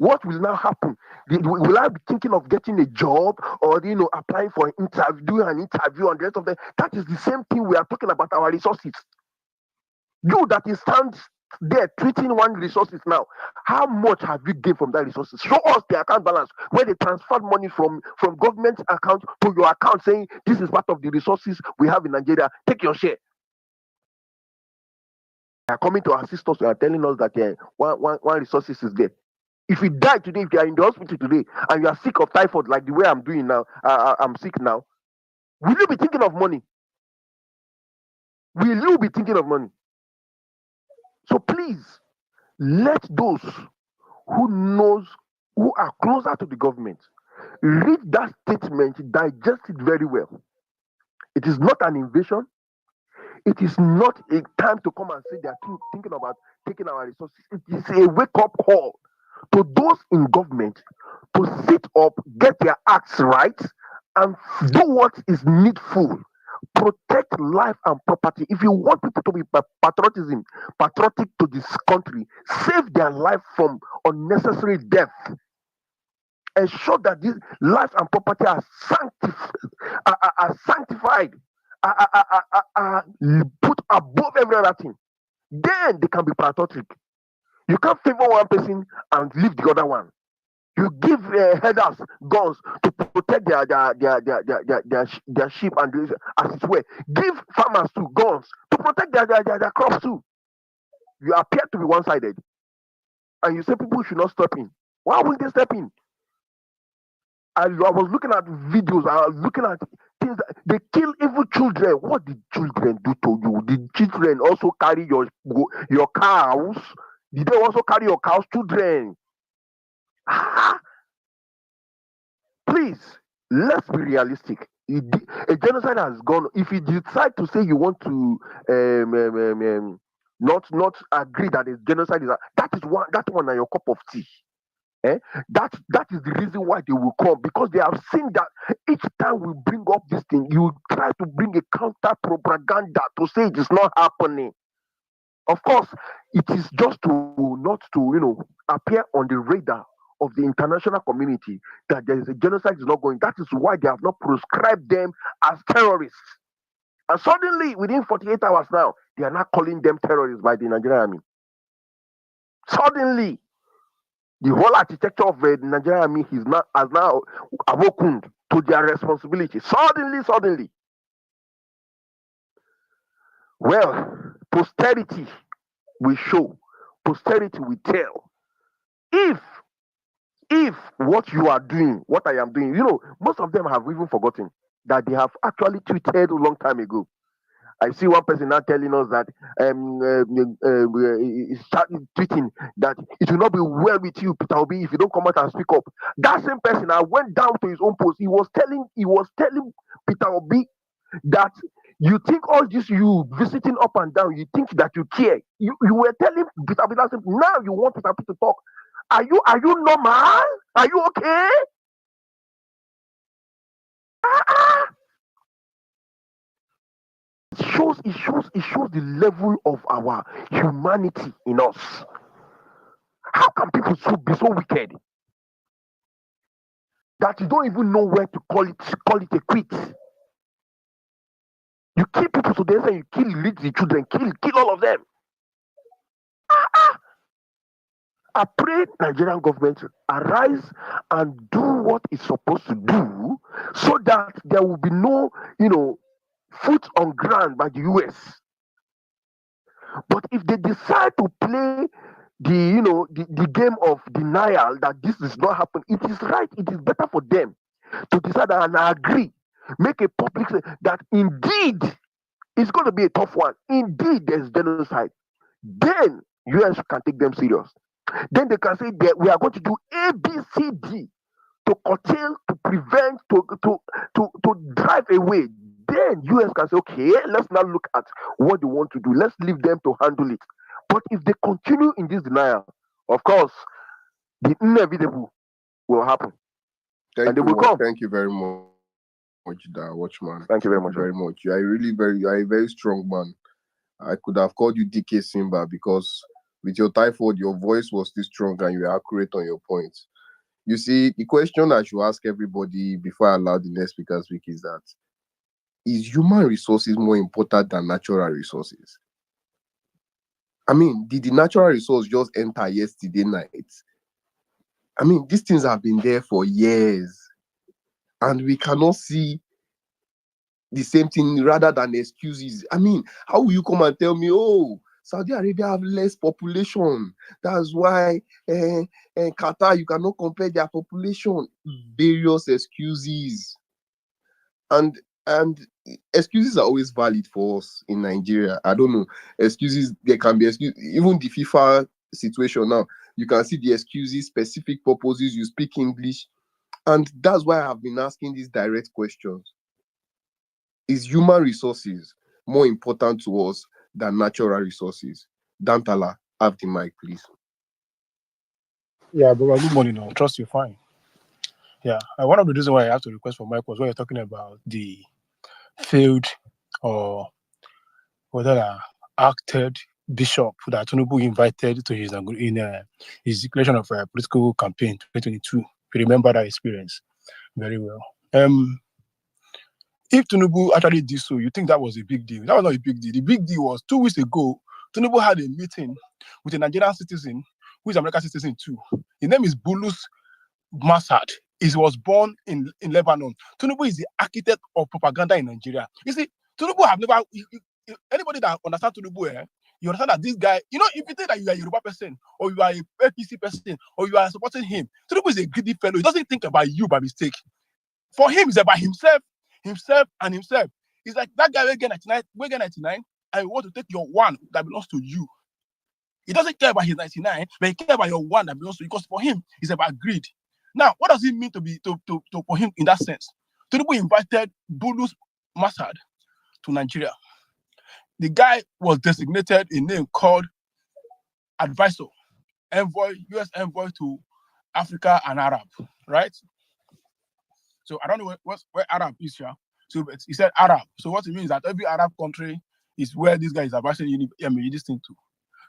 What will now happen? Will I be thinking of getting a job or applying for an interview, doing an interview and the rest of that? That is the same thing we are talking about our resources. You that is stands there treating one resources now, how much have you gained from that resources? Show us the account balance where they transferred money from government account to your account, saying this is part of the resources we have in Nigeria. Take your share. They are coming to assist us. They are telling us that one resources is there. If you die today, if you are in the hospital today and you are sick of typhoid, like the way I'm doing now, I'm sick now, will you be thinking of money? Will you be thinking of money? So please, let those who are closer to the government read that statement, digest it very well. It is not an invasion. It is not a time to come and say they are thinking about taking our resources. It is a wake-up call to those in government to sit up, get their acts right, and do what is needful. Protect life and property. If you want people to be patriotic to this country, save their life from unnecessary death. Ensure that this life and property are sanctified, are put above every other thing. Then they can be patriotic. You can't favor one person and leave the other one. You give headers guns to protect their sheep and as it were. Give farmers too guns to protect their crops too. You appear to be one-sided, and you say people should not step in. Why won't they step in? I was looking at videos. I was looking at things that they kill even children. What did children do to you? Did children also carry your cows? Did they also carry your cows, children? Please, let's be realistic. A genocide has gone. If you decide to say you want to not agree that a genocide is that one are your cup of tea. That is the reason why they will come, because they have seen that each time we bring up this thing, you try to bring a counter propaganda to say it is not happening. Of course, it is just not to appear on the radar of the international community that there is a genocide is not going. That is why they have not proscribed them as terrorists. And suddenly, within 48 hours now, they are not calling them terrorists by the Nigerian army. Suddenly, the whole architecture of the Nigerian army has now awoken to their responsibility. Suddenly. Well, posterity will show, posterity will tell. If what you are doing, what I am doing, most of them have even forgotten that they have actually tweeted a long time ago. I see one person now telling us that he started tweeting that it will not be well with you, Peter Obi, if you don't come out and speak up. That same person, I went down to his own post. He was telling Peter Obi that you think all this you visiting up and down, you think that you care. You were telling Peter Obi that now you want Peter Obi to talk. Are you normal? Are you okay? It shows the level of our humanity in us. How can people be so wicked that you don't even know where to call it a quit? You kill people today and you kill the children, kill all of them. I pray Nigerian government arise and do what it's supposed to do, so that there will be no, foot on ground by the US. But if they decide to play the game of denial that this is not happening, it is right. It is better for them to decide and agree, make a public that indeed it's going to be a tough one. Indeed, there's genocide. Then US can take them serious. Then they can say that we are going to do A, B, C, D to curtail, to prevent, to drive away. Then US can say, okay, let's now look at what they want to do. Let's leave them to handle it. But if they continue in this denial, of course, the inevitable will happen. Thank you very much, Watchman. Thank you very much. Very much. You are a very strong man. I could have called you DK Simba because with your typhoid, your voice was still strong and you were accurate on your points. You see, the question I should ask everybody before I allow the next speaker speak is that, is human resources more important than natural resources? I mean, did the natural resource just enter yesterday night? I mean, these things have been there for years, and we cannot see the same thing rather than excuses. I mean, how will you come and tell me, oh, Saudi Arabia have less population, that's why Qatar, you cannot compare their population? Various excuses. And excuses are always valid for us in Nigeria. I don't know. Excuses, there can be excuses. Even the FIFA situation now, you can see the excuses, specific purposes, you speak English. And that's why I've been asking these direct questions. Is human resources more important to us than natural resources? Dantala, have the mic, please. Yeah, but good morning. I trust you're fine. Yeah, one of the reasons why I have to request for Mike was when you're talking about the failed or whether acted bishop that Tinubu invited to his declaration of a political campaign 2022. If you remember that experience very well. If Tinubu actually did so, you think that was a big deal? That was not a big deal. The big deal was 2 weeks ago, Tinubu had a meeting with a Nigerian citizen who is an American citizen too. His name is Bulus Massad. He was born in Lebanon. Tinubu is the architect of propaganda in Nigeria. You see, Tinubu have never... Anybody that understands Tinubu, you understand that this guy, if you think that you are a Yoruba person, or you are a APC person, or you are supporting him, Tinubu is a greedy fellow. He doesn't think about you by mistake. For him, it's about himself. It's like that guy will get 99, and you want to take your one that belongs to you. He doesn't care about his 99, but he cares about your one that belongs to you, because for him, it's about greed. Now, what does it mean for him in that sense? Tinubu invited Bulus Massad to Nigeria. The guy was designated a name called advisor, envoy, U.S. envoy to Africa and Arab, right? So I don't know where Arab is here. So he said Arab. So what it means is that every Arab country is where this guy is advising this thing to.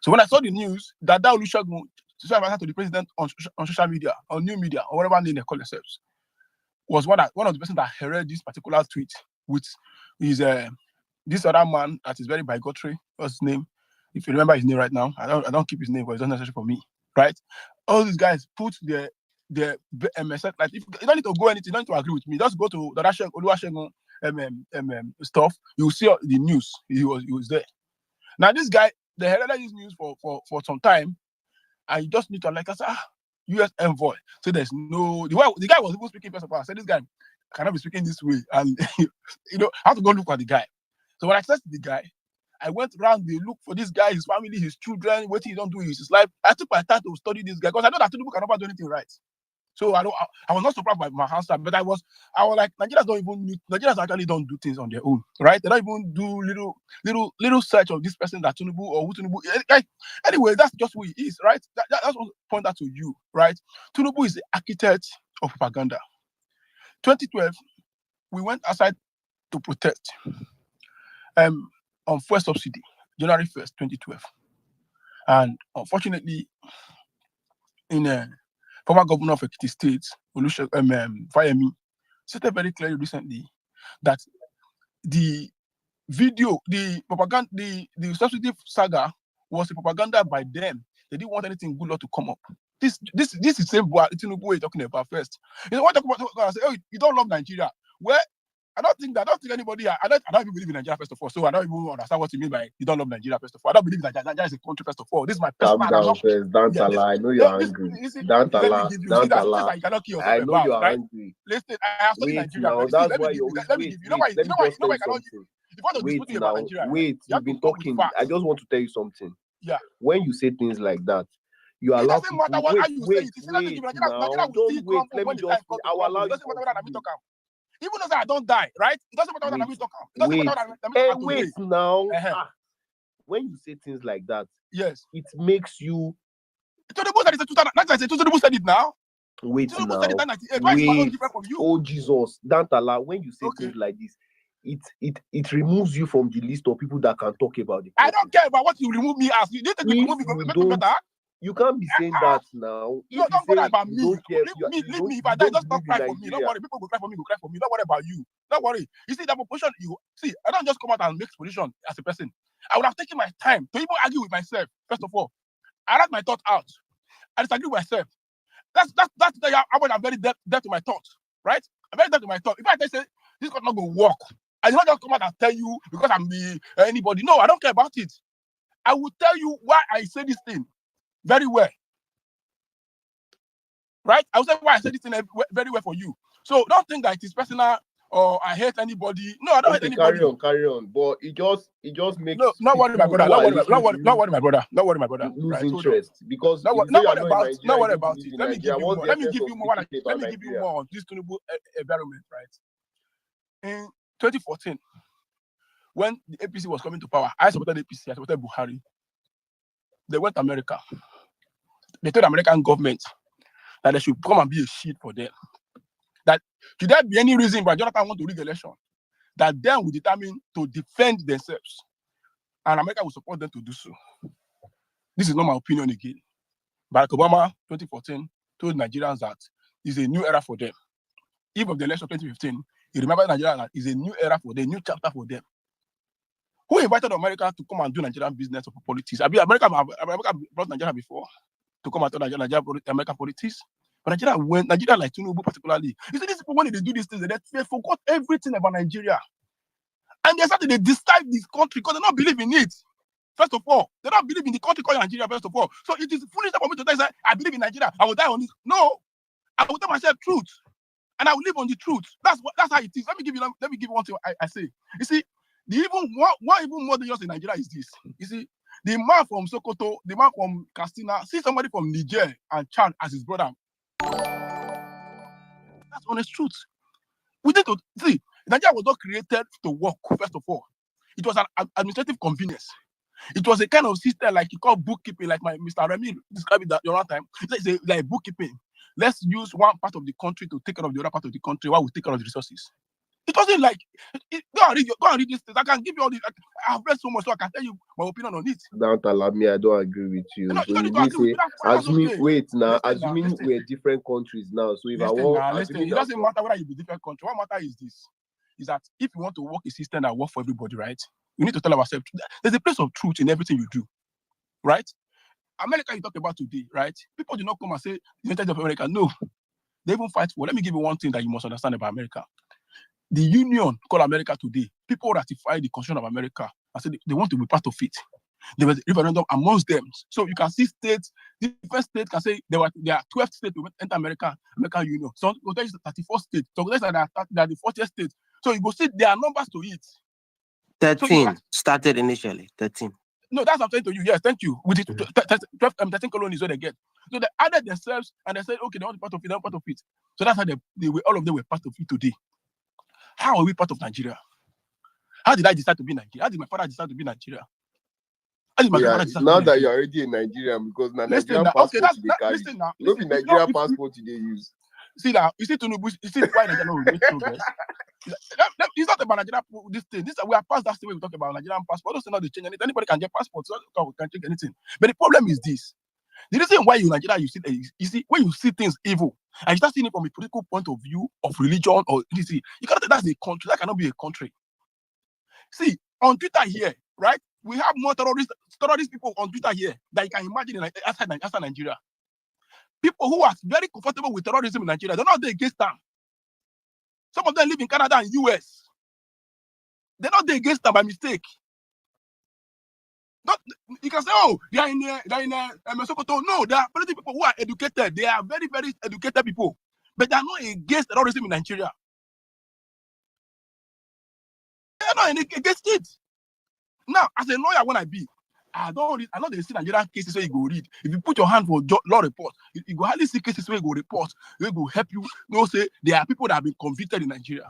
So when I saw the news that Olusegun advisor to the president on social media, on new media, or whatever name they call themselves, was one of the person that heard this particular tweet with his this other man that is very bigotry. What's his name? If you remember his name right now, I don't keep his name because it's not necessary for me, right? All these guys put their MSF, like if you don't need to go anything, you don't need to agree with me. Just go to the Olusegun stuff. You will see the news. He was there. Now this guy, they heard this news for some time, and you just need to say, U.S. envoy. So there's no the guy was even speaking first of all. I said this guy cannot be speaking this way, and I have to go look at the guy. So when I tested the guy, I went around the look for this guy, his family, his children, what he don't do in his life. I took my time to study this guy because I know that Tinubu cannot do anything right. So I was not surprised by my answer, but I was like, Nigerians actually don't do things on their own, right? They don't even do little search of this person that Tinubu or who Tinubu. Anyway, that's just who he is, right? That's what I point that to you, right? Tinubu is the architect of propaganda. 2012, we went outside to protest on fuel subsidy, January 1st, 2012. And unfortunately, in former governor of Ekiti State, Fayemi, stated very clearly recently that the video, the propaganda, the subsidy saga was a propaganda by them. They didn't want anything good to come up. This is the same Tinubu we're talking about first. What talk about? Say, oh, you don't love Nigeria. Well, I don't think anybody. I don't even believe in Nigeria first of all. So I don't even understand what you mean by you don't love Nigeria first of all. I don't believe that Nigeria is a country first of all. This is my personal. Dantala, I know you're angry. Dantala. I know you're angry. Listen, I have studied Nigeria. Now, that's why you always wait. Let me just tell you something. Wait, you've been talking. I just want to tell you something. Yeah. When you say things like that, you allow people. Wait. Now, don't wait. Let me just. I will allow you. Even though I don't die, right? It doesn't matter what I'm talking. Wait now. When you say things like that, yes, it makes you. Tinubu said it now. Wait now. Wait. Oh Jesus, Dantala. When you say things like this, it removes you from the list of people that can talk about the I country. don't care about what you remove me as. You didn't think you remove me If make you me don't, better? you can't be saying that now. If No, you don't bother say about you me. don't care, Leave me. If I you die, don't just stop believe in crying for me. Don't Nigeria. worry. People will cry for me. Go cry for me. Don't worry about you. Don't worry. You see that position. You see, I don't just come out and make position as a person. I would have taken my time to even argue with myself. First of all, I write my thoughts out. I disagree with myself. That's how much I'm very deaf to my thoughts. Right? I'm very deaf to my thoughts. If I say this is not going to work, I do not just come out and tell you because I'm the anybody. No, I don't care about it. I will tell you why I say this thing very well. Right? I will say why I say this thing very well for you. So don't think that it is personal or I hate anybody. No, I don't hate anybody. Carry on. But it just makes no, not worry, my brother. Not worry, my brother. Not worry, my brother. Lose right, interest because not if worry you're not in not worry Nigeria, about it. Let me give you more. Let me give you more. Let me give you more on this Tinubu environment, right? In 2014, when the APC was coming to power, I supported APC. I supported Buhari. They went to America. They told the American government that they should come and be a shield for them. That should there be any reason why Jonathan want to rig the election, that them will determine to defend themselves, and America will support them to do so. This is not my opinion again. Barack Obama, 2014, told Nigerians that it's a new era for them. Eve of the election 2015, he remembered Nigeria that it's a new era for them, a new chapter for them. Who invited America to come and do Nigerian business or politics? America brought Nigeria before to come and do American politics. But Nigeria like Tinubu particularly. You see, these people, when they do these things, they forgot everything about Nigeria. And they started to decide this country because they don't believe in it. First of all, they don't believe in the country called Nigeria, first of all. So it is foolish for me to say, I believe in Nigeria, I will die on it. No, I will tell myself truth. And I will live on the truth. That's how it is. Let me give you one thing I say. You see, what even more dangerous in Nigeria is this. You see, the man from Sokoto, the man from Katsina, see somebody from Niger and Chad as his brother. That's honest truth. We need to see, Nigeria was not created to work, first of all. It was an administrative convenience. It was a kind of system like you call bookkeeping, like my Mr. Remy described it the other time. It's like bookkeeping. Let's use one part of the country to take care of the other part of the country while we take care of the resources. It wasn't like go and read this thing. I can give you all this. I've read so much, so I can tell you my opinion on it. Don't allow me, I don't agree with you. No, so you say, assuming we're different countries now. So if it doesn't matter whether you be different country. What matters is this: is that if you want to work a system that works for everybody, right? We need to tell ourselves there's a place of truth in everything you do, right? America, you talk about today, right? People do not come and say the United States of America. No, they even fight for. Let me give you one thing that you must understand about America. The union called America today, people ratify the Constitution of America and say they want to be part of it. There was a referendum amongst them. So you can see states, different states can say there are 12 states to enter American Union. So there is 34 states. So there are the 40th states. So you go see there are numbers to it. 13 started initially. 13. No, that's what I'm saying to you. Yes, thank you. With the 13 colonies what they get. So they added themselves and they said, okay, they want part of it, they want part of it. So that's how all of them were part of it today. How are we part of Nigeria? How did I decide to be Nigeria? How did my father decide to be Nigeria? Now that you're already in Nigeria, because now Nigerian passport listen now. No be Nigerian passport they use. See now, you see Tinubu, you see why Nigeria will make progress. It's not about Nigeria. We are past that stage where we talk about Nigerian passport. Don't say not to change anything. Anybody can get passports. So can change anything. But the problem is this: the reason why you Nigeria you see when you see things evil and you start seeing it from a political point of view of religion or you cannot. That's a country. That cannot be a country. See on Twitter here, right? We have more terrorist people on Twitter here that you can imagine outside Nigeria. People who are very comfortable with terrorism in Nigeria, they're not there against them. Some of them live in Canada and US. They're not there against them by mistake. You can say, oh, they're in Sokoto. No, there are plenty of people who are educated. They are very, very educated people. But they are not against terrorism in Nigeria. They are not against it. Now, as a lawyer, when I know they see Nigerian cases where you go read. If you put your hand for law report, you go hardly see cases where you go report. They go help you. Say there are people that have been convicted in Nigeria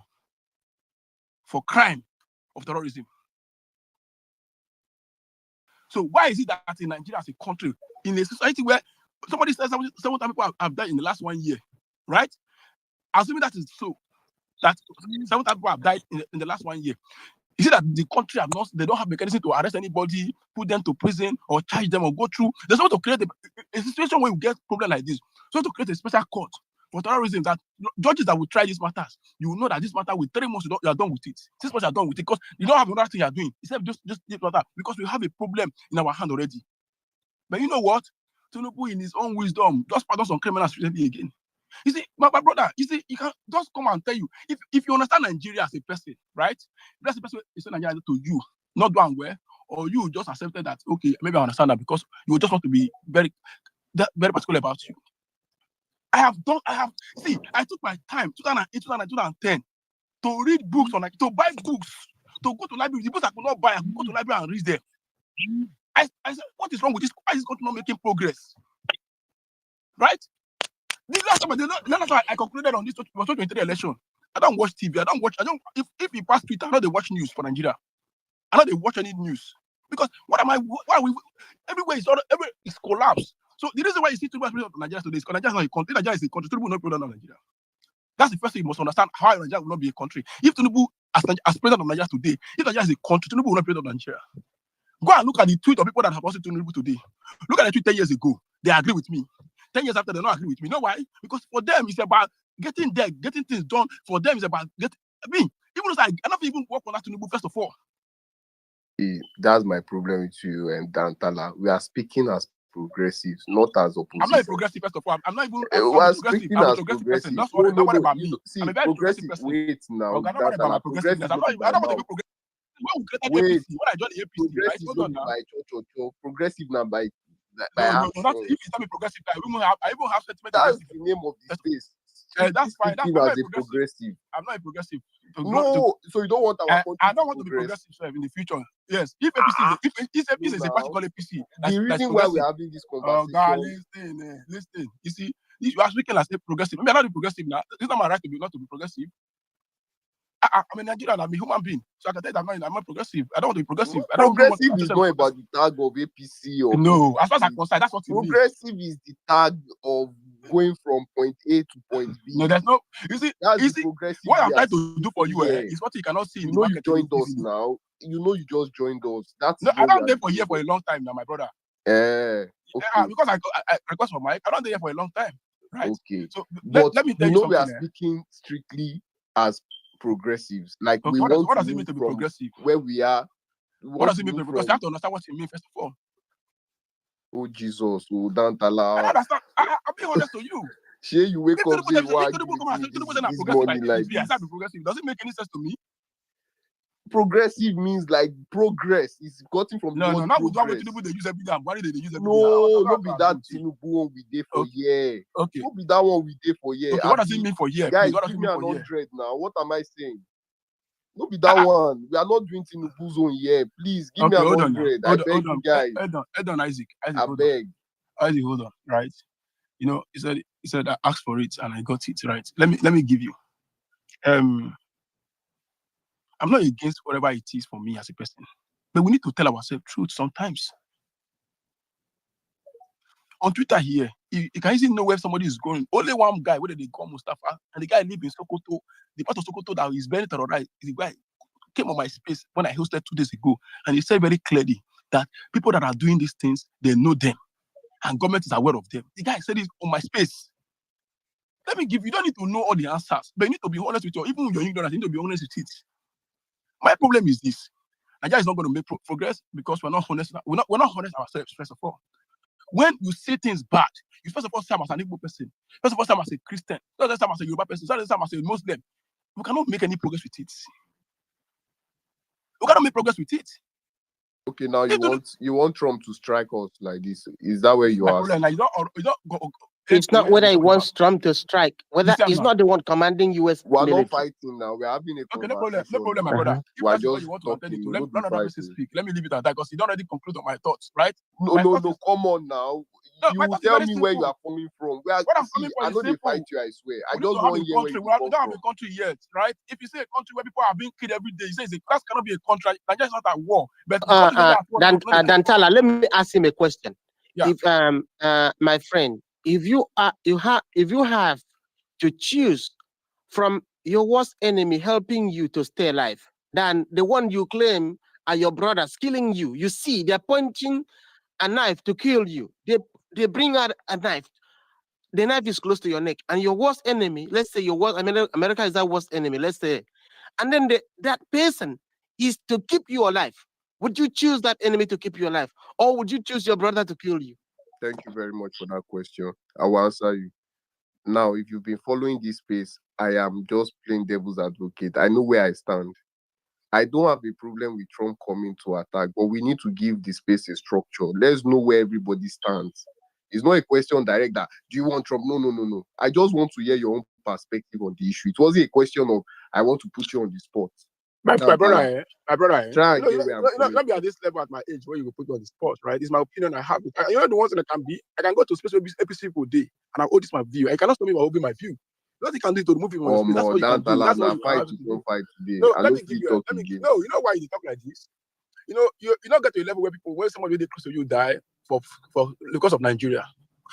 for crime of terrorism. So why is it that in Nigeria as a country, in a society where somebody says 7,000 people have died in the last 1 year, right? Assuming that is so, that 7,000 people have died in the last 1 year. You see that the country they don't have mechanism to arrest anybody, put them to prison, or charge them, or go through. There's not to create a situation where you get problem like this. So to create a special court for terrorism that judges that will try these matters, you will know that this matter with 3 months you are done with it. 6 months you are done with it because you don't have another thing you are doing. Except just this matter because we have a problem in our hand already. But you know what? Tinubu in his own wisdom just pardon some criminals recently again. You see, my brother, you see, he can just come and tell you if you understand Nigeria as a person, right? That's the person is Nigeria to you, not doing well, or you just accepted that, okay, maybe I understand that because you just want to be very particular about you. I took my time, 2008, 2010, to read books to buy books, to go to library. The books I could not buy, I could go to library and read them. I said, what is wrong with this? Why is this country not making progress? Right? The last time I concluded on this 2023 election, I don't watch TV. If you pass Twitter, I know they watch news for Nigeria. I know they watch any news. Because everywhere is collapsed. So the reason why you see too much president of Nigeria today is because Nigeria is not a country. Nigeria is a country. Tinubu will not be president of Nigeria. That's the first thing you must understand, how Nigeria will not be a country. If Tinubu, as president of Nigeria today, if Nigeria is a country, Tinubu will not be president of Nigeria. Go and look at the tweet of people that have also Tinubu today. Look at the tweet 10 years ago. They agree with me. 10 years after, they don't agree with me. You know why? Because for them, it's about getting things done. For them, it's about even though I don't even work on that Tinubu, first of all. That's my problem with you and Dantala. We are speaking as progressives, not as opposition. I'm not a progressive, first of all. I'm not even progressive. I'm a progressive person. That's what about me. See, I'm a very progressive person. Wait now. I don't want to be progressive. I don't want to be progressive. When I joined the APC, right? Hold on now. Progressive now by no, if it's not a progressive, I even have sentiment. That's the name of the space. That's fine. That's progressive. I'm not a progressive. So you don't want our country I don't want to be progressive in the future. Yes, if APC is a particular APC, the reason why we're having this conversation. Oh God, listen. You see, you are speaking as a progressive. I mean, I'm not a progressive now. It's not my right not to be progressive. I'm a Nigerian. I'm a human being, so I can tell you I'm not progressive. I don't want to be progressive. Progressive is not about the tag of APC or no. As far as I'm concerned, that's what it means. Progressive is the tag of going from point A to point B. No, there's no. You see, progressive. What I'm trying to do for you is what you cannot see. You know, you joined us now. You know, you just joined us. That's no. I don't there for here for a long time now, my brother. Okay. Because I request for Mike. I don't there for a long time, right? Okay. So let me tell you something. We are speaking strictly as progressives. Like okay, what does it mean to be progressive? Where we are. What does it mean to be progressive? You have to understand what it means first of all. Oh Jesus! Oh Dantala. I understand. I'll be honest to you. Sure, you wake up this morning like this. Does it make any sense to me? Progressive means like progress. It's gotten from no. Now we don't want Tinubu. They use every day. Why did they use every day? No, not be that Tinubu one we did for year. Okay. Not be that one we did for year. Okay, what does it mean for year? Guys, give me an 100 now. What am I saying? Not be that one. We are not doing Tinubu's own year. Please give me an 100. I beg you guys. Hold on, Isaac. I beg. Isaac, hold on. Right. You know, he said I asked for it and I got it. Right. Let me give you. I'm not against whatever it is for me as a person, but we need to tell ourselves truth sometimes. On Twitter here, you can easily know where somebody is going. Only one guy, whether they call Mustafa, and the guy live in Sokoto, the part of Sokoto that is very terrorized, the guy came on my space when I hosted 2 days ago, and he said very clearly that people that are doing these things, they know them, and government is aware of them. The guy said it on my space. Let me give you, don't need to know all the answers, but you need to be honest with even your ignorance, you need to be honest with it. My problem is this: Nigeria is not going to make progress because we're not honest. We're not honest ourselves. First of all, when you say things bad, you first of all say I'm as an Igbo person. First of all, say I'm as a Christian. First of all, say I'm as a Yoruba person. First of all, say I'm as a Muslim. We cannot make any progress with it. We cannot make progress with it. Okay, now you want Trump to strike us like this? Is that where you are? It's not whether he wants Trump to strike. Whether he's not the one commanding U.S. We're not fighting now. We're having a conversation. No problem, my brother. We are just talking. Let me speak. Let me leave it at that because you don't already conclude on my thoughts, right? No. Come on now. You will tell me where you are coming from. Where I'm coming from, I know they fight you. I swear. I just want to hear where you come from. We don't have a country yet, right? If you say a country where people are being killed every day, you say that cannot be a country. Nigeria is not at war. But Dantala, let me ask him a question. Yeah. If my friend, if you have to choose from your worst enemy helping you to stay alive than the one you claim are your brothers killing you. You see, they're pointing a knife to kill you. They bring out a knife. The knife is close to your neck, and your worst enemy, let's say your worst, America is that worst enemy, let's say, and then that person is to keep you alive. Would you choose that enemy to keep you alive, or would you choose your brother to kill you? Thank you very much for that question. I will answer you. Now, if you've been following this space, I am just playing devil's advocate. I know where I stand. I don't have a problem with Trump coming to attack, but we need to give the space a structure. Let's know where everybody stands. It's not a question direct that, do you want Trump? No. I just want to hear your own perspective on the issue. It wasn't a question of, I want to put you on the spot. My brother, try and get where I'm going. Not be at this level at my age where you will put me on the spot, right? It's my opinion. I have it. You know the ones that I can be. I can go to a space every single day, and I hold this my view. I cannot stop me by holding my view. What you can do to remove him on the space. That's what you can do. That's what you fight to don't fight today. No, let me give you. No, you know why you talk like this? You know, you not get to a level where people, when somebody really close to you die for because of Nigeria.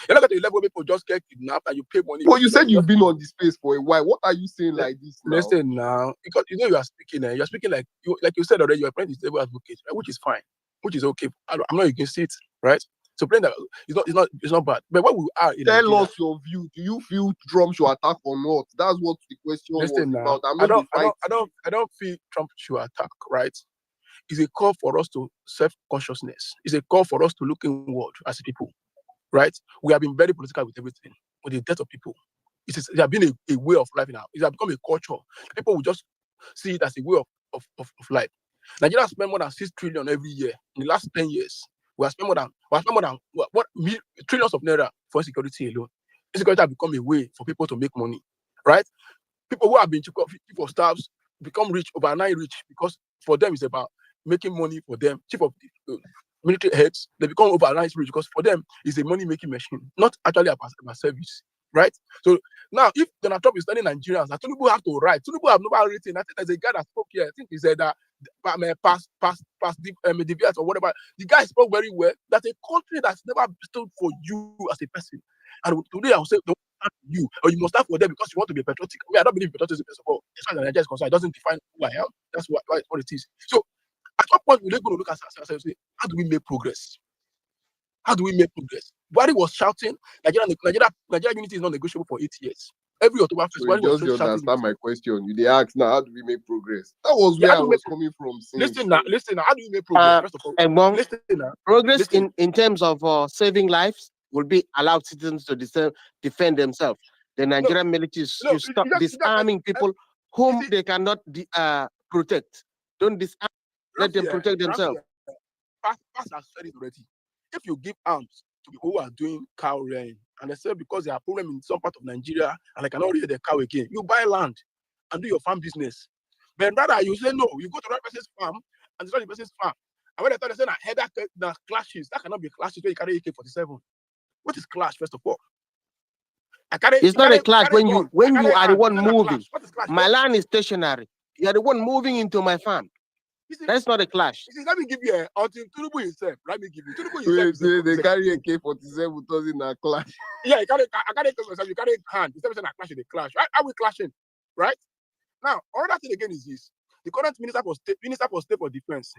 You're not get to a level where people just get kidnapped and you pay money. Well, you said you've been on this space for a while. What are you saying like this now? Listen now, because you know you are speaking. You're speaking like you said already. You're playing this devil advocate, right? Which is fine, which is okay. I'm not against it, right? So playing that it's not bad. But what we are in tell Nigeria, us your view. Do you feel Trump should attack or not? That's what the question was about. I don't feel Trump should attack, right? It's a call for us to self-consciousness. It's a call for us to look inward as a people. Right? We have been very political with everything, with the death of people. It has been a way of life now. It has become a culture. People will just see it as a way of life. Nigeria has spent more than 6 trillion every year. In the last 10 years, we have spent more than trillions of naira for security alone. Insecurity has become a way for people to make money. Right? People who have been chief of staffs become rich, overnight rich, because for them it's about making money for them. Chief of military heads, they become overnight rich because for them it's a money-making machine, not actually about service, right? So now, if Donald Trump is telling Nigerians that Tinubu have to write, Tinubu have never written. I think there's a guy that spoke here. I think he said that past the Viet or whatever. The guy spoke very well. That's a country that's never stood for you as a person. And today I will say, don't stand for you, or you must stand for them because you want to be patriotic. I don't believe patriotism first of all. As far as Nigeria is concerned, it doesn't define who I am. That's what it is. So at what point we're going to look at ourselves and say, how do we make progress? How do we make progress? Buhari was shouting, Nigeria unity is not negotiable for 8 years. Every October 1st, Buhari was just understand my question. You ask now, how do we make progress? That was where I was coming from. Listen now, how do we make progress? First of all, progress in terms of saving lives will be allowed citizens to defend themselves. The Nigerian military should stop disarming people whom they cannot protect. Don't disarm. Let them protect themselves. Past has said it already. If you give arms to people who are doing cow rearing, and they say because there are problems in some part of Nigeria and they cannot rear the cow again, you buy land and do your farm business. But rather, you say no, you go to that person's farm and destroy the person's farm. And when they say that clashes, that cannot be clashes where you carry AK-47. What is clash, first of all? It's not a clash when you are the one moving. My land is stationary. You are the one moving into my farm. That's not a clash. Let me give you until Tinubu himself. Let me give you Tinubu himself. They carry AK-47 doesn't a clash. Yeah, I carry AK-47. You carry hand. Instead of saying a clash, they clash. Right? Are we clashing? Right? Now, another thing again is this: the current Minister for State for Defense,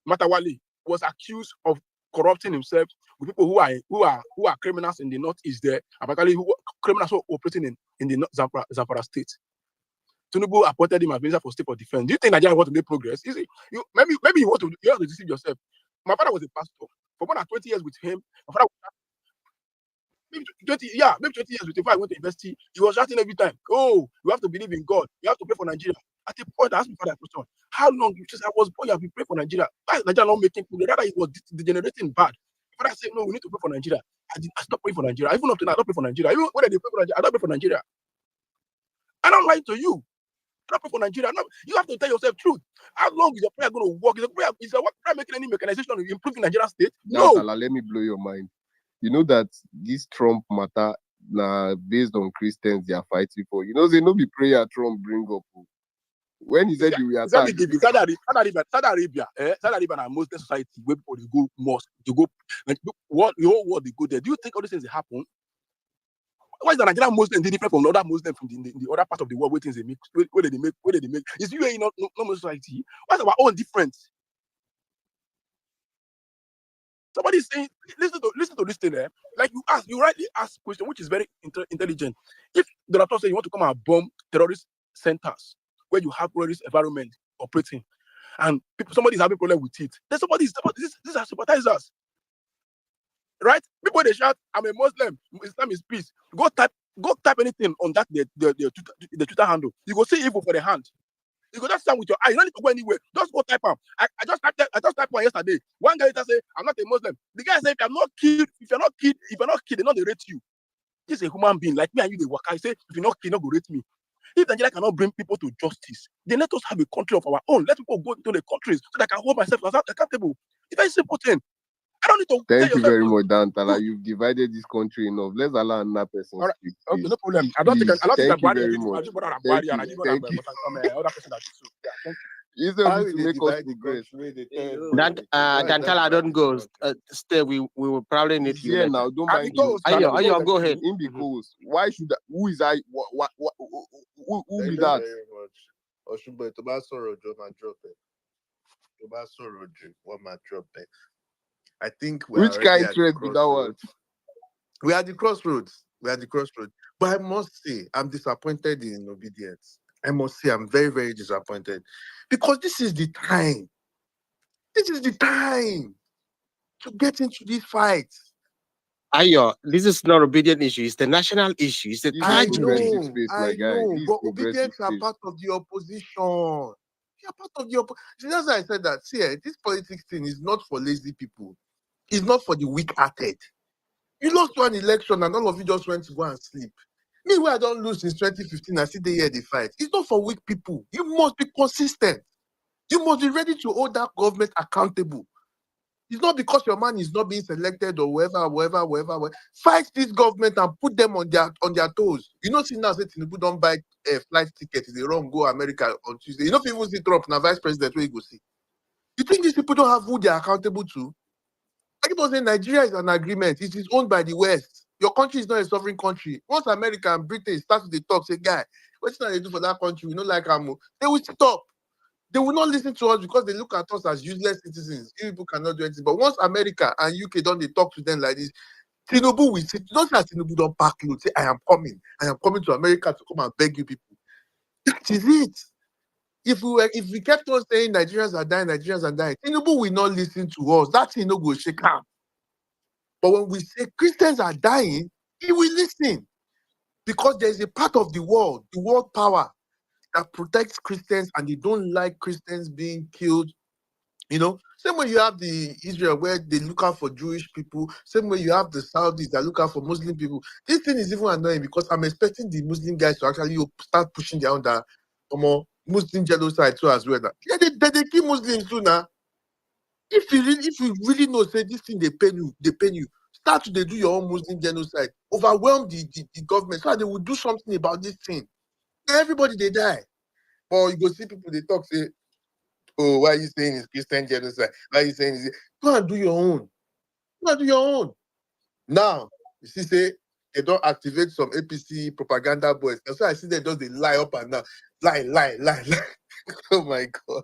Matawali, was accused of corrupting himself with people who are criminals in the northeast there, and actually criminals who are operating in the Zamfara state. Tinubu appointed him as Minister for State for Defense. Do you think Nigeria want to make progress? Maybe you want to deceive yourself. My father was a pastor for more than 20 years with him. My father was maybe 20 years with him. Before I went to university, he was shouting every time, "Oh, you have to believe in God. You have to pray for Nigeria." At a point, I asked my father a question: how long? Since I was born, you have been praying for Nigeria. Why is Nigeria not making progress? Rather, it was degenerating bad. My father said, "No, we need to pray for Nigeria." I stopped praying for Nigeria. Even up to now, I don't pray for Nigeria. Even when I pray for Nigeria, I don't pray for Nigeria. I don't lie to you. Pray for Nigeria. No, you have to tell yourself truth. How long is your prayer going to work? Is your prayer making any mechanization to improve Nigerian state? No. Let me blow your mind. You know that this Trump matter based on Christians they are fighting for. You know, they no be prayer Trump bring up. When he said you will attack. Saudi Arabia are Muslim society where people they go mosque, they go the whole world they go there. Do you think all these things happen? Why is the Nigerian Muslim different from the other Muslims from the other part of the world where things they make, where they make? Is UAE not Muslim society? Why is our own different? Somebody is saying, listen to this thing there. Like you rightly ask question, which is very intelligent. If Donald Trump say you want to come and bomb terrorist centers where you have terrorist environment operating, and somebody is having problem with it, then these are sympathizers. Right? People they shout, I'm a Muslim, Islam is peace. Go type anything on that the Twitter handle. You go see evil for the hand. You go just stand with your eye. You don't need to go anywhere. Just go type them. I just typed one yesterday. One guy later say, I'm not a Muslim. The guy said, if you're not killed, they not rate you. This is a human being like me and you. They work. I say, if you're not killed, not go rate me. If Nigeria cannot bring people to justice, then let us have a country of our own. Let people go into the countries so that I can hold myself accountable. It's a very simple thing. I don't need to. Thank you very much, Dantala. You've divided this country enough. Let's allow another person All right. speak. Okay, Please. no problem. I don't think Please. I Thank you bad very it. I much. just brought a Thank body and I you. didn't know Thank that other person that too. Yeah, thank you. Instead How of will to they make us divide the progress. country? They That Dantala don't go. Stay. We will probably need He's you here later. now. Don't I mind think him. goes. Ayo, go ahead. In because why should that? Who is I? What? Who Thank be you that? very much. Oshunbo, to buy sorrow, Joe, man, drop it. To buy sorrow, Joe, one man, drop it. I think we are Which already kind at the trade be that one? crossroads. We are at the crossroads. But I must say, I'm disappointed in obedience. I must say, I'm very, very disappointed. Because this is the time. This is the time to get into this fight. Ayo, this is not obedient issue. It's the national issue. It's the He's I tragedy. progressive space, my know, guy. He's but progressive obedience are space. part of the opposition. They are part of the opposition. That's why I said that. See, this politics thing is not for lazy people. It's not for the weak-hearted. You lost one election and all of you just went to go and sleep. Me, where I don't lose since 2015, I see the year they fight. It's not for weak people. You must be consistent. You must be ready to hold that government accountable. It's not because your man is not being selected or whatever. Fight this government and put them on their toes. You know, see now, say Tinubu don't buy a flight ticket. They run go America on Tuesday. You know, people see Trump now vice president where you go see. You think these people don't have who they are accountable to? I keep on saying Nigeria is an agreement. It is owned by the West. Your country is not a sovereign country. Once America and Britain start to talk, say, guy, what's not they do for that country? We don't like Amo. They will stop. They will not listen to us because they look at us as useless citizens. You people cannot do anything. But once America and UK don't they talk to them like this, Tinubu will sit. Don't say Tinubu don't pack load. Say, I am coming to America to come and beg you people. That is it. If we kept on saying Nigerians are dying, Tinubu will not listen to us. That thing no go shake up. But when we say Christians are dying, he will listen. Because there is a part of the world power, that protects Christians and they don't like Christians being killed. You know, same way you have the Israel where they look out for Jewish people, same way you have the Saudis that look out for Muslim people. This thing is even annoying because I'm expecting the Muslim guys to actually start pushing their own Muslim genocide too as well. Yeah, they kill Muslims too now. If you really know, say this thing they pain you. Start to do your own Muslim genocide. Overwhelm the government so that they will do something about this thing. Everybody they die. Or you go see people they talk, say, oh, why are you saying it's Christian genocide? Why are you saying it's... Go and do your own. Now, you see, say they don't activate some APC propaganda boys. That's why I see them just they lie up and down. Lie. Oh my God.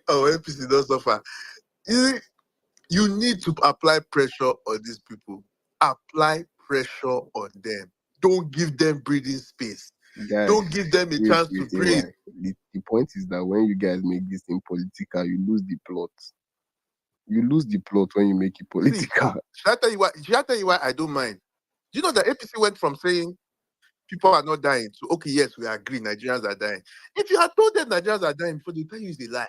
Oh, APC don't suffer. You need to apply pressure on these people. Apply pressure on them. Don't give them breathing space. Guys, don't give them a chance to breathe. The point is that when you guys make this thing political, you lose the plot. You lose the plot when you make it political. Should I tell you why I don't mind? Do you know that APC went from saying people are not dying to, okay, yes, we agree, Nigerians are dying. If you had told them Nigerians are dying before, they tell you it's a lie.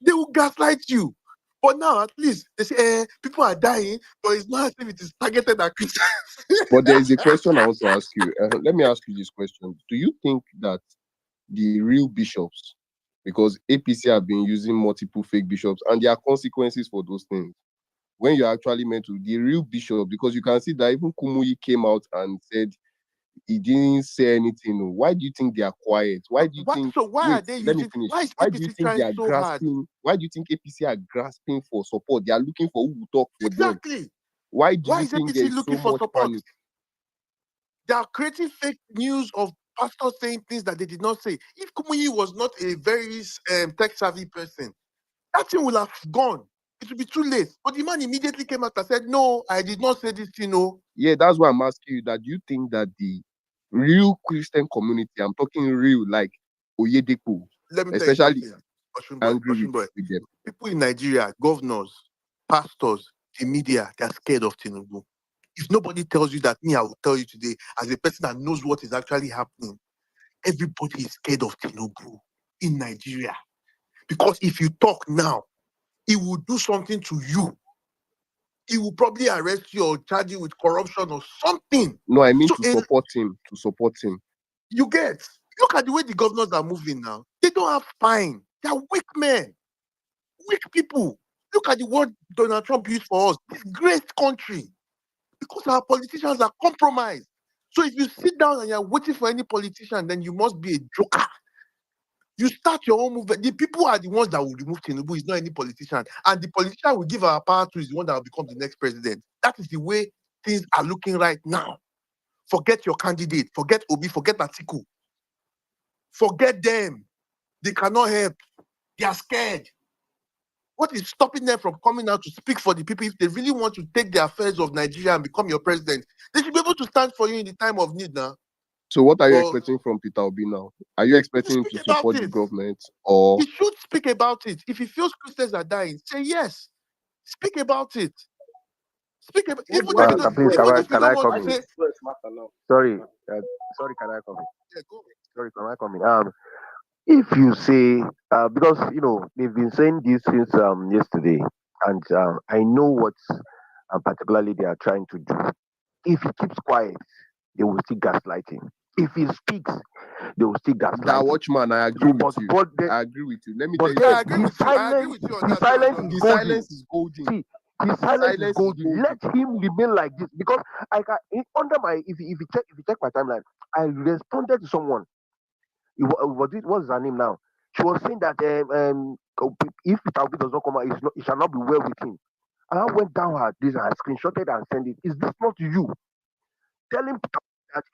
They will gaslight you. But now, at least, they say, people are dying, but it's not as if it is targeted at Christians. But there is a question I want to ask you. Let me ask you this question. Do you think that the real bishops, because APC have been using multiple fake bishops, and there are consequences for those things, when you're actually meant to, the real bishop, because you can see that even Kumuyi came out and said he didn't say anything. Why do you think they are quiet? Why do you think? So why are they let using? me finish. Why is Why APC do you think trying they are so hard? grasping? Why do you think APC are grasping for support? They are looking for who will talk for them. Exactly. Why do Why you is think there APC is so looking for much support? panic? They are creating fake news of pastors saying things that they did not say. If Kumuyi was not a very tech-savvy person, that thing will have gone. It will be too late. But the man immediately came out and said, no, I did not say this thing, no. Yeah, that's why I'm asking you that. Do you think that the real Christian community, I'm talking real, like Oyedepo, Let me tell you especially something, angry Ocean boy. with them? People in Nigeria, governors, pastors, the media, they're scared of Tinubu. If nobody tells you that, me, I will tell you today, as a person that knows what is actually happening, everybody is scared of Tinubu in Nigeria. Because if you talk now, he will do something to you. He will probably arrest you or charge you with corruption or something. No, I mean So to support him. To support him. you get, look at the way the governors are moving now. They don't have spine. They are weak men, weak people. Look at the word Donald Trump used for us. This great country. Because our politicians are compromised. So if you sit down and you're waiting for any politician, then you must be a joker. You start your own movement. The people are the ones that will remove Tinubu. It's not any politician. And the politician we give our power to is the one that will become the next president. That is the way things are looking right now. Forget your candidate. Forget Obi. Forget Atiku. Forget them. They cannot help. They are scared. What is stopping them from coming out to speak for the people? If they really want to take the affairs of Nigeria and become your president, they should be able to stand for you in the time of need now. So what are you Well, expecting from Peter Obi now? Are you expecting him to speak about support the it. government, or He should speak about it. If he feels Christians are dying, say yes. Speak about it. Speak about even Why if you does don't, Please, the even US if you can I don't want come to in? say, matter now? Sorry, can I come in? yeah, go ahead. Sorry, can I come in? If you say, because they've been saying this since yesterday, and I know what particularly they are trying to do. If he keeps quiet, they will still gaslight him. If he speaks, they will still gaslight that him. watchman? I agree So, with you. but I agree with you. Let me but tell you Yeah, I then agree something. with you. I agree with you on his that too as silence well. is The golden. silence is golden. See, his silence is Silence is golden. golden. Let him remain like this because under my if you check my timeline, I responded to someone. What's her name now? She was saying that if Peter Obi does not come out, it shall not be well with him. And I went down her this and I screenshotted and sent it. Is this not you? Telling Peter that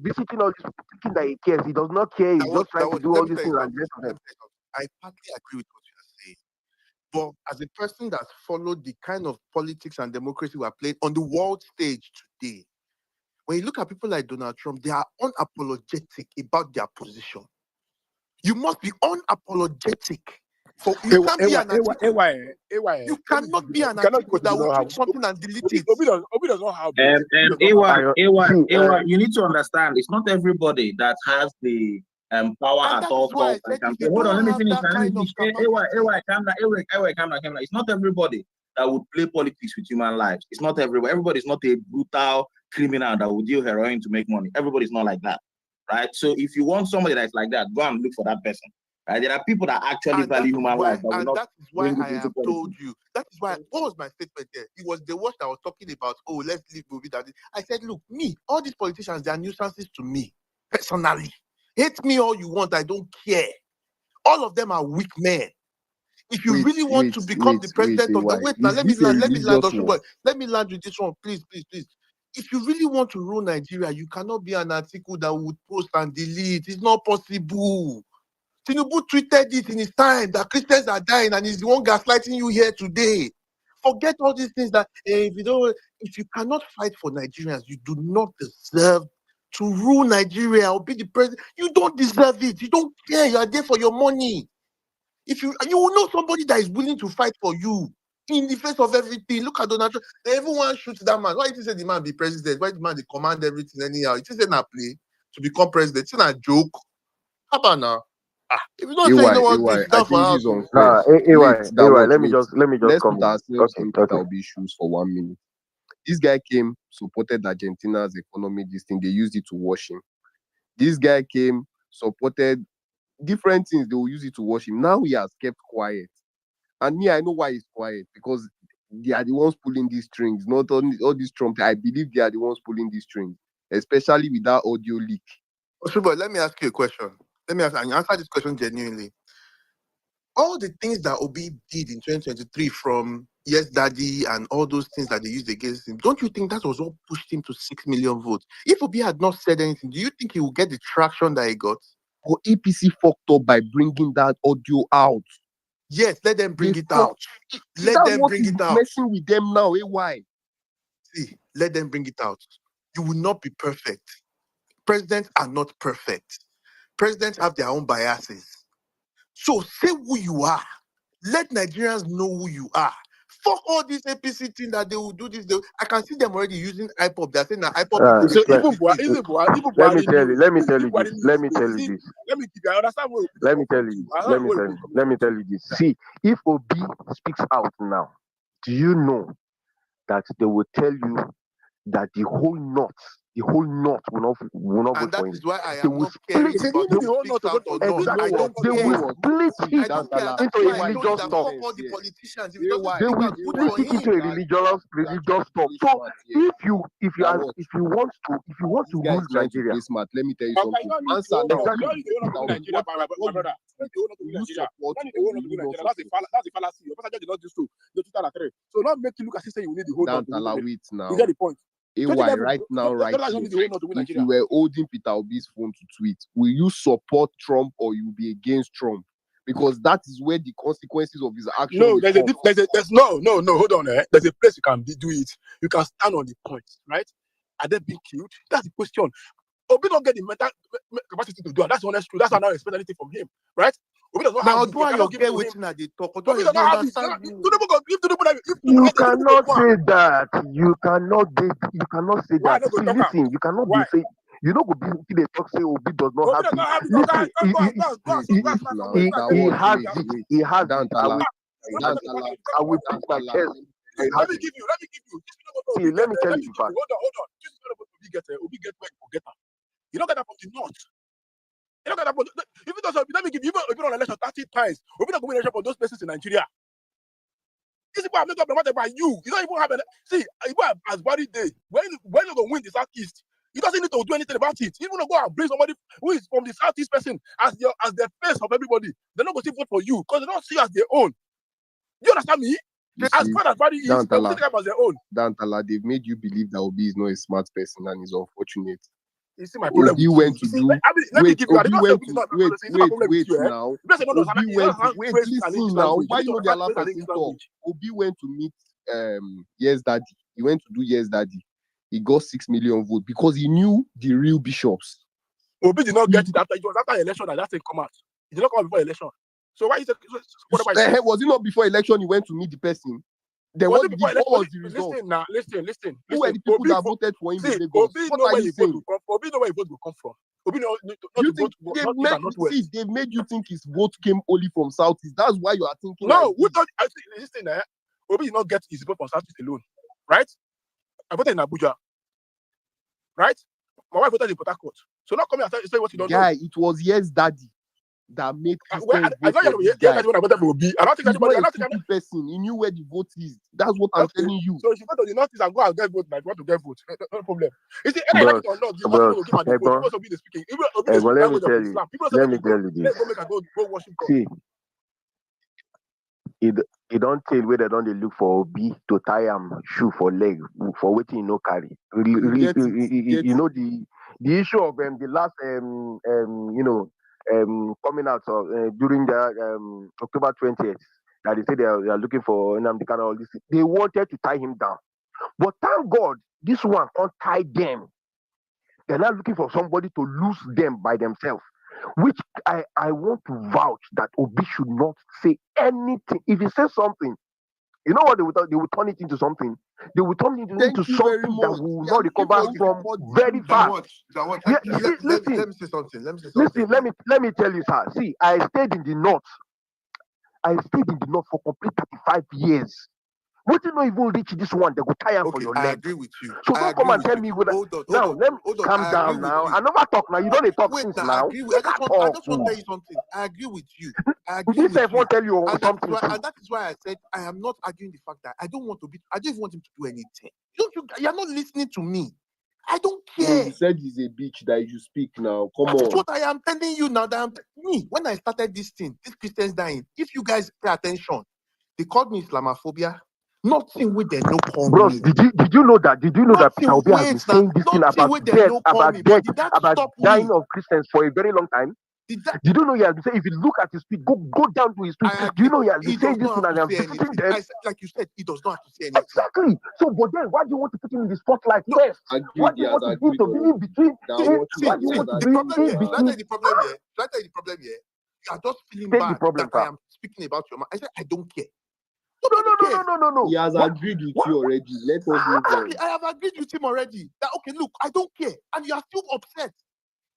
visiting all these people thinking that he cares. He does not care. He's just trying to do Let all me these tell you things and something. the rest of Let them. me tell you something. I partly agree with what you are saying. But as a person that's followed the kind of politics and democracy we are playing on the world stage today, when you look at people like Donald Trump, they are unapologetic about their position. You must be unapologetic. You can't be an Atiku. You cannot be an Atiku that will tweet something and delete it. Obi does not have it. Ewa, you need to understand, it's not everybody that has the power And at that all is why I costs and said, can if say, you hold on, let don't me have finish. that kind of Ewa, capacity, calm down. It's not everybody that would play politics with human lives. It's not everybody. Everybody's not a brutal criminal that would deal heroin to make money. Everybody's not like that, right? So if you want somebody that's like that, go and look for that person. Right? There are people that actually and that value is human why, life that will not that is why bring it I into have politics. told you. That is why. What was my statement there? It was the watch that I was talking about. Oh, let's leave movie that. I said, look, me, all these politicians, they are nuisances to me personally. Hate me all you want, I don't care. All of them are weak men. If you really want to become the president of the now, let me land, Oshunboy. Let me land with this one, please. If you really want to rule Nigeria, you cannot be an article that would post and delete. It's not possible. Tinubu tweeted it in his time that Christians are dying, and he's the one gaslighting you here today. Forget all these things that if you cannot fight for Nigerians, you do not deserve to rule Nigeria or be the president. You don't deserve it. You don't care. You are there for your money. If you will know somebody that is willing to fight for you in the face of everything. Look at Donald Trump. Everyone shoots that man. Why did you say the man be president? Why the man they command everything anyhow? It isn't a play to become president. It's not a joke. How about now? If you don't say you don't want to sit I down for think house, this is unfair. AY, let me just Let's come put in. ourselves Okay, in Peter Obi's shoes for 1 minute. This guy came, supported Argentina's economy, this thing, they used it to wash him. This guy came, supported different things, they will use it to wash him. Now he has kept quiet. And me, I know why he's quiet, because they are the ones pulling these strings, not only all these Trump. I believe they are the ones pulling these strings, especially with that audio leak. Oshunboy, let me ask you a question. Let me answer this question genuinely. all the things that Obi did in 2023 from Yes Daddy and all those things that they used against him, don't you think that was what pushed him to 6 million votes? If Obi had not said anything, do you think he would get the traction that he got? But APC fucked up by bringing that audio out. Yes, let them bring They it out. Let That's them what bring is it out. messing with them now. Why? See, let them bring it out. You will not be perfect. Presidents are not perfect. Presidents have their own biases. So say who you are. Let Nigerians know who you are. Fuck all this APC thing that they will do this. I can see them already using IPOP. They're saying that IPOP is So the even APC. let me tell you. Let me tell you Buhari this. knew Let me this. tell you See, this. let me give you. I understand where Obi Let me come tell from you. too. I Let understand me where tell Obi you. come Let me from tell too. you this. See, if Obi speaks out now, do you know that they will tell you that the whole North will not And vote for that him. is why I They am will not split caring He said, about even if the he whole speaks not to out vote or for him. not. They know I what. don't they Know will what? care. split See, it I don't care. Dantala, That's into a why I AY, told you religious that makes stuff. fuck sense all the here. politicians. If he doesn't AY, They speak will out, good split for it into him. a religious stuff. play So smart here. if you Now watch. want This to guy rule is trying to Nigeria, play smart. Let me tell you Okay, you something. don't need the Answer whole now. not. You exactly. don't need the whole not to Now, win Nigeria, what, my brother. You don't need the whole not to will win you Nigeria. You support don't need the or whole will not to you win not Nigeria. That's support? that's a fallacy. Your pastor did not do so. The 2003. So now make you look as if you need the whole not to win Dantala, Nigeria. wait You get now. the point. AY, 2011, right now, right Jonathan don't here. need the whole not to win If Nigeria. you were holding Peter Obi's phone to tweet, will you support Trump or you be against Trump? Because that is where the consequences of his action No, will there's a come. there's no, hold on. There's a place you can do it. You can stand on the point, right? Are they being killed? That's the question. Obi don't get the mental capacity to do it. That's the honest truth. That's why I don't expect anything from him, right? Obi does not Now, have it. do You I cannot give it get to him. waiting at the talk? Obi does Do you not have it. understand? If Tinubu You get the cannot one, say that. You cannot say why that. not go See, talk am? listen, you cannot be Why? saying you know go be they talk say Obi does not Obi have does it. not have it. Go Listen, Wait now. Now he watch, has wait. it. He has it. Dantala, Dantala, I will put my Dantala. chest. He Let has me it. give you. See, let me tell you, fact. Hold on. This is not about Obi get where you forget am. You don't get that from the north. You don't get that from even though let me give you even on election 30 times. Obi don't go win election for those places in Nigeria. These people are making up the matter by you. You don't even have see, you as body day. When you go win the southeast, you doesn't need to do anything about it. Even go and bring somebody who is from the southeast person as the face of everybody. They're not going to vote for you because they don't see you as their own. Do you understand me? You As see, far as body is, they will see them as their own. Dantala, they've made you believe that Obi is not a smart person and is unfortunate. You see my problem. Obi went to do. Let me Wait, give you. I Obi did not say went Obi to is not wait, you see my problem with you, eh? now. You don't say no, Obi went to wait. Listen now. Why you know the other person talk? Obi went to meet Yes Daddy. He went to do Yes Daddy. He got 6 million votes because he knew the real bishops. Obi did not get it after election that thing come out. He did not come out before election. So why is it whatever it is? Was it not before election he went to meet the person? Then what was the result? Listen. Who were the people that voted for him in Lagos? What are you saying? Obi know where vote will come from. Obi know not You to think vote they've made you think his vote came only from Southeast. That's why you are thinking. No, like listen, Obi did not get his vote from Southeast alone, right? I voted in Abuja, right? My wife voted in Port Harcourt. So not coming and say what you don't know. Guy, it was Yes Daddy that made Christians I vote for this guy. guy. When I voted for Obi, I don't think He's anybody. not a stupid person. He knew where the vote is. That's what I'm telling you. So if you go to the northeast and go and get vote, like you want to get vote, no problem. You see, any like it or not, the north will give the vote. People be speaking. Even Obi the speak language of Islam. People say let me tell you this. Go make a go worship God. See, it don't tell where they don't look for Obi to tie him shoe for leg for waiting no carry. You know the issue of the last coming out of during the October 20th that they say they are looking for Nnamdi Kanu, all this. They wanted to tie him down, but thank God this one can't tie them. They're not looking for somebody to lose them by themselves. Which I want to vouch that Obi should not say anything. If he says something, you know what they will turn it into something. They will turn it into something that we will not recover from very fast. Let me say something. Listen, let me tell you, sir. See, I stayed in the north. For complete 35 years. We did not even reach this one. They go tire for your leg. I agree with you. So don't come and tell me with now. Let me calm down now. I never talk now. You don't talk since now. I just want to tell you something. I agree with you. This I won't tell you something. And that is why I said I am not arguing the fact that I don't want to be. I don't want him to do anything. You're not listening to me. I don't No, care. you said he's a bitch that you speak now. Come That's on. what I am telling you now. Me, when I started this thing, these Christians dying, if you guys pay attention, they called me Islamophobia. Nothing with them no call Bros, me. did you know that Peter Obi has been saying this thing nothing about with them death, no call me. But did that about stop dying me? of Christians for a very long time? Did that? Did you know he has been saying, if you look at his tweet, go down to his tweet. I Do you know he has been he saying does this not thing have and to I'm say visiting anything. them? Like you said, he does not have to say anything. Exactly. So, but then why do you want to put him in the spotlight No, first? Why Agreed, do he you has want him agreed to be in between? that See, what Why he do you want to has the be problem agreed. here. Should I tell you the problem here? Should I tell you the problem here? You are just feeling Take the bad problem, that I sir. am speaking about your man. I said I don't care. No. He has agreed with you already. Let us move on. Exactly. I have agreed with him already. That okay, look, I don't care, and you are still upset.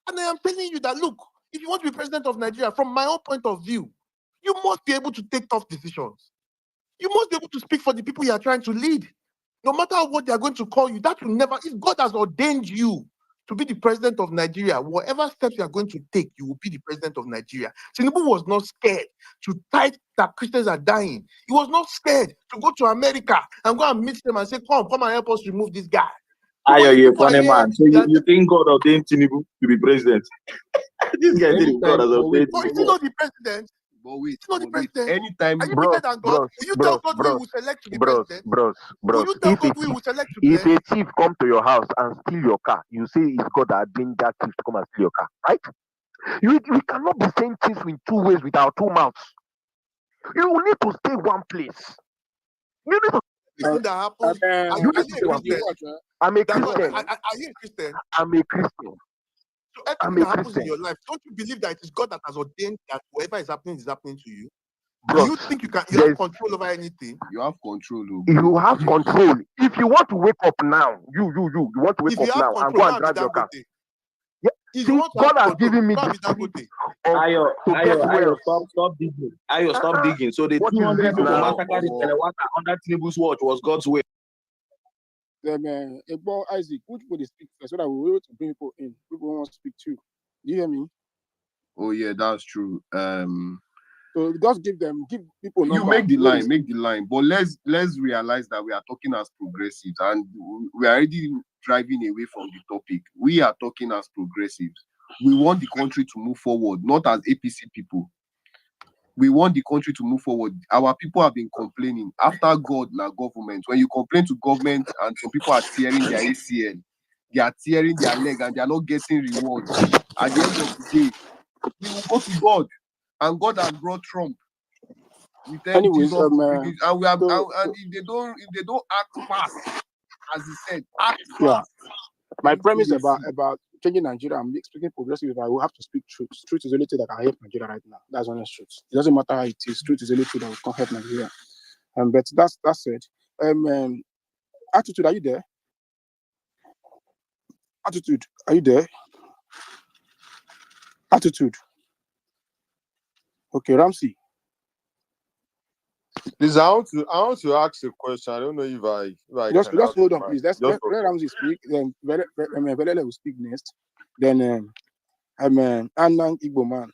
And I am telling you that look, if you want to be president of Nigeria, from my own point of view, you must be able to take tough decisions. You must be able to speak for the people you are trying to lead. No matter what they are going to call you, that will never. If God has ordained you to be the president of Nigeria, whatever steps you are going to take, you will be the president of Nigeria. Tinubu was not scared to type that Christians are dying. He was not scared to go to America and go and meet them and say, come and help us remove this guy. So Ayo, when you're a people are funny here, man. So you think God ordained Tinubu to be president? This guy did God has ordained but is he Tinubu. not the president? But wait, It's not the president. anytime Are you Bros, bigger than God? Will you tell God who he will select to be president? Will you tell God who he will select to be If a thief come to your house and steal your car, you say it's God that bring that thief to come and steal your car, right? We cannot be saying things in two ways with our two mouths. You will need to stay one place. You need to. The thing that happens. Are You you need to a one place. Christian? I'm a That's what- Christian. Are you a Christian? I'm a Christian. So I'm everything a that happens in Christian. your life, don't you believe that it is God that has ordained that whatever is happening to you? Do Bros, you think you have there's- control over anything? you have control. You have control. If you want to wake up now, you want to wake If you up have now and control, go and drive your car. Yeah. See, God has given me the spirit of Ayo, to get Ayo, wealth. stop digging. Ayo, stop digging. So the What is 200 this people now? massacred in Telewata under Tinubu's watch was God's will. Then, Isaac, which people they speak first so that we're able to bring people in. People want to speak too. Do you hear me? Oh yeah, that's true. So just give people You number. make the line. But let's realize that we are talking as progressives, and we are already driving away from the topic. We are talking as progressives. We want the country to move forward, not as APC people. We want the country to move forward. Our people have been complaining. After God, now government. When you complain to government and some people are tearing their ACL, they are tearing their leg and they are not getting rewards. At the end of the day, we will go to God, and God has brought Trump. We tell Anyways, Jesus, and we have, so- and if they don't act fast, as he said, act Yeah. fast. My premise about changing Nigeria, I'm speaking progressive. I will have to speak truth. Truth is the only thing that can help Nigeria right now. That's honest truth. It doesn't matter how it is. Truth is the only thing that can help Nigeria. But that's it. Attitude, are you there? Attitude, are you there? Attitude. Okay, Ramsey. Please, I want to ask a question. I don't know if I Just can hold on, ask please. just Let Ramsey speak. Then Velele will speak next. Then Anang Igbo man.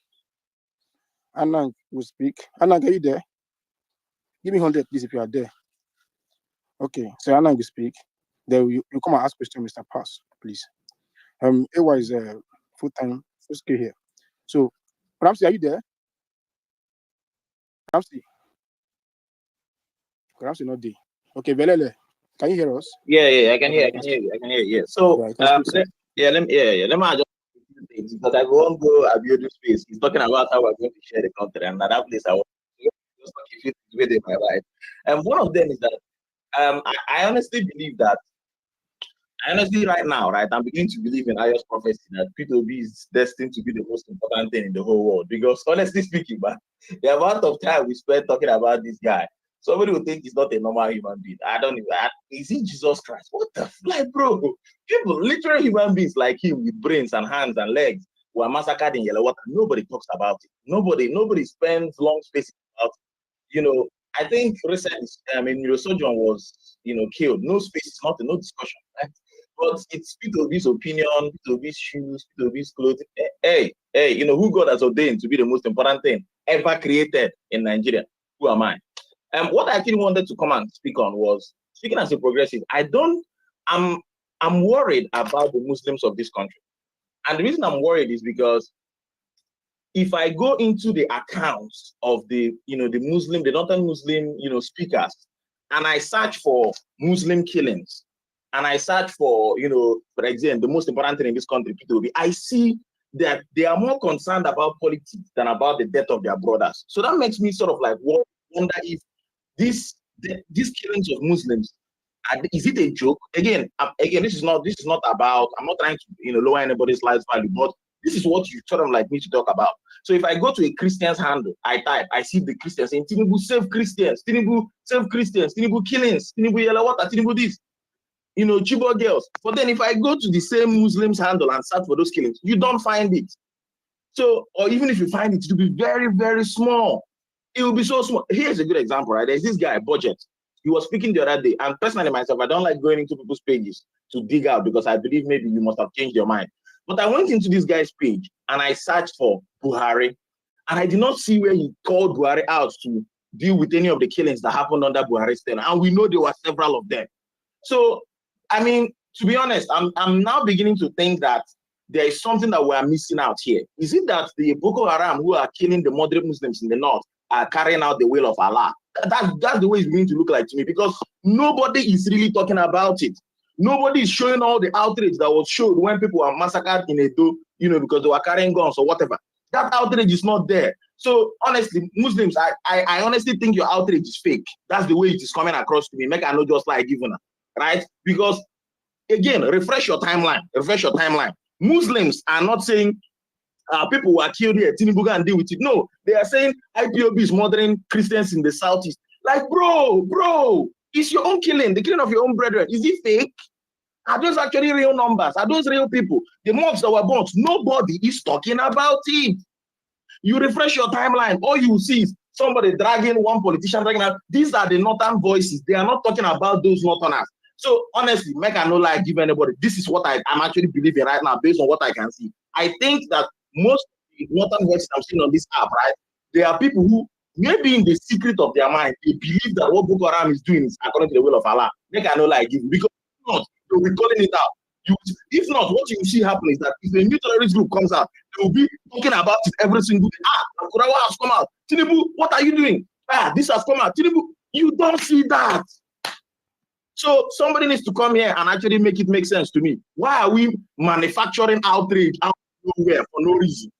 Anang will speak. Anang, are you there? Give me 100, please, if you are there. Okay, so Anang will speak. Then you come and ask question, Mr. Pass, please. AY is full-time skill here. So, Ramsey, are you there? Ramsey not there. Okay, Velele, can you hear us? Yeah, I can hear you. Yeah. So, let me just because I won't go abuse this space. He's talking about how we're going to share the content, and at that place I want to just talk a few things within my life. And one of them is that I honestly believe that. Right now, right, I'm beginning to believe in Ayo's prophecy that P2B is destined to be the most important thing in the whole world. Because honestly speaking, man, the amount of time we spent talking about this guy, somebody would think he's not a normal human being. I don't even. Is he Jesus Christ? What the like, bro? People, literal human beings like him with brains and hands and legs were massacred in Yellow Water. Nobody talks about it. Nobody spends long spaces about it. I think recently, neurosurgeon was, killed. No space, nothing, no discussion, right? But it's P2B's opinion, P2B's shoes, P2B's clothing. Hey, who God has ordained to be the most important thing ever created in Nigeria? Who am I? What I actually wanted to come and speak on was, speaking as a progressive, I'm I'm worried about the Muslims of this country. And the reason I'm worried is because if I go into the accounts of the Muslim, the northern Muslim, speakers, and I search for Muslim killings, and I search for, for example, the most important thing in this country, P2B, I see that they are more concerned about politics than about the death of their brothers. So that makes me sort of like wonder if these killings of Muslims, is it a joke? Again, this is not about, I'm not trying to lower anybody's life value, but this is what you sort of like me to talk about. So if I go to a Christian's handle, I see the Christians saying, Tinubu save Christians, Tinubu save Christians, Tinubu killings, Tinubu yellow water, Tinubu this, Chibok girls. But then if I go to the same Muslims handle and search for those killings, you don't find it. So, or even if you find it, it will be very, very small. It will be so small. Here's a good example, right? There's this guy, Budget. He was speaking the other day, and personally myself, I don't like going into people's pages to dig out because I believe maybe you must have changed your mind. But I went into this guy's page and I searched for Buhari, and I did not see where he called Buhari out to deal with any of the killings that happened under Buhari's tenure. And we know there were several of them. So, I mean, to be honest, I'm now beginning to think that there is something that we are missing out here. Is it that the Boko Haram who are killing the moderate Muslims in the north are carrying out the will of Allah? That's the way it's going to look like to me, because nobody is really talking about it. Nobody is showing all the outrage that was showed when people were massacred in Edo, because they were carrying guns or whatever. That outrage is not there. So honestly, Muslims, I honestly think your outrage is fake. That's the way it is coming across to me. Make I know just like given, right? Because again, refresh your timeline. Muslims are not saying people who are killed here, Tinubu and deal with it. No, they are saying IPOB is murdering Christians in the southeast. Like, bro, it's your own killing, the killing of your own brethren. Is it fake? Are those actually real numbers? Are those real people? The mobs that were burnt, nobody is talking about it. You refresh your timeline, all you see is somebody dragging one politician, dragging out. These are the northern voices. They are not talking about those northerners. So honestly, make I no lie give anybody. This is what I'm actually believing right now based on what I can see. I think that most of the northern voices I'm seeing on this app, right, they are people who maybe in the secret of their mind, they believe that what Boko Haram is doing is according to the will of Allah. Make I no lie give, because if not, they'll be calling it out. If not, what you see happen is that if a new terrorist group comes out, they will be talking about it every single day. Kurawa has come out. Tinubu, what are you doing? This has come out. Tinubu, you don't see that. So somebody needs to come here and actually make it make sense to me. Why are we manufacturing outrage out of nowhere for no reason,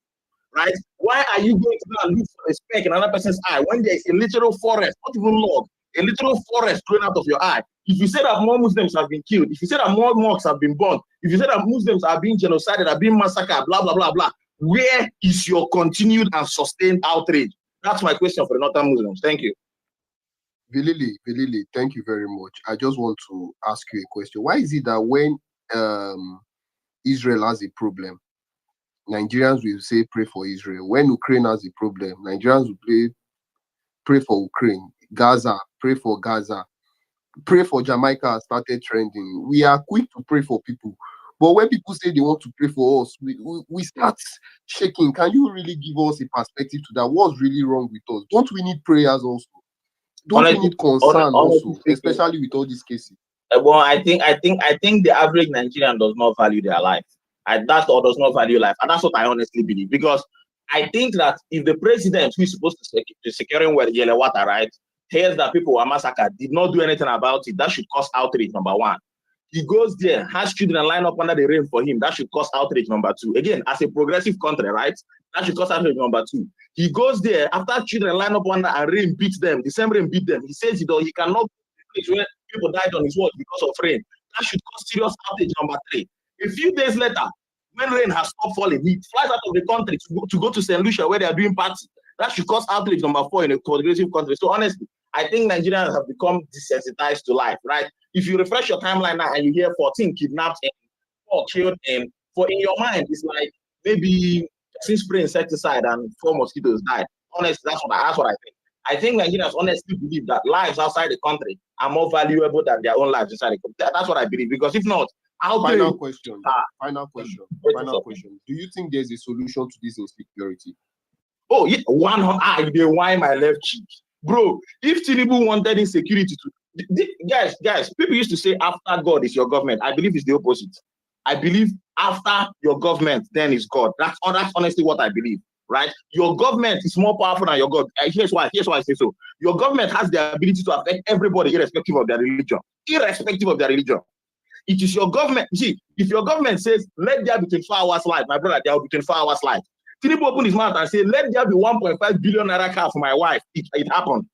right? Why are you going to go and look for a speck in another person's eye when there is a literal forest, not even log, a literal forest growing out of your eye? If you say that more Muslims have been killed, if you say that more mosques have been burned, if you say that Muslims are being genocided, are being massacred, blah, blah, blah, blah, where is your continued and sustained outrage? That's my question for the northern Muslims. Thank you. Vilili, thank you very much. I just want to ask you a question. Why is it that when Israel has a problem, Nigerians will say pray for Israel? When Ukraine has a problem, Nigerians will pray for Ukraine. Gaza, pray for Gaza. Pray for Jamaica started trending. We are quick to pray for people. But when people say they want to pray for us, we start shaking. Can you really give us a perspective to that? What's really wrong with us? Don't we need prayers also? Don't we need concern also, especially with all these cases? Well, I think the average Nigerian does not value their life. That or does not value life, and that's what I honestly believe. Because I think that if the president who is supposed to be securing Yele water, right, hears that people were massacred, did not do anything about it, that should cause outrage, number one. He goes there, has children line up under the rain for him, that should cause outrage, number two. Again, as a progressive country, right, that should cause outrage, number two. He goes there after children line up under and rain beats them, the same rain beat them. He says he cannot go to the place where people died on his watch because of rain. That should cause serious outrage, number three. A few days later, when rain has stopped falling, he flies out of the country to go to St. Lucia where they are doing parties. That should cause outrage, number four, in a progressive country. So honestly, I think Nigerians have become desensitized to life, right? If you refresh your timeline now and you hear 14 kidnapped and 4 killed, and in your mind, it's like maybe since spray insecticide and 4 mosquitoes died. Honestly, that's what I think. I think Nigerians honestly believe that lives outside the country are more valuable than their own lives inside the country. That's what I believe. Because if not, Final question. Do you think there's a solution to this insecurity? Oh, yeah, they whine my left cheek. Bro, if Tinubu wanted insecurity to Guys, people used to say after God is your government. I believe it's the opposite. I believe after your government, then is God. That's honestly what I believe, right? Your government is more powerful than your God. Here's why I say so. Your government has the ability to affect everybody irrespective of their religion. Irrespective of their religion. It is your government. See, if your government says, let there be 24 hours light, my brother, there will be 24 hours light. Tinubu open his mouth and say, let there be 1.5 billion naira car for my wife. It happened.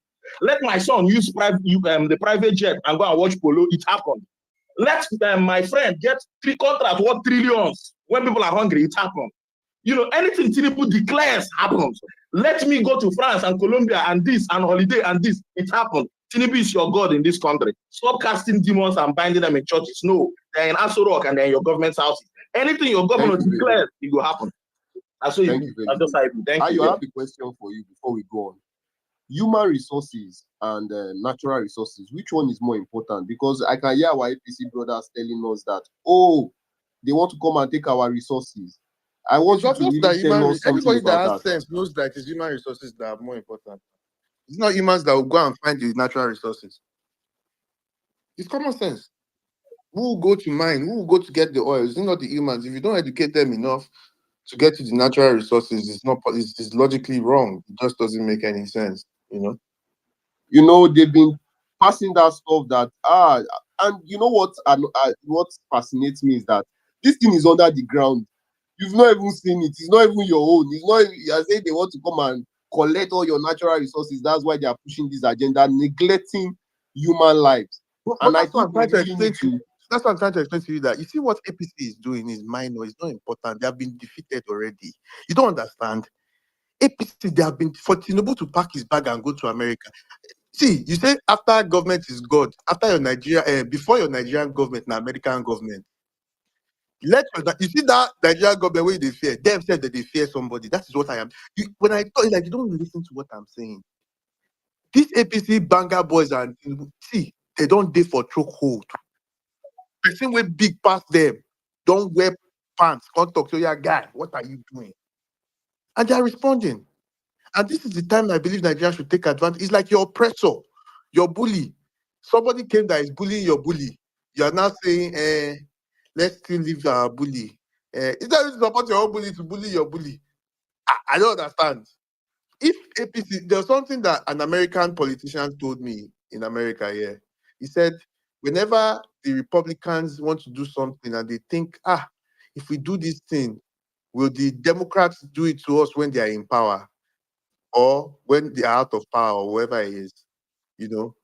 Let my son use the private jet and go and watch polo. It happened. Let my friend get 3 contracts worth trillions when people are hungry. It happened. You know, anything Tinubu declares happens. Let me go to France and Colombia and this and holiday and this. It happened. Tinubu is your God in this country. Stop casting demons and binding them in churches. No, they're in Aso Rock and they're in your government's houses. Anything your government declares, it will happen. That's what Thank you very much. I have a question for you before we go on. Human resources and natural resources, which one is more important? Because I can hear our APC brothers telling us that, oh, they want to come and take our resources. I want you to really tell us something everybody that about has sense knows that it's human resources that are more important. It's not humans that will go and find the natural resources. It's common sense. Who will go to mine? Who will go to get the oil? It's not the humans. If you don't educate them enough to get to the natural resources, it's logically wrong. It just doesn't make any sense, you know. You know, they've been passing that stuff that and you know what? What fascinates me is that this thing is under the ground. You've not even seen it. It's not even your own. It's not. You say they want to come and collect all your natural resources. That's why they are pushing this agenda, neglecting human lives. And I think we really need to. That's what I'm trying to explain to you, that you see what APC is doing is minor, it's not important. They have been defeated already. You don't understand. APC, they have been for Tinubu to pack his bag and go to America. See, you say after government is God, after your Nigeria, before your Nigerian government and American government. You see that Nigerian government where they fear, them said that they fear somebody. That is what I am. When I thought, like, you don't listen to what I'm saying. These APC banger boys and see, they don't dey for chokehold. Person with big past them, don't wear pants, can't talk to your guy. What are you doing? And they are responding. And this is the time I believe Nigeria should take advantage. It's like your oppressor, your bully. Somebody came that is bullying your bully. You are now saying, let's still leave our bully. Is that support your own bully to bully your bully? I don't understand. If APC, there's something that an American politician told me in America here. He said, whenever the Republicans want to do something and they think, if we do this thing, will the Democrats do it to us when they are in power or when they are out of power or whoever it is? You know?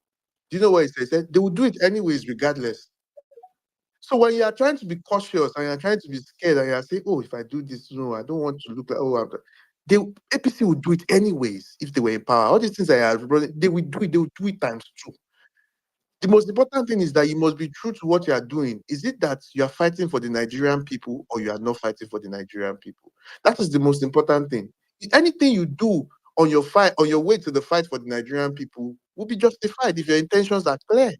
Do you know what he said? He said they will do it anyways, regardless. So when you are trying to be cautious and you're trying to be scared and you're saying, oh, if I do this, no, I don't want to look like, APC would do it anyways if they were in power. All these things they would do it times 2. The most important thing is that you must be true to what you are doing. Is it that you are fighting for the Nigerian people or you are not fighting for the Nigerian people? That is the most important thing. Anything you do on your way to the fight for the Nigerian people will be justified if your intentions are clear.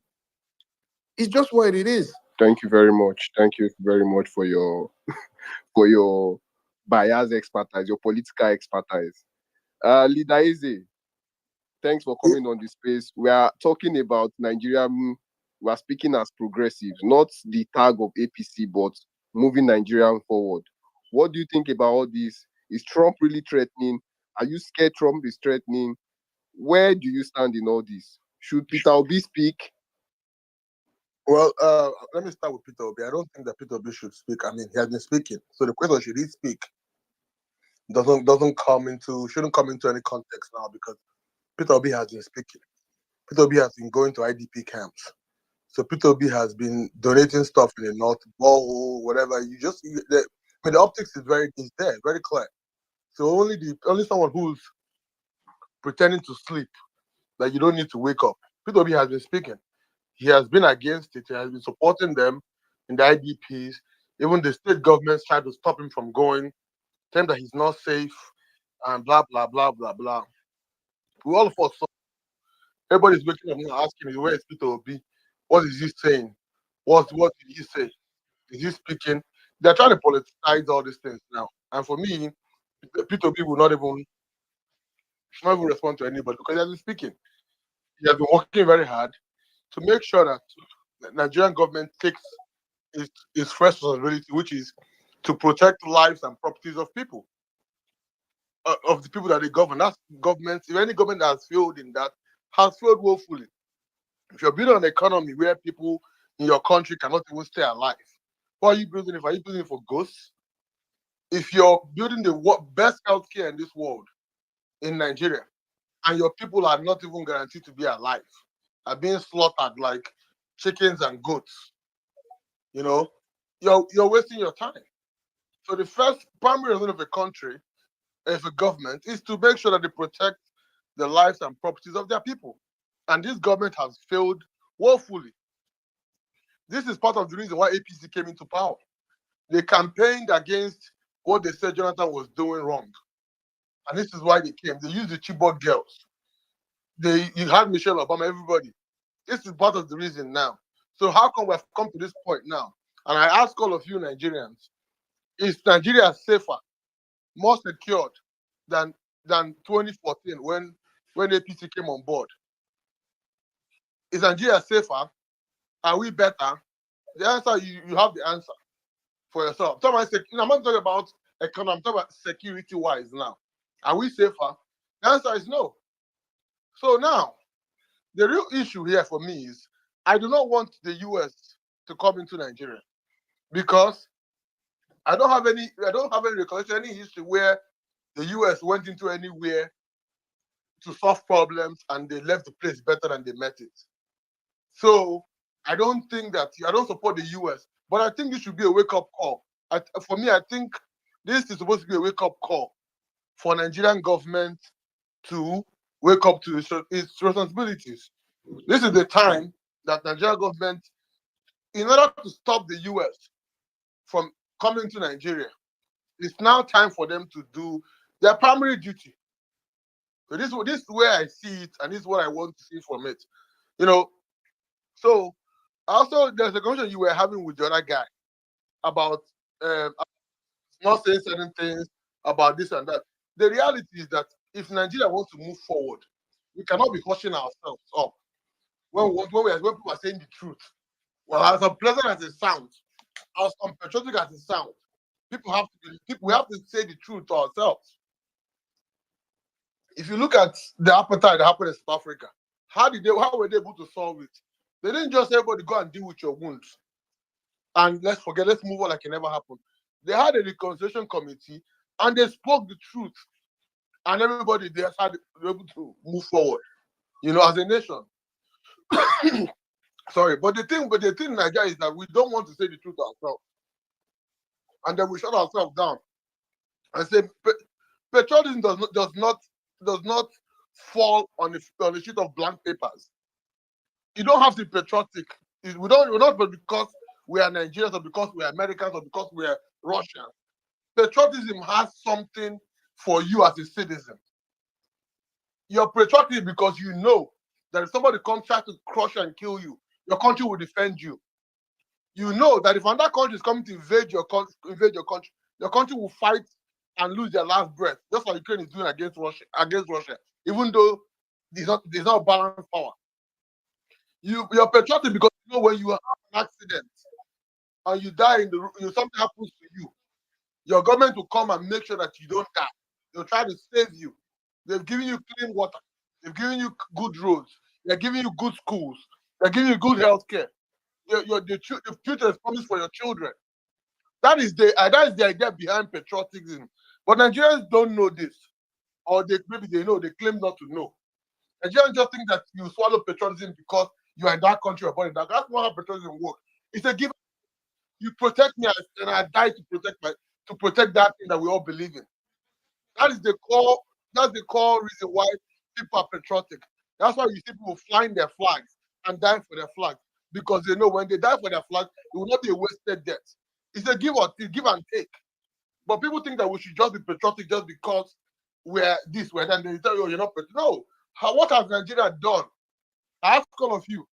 It's just what it is. Thank you very much. Thank you very much for your bias expertise, your political expertise. Leader Eze, thanks for coming on the space. We are talking about Nigeria. We are speaking as progressives, not the tag of APC, but moving Nigeria forward. What do you think about all this? Is Trump really threatening? Are you scared Trump is threatening? Where do you stand in all this? Should Peter Obi speak? Well, let me start with Peter Obi. I don't think that Peter Obi should speak. I mean, he has been speaking. So the question, should he speak, shouldn't come into any context now, because Peter Obi has been speaking. Peter Obi has been going to IDP camps. So Peter Obi has been donating stuff in the north, borehole, whatever. The optics is very clear. So only someone who's pretending to sleep, that you don't need to wake up. Peter Obi has been speaking. He has been against it. He has been supporting them in the IDPs. Even the state governments tried to stop him from going, tell him that he's not safe, and blah, blah, blah, blah, blah. We all of us saw. Everybody's waking up now asking me, where is Peter Obi? What is he saying? What did he say? Is he speaking? They're trying to politicize all these things now. And for me, Peter Obi will not even respond to anybody because he has been speaking. He has been working very hard. to make sure that the Nigerian government takes its first responsibility, which is to protect lives and properties of people, of the people that they govern. That's government. If any government that has failed in that, has failed woefully. If you're building an economy where people in your country cannot even stay alive, what are you building it for? Are you building it for ghosts? If you're building the best healthcare in this world, in Nigeria, and your people are not even guaranteed to be alive, are being slaughtered like chickens and goats, you're wasting your time. So the first primary reason of a country, of a government, is to make sure that they protect the lives and properties of their people. And this government has failed woefully. This is part of the reason why APC came into power. They campaigned against what they said Jonathan was doing wrong. And this is why they came. They used the Chibok girls. You had Michelle Obama, everybody. This is part of the reason now. So how come we've come to this point now? And I ask all of you Nigerians, is Nigeria safer, more secured than 2014 when APC came on board? Is Nigeria safer? Are we better? The answer, you have the answer for yourself. I'm not talking about economy, I'm talking about security-wise now. Are we safer? The answer is no. So now, the real issue here for me is I do not want the US to come into Nigeria because I don't have any recollection, any history where the US went into anywhere to solve problems and they left the place better than they met it. So I don't support the US, but I think this should be a wake-up call. For me, I think this is supposed to be a wake-up call for Nigerian government to wake up to its responsibilities. This is the time that Nigerian government, in order to stop the US from coming to Nigeria, it's now time for them to do their primary duty. So this is where I see it, and this is what I want to see from it. So also there's a conversation you were having with the other guy about not saying certain things about this and that. The reality is that if Nigeria wants to move forward, we cannot be hushing ourselves up when people are saying the truth. Well, as unpleasant as it sounds, as unpatriotic as it sounds, we have to say the truth to ourselves. If you look at the apartheid that happened in South Africa, how were they able to solve it? They didn't just say, everybody go and deal with your wounds and let's move on like it never happened. They had a reconciliation committee and they spoke the truth, and everybody there had were able to move forward, as a nation. Sorry, but the thing in Nigeria is that we don't want to say the truth to ourselves, and then we shut ourselves down and say patriotism does not fall on a sheet of blank papers. You don't have to be patriotic. We're not because we are Nigerians or because we are Americans or because we are Russians. Patriotism has something for you as a citizen. You're patriotic because you know that if somebody comes try to crush and kill you, your country will defend you. You know that if another country is coming to invade your country, your country will fight and lose their last breath. That's what Ukraine is doing against Russia, even though there's not balanced power. You're patriotic because you know when you have an accident and you die something happens to you, your government will come and make sure that you don't die. They'll try to save you. They've given you clean water. They've given you good roads. They're giving you good schools. They're giving you good health care. The future is promised for your children. That is the idea behind patriotism. But Nigerians don't know this. Or maybe they know, they claim not to know. Nigerians just think that you swallow patriotism because you are in that country or born in that. That's not how patriotism works. It's a given. You protect me and I die to protect that thing that we all believe in. That's the core reason why people are patriotic. That's why you see people flying their flags and dying for their flag. Because they know when they die for their flag, it will not be a wasted death. It's a give and take. But people think that we should just be patriotic just because we're this, we're that, and they tell you, you're not patriotic. No. What has Nigeria done? I ask all of you,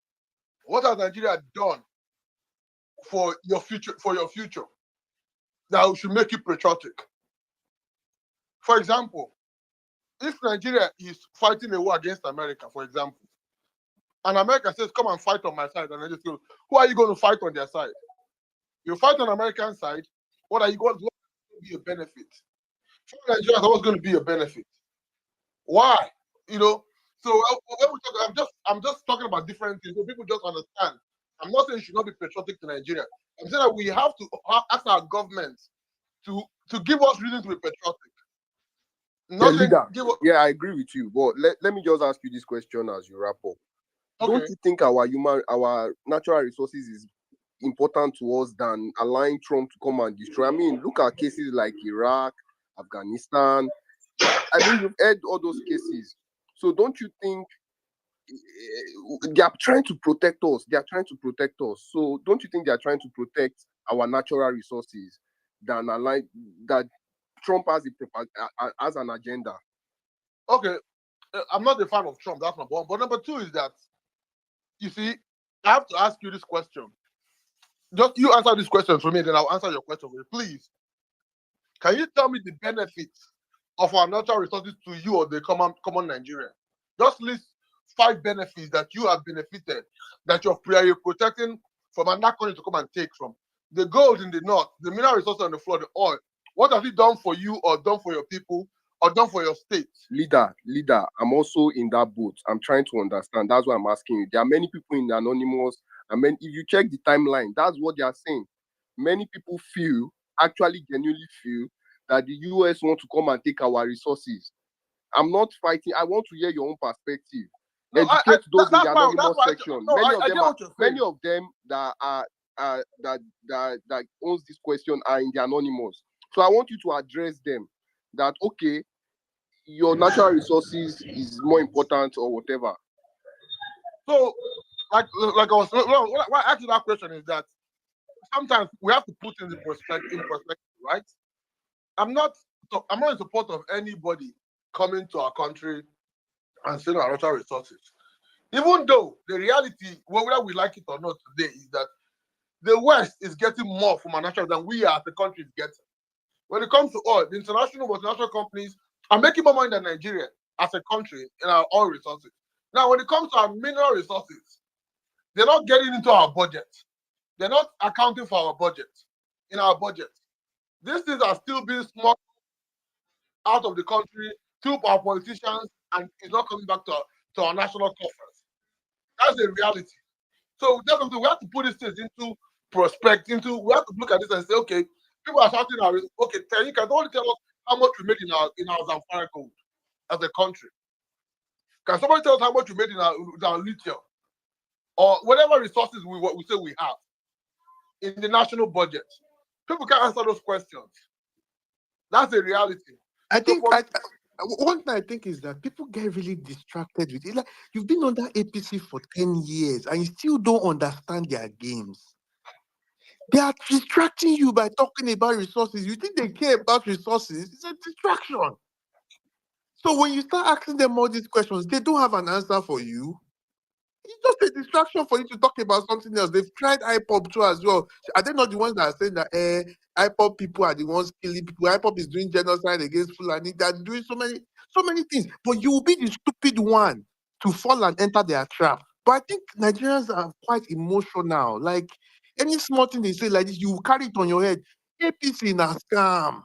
what has Nigeria done for your future that should make you patriotic? For example, if Nigeria is fighting a war against America, for example, and America says, come and fight on my side, and I just go, who are you going to fight on their side? You fight on American side, what are you going to be a benefit? For Nigeria, what's going to be a benefit? Why? You know, so when we talk, I'm just talking about different things so people just understand. I'm not saying you should not be patriotic to Nigeria. I'm saying that we have to ask our government to give us reason to be patriotic. Not saying leader. give us, Yeah, I agree with you. But let me just ask you this question as you wrap up. Don't okay. you think our natural resources is important to us than allowing Trump to come and destroy? I mean, look at cases like Iraq, Afghanistan. I mean, you've heard all those cases. So don't you think they are trying to protect us? They are trying to protect us. So don't you think they are trying to protect our natural resources than align that Trump has as an agenda? Okay, I'm not a fan of Trump. That's number one. But number two is that, you see, I have to ask you this question. Just you answer this question for me, then I'll answer your question for you. Please, can you tell me the benefits of our natural resources to you or the common Nigerian? Just list 5 benefits that you have benefited, that you're protecting from another country to come and take from. The gold in the north, the mineral resources on the floor, the oil. What has it done for you or done for your people or done for your state? Leader, I'm also in that boat. I'm trying to understand. That's why I'm asking you. There are many people in the Anonymous. I mean, if you check the timeline, that's what they are saying. Many people actually genuinely feel that the US want to come and take our resources. I'm not fighting. I want to hear your own perspective. No, Educate those in the that's why- Anonymous section. no, I get what you're saying. Many of them that owns this question are in the Anonymous. So I want you to address them that, okay, your natural resources is more important or whatever. So, like I was, why I asked you that question is that sometimes we have to put in perspective, right? I'm not in support of anybody coming to our country and selling our natural resources. Even though the reality, whether we like it or not today, is that the West is getting more from our natural than we as the country is getting. When it comes to oil, the international multinational companies are making more money than Nigeria as a country in our oil resources. Now, when it comes to our mineral resources, they're not getting into our budget. They're not accounting for our budget, in our budget. These things are still being smuggled out of the country to our politicians, and it's not coming back to our national coffers. That's the reality. So definitely we have to put these things into perspective. We have to look at this and say, okay, people are shouting out, okay, you can only tell us how much we made in our Zamfara gold as a country. Can somebody tell us how much we made in our lithium or whatever resources we say we have in the national budget? People can't answer those questions. That's the reality. I think one thing I think is that people get really distracted with it. Like, you've been under APC for 10 years and you still don't understand their games. They are distracting you by talking about resources. You think they care about resources? It's a distraction. So when you start asking them all these questions, they don't have an answer for you. It's just a distraction for you to talk about something else. They've tried IPOB too as well. Are they not the ones that are saying that IPOB people are the ones killing people? IPOB is doing genocide against Fulani. They're doing so many things. But you will be the stupid one to fall and enter their trap. But I think Nigerians are quite emotional. Like any small thing they say like this, you carry it on your head. APC in a scam.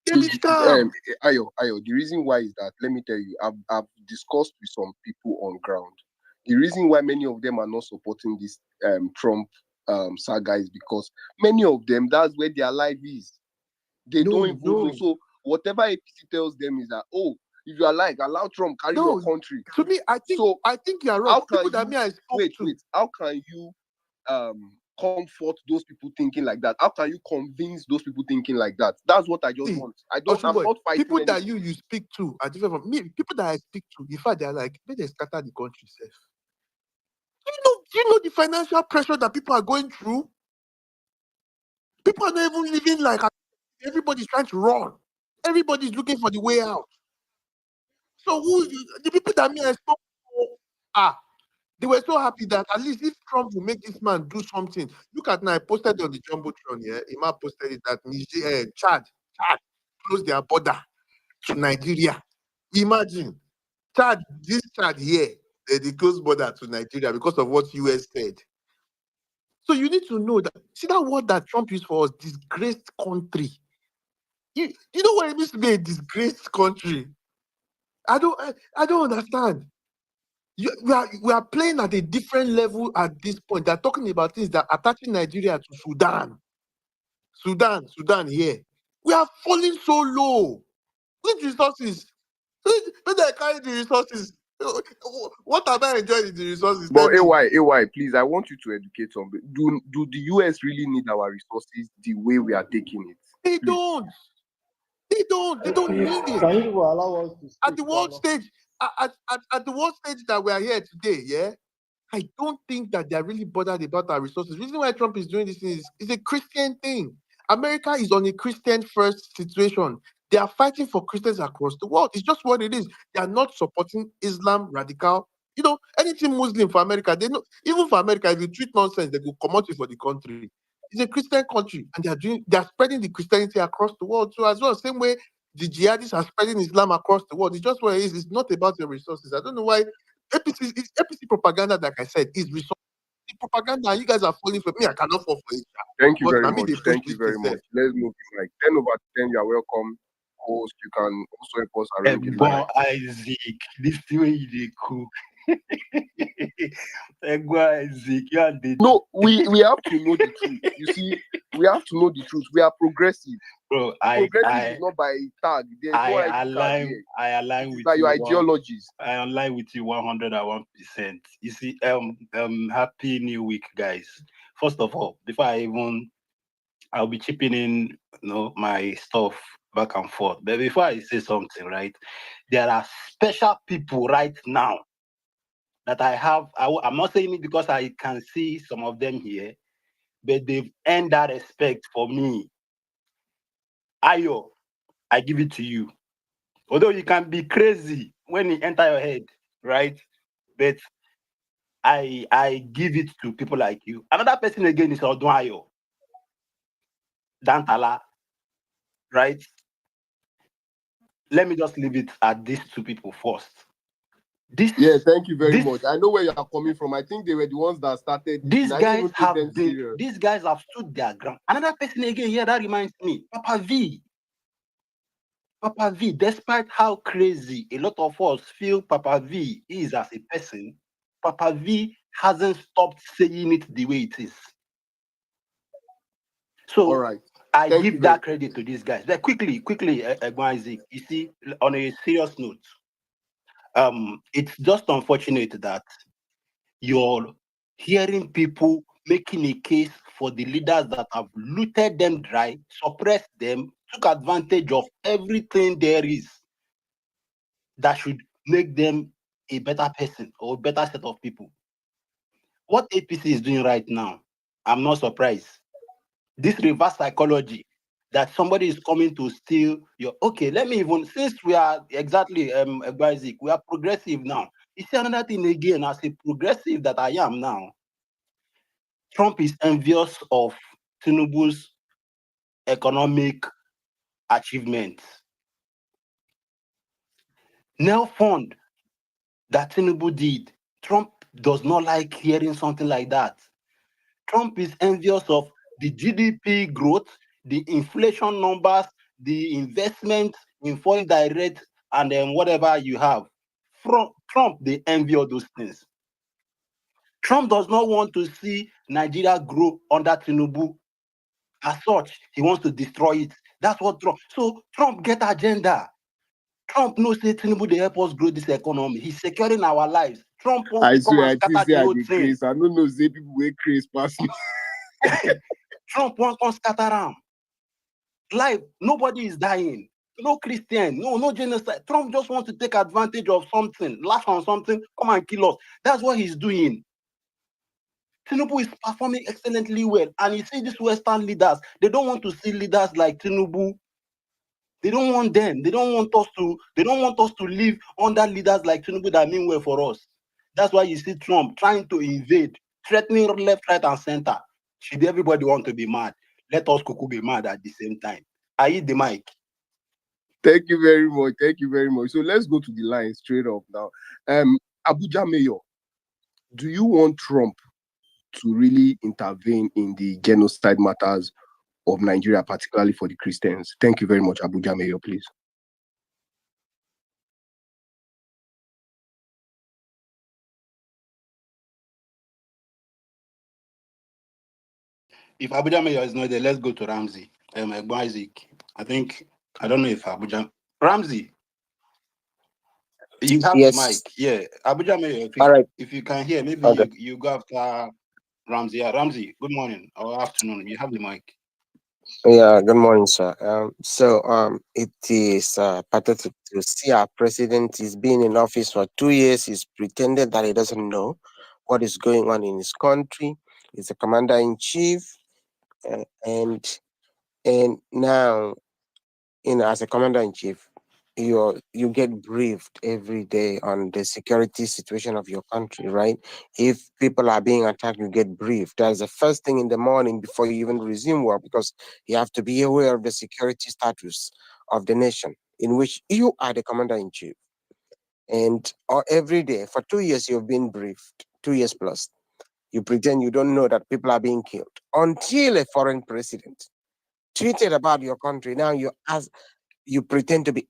Ayo, the reason why is that, let me tell you, I've discussed with some people on ground. The reason why many of them are not supporting this Trump saga is because many of them, that's where their life is. They don't even know. So whatever APC tells them is that, oh, if you are like, allow Trump carry your country. To me, I think you're right. Wait. How can you comfort those people thinking like that? How can you convince those people thinking like that? That's what I just want. I'm not fighting people anything. that you speak to are different from me. People that I speak to, in fact, they're like, may they scatter the country safe. Do you know the financial pressure that people are going through? People are not even living like everybody's trying to run. Everybody's looking for the way out. So the people that I spoke to, they were so happy that at least if Trump will make this man do something. Look at now, I posted on the Jumbotron here. Ima posted it that Chad closed their border to Nigeria. Imagine, this Chad here the close border to Nigeria because of what US said. So you need to know that. See that word that Trump used for us, disgraced country. You know what it means to be a disgraced country? I don't understand. We are playing at a different level at this point. They're talking about things that are attaching Nigeria to Sudan here. We are falling so low. Which resources? When they carry the resources, what am I enjoying in the resources? But Tell me. AY, please, I want you to educate some. Do the US really need our resources the way we are taking it? They Please. don't. They don't need it. Can you allow us to speak? At the world stage, at the world stage that we are here today, yeah, I don't think that they're really bothered about our resources. The reason why Trump is doing this thing is a Christian thing. America is on a Christian first situation. They are fighting for Christians across the world. It's just what it is. They are not supporting Islam radical. You know, anything Muslim for America, they know. Even for America, if you treat nonsense, they will come out for the country. It's a Christian country, and they are spreading the Christianity across the world too, as well. Same way the jihadists are spreading Islam across the world. It's just what it is. It's not about your resources. I don't know why APC propaganda, like I said, is resource propaganda. You guys are falling for me. I cannot fall for it. Thank you But very I mean, much. they push Thank you this very thing much. safe. Let's move the mic. 10 over 10, you are welcome. Host, you can also help us arrange the line. Egbo Isaac, this way you dey cook. Egbo Isaac, you are the No, we have to know the truth. You see, we have to know the truth. We are progressive. bro. Progressive is not by tag. There's no ID card here. I align It's with by your you. ideologies. I align with you 101%. You see, happy new week, guys. First of all, before I'll be chipping in, my stuff back and forth. But before I say something, right, there are special people right now that I'm not saying it because I can see some of them here, but they've earned that respect for me. Ayo, I give it to you. Although you can be crazy when it enter your head, right? But I give it to people like you. Another person again is Odun Ayo. Dantala, right? Let me just leave it at these two people first. Yeah, thank you very much. I know where you are coming from. I think they were the ones that started. These guys have stood their ground. Another person again here that reminds me, Papa V. Papa V, despite how crazy a lot of us feel Papa V is as a person, Papa V hasn't stopped saying it the way it is. So all right. I give that credit to these guys. But quickly, Isaac, you see, on a serious note, it's just unfortunate that you're hearing people making a case for the leaders that have looted them dry, suppressed them, took advantage of everything there is that should make them a better person or a better set of people. What APC is doing right now, I'm not surprised. This reverse psychology that somebody is coming to steal your... Okay, let me even... Since we are exactly, Isaac, we are progressive now. You see another thing again, as a progressive that I am now, Trump is envious of Tinubu's economic achievements. Nel Fund that Tinubu did, Trump does not like hearing something like that. Trump is envious of the GDP growth, the inflation numbers, the investment in foreign direct, and then whatever you have. From Trump, they envy all those things. Trump does not want to see Nigeria grow under Tinubu. As such, he wants to destroy it. That's what Trump... So Trump get agenda. Trump knows that Tinubu they help us grow this economy. He's securing our lives. Trump wants to come and scatter the whole thing. I don't know, say people will crazy past me. Trump wants to scatter them. Life, nobody is dying. No Christian, no genocide. Trump just wants to take advantage of something, laugh on something, come and kill us. That's what he's doing. Tinubu is performing excellently well. And you see these Western leaders, they don't want to see leaders like Tinubu. They don't want them. They don't want us to live under leaders like Tinubu that mean well for us. That's why you see Trump trying to invade, threatening left, right, and center. Should everybody want to be mad? Let us Kuku be mad at the same time. I hit the mic. Thank you very much. Thank you very much. So let's go to the line straight up now. Abuja Mayor, do you want Trump to really intervene in the genocide matters of Nigeria, particularly for the Christians? Thank you very much, Abuja Mayor, please. If Abuja Mayor is not there, let's go to Ramsey. Isaac. I don't know if Abuja Ramsey. You have the Yes. mic. Yeah, Abuja Mayor. All right. If you can hear, maybe Okay. you go after Ramsey. Yeah, Ramsey. Good morning or afternoon. You have the mic. Yeah, good morning, sir. It is pathetic to see our president is being in office for 2 years. He's pretended that he doesn't know what is going on in his country. He's a commander in chief, and now, as a commander in chief, you get briefed every day on the security situation of your country, right? If people are being attacked, you get briefed. That's the first thing in the morning before you even resume work, because you have to be aware of the security status of the nation in which you are the commander in chief. And every day for 2 years you've been briefed, 2 years plus. You pretend you don't know that people are being killed until a foreign president tweeted about your country. Now you pretend to be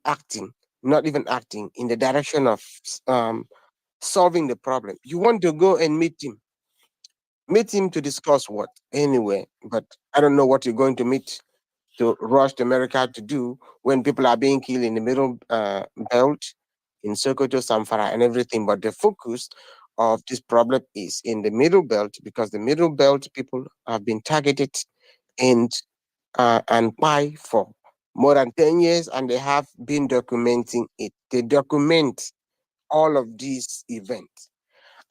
acting, not even acting, in the direction of solving the problem. You want to go and meet him to discuss what? Anyway, but I don't know what you're going to meet to rush to America to do when people are being killed in the middle belt, in Sokoto, Samfara, and everything. But the focus of this problem is in the middle belt, because the middle belt people have been targeted and why for more than 10 years, and they have been documenting it. They document all of these events,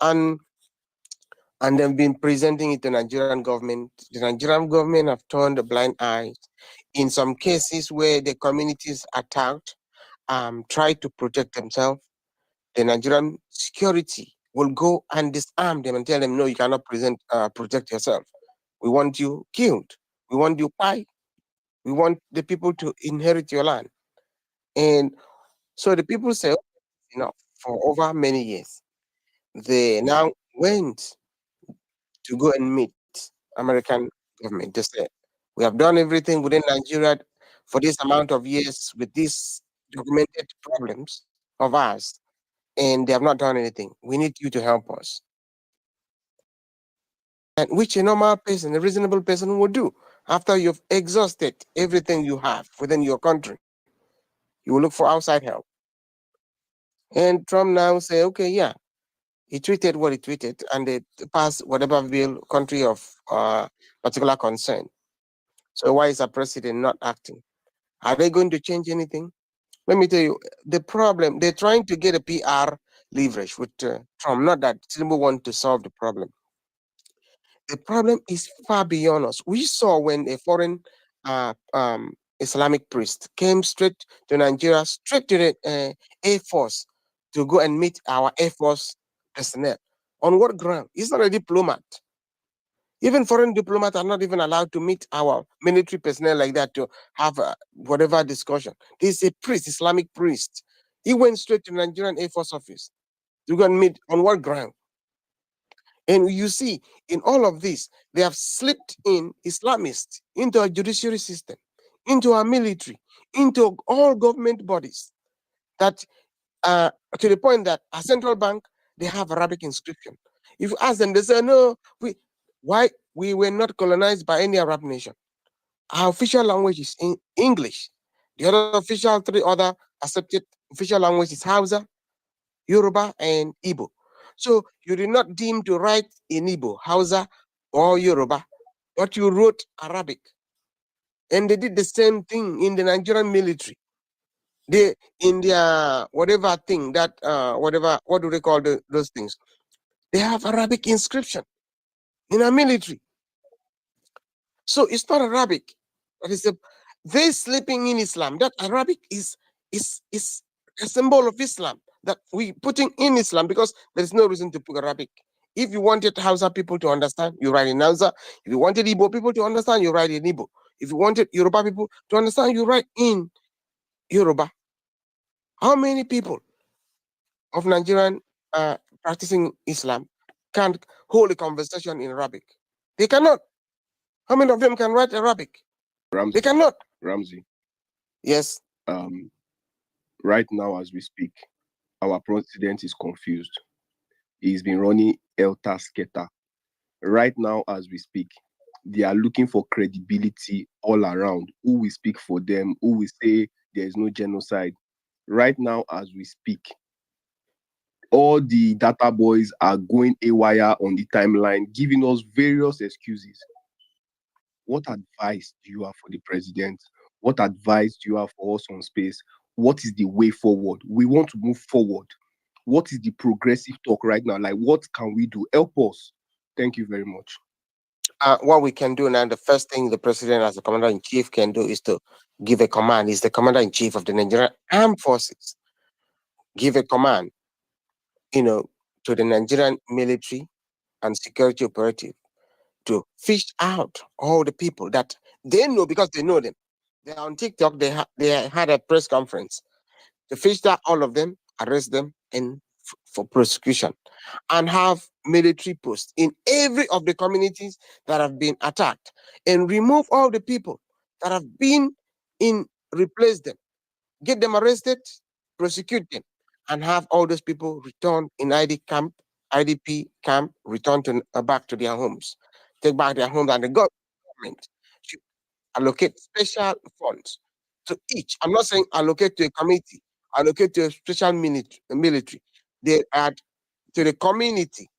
and they've been presenting it to the Nigerian government. The Nigerian government have turned a blind eye. In some cases where the communities attacked, try to protect themselves, the Nigerian security will go and disarm them and tell them, no, you cannot protect yourself. We want you killed. We want you fight. We want the people to inherit your land. And so the people say, enough, for over many years. They now went to go and meet American government. They said, we have done everything within Nigeria for this amount of years with these documented problems of ours, and they have not done anything. We need you to help us. And which a normal person, a reasonable person would do after you've exhausted everything you have within your country. You will look for outside help. And Trump now say, okay, yeah, he tweeted what he tweeted, and they passed whatever bill, country of particular concern. So why is our president not acting? Are they going to change anything? Let me tell you, the problem, they're trying to get a PR leverage with Trump, not that Tinubu want to solve the problem. The problem is far beyond us. We saw when a foreign Islamic priest came straight to Nigeria, straight to the Air Force to go and meet our Air Force personnel. On what ground? He's not a diplomat. Even foreign diplomats are not even allowed to meet our military personnel like that to have whatever discussion. This is a priest, Islamic priest. He went straight to the Nigerian Air Force office to go and meet. On what ground? And you see, in all of this, they have slipped in Islamists into our judiciary system, into our military, into all government bodies. That to the point that a central bank, they have Arabic inscription. If you ask them, they say, no, why we were not colonized by any Arab nation. Our official language is in English. The other three other accepted official language is Hausa, Yoruba, and Igbo. So you did not deem to write in Igbo, Hausa, or Yoruba, but you wrote Arabic. And they did the same thing in the Nigerian military. They, in their whatever thing that what do they call those things? They have Arabic inscription in our military. So it's not Arabic, but they're sleeping in Islam. That Arabic is a symbol of Islam that we putting in Islam, because there's no reason to put Arabic. If you wanted Hausa people to understand, you write in Hausa. If you wanted Igbo people to understand, you write in Igbo. If you wanted Yoruba people to understand, you write in Yoruba. How many people of Nigerian practicing Islam can't hold a conversation in Arabic. They cannot. How many of them can write Arabic? They Ramsey, cannot. Ramsey. Yes. Right now as we speak, our president is confused. He's been running elter skelter. Right now as we speak, they are looking for credibility all around. Who will speak for them? Who will say there is no genocide? Right now as we speak, all the data boys are going haywire on the timeline, giving us various excuses. What advice do you have for the president? What advice do you have for us on space? What is the way forward? We want to move forward. What is the progressive talk right now? Like, what can we do? Help us. Thank you very much. What we can do now, the first thing the president as the commander-in-chief can do is to give a command. He's the commander-in-chief of the Nigerian Armed Forces. Give a command, to the Nigerian military and security operative to fish out all the people that they know because they know them. They're on TikTok. They had a press conference to fish out all of them, arrest them, and for prosecution, and have military posts in every of the communities that have been attacked, and remove all the people that have been replace them, get them arrested, prosecute them, and have all those people returned in IDP camp, return to back to their homes, take back their homes, and the government should allocate special funds to each. I'm not saying allocate to a committee, allocate to a special military. They add to the community,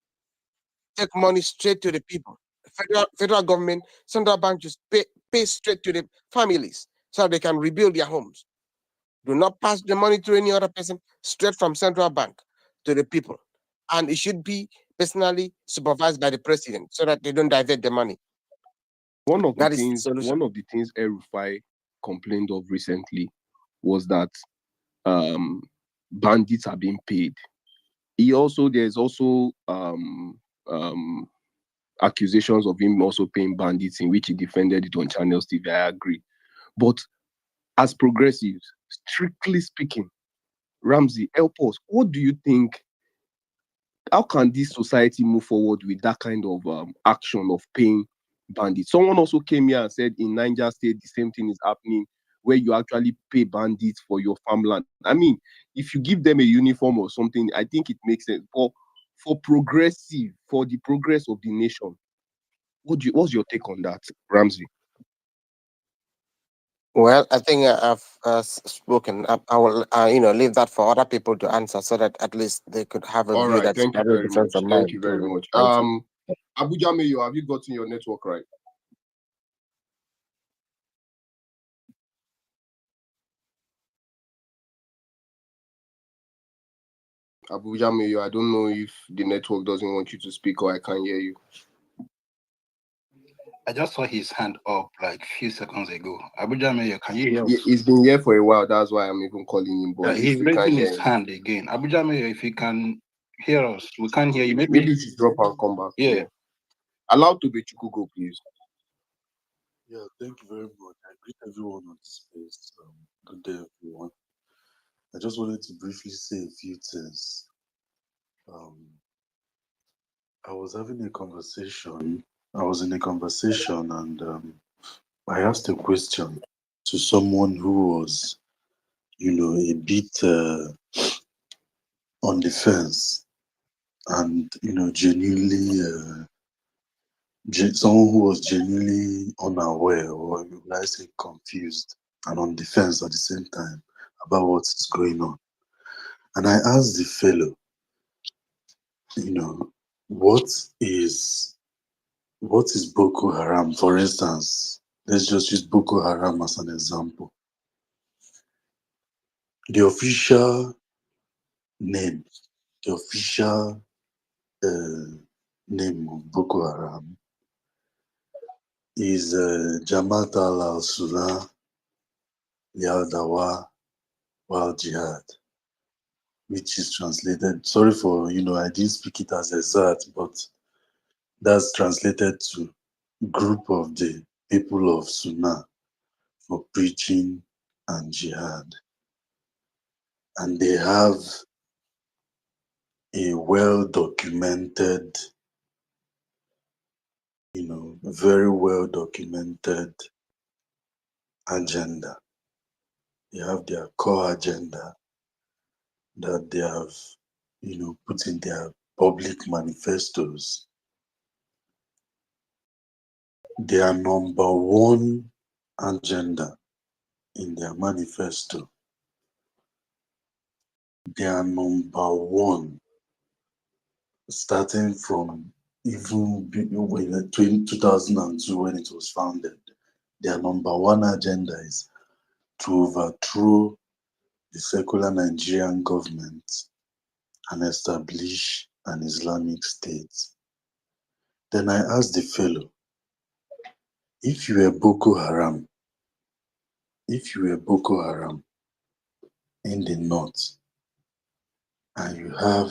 take money straight to the people. Federal government, central bank just pay straight to the families so they can rebuild their homes. Do not pass the money to any other person, straight from central bank to the people. And it should be personally supervised by the president so that they don't divert the money. One of That the is the things solution. El-Rufai complained of recently was that bandits are being paid. There's also accusations of him also paying bandits, in which he defended it on Channels TV. I agree. But as progressives, strictly speaking, Ramsey, help us. What do you think? How can this society move forward with that kind of action of paying bandits? Someone also came here and said in Niger State, the same thing is happening, where you actually pay bandits for your farmland. I mean, if you give them a uniform or something, I think it makes sense. But for the progress of the nation, what's your take on that, Ramsey? Well, I think I've spoken. I will, leave that for other people to answer, so that at least they could have a All view right, that's thank you very very different much. from Thank mine. you very much. Thank you. Abuja Mayo, have you gotten your network right? Abuja Mayo, I don't know if the network doesn't want you to speak or I can't hear you. I just saw his hand up like a few seconds ago. Abuja Mayor, can you hear us? He's been here for a while. That's why I'm even calling him. But He's raising his hand again. Abuja Mayor, if you can hear us, we can't hear you. Maybe you should drop and come back. Yeah. Allow Tobechukwu go, please. Yeah, thank you very much. I greet everyone on the space. Good day, everyone. I just wanted to briefly say a few things. I was having a conversation. I was in a conversation, and I asked a question to someone who was, a bit on the fence, and genuinely, someone who was genuinely unaware, or would I say confused, and on the fence at the same time about what's going on. And I asked the fellow, what is Boko Haram? For instance, let's just use Boko Haram as an example. The official name, name of Boko Haram is Jamaat al-Sunnah Al-Dawa wal Jihad, which is translated, sorry for, I didn't speak it as exact, but that's translated to group of the people of Sunnah for preaching and jihad. And they have a well-documented, very well-documented agenda. They have their core agenda that they have, put in their public manifestos. Their number one agenda in their manifesto, their number one, starting from even in 2002 when it was founded, their number one agenda is to overthrow the secular Nigerian government and establish an Islamic state. Then I asked the fellow, if you were Boko Haram in the north, and you have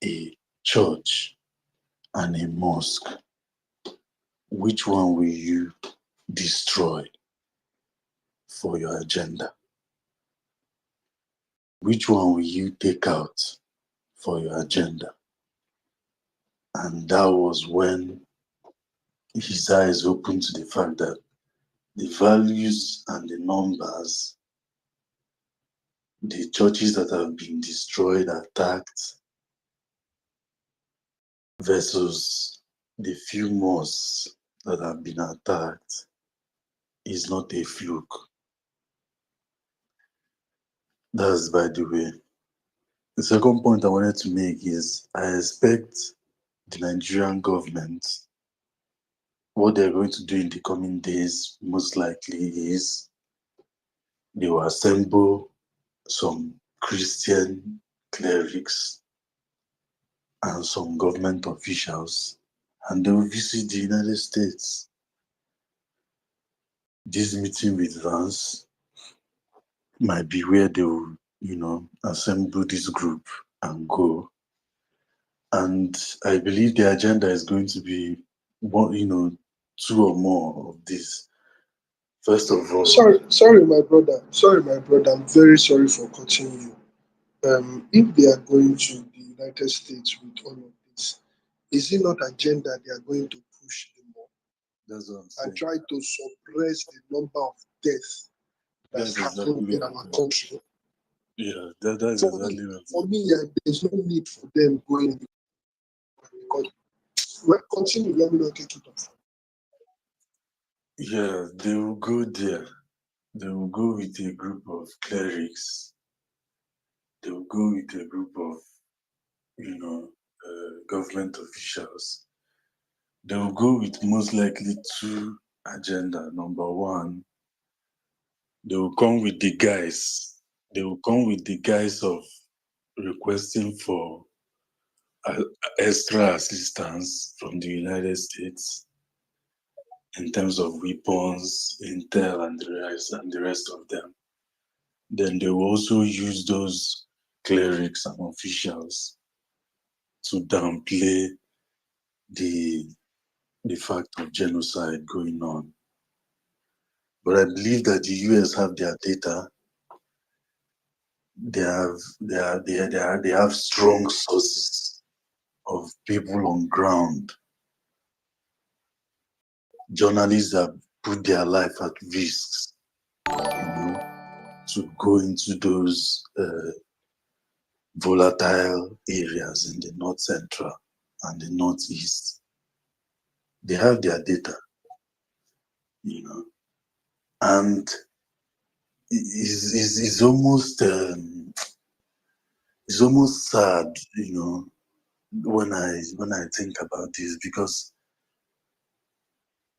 a church and a mosque, which one will you destroy for your agenda? Which one will you take out for your agenda? And that was when his eyes opened to the fact that the values and the numbers, the churches that have been destroyed, attacked, versus the few mosques that have been attacked, is not a fluke. That's by the way. The second point I wanted to make is I expect the Nigerian government, what they're going to do in the coming days, most likely is they will assemble some Christian clerics and some government officials, and they will visit the United States. This meeting with Vance might be where they will, assemble this group and go. And I believe the agenda is going to be, two or more of this. First of all, Sorry, my brother. I'm very sorry for cutting you. If they are going to the United States with all of this, is it not agenda they are going to push them more that's what I'm saying. and try to suppress the number of deaths that's That's happening exactly in what our I'm country? Yeah, that's For exactly me, what I'm for me, there's no need for them going because well, continue. Let me not take it off. Yeah, they will go there. They will go with a group of clerics. They will go with a group of, government officials. They will go with most likely two agenda. Number one, they will come with the guys. They will come with the guise of requesting for extra assistance from the United States in terms of weapons, intel, and the rest of them. Then they will also use those clerics and officials to downplay the fact of genocide going on. But I believe that the US have their data. They have strong sources of people on ground, journalists that put their life at risk, to go into those volatile areas in the North Central and the Northeast. They have their data, and it's almost sad, when I think about this, because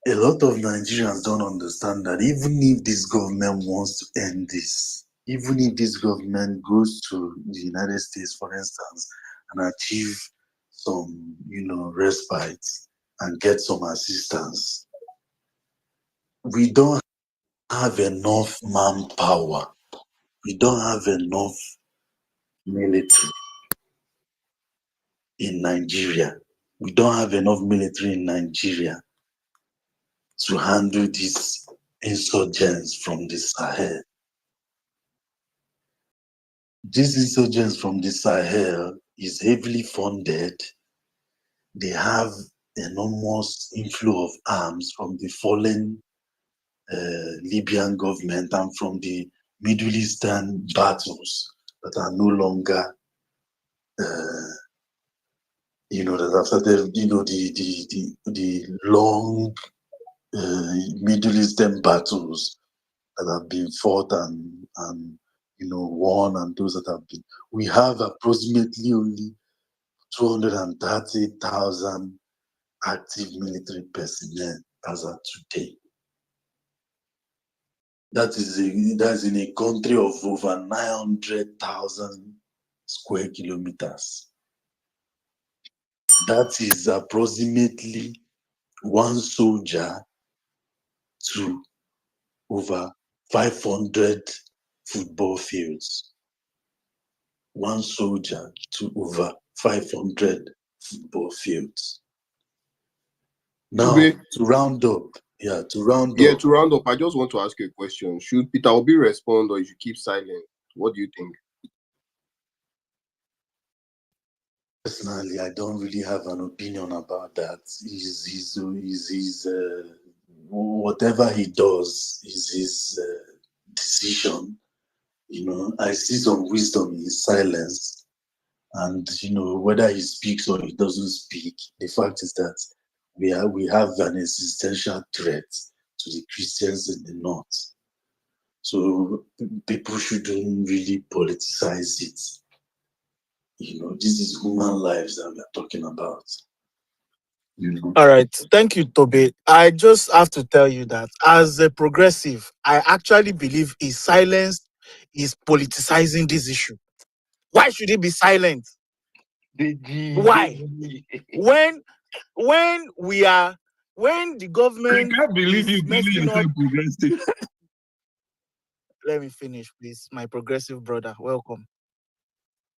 a lot of Nigerians don't understand that even if this government wants to end this, even if this government goes to the United States, for instance, and achieve some, respite and get some assistance, we don't have enough manpower. We don't have enough military in Nigeria. We don't have enough military in Nigeria to handle these insurgents from the Sahel. These insurgents from the Sahel, is heavily funded. They have enormous inflow of arms from the fallen Libyan government and from the Middle Eastern battles that are no longer, that have started, the long Middle Eastern battles that have been fought and won, and those that have been. We have approximately only 230,000 active military personnel as of today. That's in a country of over 900,000 square kilometers. That is approximately one soldier to over 500 football fields. One soldier to over 500 football fields. Now, Tobe, to round up, I just want to ask you a question. Should Peter Obi respond or you should keep silent? What do you think? Personally, I don't really have an opinion about that. Whatever he does is his decision. I see some wisdom in his silence, and whether he speaks or he doesn't speak, the fact is that we have an existential threat to the Christians in the north. So people shouldn't really politicize it. This is human lives that we are talking about. All right. Thank you, Tobe. I just have to tell you that as a progressive, I actually believe his silence is politicizing this issue. Why should he be silent? Why? When the government I can't believe you is calling messing up. yourself progressive. Let me finish, please. My progressive brother, welcome.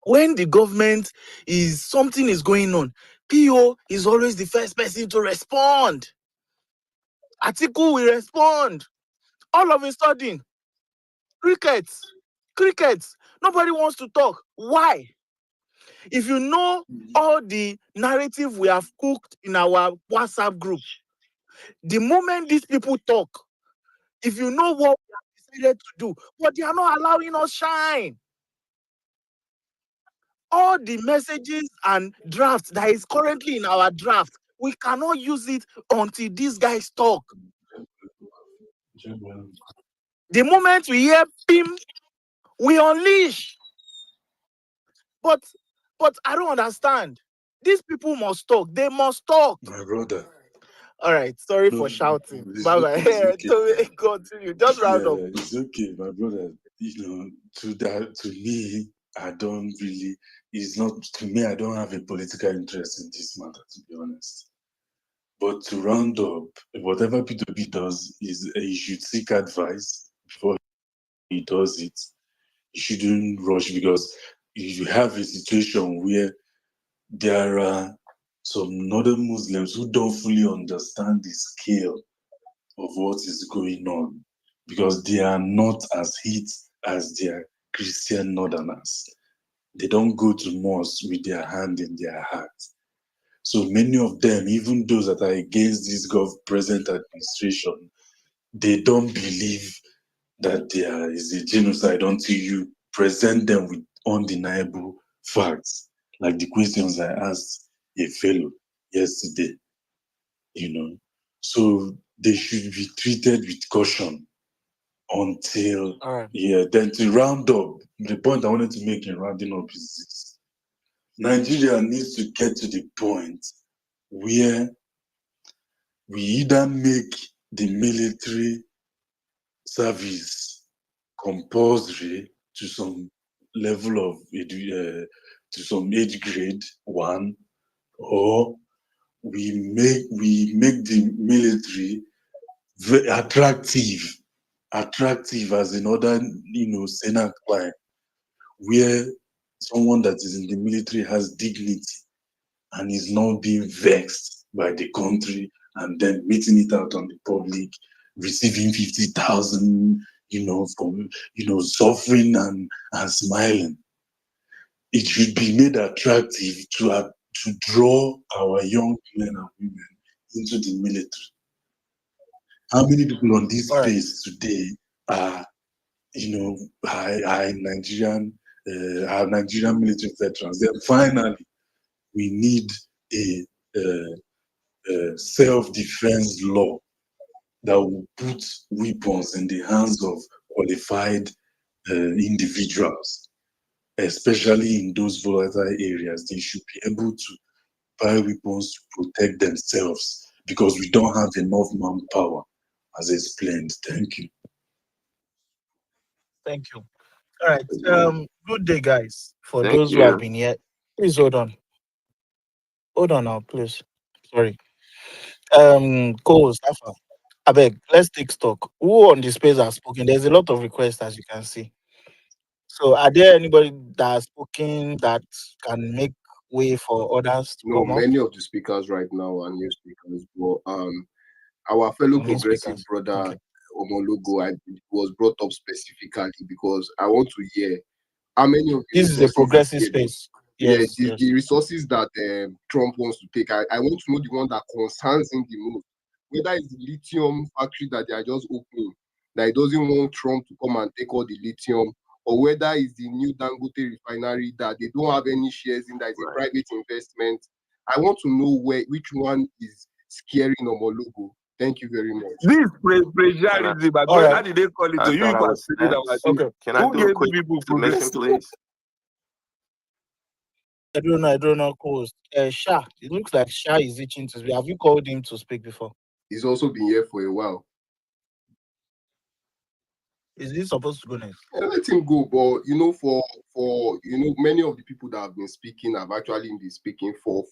When the government something is going on, PO is always the first person to respond. Atiku will respond. All of a sudden, crickets. Nobody wants to talk. Why? If you know all the narrative we have cooked in our WhatsApp group, the moment these people talk, if you know what we have decided to do, but they are not allowing us shine. All the messages and drafts that is currently in our draft, we cannot use it until these guys talk. The moment we hear PIM, we unleash. But I don't understand. These people must talk. They must talk. My brother. All right. Sorry No, for shouting. it's Bye-bye. okay. Continue. Just round up. It's okay, my brother. To me, I don't really. It's not to me. I don't have a political interest in this matter, to be honest. But to round up, whatever P2P does is he should seek advice before he does it. He shouldn't rush, because if you have a situation where there are some northern Muslims who don't fully understand the scale of what is going on, because they are not as hit as their Christian northerners. They don't go to mosque with their hand in their heart. So many of them, even those that are against this present administration, they don't believe that there is a genocide until you present them with undeniable facts, like the questions I asked a fellow yesterday. So they should be treated with caution until. All right. Yeah. Then to round up, the point I wanted to make in rounding up is this: Nigeria needs to get to the point where we either make the military service compulsory to some level of to some age grade one, or we make the military very attractive as in other Senate climb, where someone that is in the military has dignity and is not being vexed by the country and then meeting it out on the public, receiving 50,000, from suffering and smiling. it should be made attractive to draw our young men and women into the military. How many people on this All right. space today are, are Nigerian military veterans? Then finally, we need a self-defense law that will put weapons in the hands of qualified individuals, especially in those volatile areas. They should be able to buy weapons to protect themselves because we don't have enough manpower, as explained. Thank you. Thank you. All right. Good day, guys. For Thank those who have you. been here, please hold on. Hold on now, please. Sorry. Stafford, I beg, let's take stock. Who on the space has spoken? There's a lot of requests, as you can see. So, are there anybody that has spoken that can make way for others to No, come up? many of the speakers right now are new speakers, but our fellow New progressive speakers. brother Okay. Omologo was brought up specifically because I want to hear how many of the This is a resources progressive space. Yes, yes. the resources that Trump wants to take. I want to know the one that concerns him the most. Whether it's the lithium factory that they are just opening, that he doesn't want Trump to come and take all the lithium, or whether it's the new Dangote refinery that they don't have any shares in, that is a private investment. I want to know which one is scaring Omologo. Thank you very much. This plagiarism, All right. how did they call it? I So you thought I people are was saying next. our thing. Okay. Can I Who do a gave quick people submission, progress? please? I don't know, Coast. Sha, it looks like Sha is itching to speak. Have you called him to speak before? He's also been here for a while. Is he supposed to go next? Let him go, but for many of the people that have been speaking have actually been speaking for.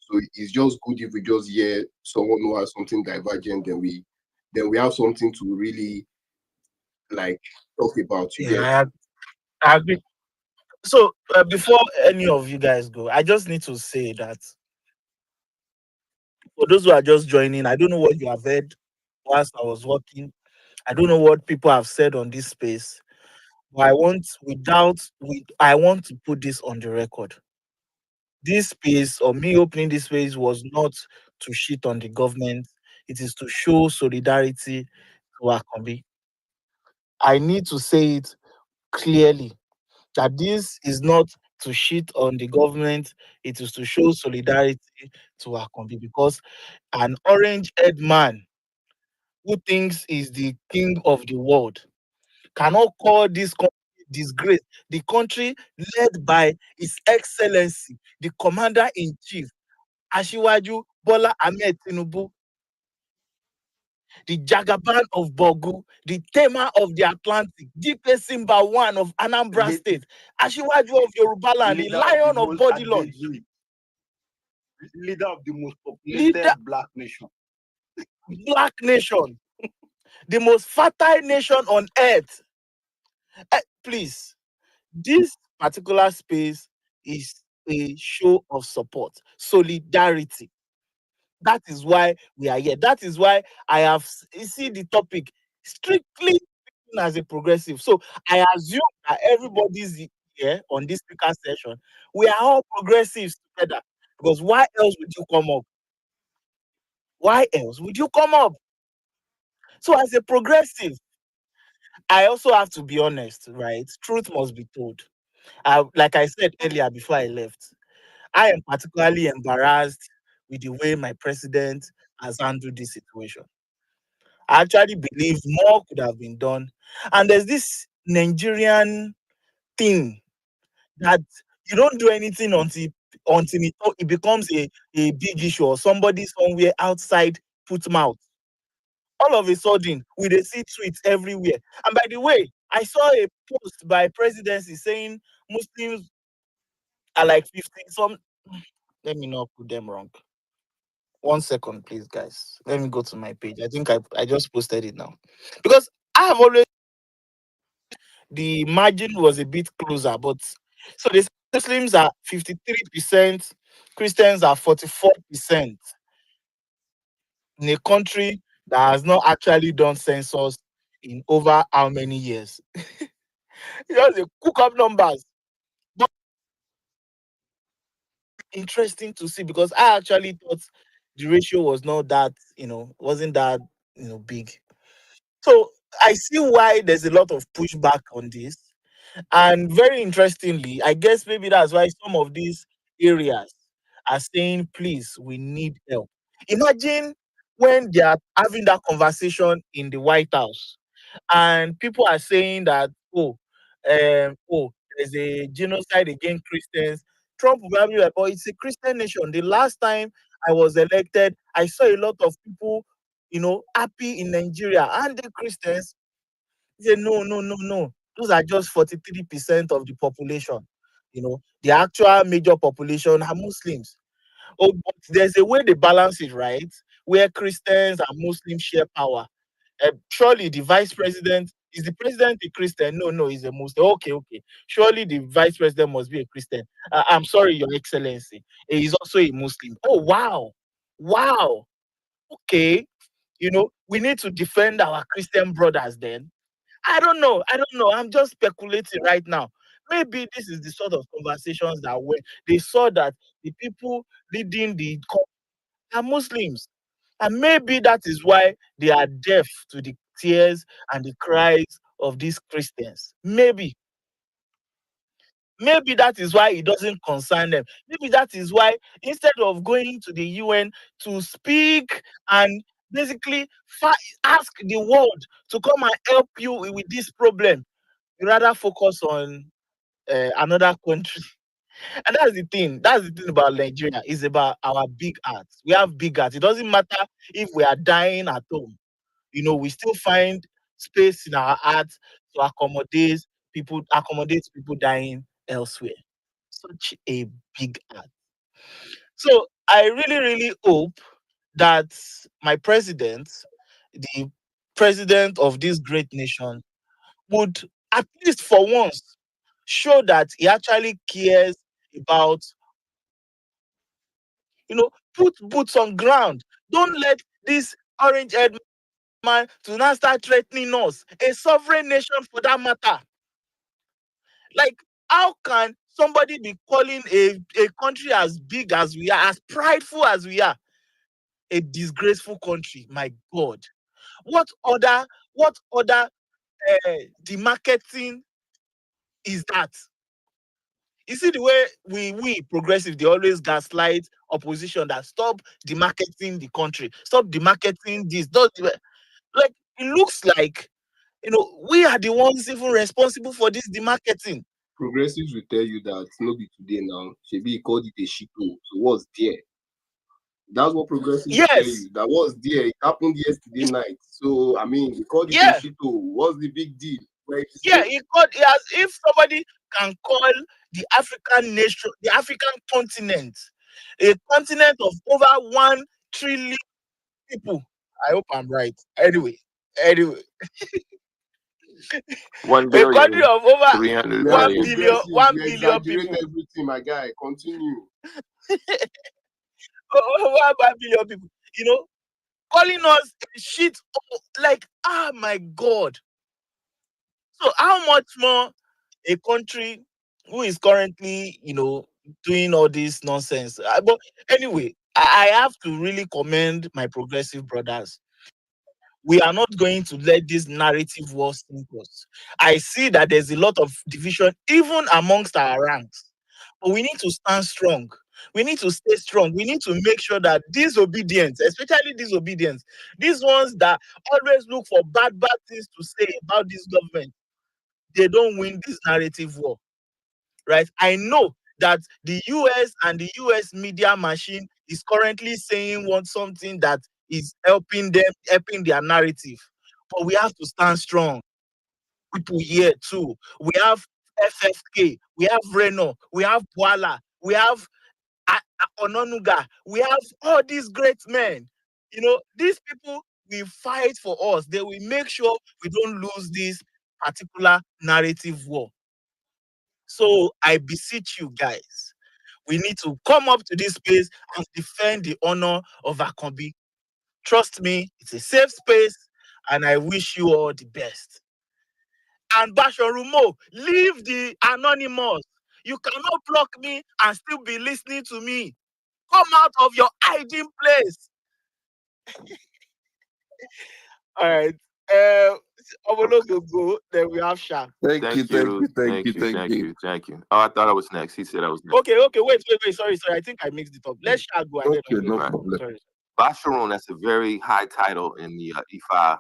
So it's just good if we just hear someone who has something divergent, then we have something to really like talk about. You get? Yeah, I agree. So before any of you guys go, I just need to say that for those who are just joining, I don't know what you have heard whilst I was working. I don't know what people have said on this space, but I want to put this on the record. This space, or me opening this space, was not to shit on the government. It is to show solidarity to Akombi. I need to say it clearly that this is not to shit on the government. It is to show solidarity to Akombi, because an orange-haired man who thinks he's the king of the world cannot call this country disgrace. The country led by His Excellency, the Commander-in-Chief, Asiwaju Bola Ahmed Tinubu, the Jagaban of Bogu, the Tema of the Atlantic, Dipe Simba One of Anambra State, Asiwaju of Yoruba land, the Lion of Bodilon, Leader of the most populated black nation. Black nation, the most fertile nation on earth. Please, this particular space is a show of support, solidarity. That is why we are here. That is why I have see the topic strictly as a progressive. So I assume that everybody's here on this speaker session. We are all progressives together. Because why else would you come up? Why else would you come up? So as a progressive, I also have to be honest, right? Truth must be told. Like I said earlier before I left, I am particularly embarrassed with the way my president has handled this situation. I actually believe more could have been done. And there's this Nigerian thing that you don't do anything until it becomes a big issue, or somebody somewhere outside put mouth. All of a sudden, we dey see tweets everywhere. And by the way, I saw a post by presidency saying Muslims are like 50 some. Let me not put them wrong. 1 second, please, guys. Let me go to my page. I think I just posted it now. Because I have always, the margin was a bit closer, but so the Muslims are 53%, Christians are 44% in a country that has not actually done census in over how many years? Just cook up numbers. But interesting to see because I actually thought the ratio was not that, wasn't that, big. So I see why there's a lot of pushback on this. And very interestingly, I guess maybe that's why some of these areas are saying, please, we need help. Imagine when they are having that conversation in the White House and people are saying that, there's a genocide against Christians. Trump will probably be like, but it's a Christian nation. The last time I was elected, I saw a lot of people, happy in Nigeria and the Christians. He said, no, no, no, no. Those are just 43% of the population. The actual major population are Muslims. Oh, but there's a way they balance it, right? Where Christians and Muslims share power. Surely the vice president is the president a Christian? No, no, he's a Muslim. Okay, okay. Surely the vice president must be a Christian. I'm sorry, Your Excellency. He's also a Muslim. Oh, wow. Wow. Okay. We need to defend our Christian brothers then. I don't know. I don't know. I'm just speculating right now. Maybe this is the sort of conversations that when they saw that the people leading the are Muslims. And maybe that is why they are deaf to the tears and the cries of these Christians. Maybe. Maybe that is why it doesn't concern them. Maybe that is why instead of going to the UN to speak and basically ask the world to come and help you with this problem, you rather focus on another country. And that's the thing. That's the thing about Nigeria. It's about our big hearts. We have big hearts. It doesn't matter if we are dying at home. We still find space in our hearts to accommodate people dying elsewhere. Such a big heart. So I really, really hope that my president, the president of this great nation, would at least for once show that he actually cares about, put boots on ground. Don't let this orange head man to now start threatening us, a sovereign nation for that matter. Like, how can somebody be calling a country as big as we are, as prideful as we are, a disgraceful country? My God. What other demarketing is that? You see the way we progressive, they always gaslight opposition that stop demarketing the country, stop demarketing this. Like it looks like we are the ones even responsible for this demarketing. Progressives will tell you that no be today now. Shebi called it a shito. So what's there? That's what progressives will tell Yes, you. That was there. It happened yesterday night. So I mean, they called it a yeah, shito. What's the big deal? Right? yeah. It as if somebody can call the African nation, the African continent, a continent of over 1 trillion people. I hope I'm right. Anyway, 1 a country billion, of over 300 We are 1 million. billion, progressives. 1 You billion exaggerate people. everything, my guy. Continue. Over 1 billion people. Calling us shit. Like, my God. So how much more a country who is currently, doing all this nonsense? But anyway, I have to really commend my progressive brothers. We are not going to let this narrative war sink us. I see that there's a lot of division even amongst our ranks, but we need to stand strong. We need to stay strong. We need to make sure that disobedience, especially disobedience, these ones that always look for bad things to say about this government, they don't win this narrative war, right? I know that the US and the US media machine is currently saying something that is helping their narrative. But we have to stand strong. People here too. We have FFK, we have Reno, we have Boala, we have Ononuga, we have all these great men. These people will fight for us. They will make sure we don't lose this particular narrative war. So I beseech you guys, we need to come up to this space and defend the honor of Akombi. Trust me, it's a safe space, and I wish you all the best. And Bashorumo, leave the anonymous. You cannot block me and still be listening to me. Come out of your hiding place. All right. Omologo go. Then we have Sha. Thank you, Thank thank you, you, thank thank you, you, thank thank you. you, thank you. Oh, I thought I was next. He said I was next. Okay. Wait. Sorry. I think I mixed it up. Let Sha go and then Okay, no Right. problem. sorry. Basharoon, that's a very high title in the Ifa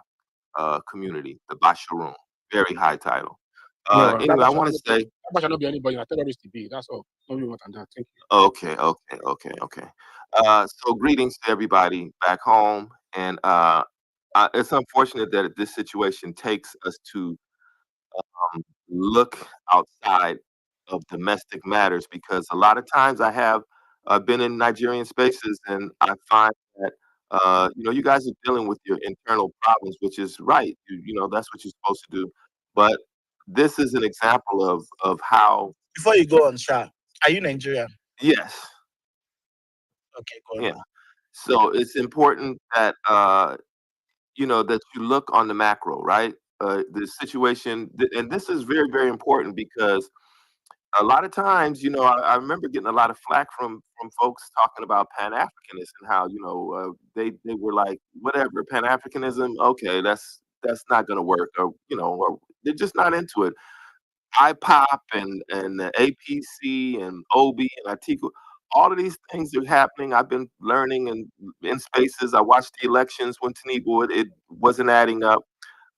community. The Basharoon, very high title. No, that Anyway, I shall want to not say, be anybody. I tell to be. That's all. No more than that. Thank you. okay. So greetings to everybody back home, and it's unfortunate that this situation takes us to look outside of domestic matters, because a lot of times I have been in Nigerian spaces and I find that you guys are dealing with your internal problems, which is right. That's what you're supposed to do. But this is an example of how, Before you go on, Sha, are you Nigerian? yes, Okay, go on. yeah. So it's important that that you look on the macro, right? The situation, and this is very, very important, because a lot of times, I remember getting a lot of flack from folks talking about Pan Africanism, and how they were like, whatever, Pan Africanism, okay, that's not going to work, or they're just not into it. IPOP and the APC and OB and Atiku, all of these things are happening. I've been learning and in spaces. I watched the elections when Tinubu, it wasn't adding up.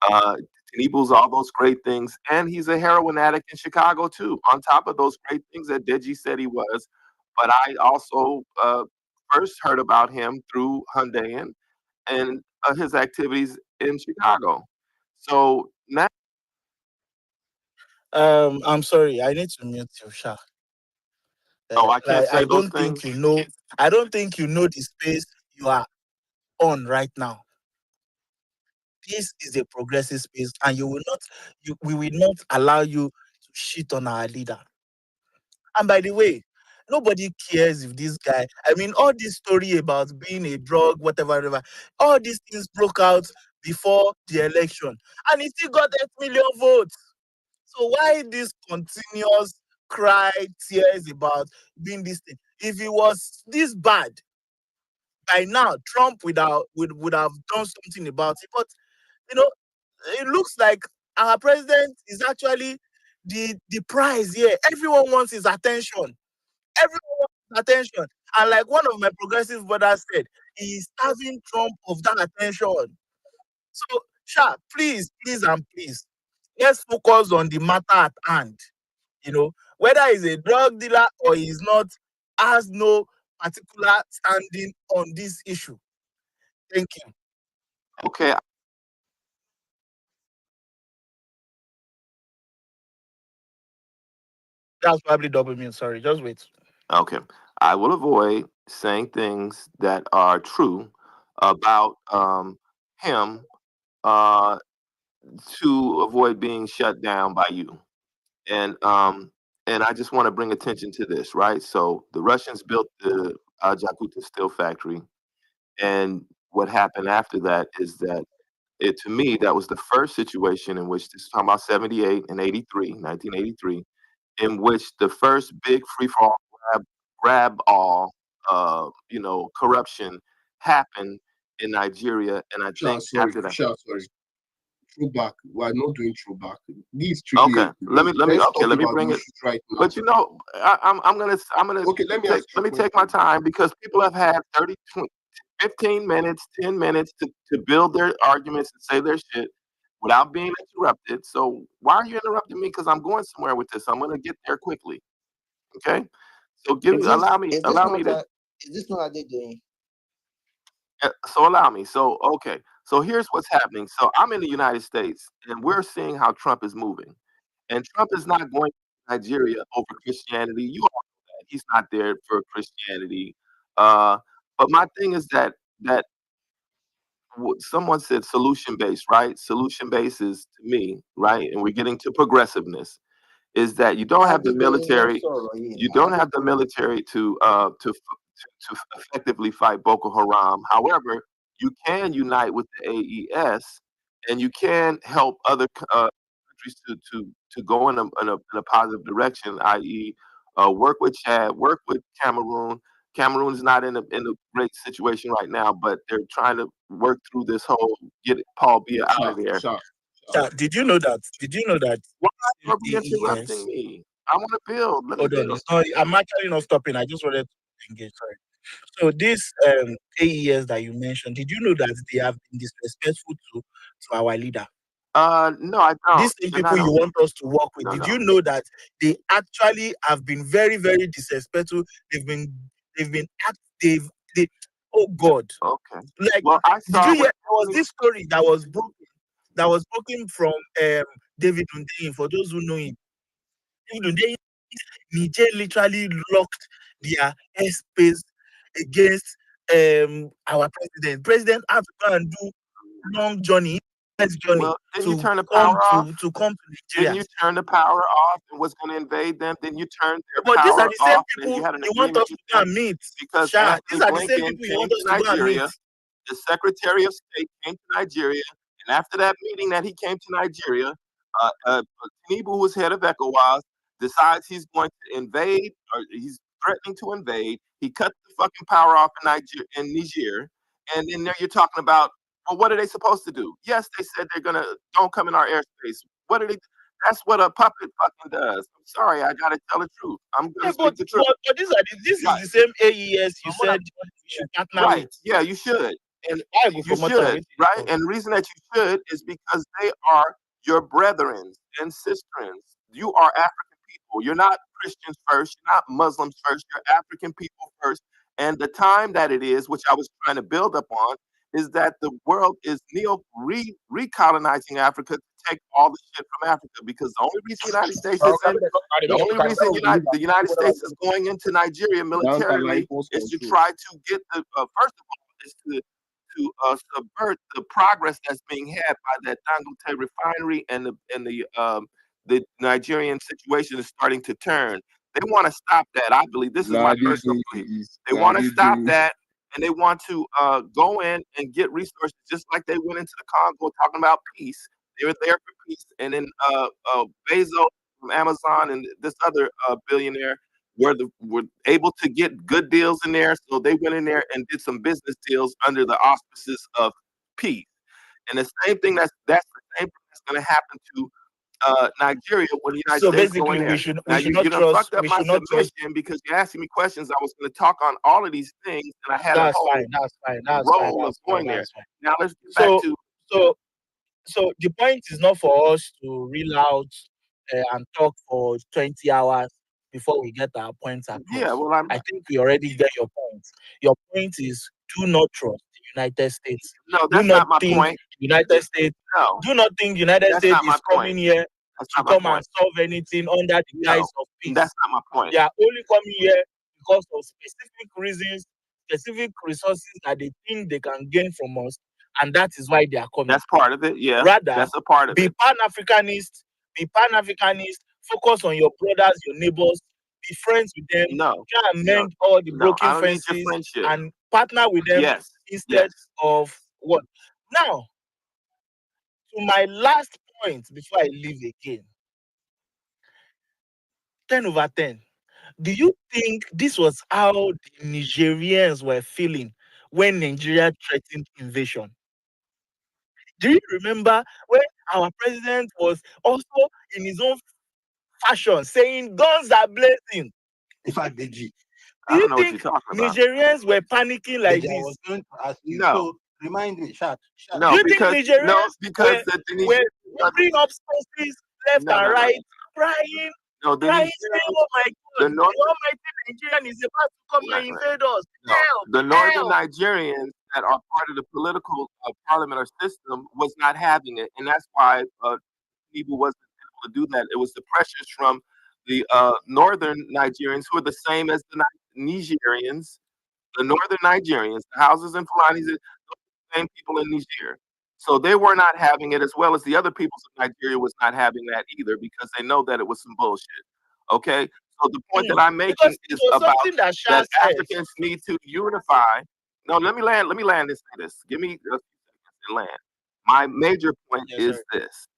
Uh, Tinubu's all those great things, and he's a heroin addict in Chicago too. On top of those great things that Deji said he was, but I also first heard about him through Hyundai and his activities in Chicago. So now, I'm sorry, I need to mute you, Sha. I can't say I those don't things. think you know. I don't think you know the space you are on right now. This is a progressive space, and we will not allow you to shit on our leader. And by the way, nobody cares if this guy. I mean, all this story about being a drug, whatever, all these things broke out before the election, and he still got 8 million votes. So why this continuous cry, tears about being this thing? If it was this bad, by now Trump would have done something about it. But you know, it looks like our president is actually the prize here. Everyone wants his attention. Everyone wants his attention. And like one of my progressive brothers said, he is starving Trump of that attention. So, Sha, please, and please, let's focus on the matter at hand. Whether he's a drug dealer or he's not, has no particular standing on this issue. Thank you. Okay, That's probably double mean. Sorry, just wait. okay. I will avoid saying things that are true about him to avoid being shut down by you. And I just want to bring attention to this, right? So the Russians built the Jakarta steel factory, and what happened after that is that to me, that was the first situation in which, this is talking about 78 and 83, 1983, in which the first big free for all grab all, corruption happened in Nigeria. And I think after that, Sorry. Throwback. We're not doing throwback. This is okay, let me Let's talk bring about it. issues right now. But I'm gonna Okay, let me ask you let a me take my question. time, because people have had 30, 20, 15 minutes, 10 minutes to build their arguments and say their shit without being interrupted. So why are you interrupting me? Because I'm going somewhere with this. I'm gonna get there quickly. Okay. So allow me Is this not what they're doing? so allow me. So okay. So here's what's happening. So I'm in the United States, and we're seeing how Trump is moving. And Trump is not going to Nigeria over Christianity. You all know that. He's not there for Christianity. Uh, but my thing is that someone said solution based, right? Solution based is, to me, right, and we're getting to progressiveness, is that you don't have the military. You don't have the military to effectively fight Boko Haram. However, you can unite with the AES, and you can help other countries to go in a positive direction, i.e., work with Chad, work with Cameroon. Cameroon is not in a great situation right now, but they're trying to work through this whole get Paul Biya out of there. Did you know that? Did you know that? Why are you AES. interrupting me? I want to build. Let me Hold on, build. it's not. I'm actually not stopping. I just wanted to engage. Sorry. So this AES that you mentioned, did you know that they have been disrespectful to our leader? No, I don't. These same And I people you don't. want us to work with, No, did no. you know that they actually have been very, very disrespectful? They've oh God. Okay. Like, Well, I did saw you hear what there was this story that was broken from David Hundeyin, for those who know him. David Hundeyin, Niger literally locked their airspace against our president. President had to go and do long journey Well, didn't you turn the come power off? to come to Didn't Nigeria. you turn the power off and was going to invade them? Then you turned their But these power are the same off and people you had an you want agreement us to with go them and meet. because Sha, these Anthony are the same Blinken people you came want to us to go and meet. Nigeria. The Secretary of State came to Nigeria, and after that meeting that he came to Nigeria, Tinubu, who was head of ECOWAS, decides he's going to invade, or he's threatening to invade. He cut the fucking power off in Niger, and then there you're talking about, well, what are they supposed to do? Yes, they said they're gonna don't come in our airspace. What are they? That's what a puppet fucking does. I'm sorry, I gotta tell the truth. I'm gonna speak the truth. But this is Right. the same AES you said you should partner Right. with. Yeah, you should. And I go you for Motor, should, wait till right? you talk. And the reason that you should is because they are your brethren and sisterins. You are African people. You're not Christians first. You're not Muslims first. You're African people first. And the time that it is, which I was trying to build up on, is that the world is recolonizing Africa to take all the shit from Africa. Because the only reason the United States is in, the only reason the United States is going into Nigeria militarily is to try to get the first of all is to subvert the progress that's being had by that Dangote refinery, and the Nigerian situation is starting to turn. They want to stop that. I believe this is my personal belief. They want to stop that, and they want to go in and get resources, just like they went into the Congo talking about peace. They were there for peace, and then Bezos from Amazon and this other billionaire were able to get good deals in there, so they went in there and did some business deals under the auspices of peace. And the same thing that's the same thing that's going to happen to Nigeria when the United So States go in basically, there. we should Now you not done trust. fucked up We my should not trust. submission because you're asking me questions. I was going to talk on all of these things, and I had a That's whole fine. That's fine. That's fine. role of That's fine. going there. That's fine. Now let's get back So to so the point is not for us to reel out and talk for 20 hours before we get our points across. yeah. Well, I think we already get your point. Your point is do not trust the United States. no, Do that's not not my think point. United States. No, Do not think United that's States not my is coming point. here That's to not my come and point. solve anything under the No, guise of peace. that's not my point. They are only coming here because of specific reasons, specific resources that they think they can gain from us, and that is why they are coming. That's part of it. Yeah, Rather, that's a part of be it. Pan-Africanist, focus on your brothers, your neighbors, be friends with them, No, try and no, mend all the no. broken I don't need your fences friendship. and partner with them Yes, instead yes. of what? Now, to my last point before I leave again, 10 over 10. Do you think this was how the Nigerians were feeling when Nigeria threatened invasion? Do you remember when our president was also in his own fashion saying guns are blazing? In fact, Deji, Do I you don't know what you're think talking about. Nigerians were panicking like Deji, I was this? going to ask you. No, So remind me, Shat. Do no, you think because Nigerians because were the Nigerians are opening up spaces left no, and no, no, right, crying, no. The saying, Nigerians, oh my the God, the North, almighty Nigerian is about to come right, and right. invade us. No, Help, the Northern help. Nigerians that are part of the political parliament or system was not having it, and that's why people wasn't able to do that. It was the pressures from the Northern Nigerians, who are the same as the Nigerians. The Northern Nigerians, the Houses and Fulanis, are the same people in Niger. So they were not having it, as well as the other peoples of Nigeria was not having that either, because they know that it was some bullshit. Okay, so the point that I'm making Because it is was about something that Shah that said. Africans need to unify. No, let me land. Let me land this. Give me a few seconds and land. My major point Yes, is sir. this: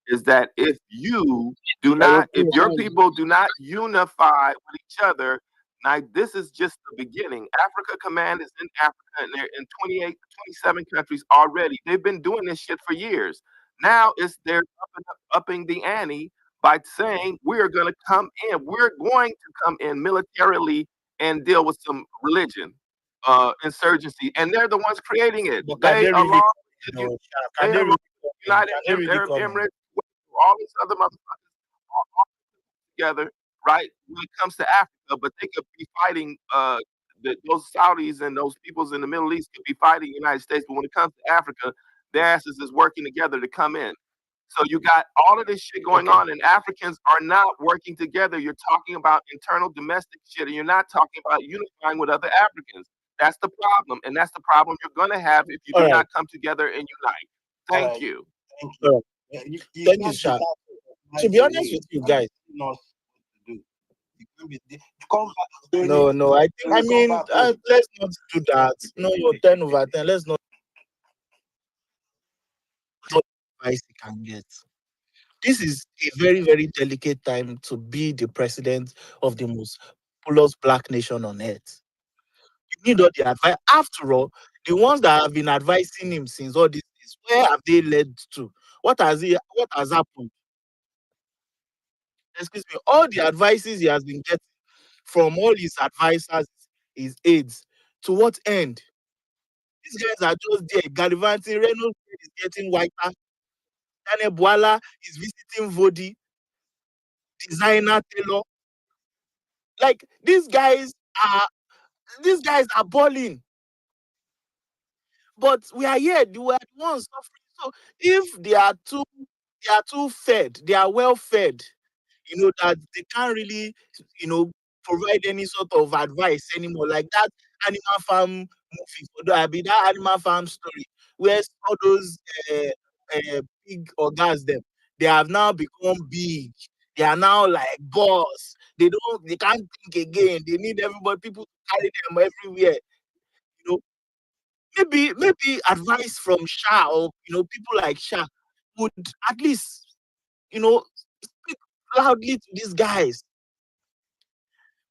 is that if you do not, if your people do not unify with each other, now this is just the beginning. Africa Command is in Africa and they're in 28, 27 countries already. They've been doing this shit for years. Now they're upping the ante by saying we're going to come in. We're going to come in militarily and deal with some religion, insurgency, and they're the ones creating it. But can they really, can they really, United can they really Arab come? Emirates, all these other motherfuckers all together, right? When it comes to Africa, but they could be fighting those Saudis and those peoples in the Middle East could be fighting the United States, but when it comes to Africa, their asses is working together to come in. So you got all of this shit going on, and Africans are not working together. You're talking about internal domestic shit, and you're not talking about unifying with other Africans. That's the problem, and that's the problem you're going to have if you do not come together and unite. Thank you. Thank you. Thank you, Sha. To be honest with you guys, no, I think, I mean, let's not do that. No, you're 10 over 10. Let's not advice you can get. This is a very, very delicate time to be the president of the most populous black nation on earth. You need all the advice. After all, the ones that have been advising him since all this is, where have they led to? What has happened? Excuse me, all the advices he has been getting from all his advisors, his aides, to what end? These guys are just there gallivanting. Reynolds is getting whiter. Daniel Bwala is visiting Vodi, designer Taylor. Like these guys are balling. But we are here, we are the ones suffering. So if they are too fed, they are well fed, that they can't really, provide any sort of advice anymore. Like that Animal Farm movie, that Animal Farm story, where all those big organs they have now become big. They are now like boss. They can't think again. They need people to carry them everywhere. Maybe advice from Sha or people like Sha would at least speak loudly to these guys.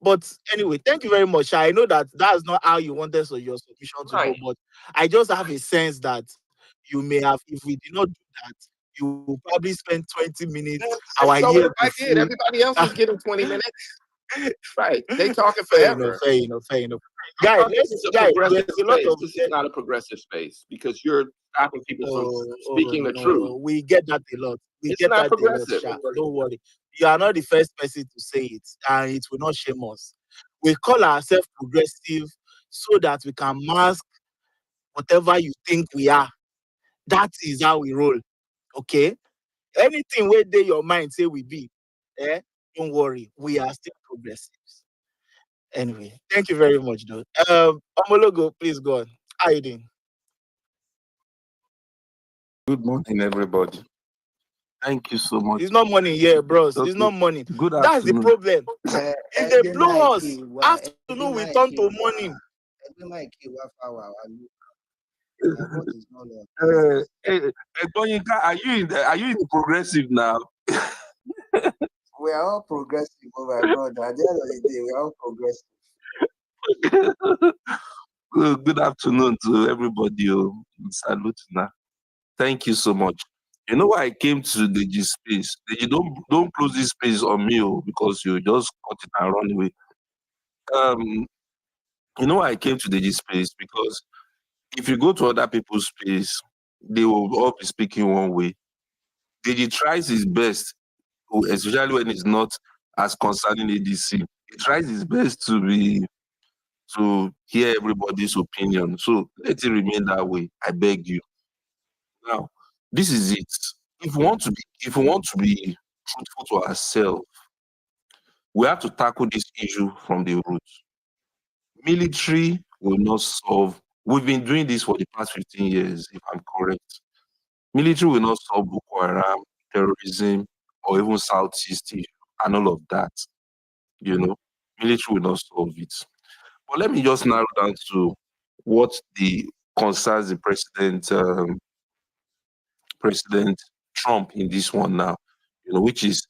But anyway, thank you very much. I know that's not how you wanted your submission to go, but I just have a sense that you may have, if we did not do that, you will probably spend 20 minutes. I did. Everybody else is getting 20 minutes. Right. They talking forever. Fair enough. Guys, there's a lot of this is not a progressive space because you're stopping people from speaking the truth. We get that a lot. It's not progressive. Don't worry. You are not the first person to say it, and it will not shame us. We call ourselves progressive so that we can mask whatever you think we are. That is how we roll. Okay? Anything where they your mind say we be, don't worry. We are still progressives. Anyway, thank you very much, though. Omologo, please go on. How you doing? Good morning, everybody. Thank you so much. It's not morning here, bros. It's not morning. Good That's the afternoon. problem. If they blow us, afternoon we turn to morning. Are you in the progressive now? We are all progressive, my brother. At the end of the day, we are all progressive. Good afternoon to everybody. Salute now. Thank you so much. You know why I came to the G space? You don't close this space on me because you just cut it and run away. You know why I came to the G space? Because if you go to other people's space, they will all be speaking one way. Deji tries his best, especially when it's not as concerning ADC. He tries his best to hear everybody's opinion. So let it remain that way. I beg you. Now, this is it. If we want to be truthful to ourselves, we have to tackle this issue from the roots. Military will not solve. We've been doing this for the past 15 years, if I'm correct. Military will not solve Boko Haram, terrorism, or even Southeast issue, and all of that. Military will not solve it. But let me just narrow down to what concerns the president Trump in this one now, which is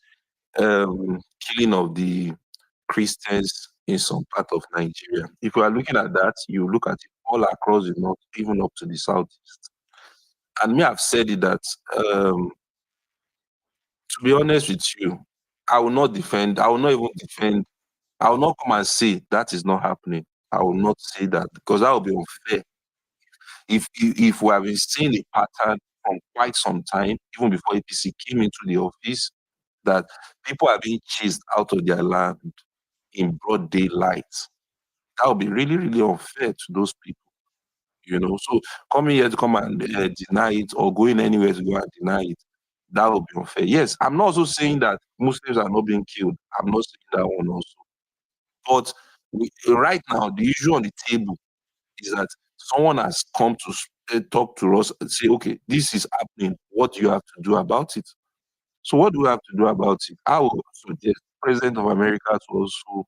killing of the Christians in some part of Nigeria. If you are looking at that, you look at it all across the north, even up to the southeast. And me, I've said it that, to be honest with you, I will not even defend, I will not come and say that is not happening. I will not say that because that will be unfair. If we have been seeing a pattern from quite some time, even before APC came into the office, that people are being chased out of their land in broad daylight, that would be really, really unfair to those people. So coming here to come and deny it or going anywhere to go and deny it, that would be unfair. Yes, I'm not also saying that Muslims are not being killed. I'm not saying that one also. But right now, the issue on the table is that someone has come to talk to us and say, okay, this is happening. What do you have to do about it? So what do we have to do about it? I will suggest the President of America to also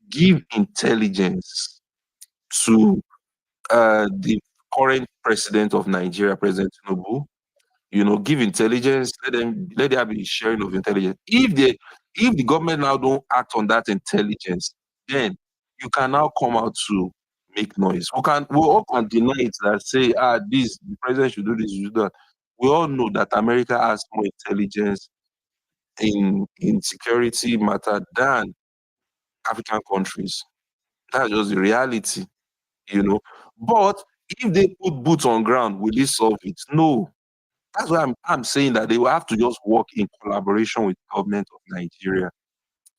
give intelligence to the current president of Nigeria, President Tinubu. Give intelligence. Let there be sharing of intelligence. If the government now don't act on that intelligence, then you can now come out to make noise. We all can deny it that say, the president should do this, should do that. We all know that America has more intelligence in security matter than African countries. That's just the reality, But if they put boots on ground, will it solve it? No. That's why I'm saying that they will have to just work in collaboration with the government of Nigeria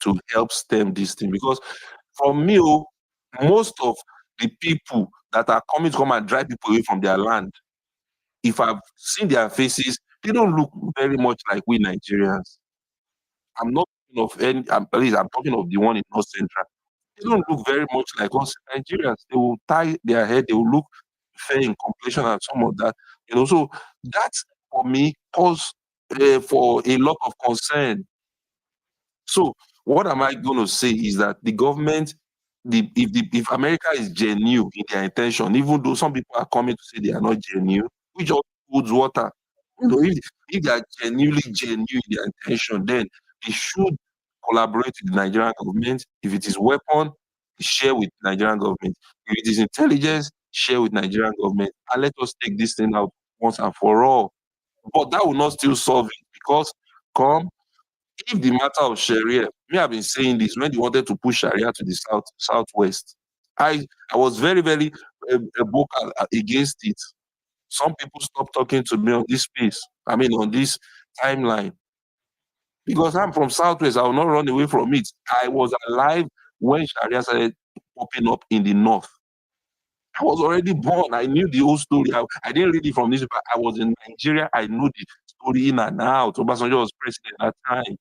to help stem this thing. Because for me, most of the people that are coming to come and drive people away from their land, if I've seen their faces, they don't look very much like we Nigerians. I'm not talking of any, I'm talking of the one in North Central. They don't look very much like us Nigerians. They will tie their head, they will look fair in complexion and some of that. So that for me cause for a lot of concern. So what am I going to say is that the government, if America is genuine in their intention, even though some people are coming to say they are not genuine, we just holds water. If they are genuinely genuine in their intention, then they should collaborate with the Nigerian government. If it is weapon, share with Nigerian government. If it is intelligence, share with Nigerian government. And let us take this thing out once and for all. But that will not still solve it because if the matter of Sharia, I've been saying this when they wanted to push Sharia to the southwest. I was very, very vocal against it. Some people stopped talking to me on this space. On this timeline. Because I'm from Southwest, I will not run away from it. I was alive when Sharia started popping up in the north. I was already born. I knew the whole story. I didn't read it from this, but I was in Nigeria. I knew the story in and out. Obasanjo was president at that time.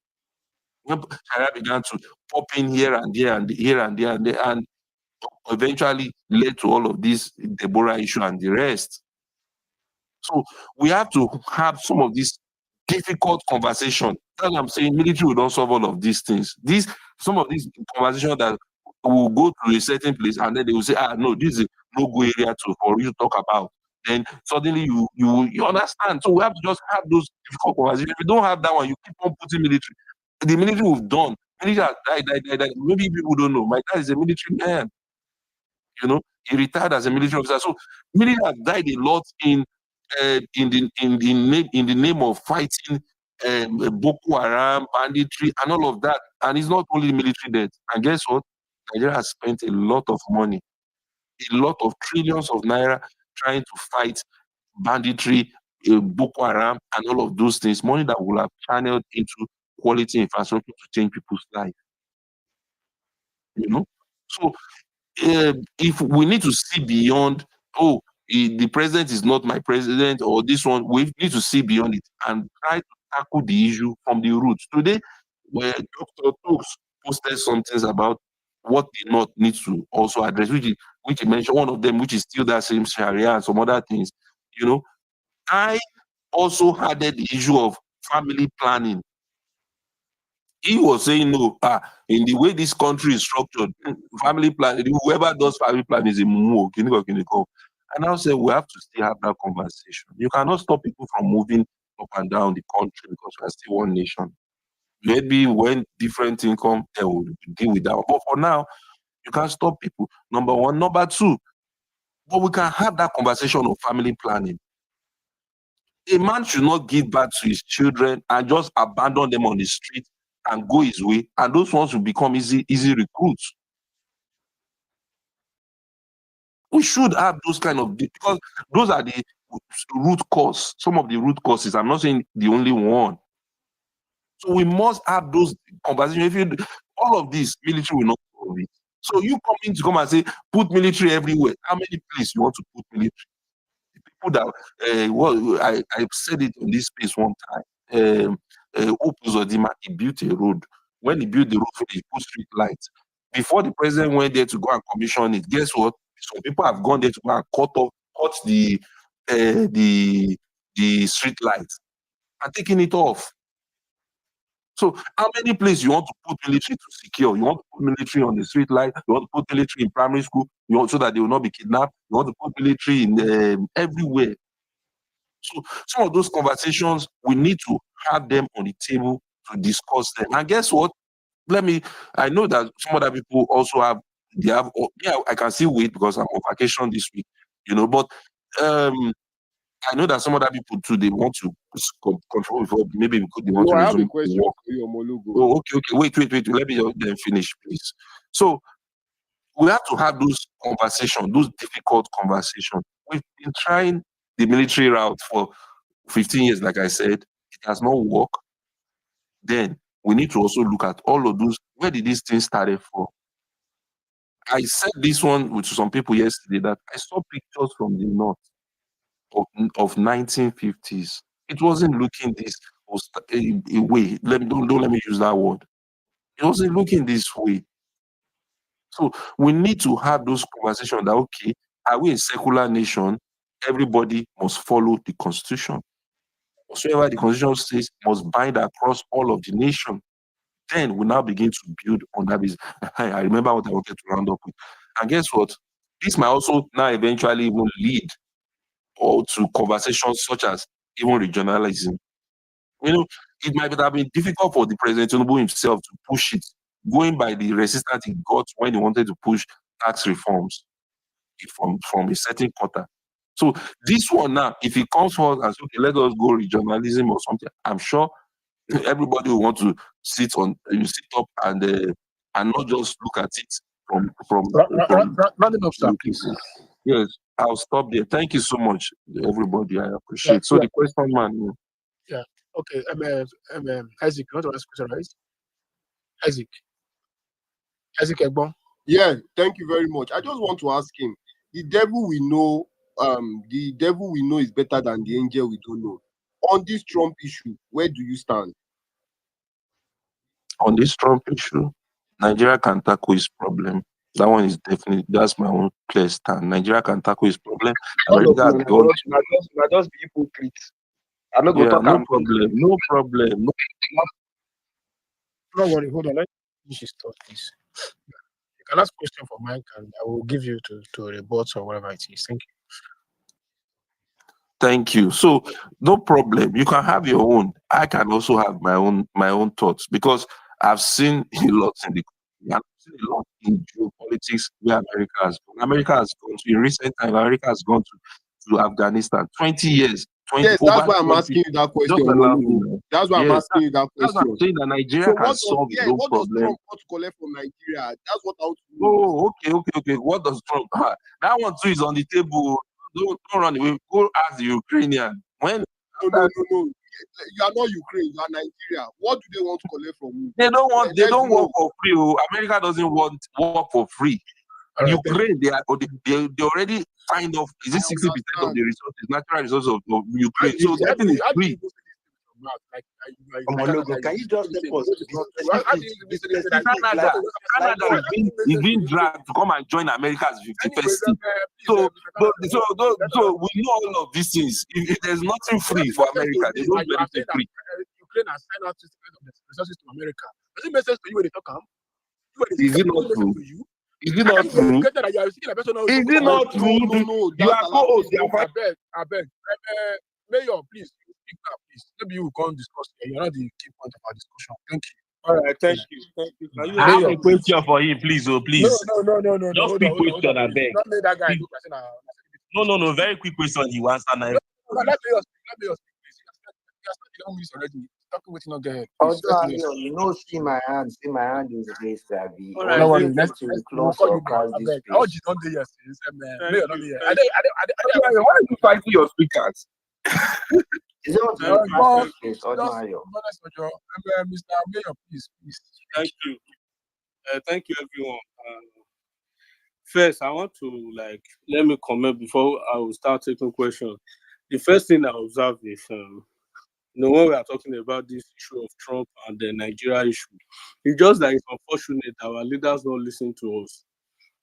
When Sharia began to pop in here and there and here and there and eventually led to all of this Deborah issue and the rest. So we have to have some of this difficult conversation. That's what I'm saying. Military will not solve all of these things. Some of these conversations that will go to a certain place and then they will say, no, this is a no-go area for you to talk about. Then suddenly you understand. So we have to just have those difficult conversations. If you don't have that one, you keep on putting military. The military we've done. Military has died. Maybe people don't know. My dad is a military man. He retired as a military officer. So military has died a lot in the name of fighting Boko Haram, banditry, and all of that. And it's not only military death. And guess what? Nigeria has spent a lot of money, a lot of trillions of naira trying to fight banditry, Boko Haram, and all of those things. Money that will have channeled into quality infrastructure to change people's lives. So if we need to see beyond, the president is not my president or this one, we need to see beyond it and try to tackle the issue from the roots. Today, where Dr. Tokes posted some things about what the North needs to also address, which he mentioned, one of them, which is still that same Sharia and some other things. I also added the issue of family planning. He was saying, no, in the way this country is structured, family planning, whoever does family planning is a mumu. And I said, we have to still have that conversation. You cannot stop people from moving up and down the country because we are still one nation. Maybe when different income, they will deal with that. But for now, you can't stop people. Number one. Number two, but we can have that conversation of family planning. A man should not give birth to his children and just abandon them on the street and go his way. And those ones will become easy recruits. We should have those kind of, because those are the root cause. Some of the root causes. I'm not saying the only one. So we must have those conversations. If all of this, military will not solve it. So you come and say, put military everywhere. How many places you want to put military? People that, I've said it on this space one time. Hope Uzodimma, he built a road. When he built the road, he put street lights. Before the president went there to go and commission it, guess what? Some people have gone there to go and cut the street lights and taking it off. So how many places you want to put military to secure? You want to put military on the street light, you want to put military in primary school, you want so that they will not be kidnapped, you want to put military in everywhere. So some of those conversations, we need to have them on the table to discuss them. And guess what? I know that some other people also have, I can still wait because I'm on vacation this week, but I know that some other people too, they want to control before maybe they want No, to I have a resume question work. for you, Omolugo. Oh, okay. Wait. Let me then finish, please. So we have to have those conversations, those difficult conversations. We've been trying the military route for 15 years, like I said. It has not worked. Then we need to also look at all of those. Where did these things started from? I said this one to some people yesterday that I saw pictures from the north of 1950s. It wasn't looking this way. Don't let me use that word. It wasn't looking this way. So we need to have those conversations that, okay, are we a secular nation? Everybody must follow the constitution. Whatsoever the constitution says must bind across all of the nation. Then we now begin to build on that basis. I remember what I wanted to round up with. And guess what? This might also now eventually even lead to conversations such as even regionalism. It might have been difficult for the President Tinubu himself to push it, going by the resistance he got when he wanted to push tax reforms from a certain quarter. So this one now, if it comes forward and says, okay, let us go regionalism or something, I'm sure everybody will want to sit up and not just look at it from Rounding up, sir, please. Yes, I'll stop there. Thank you so much, everybody. I appreciate. So the question, man. Yeah. Okay. Isaac, you want to ask a question, right? Isaac Egbon. Yeah, thank you very much. I just want to ask him: the devil we know is better than the angel we don't know. On this Trump issue, where do you stand? On this Trump issue, Nigeria can tackle his problem. That one is that's my own clear stand. Nigeria can tackle his problem. America has gone. Just be hypocrites. I'm not going to talk. No problem. No problem. Don't worry. Hold on. Let me finish his thought, please. You can ask question for Mike, and I will give you to rebut or whatever it is. Thank you. Thank you. So no problem. You can have your own. I can also have my own thoughts because I've seen a lot in geopolitics where America has gone. America has gone to, in recent time, America has gone to Afghanistan. 20 years. Yes, that's why I'm asking you that question. That's why I'm asking you that question. That's why I'm saying that Nigeria can solve no what problem. does Trump want to collect from Nigeria? That's what I want to know. Oh, okay. What does Trump? That one too is on the table. Don't run away. Go ask the Ukrainian. When No. You are not Ukraine. You are Nigeria. What do they want to collect from you? They don't work for free. America doesn't want work for free. Ukraine, they already signed off. Is it 60% of the resources, natural resources of Ukraine? So nothing is free. Can you just help us? Canada is being dragged to come and join America's 51st state. So we know all of these things. If there's nothing free for America, they don't do anything free. Ukraine has signed out 60% of the resources to America. Does it make sense to you when they talk? Is it not true? Is it not true? Is it not true? No. You are co-host. I beg. Mayor, please. speak now, please. Maybe you will go and discuss here. You're not the key point of our discussion. Thank you. All right, thank you. Thank you. Can you I have Mayor, a explain? please. question for him, please. Oh, No, please. no. Just Hold quick on, question, I please. beg. Don't let that guy Please. look as No. Very quick question. He wants to answer. Let me speak, please. He has spent 11 minutes already. Talking with no get ahead, please. Although Let's do you know, see my hand is raised, Abi. All Or right, No you worry. thank intend you. to We'll close call or you mayor. crash I this beg. How space? you don't do yes? Thank Mayor, you. not here. Thank Why are you fighting your speakers? Is it want to thank crash you. But the Thank you. space? Although just honest with you, Mr. Mayor, please. Thank you. Thank you, everyone. First, I want to let me comment before I will start taking questions. The first thing I observe is, when we are talking about this issue of Trump and the Nigeria issue, it's just that it's unfortunate that our leaders don't listen to us.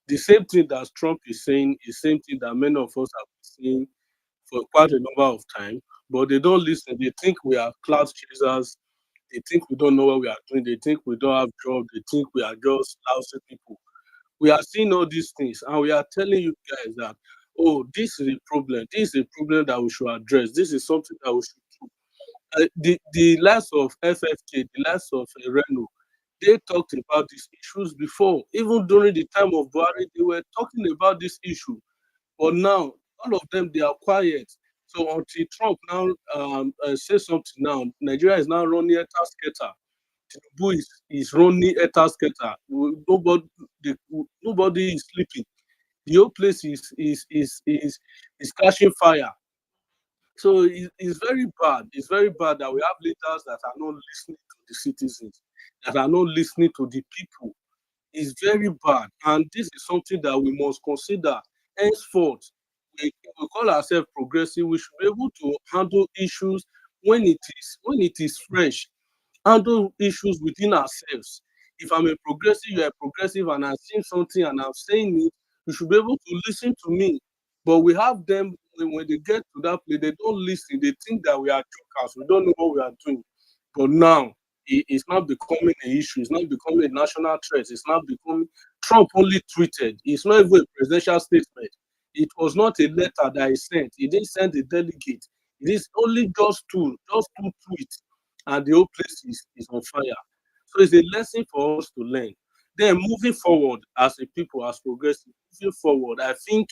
The same thing that Trump is saying is the same thing that many of us have been saying for quite a number of time, but they don't listen. They think we are cloud chasers. They think we don't know what we are doing. They think we don't have jobs. They think we are just lousy people. We are seeing all these things, and we are telling you guys that, oh, this is a problem. This is a problem that we should address. This is something that we should do. The likes of FFK, the likes of Reno, they talked about these issues before. Even during the time of Buhari, they were talking about this issue. But now, all of them, they are quiet. So until Trump now says something now, Nigeria is now running a task. Tinubu is running a task. Nobody is sleeping. The whole place is catching fire. So it's very bad. It's very bad that we have leaders that are not listening to the citizens, that are not listening to the people. It's very bad. And this is something that we must consider. Henceforth, we call ourselves progressive. We should be able to handle issues when it is fresh. Handle issues within ourselves. If I'm a progressive, you're a progressive, and I'm seeing something and I'm saying it, you should be able to listen to me. But we have them when they get to that place, they don't listen. They think that we are jokers. We don't know what we are doing. But now it's not becoming an issue. It's not becoming a national threat. It's not becoming. Trump only tweeted. It's not even a presidential statement. It was not a letter that he sent. He didn't send a delegate. It is only just two tweets, and the whole place is on fire. So it's a lesson for us to learn. Then moving forward as a people, as progressive, moving forward, I think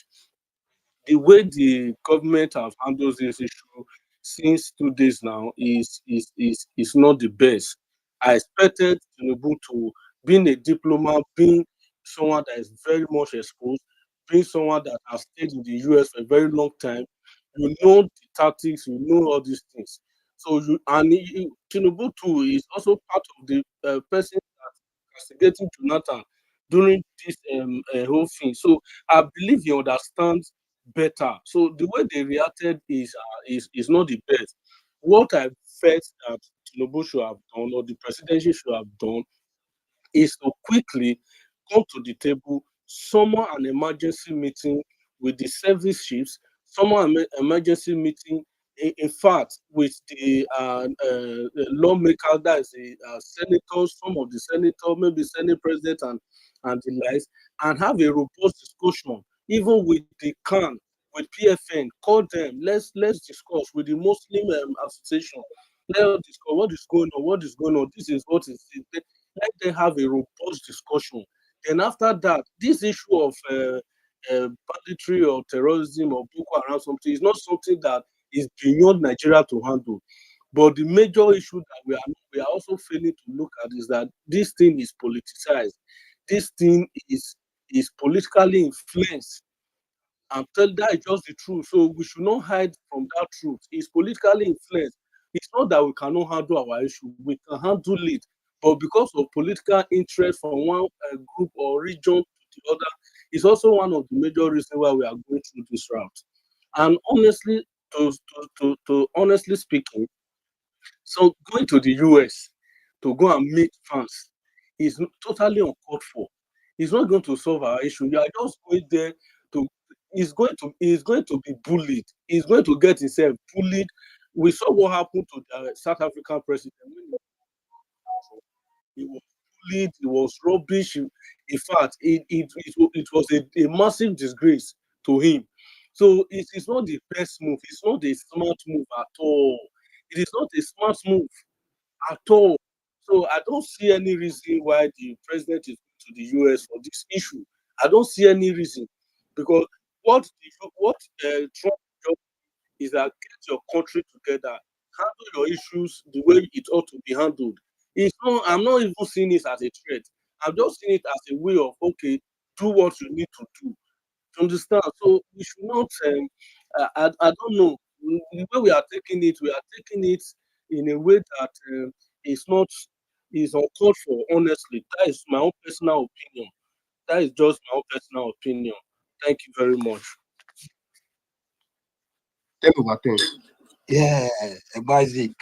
the way the government have handled this issue since 2 days now is not the best. I expected Tinubu to being a diplomat, being someone that is very much exposed, being someone that has stayed in the US for a very long time. You know the tactics, you know all these things. So Tinubu too is also part of the person that castigating Jonathan during this whole thing. So I believe he understands better. So the way they reacted is not the best. What I felt that Tinubu should have done, or the presidency should have done, is to quickly come to the table, summon an emergency meeting with the service chiefs, summon an emergency meeting, in fact, with the lawmakers, that is the senators, some of the senators, maybe Senate president and the likes, and have a robust discussion, even with the CAN, with PFN, call them, let's discuss with the Muslim association, let's discuss what is going on, this is what is it. Let them have a robust discussion. Then after that, this issue of banditry or terrorism or Boko Haram something is not something that is beyond Nigeria to handle. But the major issue that we are also failing to look at is that this thing is politicized. This thing is politically influenced. And that is just the truth. So we should not hide from that truth. It's politically influenced. It's not that we cannot handle our issue. We can handle it. But because of political interest from one group or region to the other, it's also one of the major reasons why we are going through this route. And honestly, to honestly speaking, so going to the US to go and meet fans is totally uncalled for. It's not going to solve our issue. You are just going there to. He's going to be bullied. He's going to get himself bullied. We saw what happened to the South African president. He was bullied. It was rubbish. In fact, it was a massive disgrace to him. So it is not the best move. It's not a smart move at all. It is not a smart move at all. So I don't see any reason why the president is going to the US for this issue. I don't see any reason because what Trump does is that get your country together, handle your issues the way it ought to be handled. It's not. I'm not even seeing it as a threat. I'm just seeing it as a way of okay, do what you need to do. To understand? So we should not. I don't know the way we are taking it in a way that is not is uncalled for. Honestly, that is my own personal opinion. That is just my own personal opinion. Thank you very much. 10 over 10. Yeah, Isaac.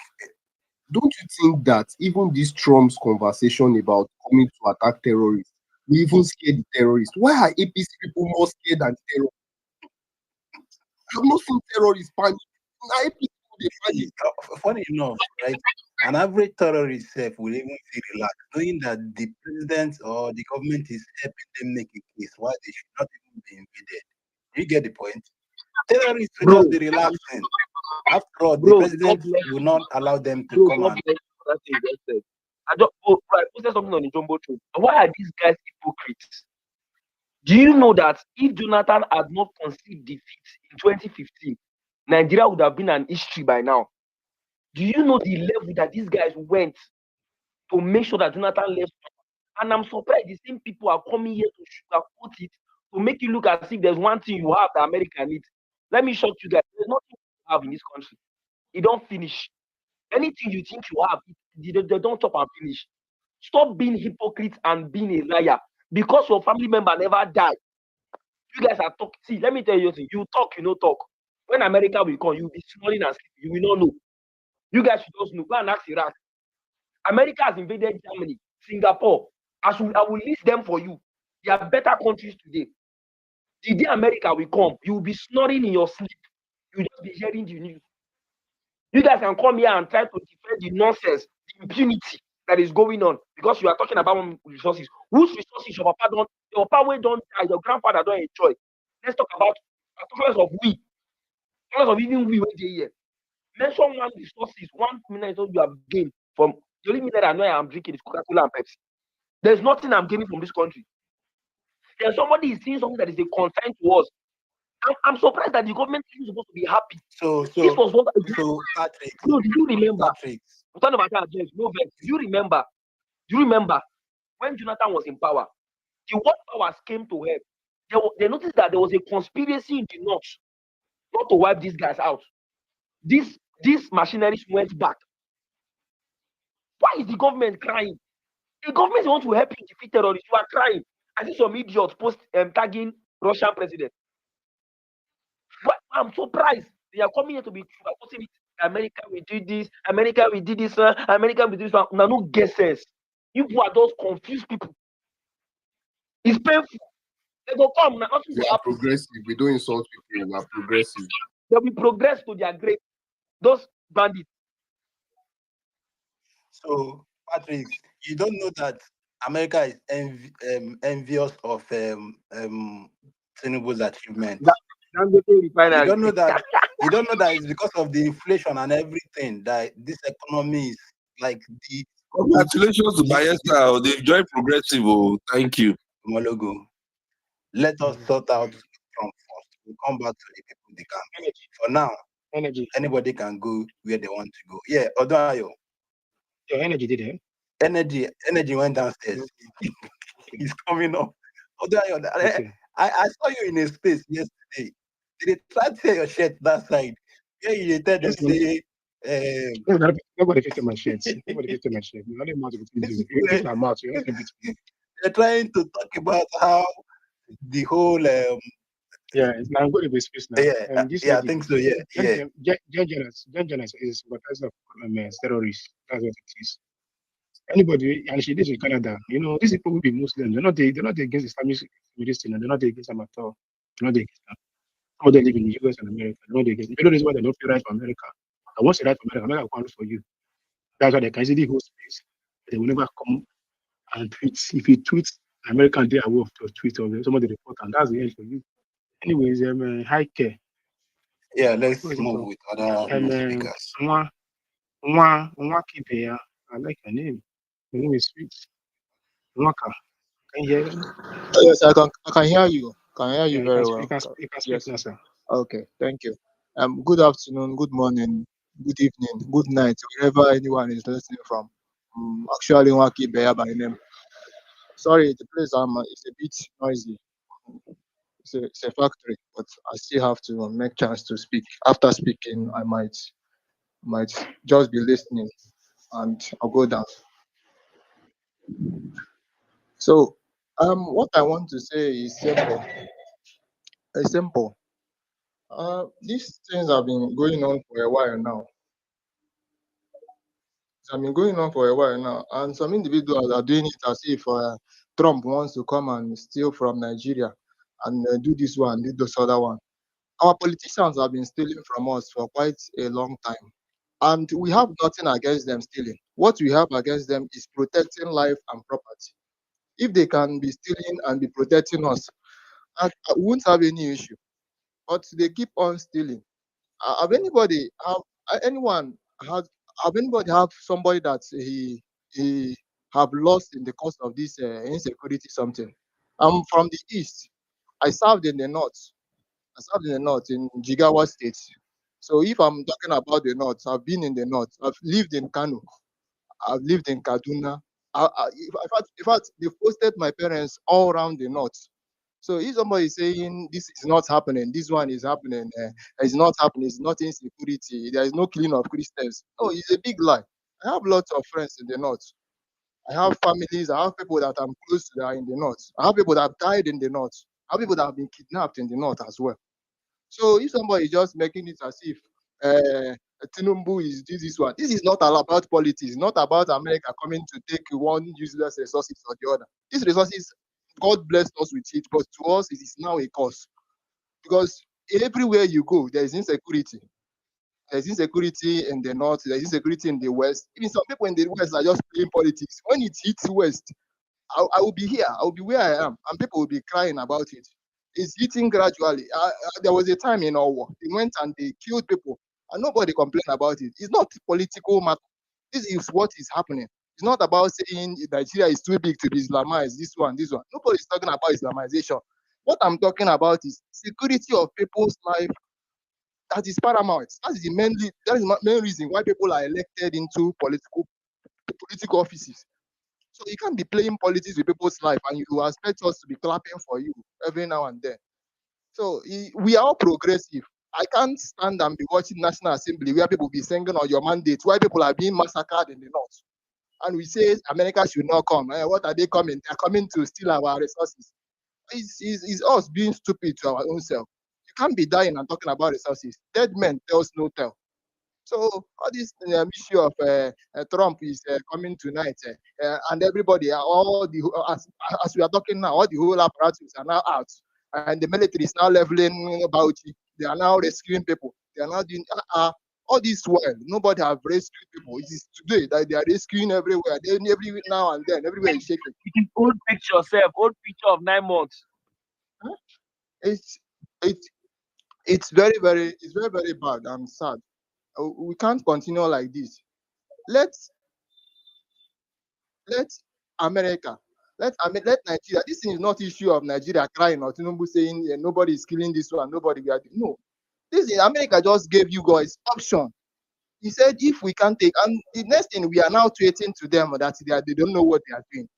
Don't you think that even this Trump's conversation about coming to attack terrorists, we even scare the terrorists? Why are APC people more scared than terrorists? I've not seen terrorists panic. Now APC people dey panic. Funny enough, right? An average terrorist self will even feel relaxed, knowing that the president or the government is helping them make a case why they should not even be invaded. You get the point? Terrorists will Bro, just be relaxing. After all, the bro, God president bless will not allow them to bro, come God and bless you for that thing you just said. I just I posted something on the Jumbo Show. Why are these guys hypocrites? Do you know that if Jonathan had not conceded defeat in 2015, Nigeria would have been an history by now? Do you know the level that these guys went to make sure that Jonathan left? And I'm surprised the same people are coming here to sugarcoat it, to make you look as if there's one thing you have that America needs. Let me shock you guys. There's nothing you have in this country. It don't finish. Anything you think you have, they don't stop and finish. Stop being hypocrite and being a liar. Because your family member never died. You guys are talking. See, let me tell you something. You talk, you know talk. When America will come, you'll be snoring and sleeping. You will not know. You guys should just know. Go and ask Iraq. America has invaded Germany, Singapore. I will list them for you. They are better countries today. The day America will come, you will be snoring in your sleep. You'll just be hearing the news. You guys can come here and try to defend the nonsense, the impunity that is going on because you are talking about resources. Whose resources your papa don't die, your grandfather don't enjoy. Let's talk about of we. Of even we went here. Mention one resources, 1 minute you have gained from the only minute I know I am drinking is Coca-Cola and Pepsi. There's nothing I'm gaining from this country. There's somebody is seeing something that is a concern to us. I'm surprised that the government is supposed to be happy. This was what Patrick. No, do you remember? Patrick. I'm talking about that, James. No, do you remember? Do you remember when Jonathan was in power? The world powers came to help. They noticed that there was a conspiracy in the north not to wipe these guys out. These machineries went back. Why is the government crying? The government wants to help you defeat terrorists. You are crying. I see some idiots post tagging Russian president. I'm surprised. They are coming here to be true. America will do this. America will do this. America will do this. Now, no guesses. You people are those confused people. It's painful. They go come. Now, We are progressive. We don't insult people. We are progressive. They will progress to their grave. Those bandits. So, Patrick, you don't know that America is envious of Tinubu's achievement. You don't know that. You don't know that it's because of the inflation and everything that this economy is like the. Congratulations to Bayelsa. They've joined progressive. Oh, thank you. Homologo. Let us sort out Trump first. We'll come back to the people they can. For now, anybody can go where they want to go. Yeah, Odoayo. Your energy did it. Energy went downstairs. He's coming up. Odoayo, I saw you in a space yesterday. Did they try to tear your shirt that side? Yeah, you tell them say. Nobody can take my shirt. Nobody can take my shirt. I didn't want to between you. It's my mouth. You don't between. They're trying to talk about how the whole. Yeah, it's now going to be space now. Yeah, I think so. Yeah. John Jonas is sympathizer of terrorists. That's what it is. Anybody, and she lives in Canada. You know, these people will be Muslims. They're not against Islamic medicine. They're not against them at all. They're not against them. Some of them live in the US and America. They're not against them. You know, this is why they don't feel right for America. And once they right for America, America will come for you. That's why they can easily hold space. They will never come and tweet. If you tweet, American they are aware of your tweet or somebody report, and that's the end for you. Anyways, high care. Yeah, let's move with other speakers. Kibeya. I like her name. Her name is sweet. Nwaka. Can you hear me? Yes, I can hear you. Can hear Yeah, you very well. you can speak Yes. now, sir. Okay, thank you. Good afternoon, good morning, good evening, good night, wherever anyone is listening from. Actually, Waki Beya by name. Sorry, the place is a bit noisy. It's a factory, but I still have to make chance to speak. After speaking, I might just be listening, and I'll go down. So, what I want to say is simple. It's simple. These things have been going on for a while now. It's been going on for a while now, and some individuals are doing it as if Trump wants to come and steal from Nigeria and do this one, do this other one. Our politicians have been stealing from us for quite a long time, and we have nothing against them stealing. What we have against them is protecting life and property. If they can be stealing and be protecting us, I won't have any issue. But they keep on stealing. Have anybody anyone had have anybody have somebody that he have lost in the course of this insecurity something? I'm from the east. I served in the north. I served in the north in Jigawa State. So if I'm talking about the north, I've been in the north. I've lived in Kano. I've lived in Kaduna. In fact, they've posted my parents all around the north. So if somebody is saying this is not happening, this one is happening, it's not happening, it's not insecurity, there is no killing of Christians. No, it's a big lie. I have lots of friends in the north. I have families, I have people that I'm close to that are in the north. I have people that have died in the north. I have people that have been kidnapped in the north as well. So if somebody is just making it as if Tinubu is this one, this is not all about politics. It's not about America coming to take one useless resources or the other. These resources, God blessed us with it, but to us it is now a curse because everywhere you go, there is insecurity. There's insecurity in the north. There's insecurity in the west. Even some people in the west are just playing politics. When it hits west, I will be here. I will be where I am, and people will be crying about it. It's hitting gradually. There was a time in our war. They went and they killed people, and nobody complained about it. It's not political matter. This is what is happening. It's not about saying Nigeria is too big to be Islamized. This one, this one. Nobody's talking about Islamization. What I'm talking about is security of people's life. That is paramount. That is the main reason why people are elected into political offices. So you can't be playing politics with people's life and you expect us to be clapping for you every now and then. So we are all progressive. I can't stand and be watching National Assembly where people be singing on your mandate, why people are being massacred in the north. And we say America should not come. What are they coming? They're coming to steal our resources. It's us being stupid to our own self. You can't be dying and talking about resources. Dead men tells no tell. So all this issue of Trump is coming tonight, and everybody, all the as we are talking now, all the whole apparatus are now out, and the military is now leveling Bauchi. They are now rescuing people. They are now doing all this while. Nobody have rescued people. It is today that they are rescuing everywhere. Then every now and then, everywhere is shaking. Old picture, old picture of 9 months. It's very very bad and sad. We can't continue like this. Let America, let Nigeria. This is not issue of Nigeria crying or Tinubu saying nobody is killing this one, nobody. No, this is America just gave you guys option. He said if we can't take, and the next thing we are now tweeting to them that they don't know what they are doing.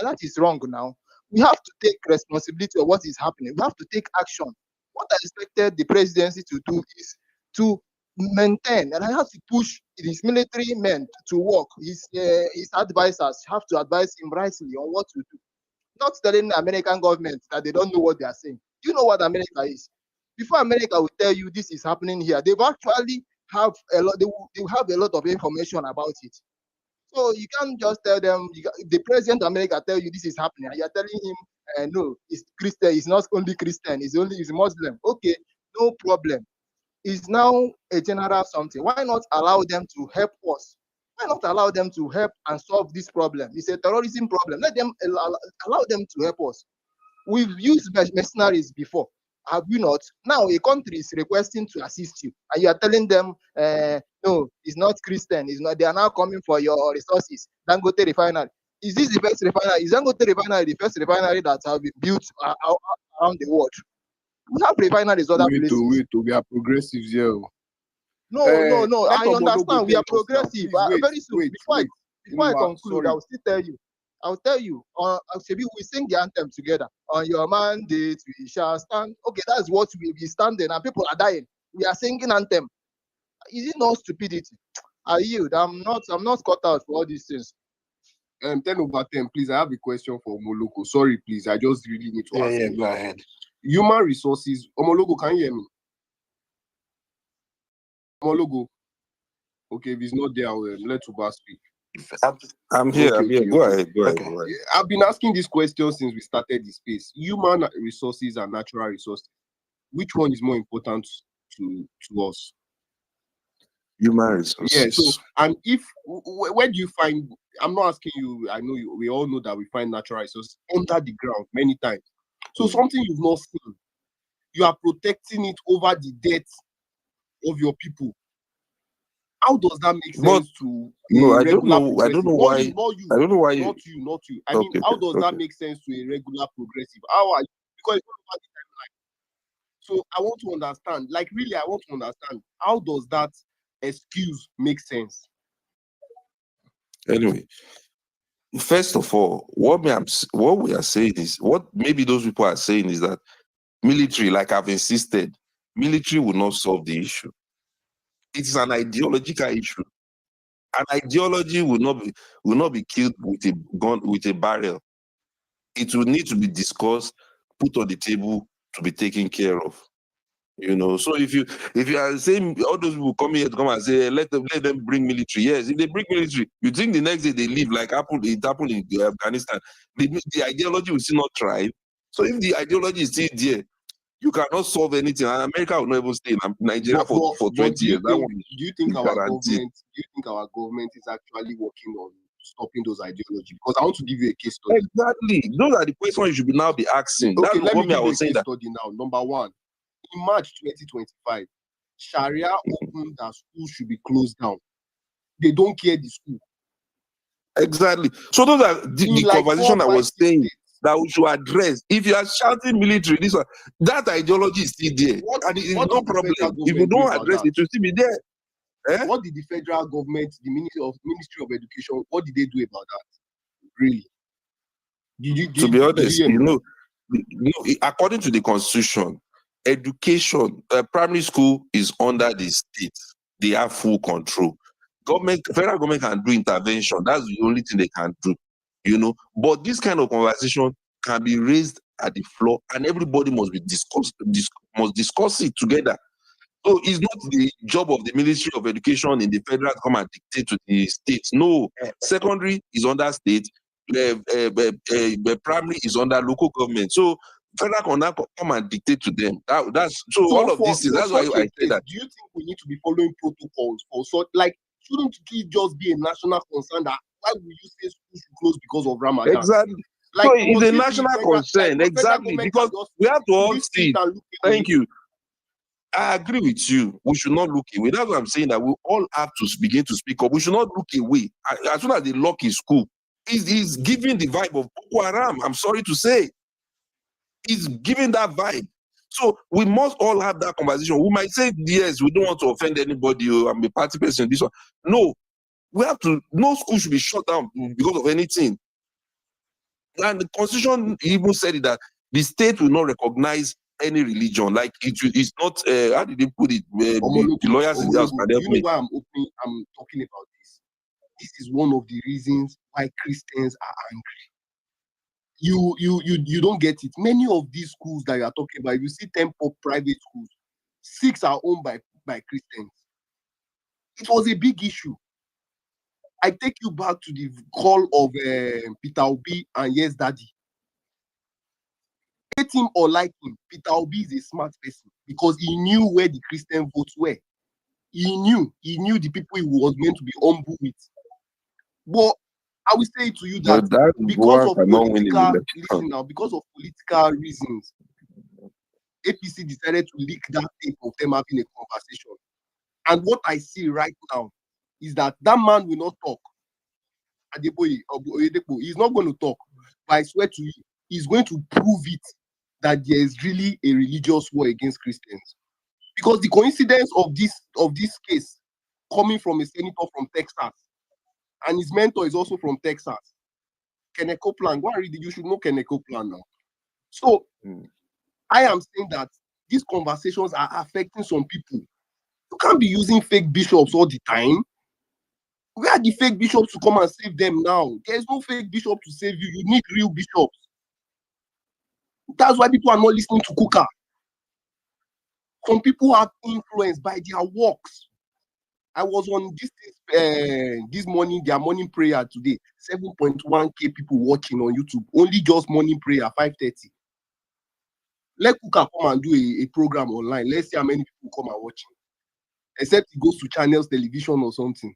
That is wrong now. We have to take responsibility of what is happening. We have to take action. What I expected the presidency to do is to maintain, and I have to push his military men to work. His advisors have to advise him rightly on what to do. Not telling the American government that they don't know what they are saying. You know what America is. Before America will tell you this is happening here, they've actually have a lot. They will have a lot of information about it. So you can't just tell them. The president of America tell you this is happening, and you're telling him, no, it's Christian. It's not only Christian. It's Muslim. Okay, no problem. It's now a general something. Why not allow them to help us? Why not allow them to help and solve this problem? It's a terrorism problem. Let them allow them to help us. We've used mercenaries before, Have you not? Now a country is requesting to assist you, and you are telling them, no, it's not Christian. It's not. They are now coming for your resources. Dangote refinery. Is this the first refinery? Is Dangote refinery the first refinery that have been built around the world? We have refineries other places. We are progressives here. No. Let I Omologo understand. We tell are us now. progressive. Please wait, Very soon, wait. before I conclude, Sorry. I will still tell you. I'll tell you. Maybe we sing the anthem together. On your mandate, we shall stand. Okay, that's what we be standing, and people are dying. We are singing anthem. Is it not stupidity? I yield. I'm not cut out for all these things. 10/10, please. I have a question for Omologo. Sorry, please. I just really need to ask. Yeah, go ahead. Human resources. Omologo, can you hear me? Omologo. Okay, if he's not there, let Uba speak. I'm here. Go ahead. I've been asking this question since we started the space. Human resources and natural resources. Which one is more important to us? Human resources. Yeah. So, and where do you find? I'm not asking you. I know you. We all know that we find natural resources under the ground many times. So something you've not seen, you are protecting it over the death of your people. How does that make sense to no, a I don't regular know. I don't know progressive? why. I don't know why you. Not you. I mean, how does that make sense to a regular progressive? How are you? Because it's not about the timeline. So I want to understand. Like really, I want to understand. How does that excuse make sense? Anyway, first of all, what we are saying is what maybe those people are saying is that military, like I've insisted, military will not solve the issue. It is an ideological issue. An ideology will not be killed with a gun, with a barrel. It will need to be discussed, put on the table to be taken care of. So if you are saying all those people come here to come and say let them bring military, yes, if they bring military, you think the next day they leave like it happened in Afghanistan, the ideology will still not thrive. So if the ideology is still there, you cannot solve anything. And America will not even stay in Nigeria for 20 years. Do you think our government is actually working on stopping those ideologies? Because I want to give you a case study. Exactly. Those are the questions you should now be asking. Okay, That's let me what give I you a was saying. case study now. Number one, in March 2025, Sharia opened that schools should be closed down. They don't care the school. Exactly. So those are the conversation I was saying that we should address. If you are shouting military, that ideology is still there. And it's no problem. If you don't address it, it will still be there. What did the federal government, the Ministry of Education, what did they do about that? Really? To be honest, according to the Constitution, education, primary school is under the state. They have full control. Federal government can do intervention. That's the only thing they can do. But this kind of conversation can be raised at the floor, and everybody must discuss it together. So it's not the job of the Ministry of Education in the federal to come and dictate to the states. No, secondary is under state, primary is under local government. So federal can now come and dictate to them. That's all of these things. That's why I say that. Do you think we need to be following protocols for sort? Like, shouldn't it just be a national concern that why will you say schools should close because of Ramadan? Exactly. So it's a national concern, exactly, because we have to all see it. Thank you. I agree with you. We should not look away. That's what I'm saying, that we all have to begin to speak up. We should not look away. As soon as they lock his school, he's giving the vibe of Boko Haram. I'm sorry to say. He's giving that vibe. So we must all have that conversation. We might say, yes, we don't want to offend anybody, or I'm a party person, this one. No, we have to, no school should be shut down because of anything. And the Constitution even said it, that the state will not recognize any religion. Like it's not, how did they put it? The lawyers in the house. You know why I'm talking about this? This is one of the reasons why Christians are angry. You don't get it. Many of these schools that you are talking about, you see 10 private schools, 6 are owned by Christians. It was a big issue. I take you back to the call of Peter Obi and Yes Daddy. Hate him or like him, Peter Obi is a smart person because he knew where the Christian votes were. He knew the people he was meant to be humble with. But I will say to you that because of political reasons, APC decided to leak that tape of them having a conversation. And what I see right now is that man will not talk. Adeboye Oyedepo, he's not going to talk. But I swear to you, he's going to prove it that there is really a religious war against Christians. Because the coincidence of this case coming from a senator from Texas, and his mentor is also from Texas, Kenneth Copeland. You should know Kenneth Copeland now. So I am saying that these conversations are affecting some people. You can't be using fake bishops all the time. Where are the fake bishops to come and save them now? There's no fake bishop to save you. You need real bishops. That's why people are not listening to Kuka. Some people have influence by their works. I was on this morning, their morning prayer today. 7.1K people watching on YouTube. Only just morning prayer, 5:30. Let Kuka come and do a program online. Let's see how many people come and watch him. Except he goes to channels, television or something.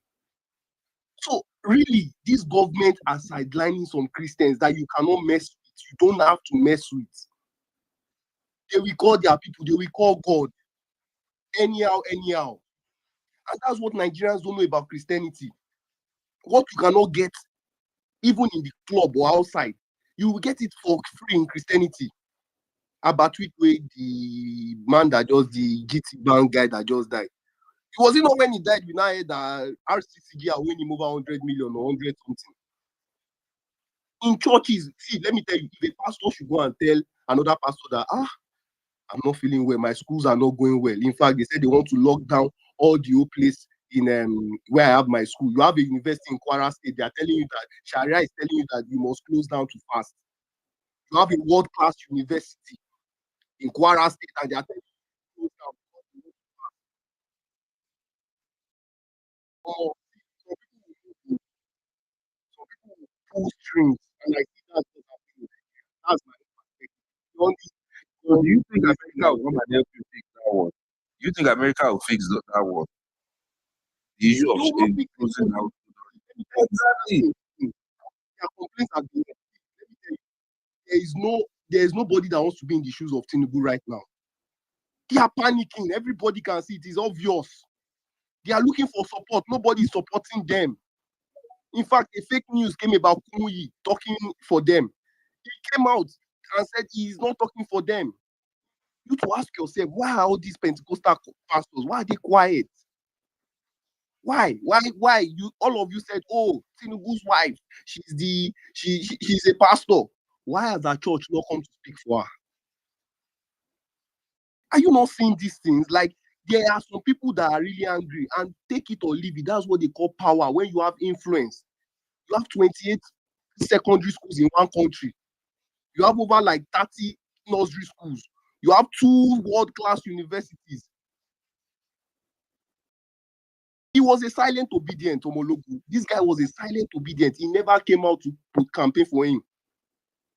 So really, this government are sidelining some Christians that you cannot mess with. You don't have to mess with. They will call their people. They will call God. Anyhow. And that's what Nigerians don't know about Christianity. What you cannot get, even in the club or outside, you will get it for free in Christianity. About the man that just the GT Bank guy that just died. It was not when he died, we now heard that RCCG are winning over 100 million or 100 something. In churches, see, let me tell you, if a pastor should go and tell another pastor that, I'm not feeling well, my schools are not going well. In fact, they said they want to lock down all the old place in where I have my school. You have a university in Kwara State, they are telling you that Sharia is telling you that you must close down to fast. You have a world-class university in Kwara State, and they are telling you to close down. Some people will pull strings, and I see that's what happening. That's my perspective. So do you think America will come and help you fix that war? Do you think America will fix that war? The issue of closing out. Exactly. Their complaints are being. Let me tell you, there is nobody that wants to be in the shoes of Tinubu right now. They are panicking. Everybody can see it. Is obvious. They are looking for support. Nobody is supporting them. In fact, a fake news came about Kumuyi talking for them. He came out and said he is not talking for them. You to ask yourself, why are all these Pentecostal pastors? Why are they quiet? Why? You all of you said, oh, Tinubu's wife, she's a pastor. Why has that church not come to speak for her? Are you not seeing these things? Like, there are some people that are really angry, and take it or leave it. That's what they call power. When you have influence, you have 28 secondary schools in one country. You have over like 30 nursery schools. You have 2 world-class universities. He was a silent obedient, Omologu. This guy was a silent obedient. He never came out to campaign for him.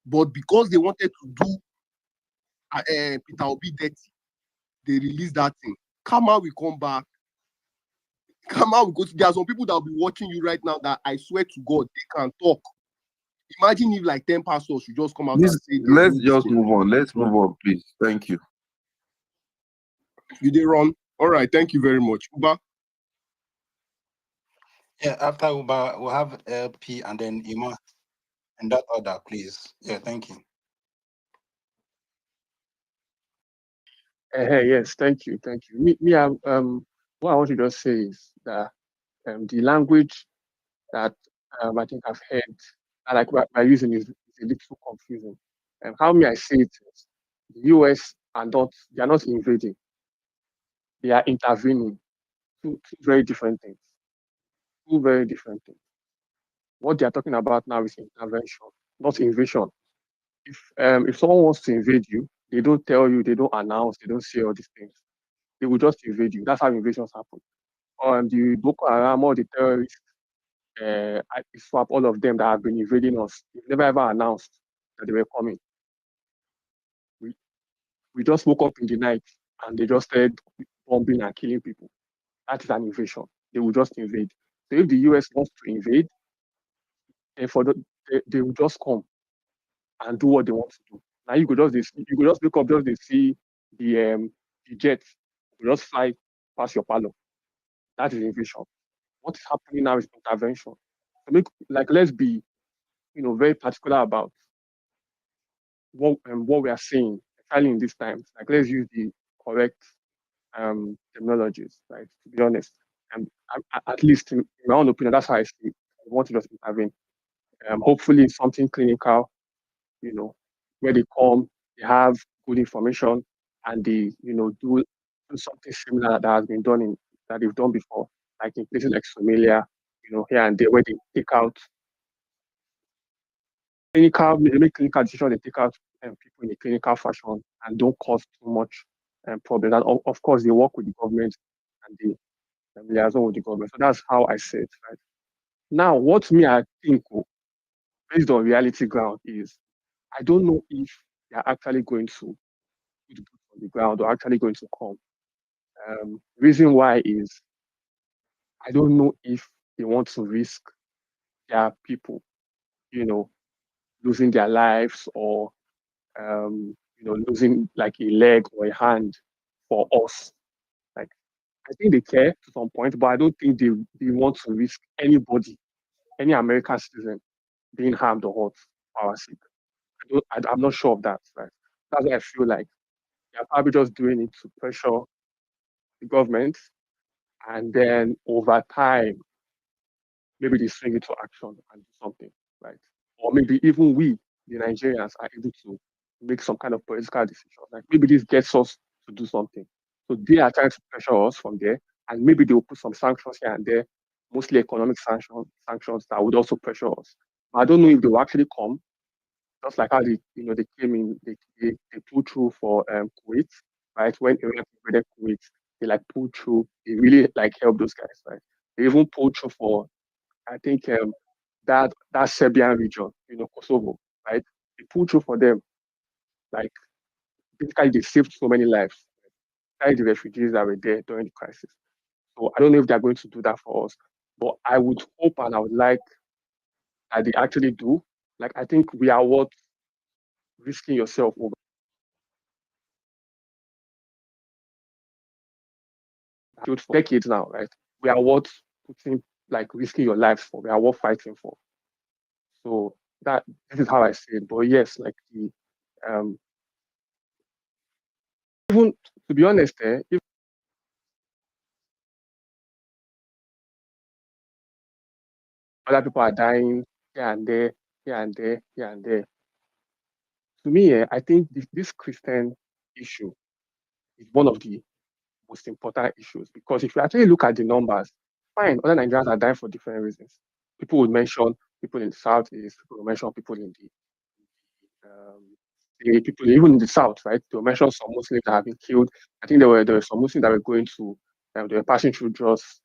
But because they wanted to do Peter Obi dirty, they released that thing. Kama will come back. Kama will go to. There are some people that will be watching you right now that I swear to God, they can talk. Imagine if like 10 pastors should just come out and say. Let's just move on. Let's move on, please. Thank you. You did wrong. All right. Thank you very much. Uba? Yeah, after Uba, we'll have LP and then Ima. In that order, please. Yeah, thank you. Yes, thank you. What I want to just say is that the language that I think I've heard, like by using is a little confusing. And how may I say it is, the US they are not invading, they are intervening. Two very different things. Two very different things. What they are talking about now is intervention, not invasion. If someone wants to invade you, they don't tell you, they don't announce, they don't say all these things. They will just invade you. That's how invasions happen. The Boko Haram or the terrorists, swap all of them that have been invading us. They've never ever announced that they were coming. We just woke up in the night and they just started bombing and killing people. That is an invasion. They will just invade. So if the US wants to invade, they will just come and do what they want to do. Now you could just wake up, just they see the jets will just fly past your palo. That is invasion. What is happening now is intervention. So let's be, very particular about what we are seeing, especially in these times. Like, let's use the correct terminologies, right? To be honest, and at least in my own opinion, that's how I see it. I want to just intervene. Hopefully, something clinical, where they come, they have good information, and they, do something similar that has been done that they've done before, like in places like Somalia, here and there, where they take out they make clinical decisions, they take out people in a clinical fashion and don't cause too much problem. And of course, they work with the government and they liaison with the government. So that's how I say it, right? Now, what I think, based on reality ground, is I don't know if they're actually going to put boots on the ground or actually going to come. Reason why is I don't know if they want to risk their people, losing their lives or losing like a leg or a hand for us. Like, I think they care to some point, but I don't think they want to risk anybody, any American citizen, being harmed or hurt for our sake. I'm not sure of that, right? That's why I feel like they're probably just doing it to pressure the government, and then over time, maybe they swing into action and do something, right? Or maybe even we, the Nigerians, are able to make some kind of political decision. Like, maybe this gets us to do something. So they are trying to pressure us from there, and maybe they will put some sanctions here and there, mostly economic sanctions that would also pressure us. But I don't know if they will actually come, just like how they came in, they pulled through for Kuwait, right? When Iraq invaded Kuwait, they like pulled through. They really like helped those guys, right? They even pulled through for, I think, that Serbian region, Kosovo, right? They pulled through for them. Like, basically, they saved so many lives, right? The refugees that were there during the crisis. So I don't know if they're going to do that for us, but I would hope and I would like that they actually do. Like, I think we are worth risking yourself over for decades now, right? We are worth putting, like, risking your lives for. We are worth fighting for. So this is how I see it. But yes, like even to be honest, if other people are dying here and there, here and there, here and there, to me, I think this Christian issue is one of the most important issues, because if you actually look at the numbers, fine, other Nigerians are dying for different reasons. People would mention people in the southeast, people would mention people in the people even in the south, right? They will mention some Muslims that have been killed. I think there were some Muslims that were going to, they were passing through Jos,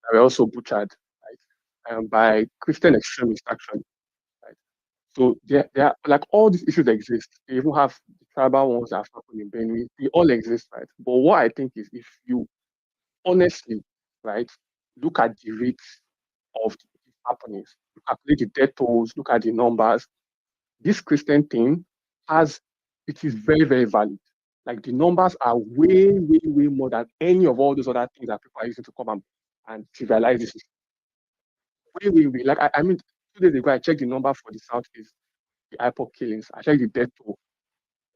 that were also butchered, right? By Christian extremists, actually, right? So there are, like, all these issues exist. They even have the tribal ones that have happened in Benue. They all exist, right? But what I think is, if you honestly, right, look at the rates of these happenings, you calculate the death tolls, look at the numbers, this Christian thing it is very, very valid. Like, the numbers are way, way, way more than any of all those other things that people are using to come and trivialize this. Way, way, way. Like, I mean, 2 days ago, I checked the number for the Southeast, the IPOP killings. I checked the death toll.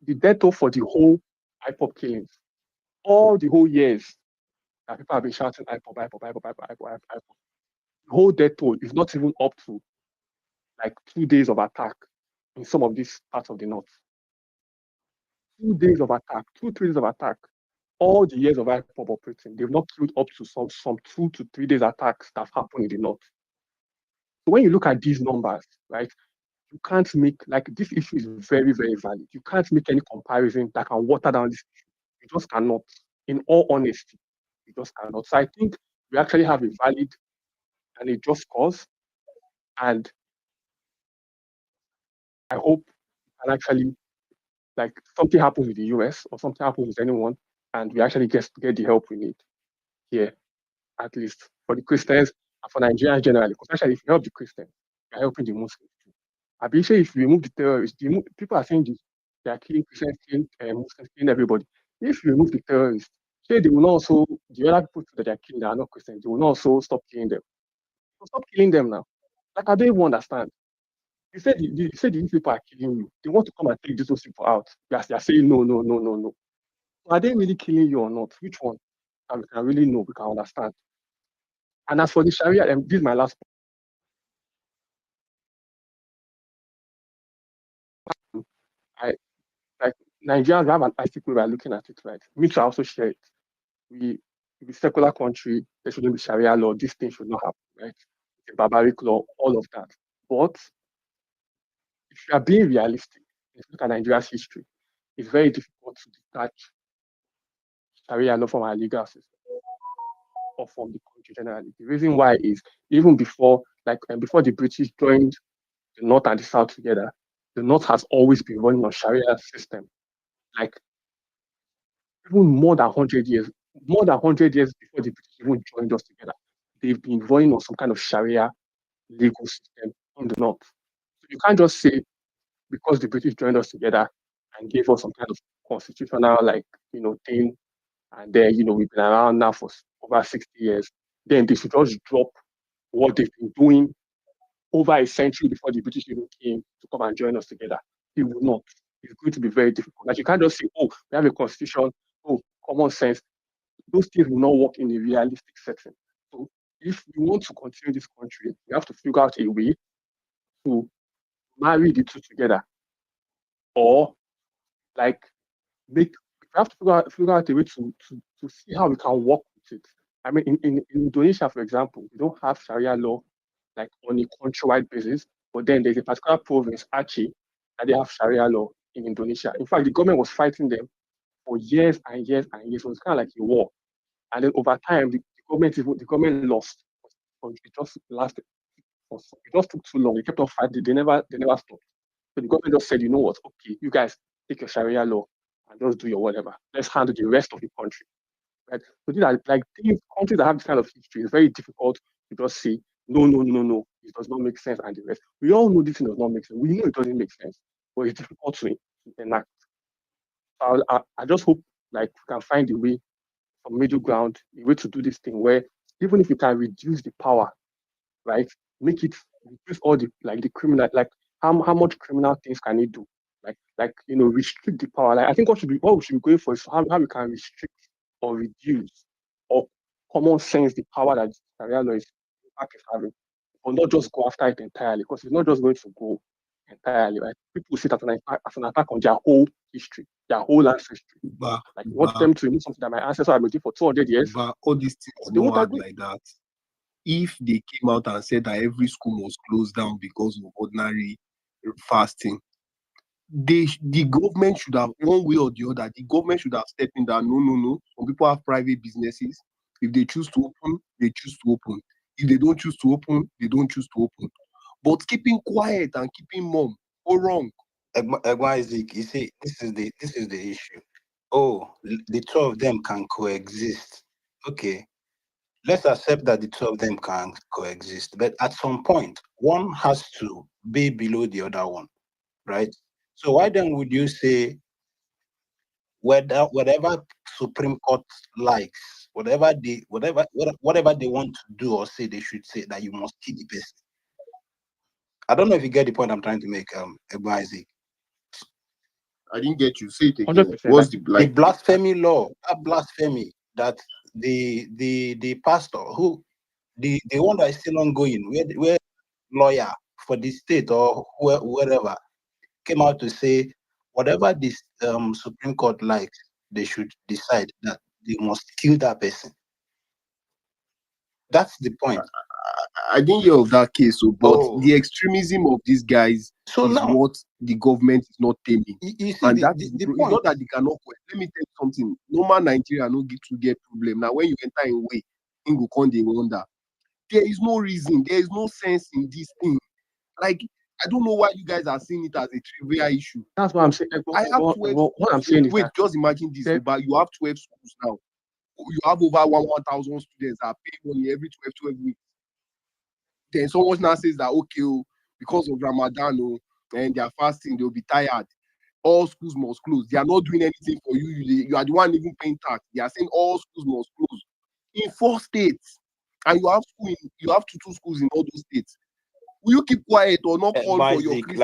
The death toll for the whole IPOP killings, all the whole years that people have been shouting IPOP, IPOP, IPOP, IPOP, IPOP, IPOP, IPOP. The whole death toll is not even up to like 2 days of attack in some of these parts of the north. 2 days of attack, 2-3 days of attack. All the years of IPOP operating, they've not killed up to some 2 to 3 days attacks that have happened in the north. So when you look at these numbers, right, you can't make, like, this issue is very, very valid. You can't make any comparison that can water down this issue. You just cannot. In all honesty, you just cannot. So I think we actually have a valid and a just cause, and I hope and actually, like, something happens with the US or something happens with anyone, and we actually get the help we need here, at least for the Christians and for Nigerians generally. Because actually, if you help the Christians, you're helping the Muslims too. I've been saying, if you remove the terrorists, people are saying this, they are killing Christians, killing Muslims, killing everybody. if you remove the terrorists, say they will not also, the other people that they are killing that are not Christians, they will not also stop killing them. So stop killing them now. Like, I don't even understand. You said these people are killing you. They want to come and take these people out. They are saying no, no, no, no, no. Are they really killing you or not? Which one? And we can really know, we can understand. And as for the Sharia, this is my last point. Like Nigerians have an article we are looking at it, right? We should also share it. We a secular country, there shouldn't be Sharia law, this thing should not happen, right? It's a barbaric law, all of that. But if you are being realistic, if you look at Nigeria's history, it's very difficult to detach Sharia law from our legal system or from the country generally. The reason why is even before, before the British joined the North and the South together, the North has always been running on Sharia system. Like even more than 100 years before the British even joined us together, they've been running on some kind of Sharia legal system in the North. So you can't just say because the British joined us together and gave us some kind of constitutional thing, and then we've been around now for over 60 years, then they should just drop what they've been doing over a century before the British even came to come and join us together. It will not. It's going to be very difficult. Like you can't just say, oh, we have a constitution, oh, common sense. Those things will not work in a realistic setting. So if we want to continue this country, we have to figure out a way to marry the two together. Or we have to figure out a way to see how we can work with it. I mean, in Indonesia, for example, we don't have Sharia law on a countrywide basis, but then there's a particular province, Aceh, that they have Sharia law in Indonesia. In fact, the government was fighting them for years and years and years. So it's kind of like a war. And then over time, the government lost. It just lasted. It just took too long. They kept on fighting. They never stopped. So the government just said, you know what? Okay, you guys take your Sharia law and just do your whatever. Let's handle the rest of the country. Right? So these are things, countries that have this kind of history. It's very difficult to just say, no, it does not make sense and the rest. We all know this thing does not make sense. We know it doesn't make sense, but it's difficult to enact. So I just hope we can find a way, some middle ground, a way to do this thing where even if you can reduce the power, right, make it reduce all the criminal, how much criminal things can it do? Restrict the power. I think what we should be going for is how we can restrict or reduce or common sense the power that Sharia law is having, or not just go after it entirely, because it's not just going to go entirely, right? People see that as an attack on their whole history, their whole ancestry. You want them to remove something that my ancestors have been doing for 200 years. But all these things They don't won't act agree. like that. If they came out and said that every school was closed down because of ordinary fasting, the government should have, one way or the other, the government should have stepped in that no. Some people have private businesses. If they choose to open, they choose to open. If they don't choose to open, they don't choose to open. But keeping quiet and keeping mum, go wrong. Isaac, you see, this is the issue. Oh, the two of them can coexist. Okay, let's accept that the two of them can coexist, but at some point, one has to be below the other one, right? So why then would you say whatever Supreme Court likes, whatever they want to do or say, they should say that you must kill the person? I don't know if you get the point I'm trying to make, Isaac. I didn't get you. Say it again. 100%. What's the The blasphemy law, that blasphemy that the pastor who the one that is still ongoing, where lawyer for the state or wherever came out to say whatever this Supreme Court likes, they should decide that they must kill that person. That's the point. I didn't hear of that case, but Oh. the extremism of these guys is what the government is not taming. You see, And the that is point. it's not that they cannot. Let me tell you something. Normal Nigeria no get problem. Now when you enter in way, in go come dey wonder. There is no reason. There is no sense in this thing. I don't know why you guys are seeing it as a trivial issue. That's what I'm saying. I have 12 what I'm schools. saying is Wait, that just imagine this. But you have 12 schools now. You have over 1,000 students that pay money every 12 weeks. Then someone now says that, okay, because of Ramadan, and they are fasting, they'll be tired. all schools must close. They are not doing anything for you. You are the one even paying tax. They are saying all schools must close in 4 states, and you have two schools in all those states. Will you keep quiet or not call for your Isaac, Christian?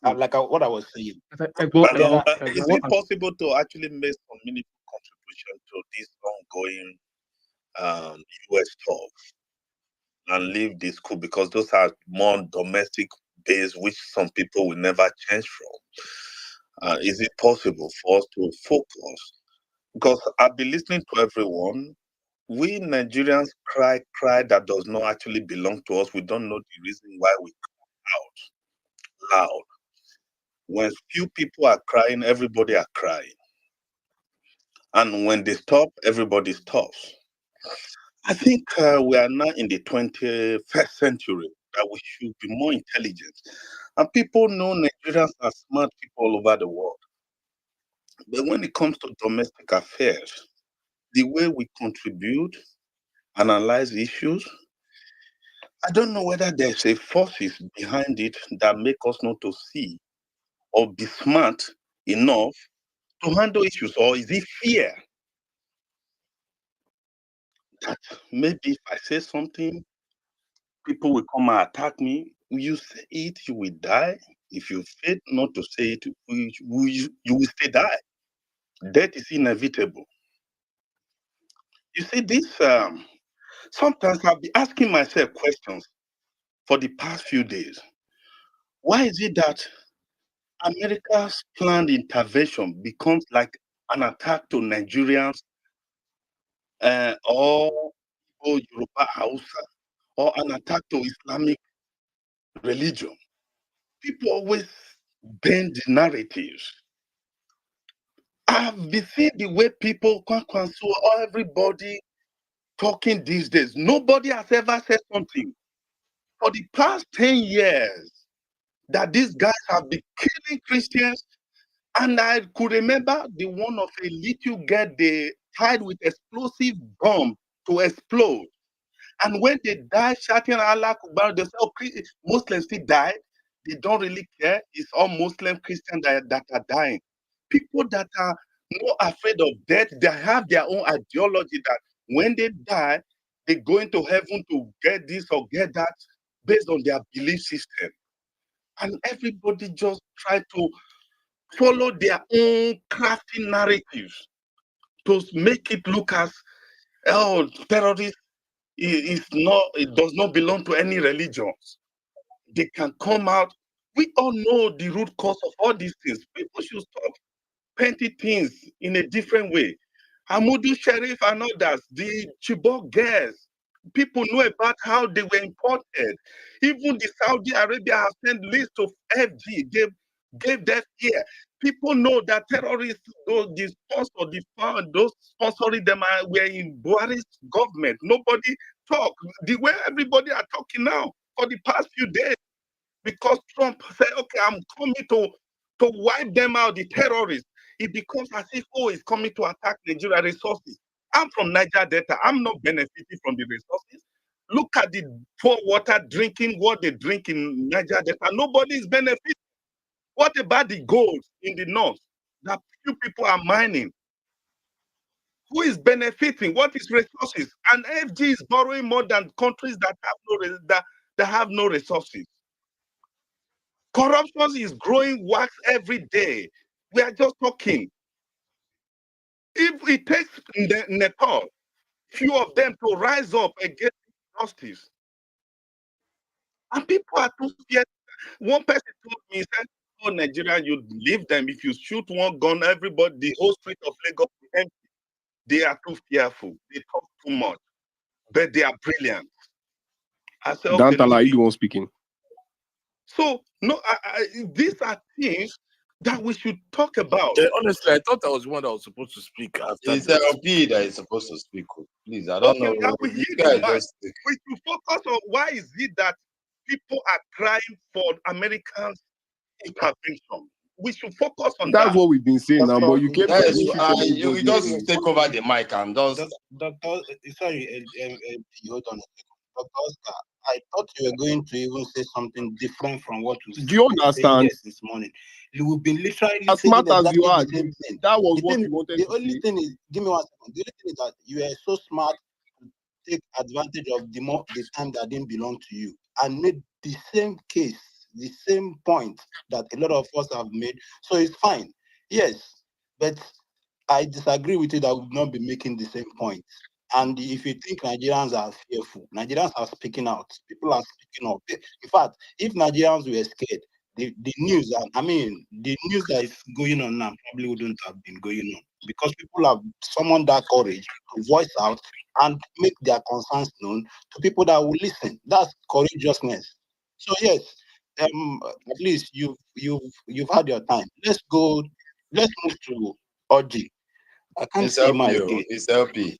what I was saying. Is it possible to actually make some meaningful contribution to this ongoing US talks and leave the school, because those are more domestic based, which some people will never change from? Is it possible for us to focus? Because I've been listening to everyone. We Nigerians cry that does not actually belong to us. We don't know the reason why we cry out loud. When few people are crying, everybody are crying. And when they stop, everybody stops. I think we are now in the 21st century, that we should be more intelligent. And people know Nigerians are smart people all over the world. But when it comes to domestic affairs, the way we contribute, analyze issues, I don't know whether there's a forces behind it that make us not to see or be smart enough to handle issues, or is it fear that maybe if I say something, people will come and attack me? You say it, you will die. If you fail not to say it, you will still die. Death is inevitable. You see, this sometimes I'll be asking myself questions for the past few days. Why is it that America's planned intervention becomes like an attack to Nigerians or Yoruba Hausa, or an attack to Islamic religion? People always bend the narratives. I've been seeing the way people cancel everybody talking these days. Nobody has ever said something for the past 10 years that these guys have been killing Christians. And I could remember the one of a little girl they tied with explosive bomb to explode. And when they die shouting Allah Akbar, they say, oh, Muslims still died. They don't really care. It's all Muslim Christians that are dying. People that are not afraid of death, they have their own ideology that when they die, they go into heaven to get this or get that based on their belief system. And everybody just try to follow their own crafty narratives to make it look as, oh, terrorists it does not belong to any religions. They can come out. We all know the root cause of all these things. People should stop painting things in a different way. Amudu Sheriff and others, the Chibok girls, people know about how they were imported. Even the Saudi Arabia has sent list of FG. They gave that here. People know that terrorists, those sponsoring them were in Buhari's government. Nobody talk the way everybody are talking now for the past few days, because Trump said, okay, I'm coming to wipe them out, the terrorists. It becomes as if, oh, it's coming to attack Nigeria resources. I'm from Niger Delta. I'm not benefiting from the resources. Look at the poor water drinking, what they drink in Niger Delta. Nobody is benefiting. What about the gold in the north that few people are mining? Who is benefiting? What is resources? And FG is borrowing more than countries that have no resources. Corruption is growing wax every day. We are just talking. If it takes Nepal, few of them to rise up against justice, and people are too scared. One person told me, he said, oh, Nigeria, you leave them. If you shoot one gun, everybody, the whole street of Lagos will be empty. They are too fearful. They talk too much, but they are brilliant. I said, okay, Dantala, you the one speaking. So, no, these are things that we should talk about. Yeah, honestly, I thought I was the one that was supposed to speak after. It's LP that is supposed to speak. Please, I don't know. We This hear guy the man. just We should focus on why is it that people are crying for Americans' intervention. We should focus on that. That's what we've been saying now, but you kept you just take over the mic and just. Doctor, sorry, hold on a second. Dr. Oscar, I thought you were going to even say something different from what we Do you understand? this morning. We've been literally As saying smart as you exactly are, the same thing. that was The what thing, you wanted the to only say. thing is, give me 1 second. The only thing is that you are so smart to take advantage of the time that didn't belong to you and made the same case, the same point that a lot of us have made. So it's fine. Yes, but I disagree with you that we will not be making the same point. And if you think Nigerians are fearful, Nigerians are speaking out. People are speaking up. In fact, if Nigerians were scared, the news, the news that is going on now probably wouldn't have been going on because people have summoned that courage to voice out and make their concerns known to people that will listen. That's courageousness. So yes, at least you've had your time. Let's move to Oji. I can't It's see my LP. again. It's LP.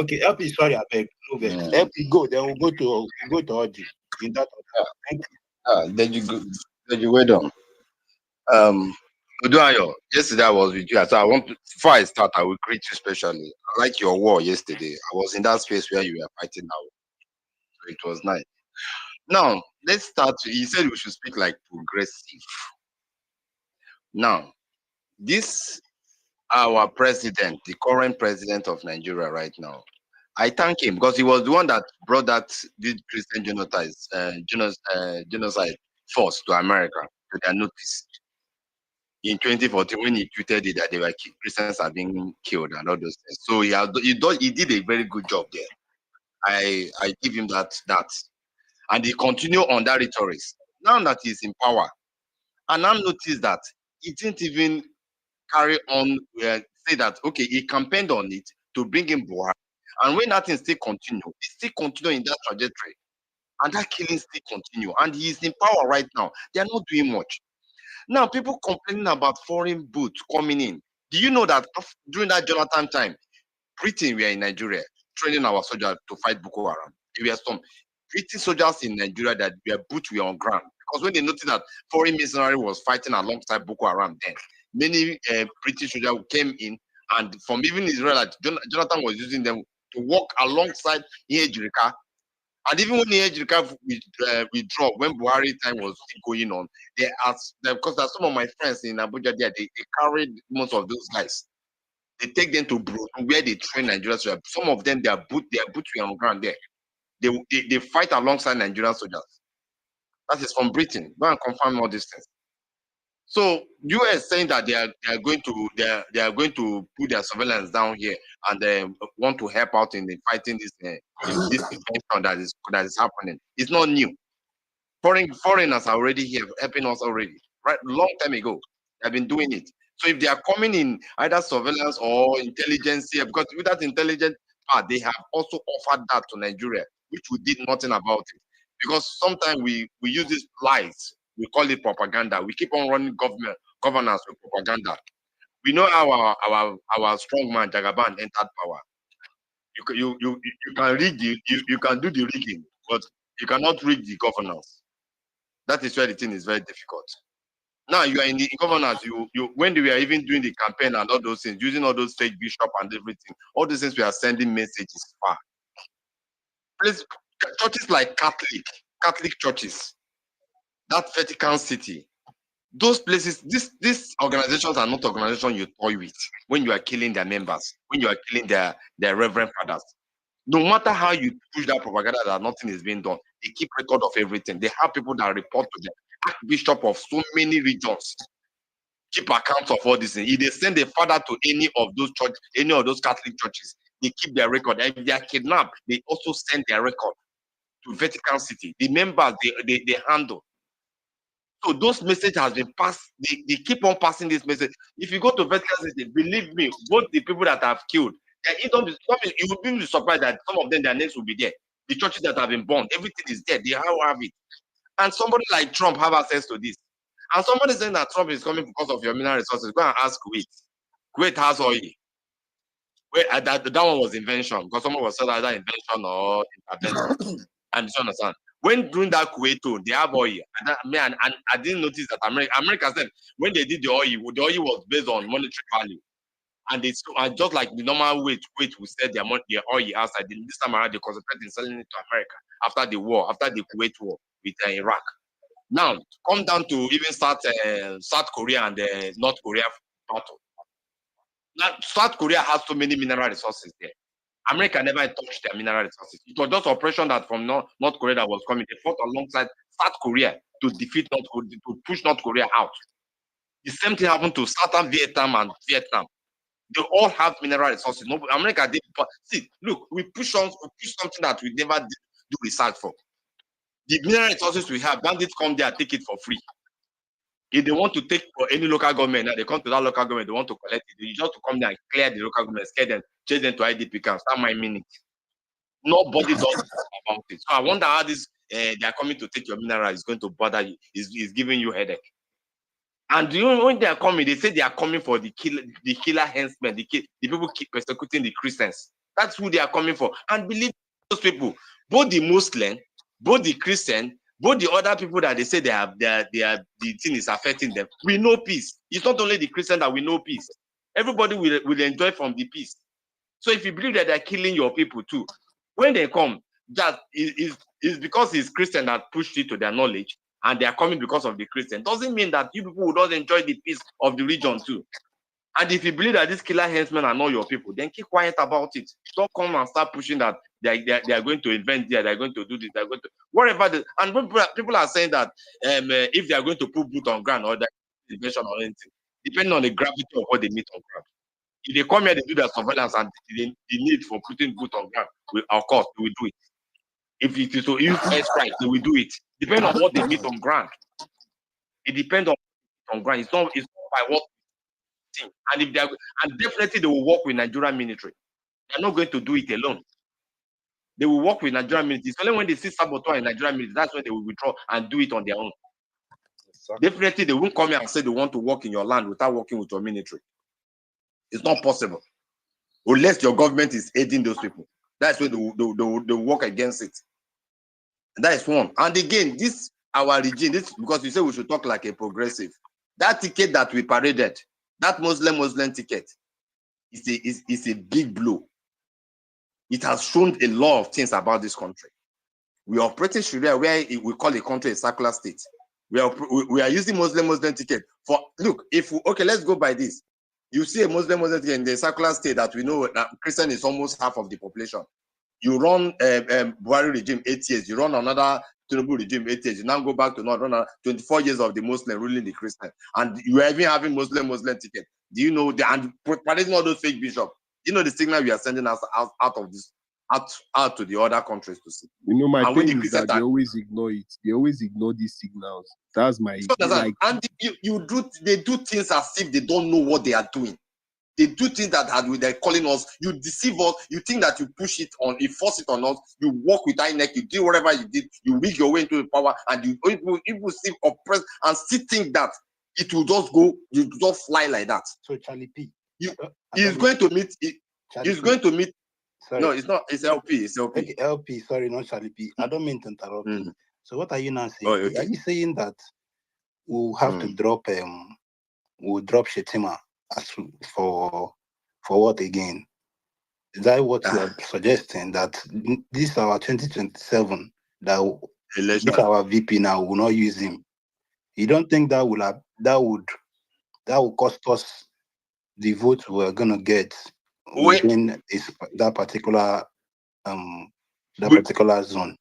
Okay, LP, sorry, I beg. No vex. LP, go. Then we'll go to Oji. In that order. Thank you. Then you wait on. Oduayo, yesterday I was with you. So before I start, I will greet you specially. I like your war yesterday. I was in that space where you were fighting out. So it was nice. Now, let's start. He said we should speak like progressive. Now, this our president, the current president of Nigeria right now, I thank him because he was the one that brought this Christian genocide force to America to their notice in 2014 when he tweeted it that they were Christians are being killed and all those things. So he did a very good job there. I give him that, and he continued on that rhetoric. Now that he's in power, and I noticed that he didn't even carry on say that okay, he campaigned on it to bring in Buhari. And when that thing still continue, he still continue in that trajectory. And that killing still continue. And he is in power right now. They are not doing much. Now, people complaining about foreign boots coming in. Do you know that during that Jonathan time, Britain were in Nigeria training our soldiers to fight Boko Haram? There were some British soldiers in Nigeria that their boots were on ground. Because when they noticed that foreign mercenary was fighting alongside Boko Haram then, many British soldiers came in, and from even Israel, Jonathan was using them to walk alongside Ejirika. And even when Ejirika withdraw, when Buhari time was still going on, they asked them, because there's some of my friends in Abuja there, they carried most of those guys. They take them to Bro, where they train Nigerian soldiers. Some of them, their boots were on the ground there. They fight alongside Nigerian soldiers. That is from Britain. Go and confirm all these things. So US saying that they are going to put their surveillance down here and they want to help out in the fighting this infection that is happening. It's not new. Foreigners are already here helping us already. Right, long time ago, they've been doing it. So if they are coming in either surveillance or intelligence here, because with that intelligence part, they have also offered that to Nigeria, which we did nothing about it. Because sometimes we use these lies. We call it propaganda. We keep on running governance with propaganda. We know how our strong man Jagaban entered power. You can rig you can do the rigging, but you cannot rig the governance. That is where the thing is very difficult. Now you are in the governance. You when they were even doing the campaign and all those things, using all those fake bishop and everything, all these things we are sending messages far. Please, churches like Catholic churches, that Vatican City, those places, these organizations are not organizations you toy with when you are killing their members, when you are killing their reverend fathers. No matter how you push that propaganda that nothing is being done, they keep record of everything. They have people that report to them. Archbishop of so many regions keep accounts of all these things. If they send a father to any of those Catholic churches, they keep their record. And if they are kidnapped, they also send their record to Vatican City. The members they handle. So those messages has been passed. They keep on passing this message. If you go to Vatican City, believe me, both the people that have killed, you will be surprised that some of them, their names will be there. The churches that have been burned, everything is there. They all have it. And somebody like Trump have access to this. And somebody saying that Trump is coming because of your mineral resources, go and ask Kuwait. Kuwait has oil. That one was invention because someone was saying either invention or intervention. And you understand? When during that Kuwait tour, they have oil. And I didn't notice that America said when they did the oil was based on monetary value. And it's just like the normal way Kuwait will sell their oil outside. This time around, they concentrate in selling it to America after the war, after the Kuwait war with Iraq. Now, come down to even South Korea and North Korea battle. Now, South Korea has so many mineral resources there. America never touched their mineral resources. It was just operation that from North Korea that was coming. They fought alongside South Korea to defeat North Korea, to push North Korea out. The same thing happened to Southern Vietnam and Vietnam. They all have mineral resources. No, America did. See, look, we push something that we never did do research for. The mineral resources we have, bandits come there and take it for free. If they want to take for any local government, now they come to that local government, they want to collect it. They just to come there and clear the local government, scare them, chase them to IDP camps. That might mean it. Nobody does about it. So I wonder how this they are coming to take your mineral is going to bother you, is giving you headache. And when they are coming, they say they are coming for the killer henchmen, the people keep persecuting the Christians. That's who they are coming for. And believe those people, both the Muslim, both the Christian, both the other people that they say the thing is affecting them, we know peace. It's not only the Christian that we know peace. Everybody will enjoy from the peace. So if you believe that they're killing your people too, when they come, that is because it's Christian that pushed it to their knowledge, and they are coming because of the Christian. Doesn't mean that you people will not enjoy the peace of the region too. And if you believe that these killer henchmen are not your people, then keep quiet about it. Don't come and start pushing that they are going to invent there, they're going to do this, they're going to whatever. And when people are saying that if they are going to put boot on ground or that invention or anything, depending on the gravity of what they meet on ground. If they come here, they do their surveillance and the need for putting boot on ground, of course, we will do it. If it is to use airstrike, they will do it. Depending on what they meet on ground. It depends on ground. It's not by what thing. And if they are, and definitely they will work with Nigerian military. They're not going to do it alone. They will work with Nigerian military. It's only when they see saboteur in Nigerian military, that's when they will withdraw and do it on their own. Definitely they won't come here and say they want to work in your land without working with your military. It's not possible. Unless your government is aiding those people. That's when they work against it. That is one. And again, this our regime, this because you say we should talk like a progressive. That ticket that we paraded, that Muslim ticket, is a big blow. It has shown a lot of things about this country. We are operating Sharia where we call a country a secular state. We are using Muslim ticket for look. Okay, let's go by this. You see a Muslim ticket in the secular state that we know that Christian is almost half of the population. You run Buhari regime 8 years, you run another Tinubu regime 8 years, you now go back to not run 24 years of the Muslim ruling the Christian, and you are even having Muslim ticket. Do you know and parading all those fake bishops? Do you know the signal we are sending us out of this out to the other countries to see? You know, my And when thing the is that Christians they always ignore it. They always ignore these signals. That's my like. and they do things as if they don't know what they are doing. They do things that they're calling us. You deceive us. You think that you push it on, you force it on us. You work with INEC. You do whatever you did. You rig your way into the power, and you people still oppress and still think that it will just go. You just fly like that. So Charlie P. He's going to meet. He's going to meet. Sorry. No, it's not. It's LP. It's LP. Okay, LP. Sorry, not Charlie P. I don't mean to interrupt you. So what are you now saying? Oh, okay. Are you saying that we'll have to drop we'll drop Shetima as for what again? Is that what you are suggesting? That this our 2027 that this our VP now will not use him? You don't think that would cost us the vote we're gonna get within that particular zone?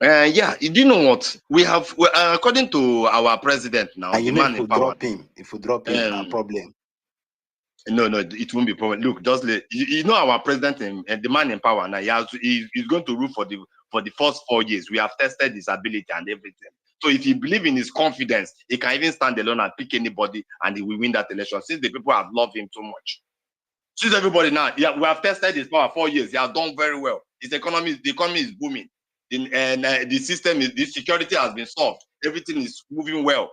Yeah, you do know what we have according to our president now. And you the know, man in power. if we drop him, no problem. No, it won't be problem. Look, just you know our president and the man in power now. He's going to rule for the first 4 years. We have tested his ability and everything. So if he believes in his confidence, he can even stand alone and pick anybody, and he will win that election. Since the people have loved him too much, since everybody now, yeah, we have tested his power 4 years. He has done very well. The economy is booming, and the system the security has been solved. Everything is moving well.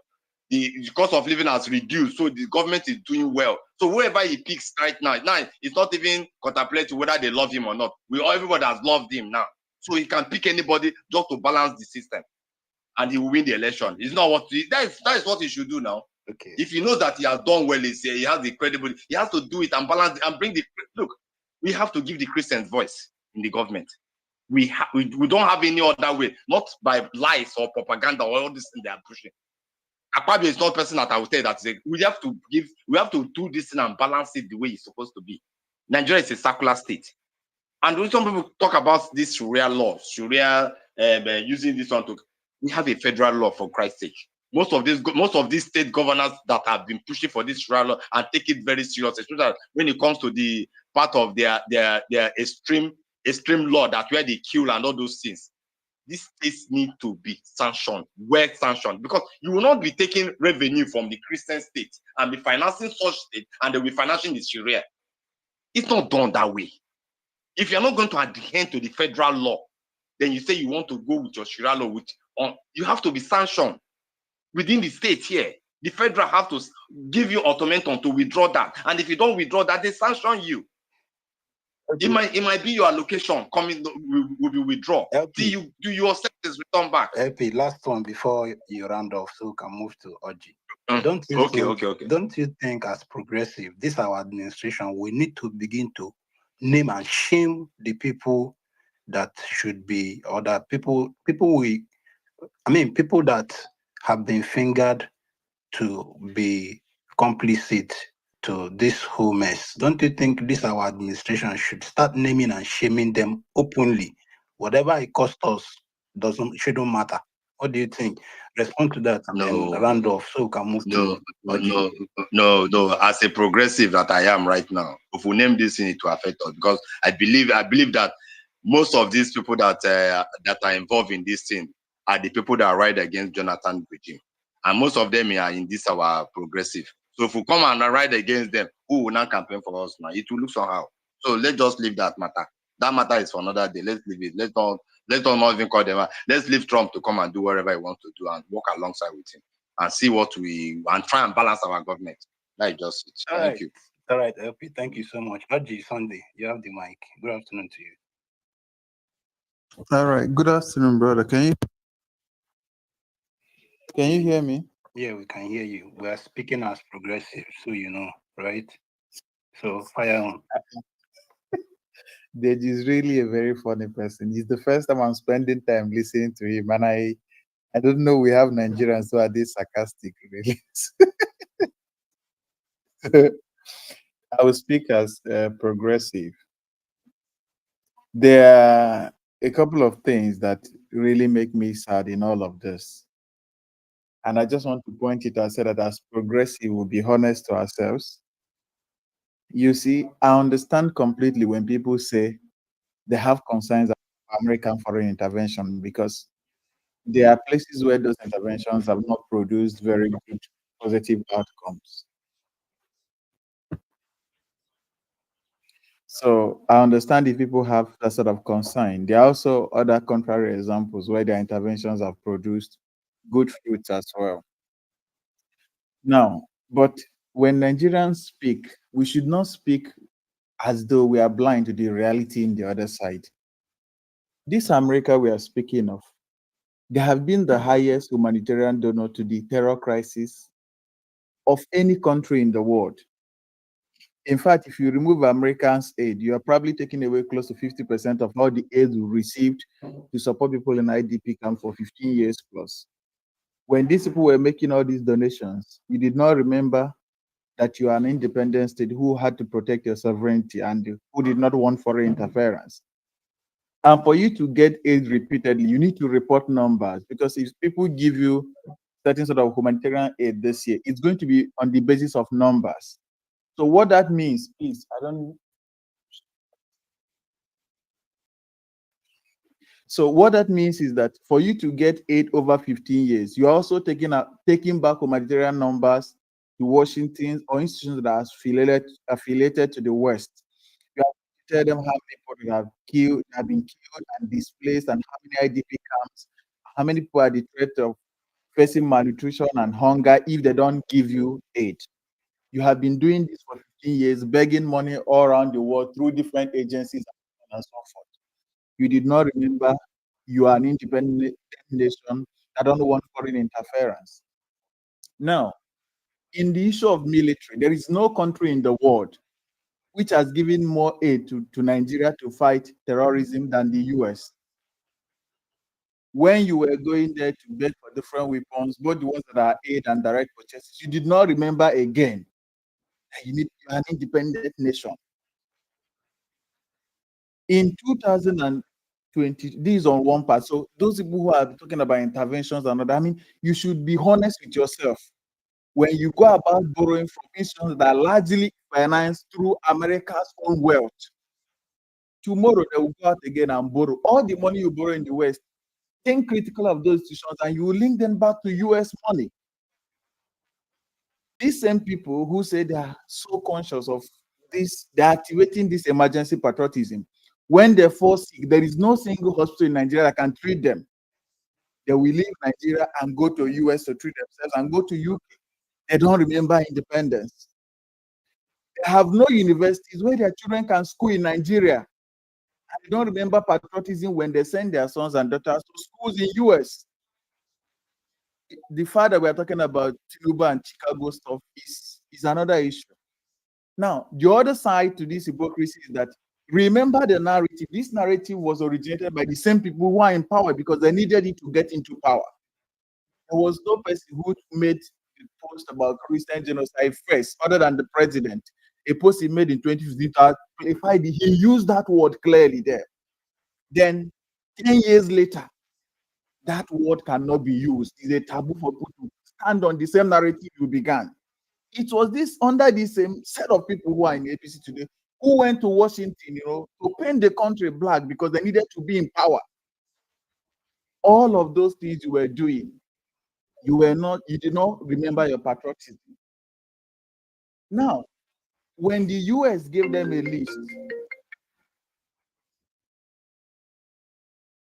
The cost of living has reduced, so the government is doing well. So whoever he picks right now, it's not even contemplating whether they love him or not. Everybody has loved him now, so he can pick anybody just to balance the system, and he will win the election. It's not what that is what he should do now. Okay. If he knows that he has done well, he has the credibility. He has to do it and balance and bring the look. We have to give the Christians voice in the government. We don't have any other way, not by lies or propaganda or all this thing they are pushing. Akpabio is not a person that I would say that we have to do this thing and balance it the way it's supposed to be. Nigeria is a circular state. And when some people talk about this Sharia law, using this one we have a federal law, for Christ's sake. Most of these state governors that have been pushing for this Sharia law and take it very serious, especially when it comes to the part of their extreme law that where they kill and all those things. These states need to be sanctioned, well sanctioned, because you will not be taking revenue from the Christian state and be financing such state and they'll be financing the Sharia. It's not done that way. If you're not going to adhere to the federal law, then you say you want to go with your Sharia law, you have to be sanctioned within the state here. The federal have to give you ultimatum to withdraw that. And if you don't withdraw that, they sanction you. It might be your allocation coming will be withdrawn. Do your sentences return back? LP, last one before you round off, so we can move to Oji. Okay. Don't you think, as progressive, this our administration, we need to begin to name and shame the people that should be, or that people that have been fingered to be complicit to this whole mess? Don't you think this our administration should start naming and shaming them openly? Whatever it costs us shouldn't matter. What do you think? Respond to that and then round off so we can move to No. As a progressive that I am right now, if we name this thing, it will affect us, because I believe that most of these people that are involved in this thing are the people that ride against Jonathan regime, and most of them are in this our progressive. So if we come and ride against them, who will not campaign for us now? It will look somehow. So let's just leave that matter. That matter is for another day. Let's leave it. Let's not even call them. Let's leave Trump to come and do whatever he wants to do and work alongside with him and see and try and balance our government. That's just it. Thank you. All right, LP. Thank you so much. Oji Sunday, you have the mic. Good afternoon to you. All right. Good afternoon, brother. Can you hear me? Yeah, we can hear you. We are speaking as progressive, so you know, right? So fire on. Deji is really a very funny person. It's the first time I'm spending time listening to him, and I don't know we have Nigerians who are this sarcastic, really. I will speak as progressive. There are a couple of things that really make me sad in all of this. And I just want to point it out, say that as progressive, we'll be honest to ourselves. You see, I understand completely when people say they have concerns about American foreign intervention, because there are places where those interventions have not produced very good positive outcomes. So I understand if people have that sort of concern. There are also other contrary examples where their interventions have produced good fruits as well. Now, but when Nigerians speak, we should not speak as though we are blind to the reality in the other side. This America we are speaking of, they have been the highest humanitarian donor to the terror crisis of any country in the world. In fact, if you remove Americans' aid, you are probably taking away close to 50% of all the aid we received to support people in IDP camp for 15 years plus. When these people were making all these donations, you did not remember that you are an independent state who had to protect your sovereignty and who did not want foreign interference. And for you to get aid repeatedly, you need to report numbers, because if people give you certain sort of humanitarian aid this year, it's going to be on the basis of numbers. So what that means is, So what that means is that for you to get aid over 15 years, you're also taking back humanitarian numbers to Washington or institutions that are affiliated to the West. You have to tell them how many people have been killed and displaced, and how many IDP camps, how many people are at the threat of facing malnutrition and hunger if they don't give you aid. You have been doing this for 15 years, begging money all around the world through different agencies and so forth. You did not remember you are an independent nation that don't want foreign interference. Now, in the issue of military, there is no country in the world which has given more aid to Nigeria to fight terrorism than the US. when you were going there to beg for different weapons, both the ones that are aid and direct purchases, you did not remember again that you're an independent nation. In 2020, this is on one part. So those people who are talking about interventions and other, I mean, you should be honest with yourself. When you go about borrowing from institutions that are largely financed through America's own wealth, tomorrow they will go out again and borrow. All the money you borrow in the West, think critical of those institutions and you will link them back to US money. These same people who say they are so conscious of this, they're activating this emergency patriotism. When they fall sick, there is no single hospital in Nigeria that can treat them. They will leave Nigeria and go to US to treat themselves and go to UK. They don't remember independence. They have no universities where their children can school in Nigeria. And they don't remember patriotism when they send their sons and daughters to schools in US. The fact that we're talking about Tinubu and Chicago stuff is another issue. Now, the other side to this hypocrisy is that remember the narrative. This narrative was originated by the same people who are in power because they needed it to get into power. There was no person who made the post about Christian genocide first, other than the president. A post he made in 2015 that clarified it. He used that word clearly there. Then, 10 years later, that word cannot be used. It's a taboo for people to stand on the same narrative you began. It was this under the same set of people who are in APC today who went to Washington, to paint the country black because they needed to be in power. All of those things you were doing, you did not remember your patriotism. Now, when the US gave them a list,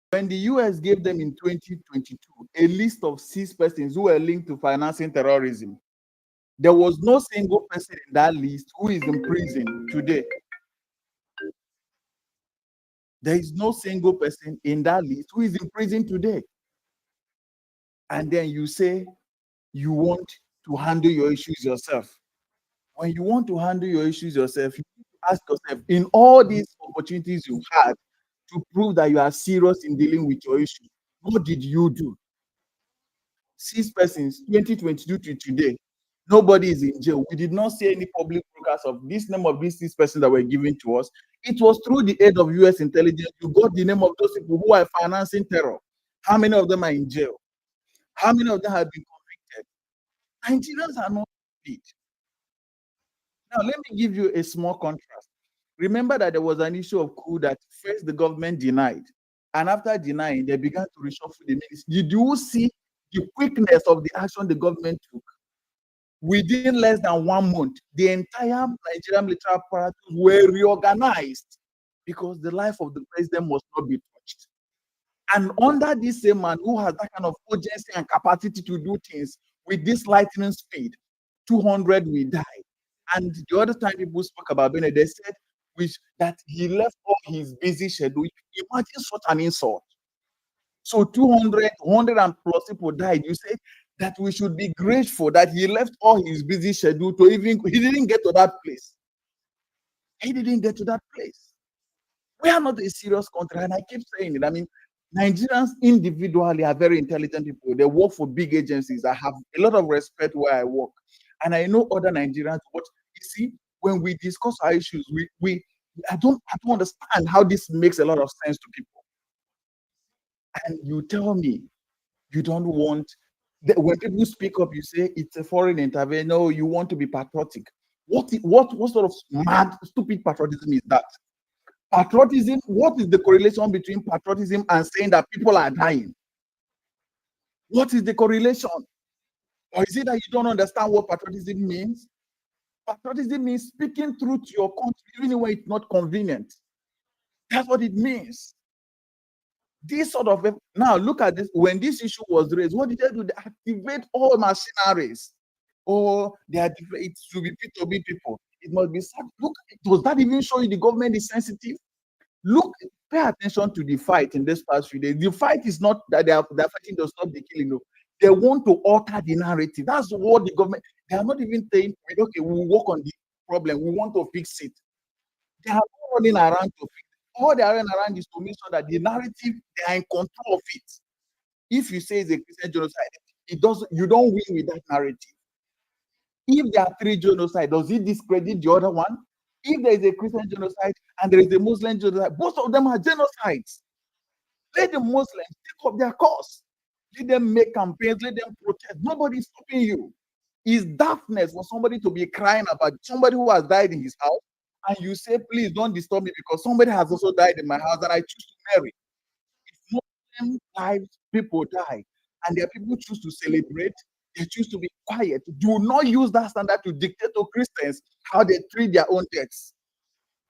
when the US gave them in 2022 a list of 6 persons who were linked to financing terrorism, there was no single person in that list who is in prison today. There is no single person in that list who is in prison today. And then you say you want to handle your issues yourself. When you want to handle your issues yourself, you need to ask yourself, in all these opportunities you had to prove that you are serious in dealing with your issues, what did you do? 6 persons, 2022 to today, nobody is in jail. We did not see any public broadcast of this name of these 6 persons that were given to us. It was through the aid of US intelligence you got the name of those people who are financing terror. How many of them are in jail? How many of them have been convicted? Nigerians are not stupid. Now, let me give you a small contrast. Remember that there was an issue of coup that first the government denied, and after denying, they began to reshuffle the ministry. Did you see the quickness of the action the government took? Within less than 1 month, the entire Nigerian military apparatus were reorganized because the life of the president must not be touched. And under this same man who has that kind of urgency and capacity to do things with this lightning speed, 200 will die. And the other time people spoke about Bennett, they said that he left all his busy schedule. Imagine such an insult. So 200 and plus people died. You say that we should be grateful that he left all his busy schedule he didn't get to that place. He didn't get to that place. We are not a serious country, and I keep saying it. I mean, Nigerians individually are very intelligent people. They work for big agencies. I have a lot of respect where I work. And I know other Nigerians, but you see, when we discuss our issues, I don't understand how this makes a lot of sense to people. And you tell me you don't want, when people speak up, you say it's a foreign intervention. No, you want to be patriotic. What sort of mad, stupid patriotism is that? Patriotism, what is the correlation between patriotism and saying that people are dying? What is the correlation? Or is it that you don't understand what patriotism means? Patriotism means speaking truth to your country, even when it's not convenient. That's what it means. This sort of, now look at this, when this issue was raised, what did they do? They activate all machineries. Or it should be P2B people. It must be, look, does that even show you the government is sensitive? Look, pay attention to the fight in this past few days. The fight is not that they're fighting to stop the killing. No. They want to alter the narrative. That's what the government, they are not even saying, okay, we'll work on the problem. We want to fix it. They are not running around to fix it. All they are running around is to make sure that the narrative, they are in control of it. If you say it's a Christian genocide, it doesn't. You don't win with that narrative. If there are 3 genocides, does it discredit the other one? If there is a Christian genocide and there is a Muslim genocide, both of them are genocides. Let the Muslims take up their cause. Let them make campaigns, let them protest. Nobody is stopping you. It's daftness for somebody to be crying about somebody who has died in his house, and you say, please don't disturb me because somebody has also died in my house and I choose to marry. If Muslim lives, people die, and there are people who choose to celebrate, they choose to be quiet. Do not use that standard to dictate to Christians how they treat their own deaths.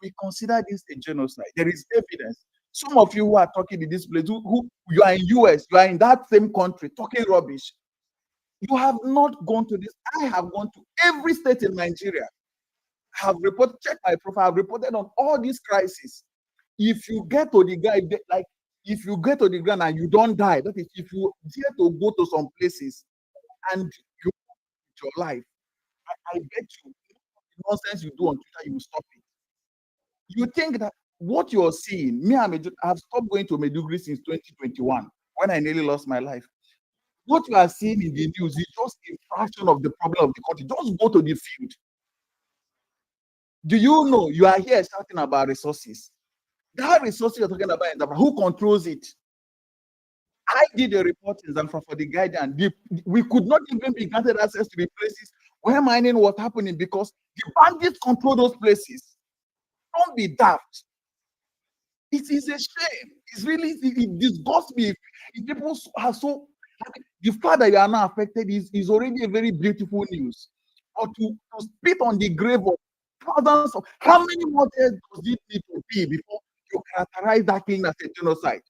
We consider this a genocide. There is evidence. Some of you who are talking in this place, who you are in US, you are in that same country talking rubbish. You have not gone to this. I have gone to every state in Nigeria. I have reported, check my profile, I've reported on all these crises. If you get to the ground, like if you get to the ground and you don't die, that is, if you dare to go to some places and you with your life, I bet you the nonsense you do on Twitter, you will stop it. You think that what you're seeing, I've stopped going to Maiduguri since 2021 when I nearly lost my life. What you are seeing in the news is just a fraction of the problem of the country. Just go to the field. Do you know you are here shouting about resources? That resources you're talking about in Zamfara, who controls it? I did a report in Zamfara for the Guardian. We could not even be granted access to the places where mining was happening because the bandits control those places. Don't be daft. It is a shame. It's really, it disgusts me. If people are so, the fact that you are not affected is already a very beautiful news. But to spit on the grave of thousands of, how many more days does it need to be before you characterize that thing as a genocide?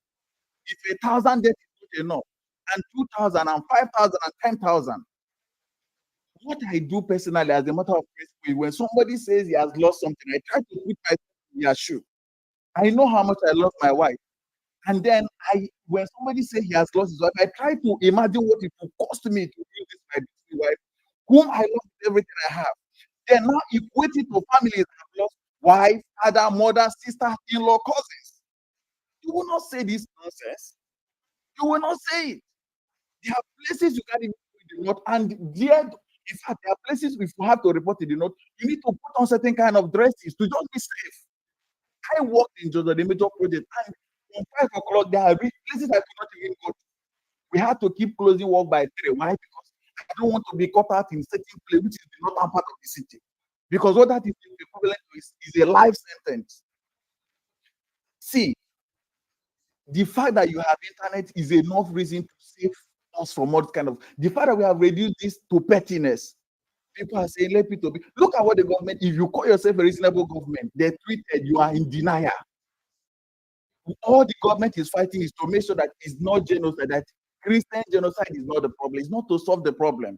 If 1,000 deaths is not enough, and 2,000 and 5,000 and 10,000, what I do personally as a matter of principle, when somebody says he has lost something, I try to put myself in their shoe. I know how much I love my wife. And then when somebody says he has lost his wife, I try to imagine what it will cost me to lose this my wife, whom I love with everything I have. Then now equate it to families that have lost wife, father, mother, sister, in-law, cousins. You will not say this nonsense. You will not say it. There are places you can't even go in the north, and there, in fact, there are places if you have to report in the north, you need to put on certain kind of dresses to just be safe. I worked in Georgia, the major project, and from 5 o'clock, there are places I could not even go to. We had to keep closing work by 3. Why? Because I don't want to be caught out in certain place, which is the northern part of the city. Because what that is equivalent to is a life sentence. See, the fact that you have internet is enough reason to save us from all kind of. The fact that we have reduced this to pettiness. People are saying, let people be. Look at what the government, if you call yourself a reasonable government, they tweeted you are in denial. All the government is fighting is to make sure that it's not genocide, that Christian genocide is not the problem. It's not to solve the problem.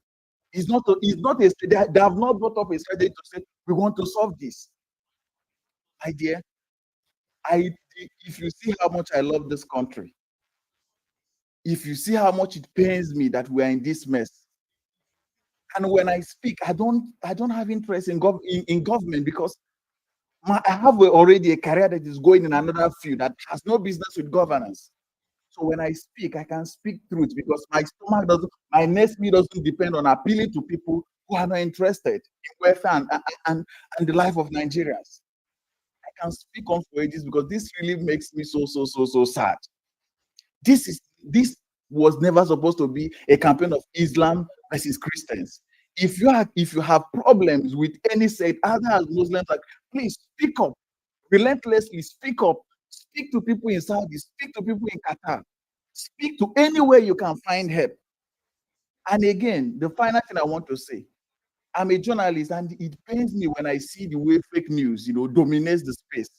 It's not they have not brought up a strategy to say we want to solve this. My dear, if you see how much I love this country, if you see how much it pains me that we are in this mess, and when I speak, I don't have interest in government because I have already a career that is going in another field that has no business with governance. So when I speak, I can speak truth because my next meal doesn't depend on appealing to people who are not interested in welfare and the life of Nigerians. I can speak on for ages because this really makes me so sad. This was never supposed to be a campaign of Islam versus Christians. If you have problems with any sect, other as Muslims, like, please speak up, relentlessly speak up. Speak to people in Saudi, speak to people in Qatar, speak to anywhere you can find help. And again, the final thing I want to say, I'm a journalist, and it pains me when I see the way fake news, dominates the space.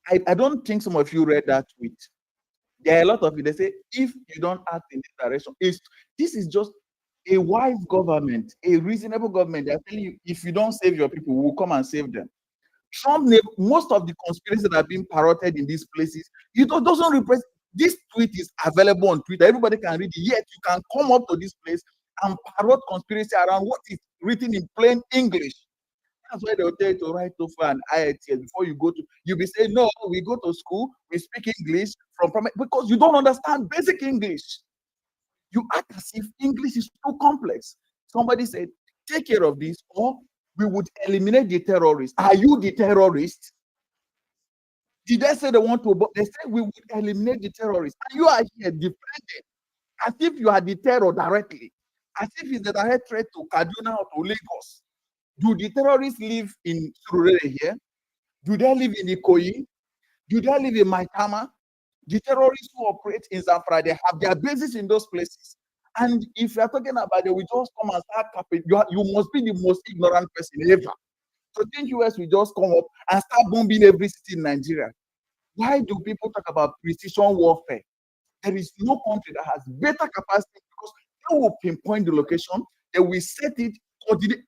I don't think some of you read that tweet. There are a lot of it. They say, if you don't act in this direction, this is just a wise government, a reasonable government. They're telling you, if you don't save your people, we'll come and save them. Trump, most of the conspiracies that are being parroted in these places, it doesn't represent. This tweet is available on Twitter. Everybody can read it. Yet you can come up to this place and parrot conspiracy around what is written in plain English. That's why they'll tell you to write TOEFL and IELTS before you go to. You'll be saying, no, we go to school, we speak English because you don't understand basic English. You act as if English is too complex. Somebody said, take care of this, or we would eliminate the terrorists. Are you the terrorist? Did they say they want to? They said we would eliminate the terrorists. And you are here defending as if you are the terror directly, as if it's a direct threat to Kaduna or to Lagos. Do the terrorists live in Surulere here? Do they live in Ikoyi? Do they live in Maitama? The terrorists who operate in Zamfara, they have their bases in those places. And if you're talking about it, we just come and start capping. You must be the most ignorant person ever. So think US will just come up and start bombing every city in Nigeria. Why do people talk about precision warfare? There is no country that has better capacity because they will pinpoint the location, they will set it,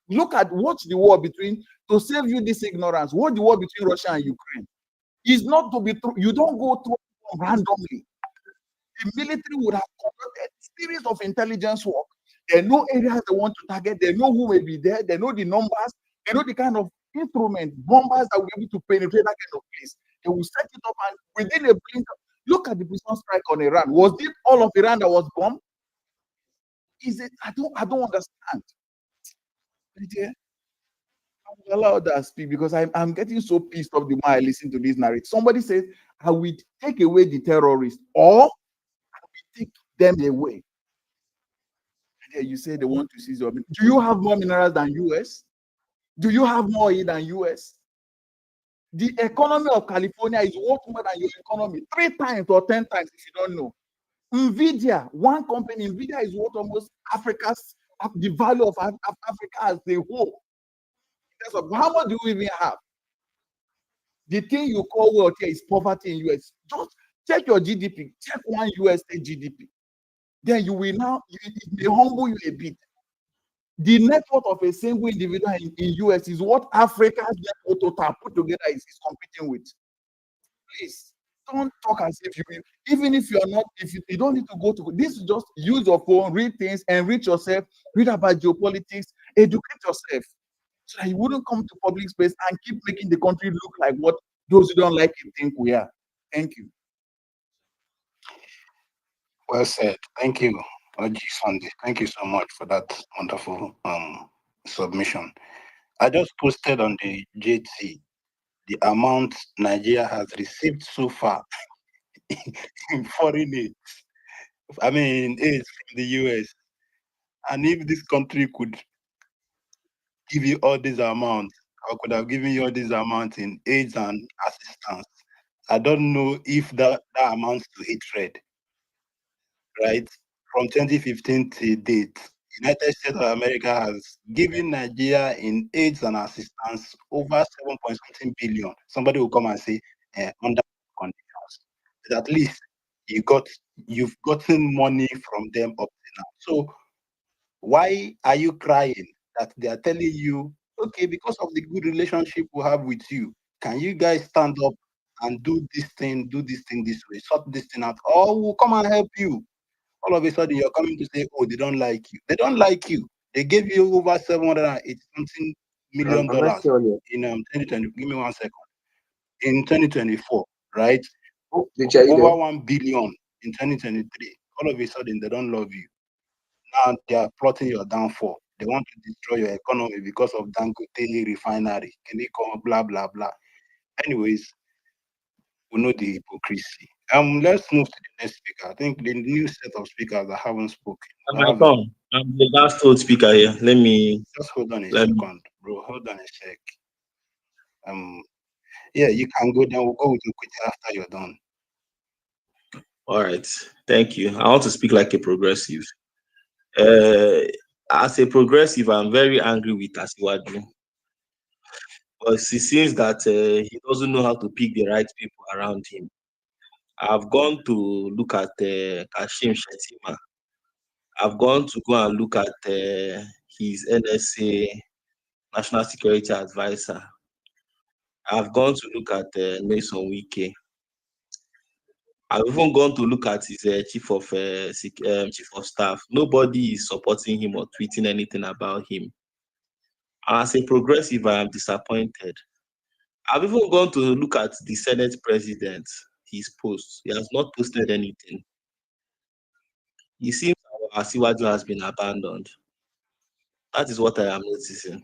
look at, watch the war between, to save you this ignorance, watch the war between Russia and Ukraine. It's not to be true. You don't go through randomly. The military would have conducted a series of intelligence work. They know areas they want to target, they know who may be there, they know the numbers, they know the kind of instrument, bombers that will be able to penetrate that kind of place. They will set it up and within a blink, look at the precision strike on Iran. Was it all of Iran that was bombed? Is it? I don't understand. I will allow that speak because I'm getting so pissed off the more I listen to this narrative. Somebody says, I will take away the terrorists or I will take them away. And then you say they want to seize your. Do you have more minerals than US? Do you have more oil than US? The economy of California is worth more than your economy 3 times or 10 times if you don't know. Nvidia, one company, Nvidia is worth almost the value of Africa as a whole. How much do we even have? The thing you call wealth here is poverty in US. Just check your GDP, check one US GDP. Then you will now, it may humble you a bit. The net worth of a single individual in US is what Africa's net worth total put together is competing with. Please don't talk as if you, even if you're not, if you don't need to go to this, is just use your phone, read things, enrich yourself, read about geopolitics, educate yourself, so that you wouldn't come to public space and keep making the country look like what those who don't like it think we are. Thank you. Well said. Thank you, Oji Sunday. Thank you so much for that wonderful submission. I just posted on the JT the amount Nigeria has received so far in foreign aid. I mean, aid from the US. And if this country could give you all these amounts, I could have given you all these amounts in aids and assistance. I don't know if that amounts to hatred, right? From 2015 to date, United States of America has given Nigeria in aids and assistance over 7.something billion. Somebody will come and say, under conditions. But at least you've gotten money from them up to now. So why are you crying that they are telling you, okay, because of the good relationship we have with you, can you guys stand up and do this thing this way, sort this thing out, or we'll come and help you? All of a sudden, you're coming to say, oh, they don't like you. They don't like you. They gave you over $780-something million in 2020. Give me 1 second. In 2024, right? Over 1 billion in 2023. All of a sudden, they don't love you. Now they are plotting your downfall. They want to destroy your economy because of Dangote refinery. Can they come? Blah blah blah. Anyways, we know the hypocrisy. Let's move to the next speaker. I think the new set of speakers that haven't spoken. I'm the last old speaker here. Let me just hold on a second, bro. Hold on a sec. Yeah, you can go. Then we'll go with you quickly after you're done. All right. Thank you. I want to speak like a progressive. As a progressive, I'm very angry with Asiwaju. But it seems that he doesn't know how to pick the right people around him. I've gone to look at Kashim Shettima. I've gone to go and look at his NSA, National Security Advisor. I've gone to look at Mason Wike. I've even gone to look at his chief of staff. Nobody is supporting him or tweeting anything about him. As a progressive, I am disappointed. I've even gone to look at the Senate president, his posts. He has not posted anything. It seems Asiwaju has been abandoned. That is what I am noticing.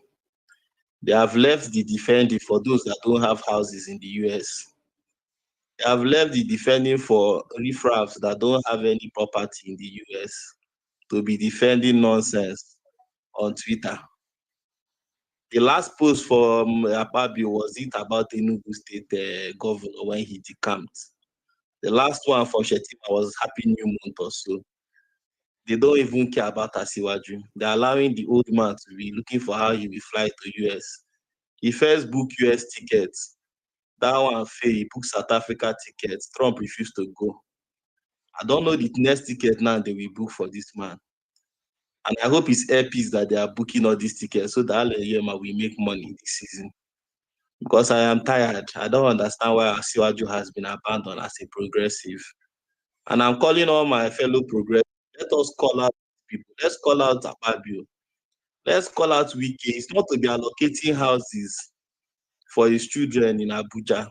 They have left the defending for those that don't have houses in the US. They have left the defending for riffraffs that don't have any property in the US to be defending nonsense on Twitter. The last post from Akpabio was it about the Enugu State governor when he decamped. The last one from Shetima was Happy New Month or so. They don't even care about Asiwaju. They're allowing the old man to be looking for how he will fly to US. He first booked US tickets. That one failed. He booked South Africa tickets. Trump refused to go. I don't know the next ticket now they will book for this man. And I hope it's Airpeace that they are booking all these tickets so that Aleyema will make money this season. Because I am tired. I don't understand why Asiwaju has been abandoned as a progressive. And I'm calling all my fellow progressives. Let us call out people. Let's call out Akpabio. Let's call out Wike. It's not to be allocating houses for his children in Abuja.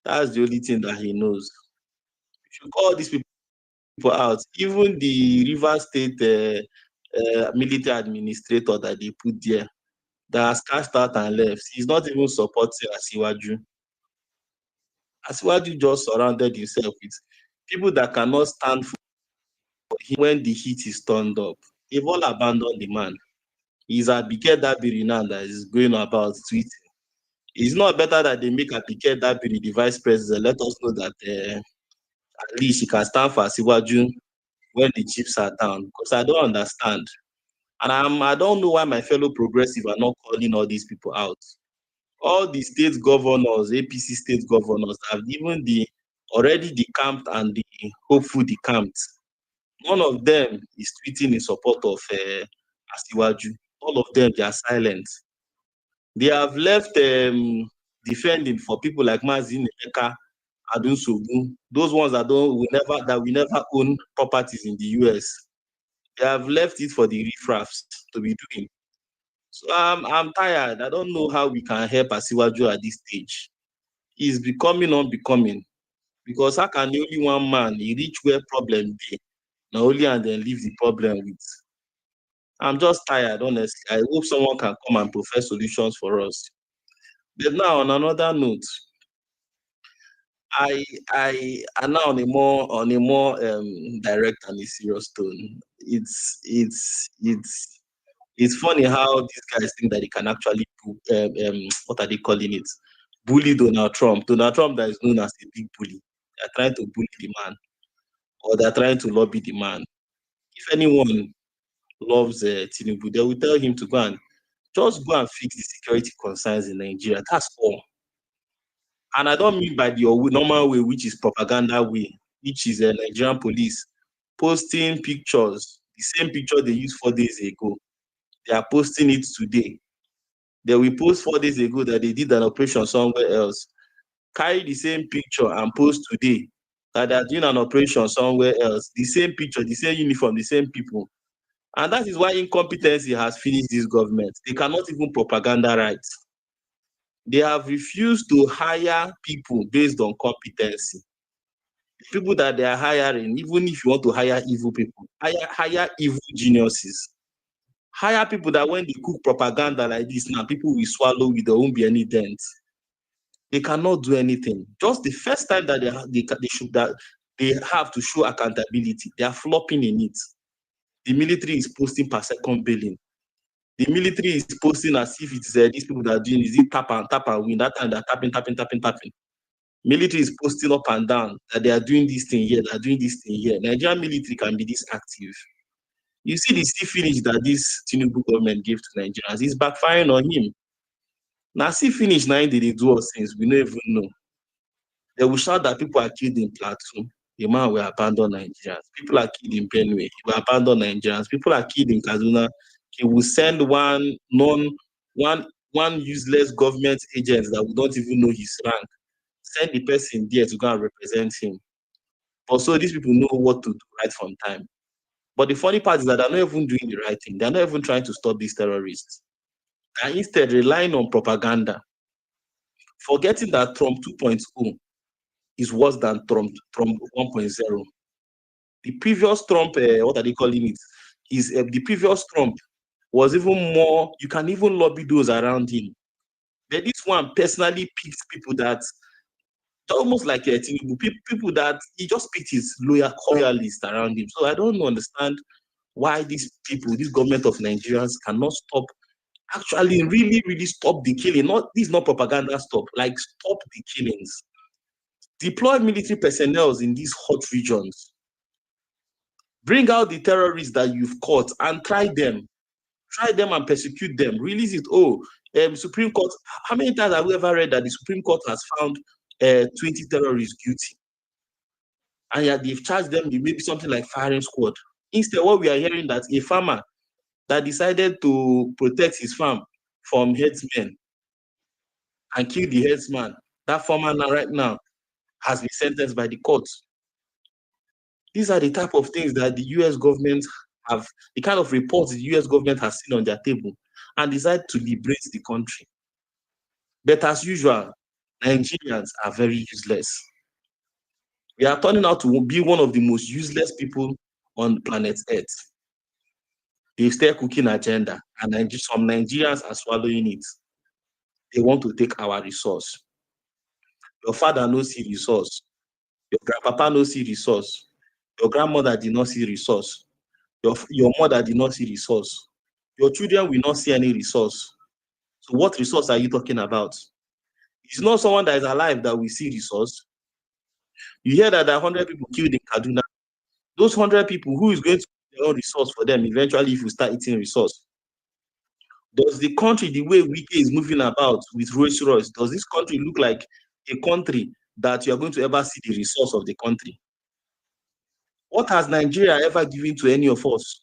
That's the only thing that he knows. We should call these people out. Even the Rivers State military administrator that they put there, that has cashed out and left, he's not even supporting Asiwaju. Asiwaju just surrounded himself with people that cannot stand for him when the heat is turned up. They've all abandoned the man. He's Abike Dabiri now that is going about tweeting. It's not better that they make Abike Dabiri the vice president. Let us know that at least she can stand for Asiwaju when the chips are down. Because I don't understand. And I don't know why my fellow progressive are not calling all these people out. All the state governors, APC state governors, have even already decamped and the hopeful decamped. None of them is tweeting in support of Asiwaju. All of them, they are silent. They have left defending for people like Mazin Emeka, Adun Sogu, those ones that will never own properties in the US. They have left it for the riffraffs to be doing. So I'm tired. I don't know how we can help Asiwaju at this stage. He's becoming unbecoming. Because how can only one man reach where problem be? Not only and then leave the problem with. I'm just tired, honestly. I hope someone can come and provide solutions for us. But now, on another note, I now on a more direct and a serious tone. It's funny how these guys think that they can actually what are they calling it? Bully Donald Trump. Donald Trump that is known as a big bully. They're trying to bully the man, or they're trying to lobby the man. If anyone loves Tinubu, they will tell him to just go and fix the security concerns in Nigeria. That's all. And I don't mean by the normal way, which is propaganda way, which is Nigerian police posting pictures, the same picture they used 4 days ago. They are posting it today. They will post 4 days ago that they did an operation somewhere else. Carry the same picture and post today that they are doing an operation somewhere else. The same picture, the same uniform, the same people. And that is why incompetency has finished this government. They cannot even propaganda right. They have refused to hire people based on competency. The people that they are hiring, even if you want to hire evil people, hire evil geniuses. Hire people that when they cook propaganda like this now, people will swallow it, there won't be any dent. They cannot do anything. Just the first time that they have to show accountability, they are flopping in it. The military is posting per second billing. The military is posting as if it's these people that are doing is it tap and win. That time they're tapping. Military is posting up and down that they are doing this thing here, they are doing this thing here. Nigerian military can be this active. You see the sea finish that this Tinubu government gave to Nigerians is backfiring on him. Now sea finish 9 they do all things, we don't even know. They will shout that people are killed in Plateau. The man will abandon Nigerians. People are killed in Benue. He will abandon Nigerians. People are killed in Kaduna. He will send one useless government agent that we don't even know his rank. Send the person there to go and represent him. Also, these people know what to do right from time. But the funny part is that they're not even doing the right thing. They're not even trying to stop these terrorists. They're instead relying on propaganda, forgetting that Trump 2.0 is worse than Trump 1.0. The previous Trump, what are they calling it? is the previous Trump was even more. You can even lobby those around him. But this one personally picks people that almost like Tinubu, people that he just picked his loyalists around him. So I don't understand why these people, this government of Nigerians, cannot stop. Actually, really, really stop the killing. This is not propaganda. Stop the killings. Deploy military personnel in these hot regions. Bring out the terrorists that you've caught and try them and persecute them. Release it. Supreme Court. How many times have we ever read that the Supreme Court has found 20 terrorists guilty, and yet they've charged them with maybe something like firing squad? Instead, what we are hearing that a farmer that decided to protect his farm from headsmen and kill the headsman, that farmer right now has been sentenced by the courts. These are the type of things that the US government have, the kind of reports the US government has seen on their table and decide to liberate the country. But as usual, Nigerians are very useless. We are turning out to be one of the most useless people on planet Earth. They start cooking agenda, and some Nigerians are swallowing it. They want to take our resource. Your father knows the resource. Your grandpapa knows the resource. Your grandmother did not see resource. Your mother did not see resource. Your children will not see any resource. So what resource are you talking about? It's not someone that is alive that will see resource. You hear that there are 100 people killed in Kaduna. Those 100 people, who is going to get their own resource for them eventually if you start eating resource? Does the country, the way Wike is moving about with Rolls Royce, does this country look like a country that you are going to ever see the resource of the country? What has Nigeria ever given to any of us?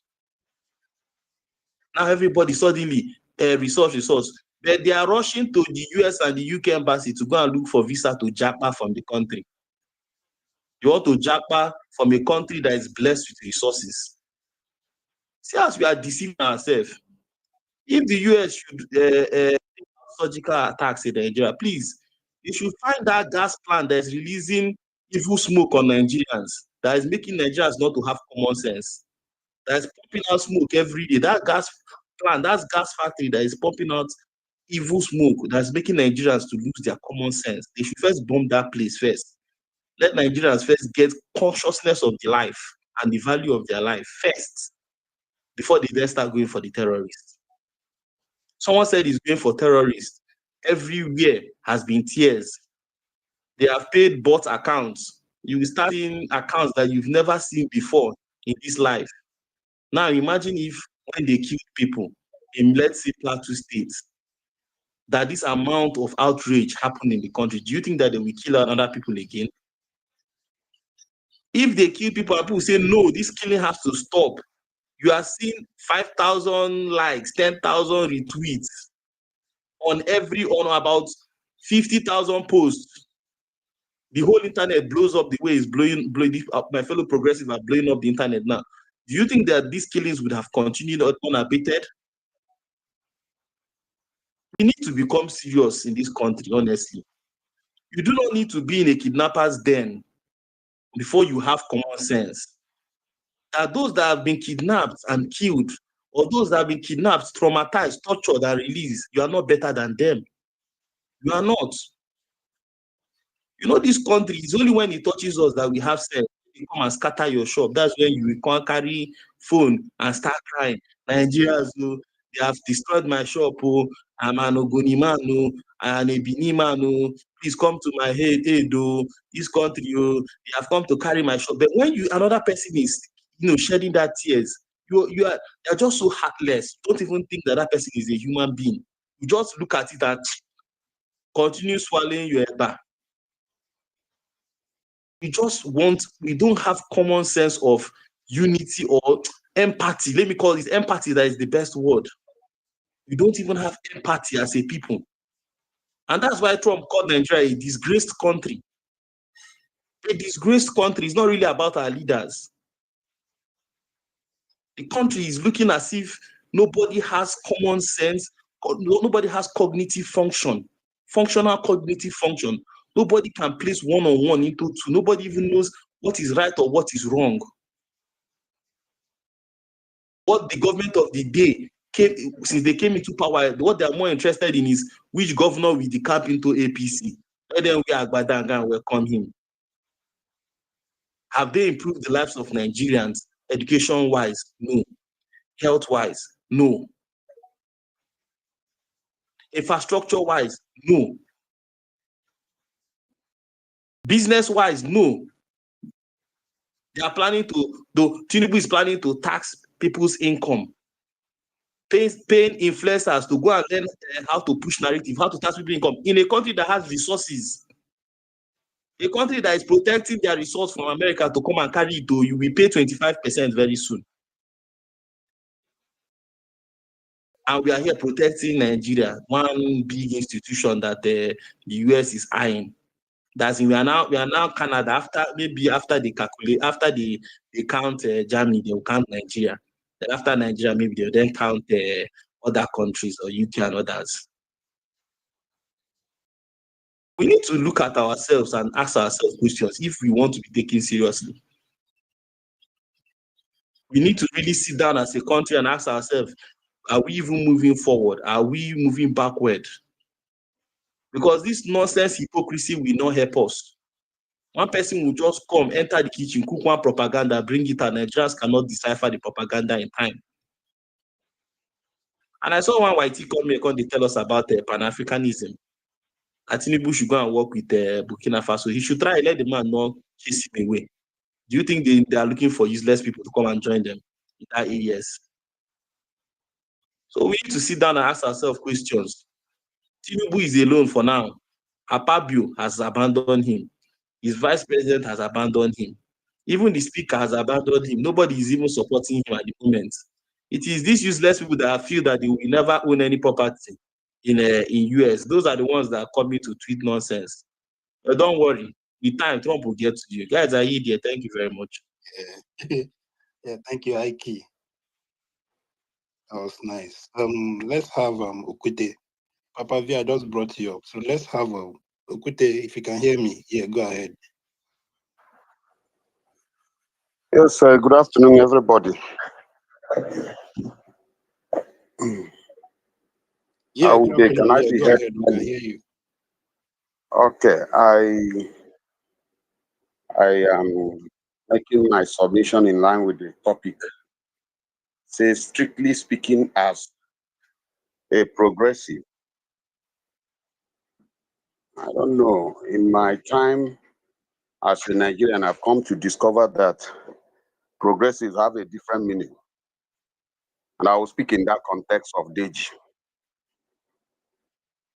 Now everybody suddenly resource. But they are rushing to the US and the UK embassy to go and look for visa to japa from the country. You want to japa from a country that is blessed with resources. See as we are deceiving ourselves. If the US should surgical attacks in Nigeria, please, you should find that gas plant that is releasing evil smoke on Nigerians, that is making Nigerians not to have common sense, that is pumping out smoke every day. That gas plant, that gas factory that is pumping out evil smoke, that's making Nigerians to lose their common sense. They should first bomb that place first. Let Nigerians first get consciousness of the life and the value of their life first, before they then start going for the terrorists. Someone said he's going for terrorists. Everywhere has been tears. They have paid bot accounts. You will start seeing accounts that you've never seen before in this life. Now imagine if when they kill people in, let's say, Plateau State, that this amount of outrage happened in the country. Do you think that they will kill other people again? If they kill people and people say, no, this killing has to stop, you are seeing 5,000 likes, 10,000 retweets on about 50,000 posts. The whole internet blows up the way it's blowing up. My fellow progressives are blowing up the internet now. Do you think that these killings would have continued unabated? We need to become serious in this country, honestly. You do not need to be in a kidnapper's den before you have common sense. That those that have been kidnapped and killed, or those that have been kidnapped, traumatized, tortured, and released, you are not better than them. You are not. You know, this country is only when it touches us that we have sense. You come and scatter your shop. That's when you can carry phone and start crying. Nigerians, they have destroyed my shop. Oh, I'm an Ogoni man. Oh, I'm a Bini man. Oh, please come to my head. Oh, this country. Oh, they have come to carry my shop. But when another person is, shedding that tears, you're just so heartless. Don't even think that person is a human being. You just look at it and continue swallowing your eba. We don't have common sense of unity or empathy. Let me call it empathy. That is the best word. We don't even have empathy as a people. And that's why Trump called Nigeria a disgraced country. A disgraced country is not really about our leaders. The country is looking as if nobody has common sense, nobody has cognitive function, functional cognitive function. Nobody can place one-on-one into two. Nobody even knows what is right or what is wrong. What the government of the day since they came into power, what they are more interested in is which governor will decamp into APC. Let them wear Agbada and welcome him. Have they improved the lives of Nigerians education-wise? No. Health-wise? No. Infrastructure-wise? No. Business-wise? No. They are planning Tinubu is planning to tax people's income, paying influencers to go and learn how to push narrative, how to tax people's income in a country that has resources. A country that is protecting their resource from America to come and carry it, you will pay 25% very soon. And we are here protecting Nigeria, one big institution that the US is eyeing. That's we are now Canada. After they calculate, after they count Germany, they will count Nigeria. Then after Nigeria, maybe they'll then count other countries or UK and others. We need to look at ourselves and ask ourselves questions if we want to be taken seriously. We need to really sit down as a country and ask ourselves, are we even moving forward? Are we moving backward? Because this nonsense hypocrisy will not help us. One person will just come, enter the kitchen, cook one propaganda, bring it, and Nigerians cannot decipher the propaganda in time. And I saw one YT come here, they tell us about Pan-Africanism. Tinubu should go and work with Burkina Faso. He should try, let the man not chase him away. Do you think they are looking for useless people to come and join them in that areas? So we need to sit down and ask ourselves questions. Tinubu is alone for now. Akpabio has abandoned him. His vice president has abandoned him. Even the speaker has abandoned him. Nobody is even supporting him at the moment. It is these useless people that feel that they will never own any property in US. Those are the ones that are coming to tweet nonsense. But don't worry. With time, Trump will get to you. Guys, I hear you. Thank you very much. Yeah, thank you, Ike. That was nice. Let's have Okwute. Papa V, I just brought you up. So let's have Okwute, if you can hear me. Yeah, go ahead. Yes, good afternoon, everybody. Yeah, good Can afternoon. I Yeah, be go heard? ahead. We can hear you. Okay, I am making my submission in line with the topic. Say, strictly speaking, as a progressive, I don't know. In my time as a Nigerian, I've come to discover that progressives have a different meaning. And I will speak in that context of Deji.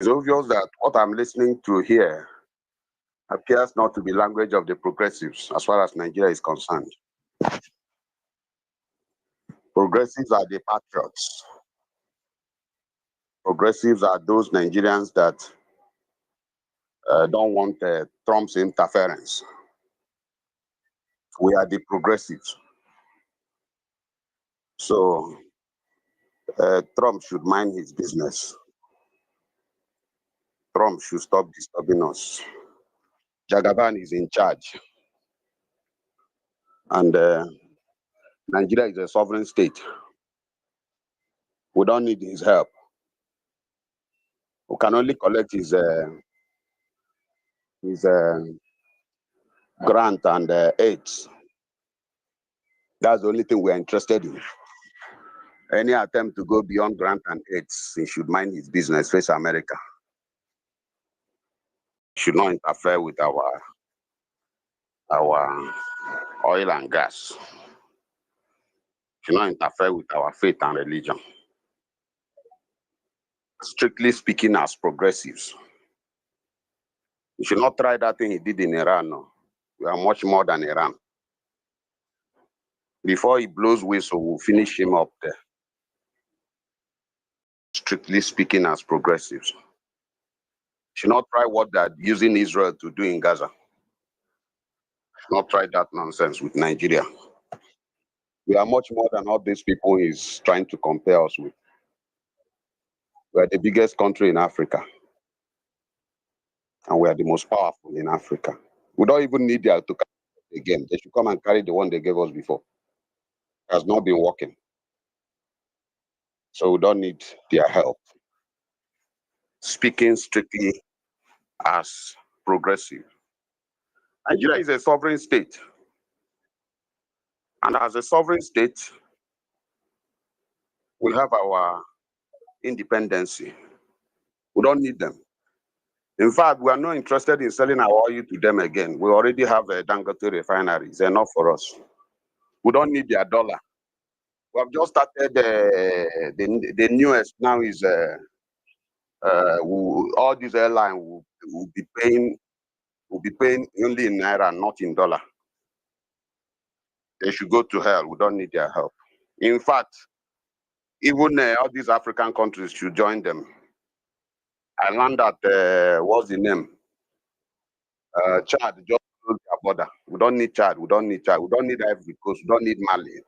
It's obvious that what I'm listening to here appears not to be language of the progressives as far as Nigeria is concerned. Progressives are the patriots. Progressives are those Nigerians that don't want Trump's interference. We are the progressives. So Trump should mind his business. Trump should stop disturbing us. Jagaban is in charge. And Nigeria is a sovereign state. We don't need his help. We can only collect his grant and aids. That's the only thing we're interested in. Any attempt to go beyond grant and aids, he should mind his business, face America. He should not interfere with our oil and gas. He should not interfere with our faith and religion. Strictly speaking, as progressives, he should not try that thing he did in Iran. No. We are much more than Iran. Before he blows whistle, we'll finish him up there. Strictly speaking, as progressives, should not try what they're using Israel to do in Gaza. Should not try that nonsense with Nigeria. We are much more than all these people is trying to compare us with. We are the biggest country in Africa. And we are the most powerful in Africa. We don't even need them to come again. They should come and carry the one they gave us before. It has not been working. So we don't need their help. Speaking strictly as progressive. Nigeria is a sovereign state. And as a sovereign state, we have our independency. We don't need them. In fact, we are not interested in selling our oil to them again. We already have a Dangote refinery. It's enough for us. We don't need their dollar. We have just started the newest now is all these airlines will be paying only in naira, not in dollar. They should go to hell. We don't need their help. In fact, even all these African countries should join them. I learned that what's the name? Chad just closed their border. We don't need Chad. We don't need Chad. We don't need Ivory Coast. We don't need Mali.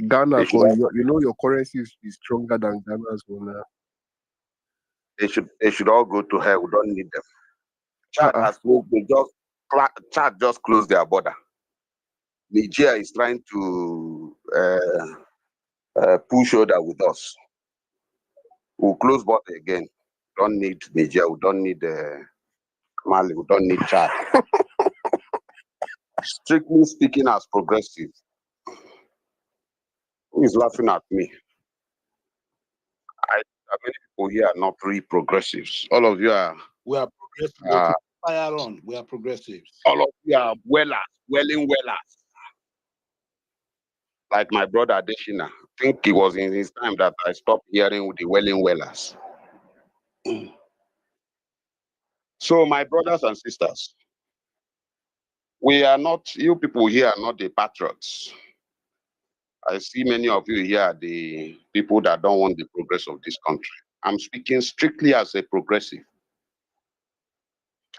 Ghana, They should all, your currency is stronger than Ghana's one. they should all go to hell. We don't need them. Chad has Chad just closed their border. Nigeria is trying to push shoulder with us. We'll close border again. We don't need Nigeria. We don't need Mali. We don't need Chad. Strictly speaking, as progressive, who is laughing at me? Many people here are not really progressives. All of you are. We are progressive. Fire on. We are progressives. All of you are welling wellers. Like my brother Adeshina. I think it was in his time that I stopped hearing with the welling wellers. So my brothers and sisters, we are not, you people here are not the patriots. I see many of you here are the people that don't want the progress of this country. I'm speaking strictly as a progressive.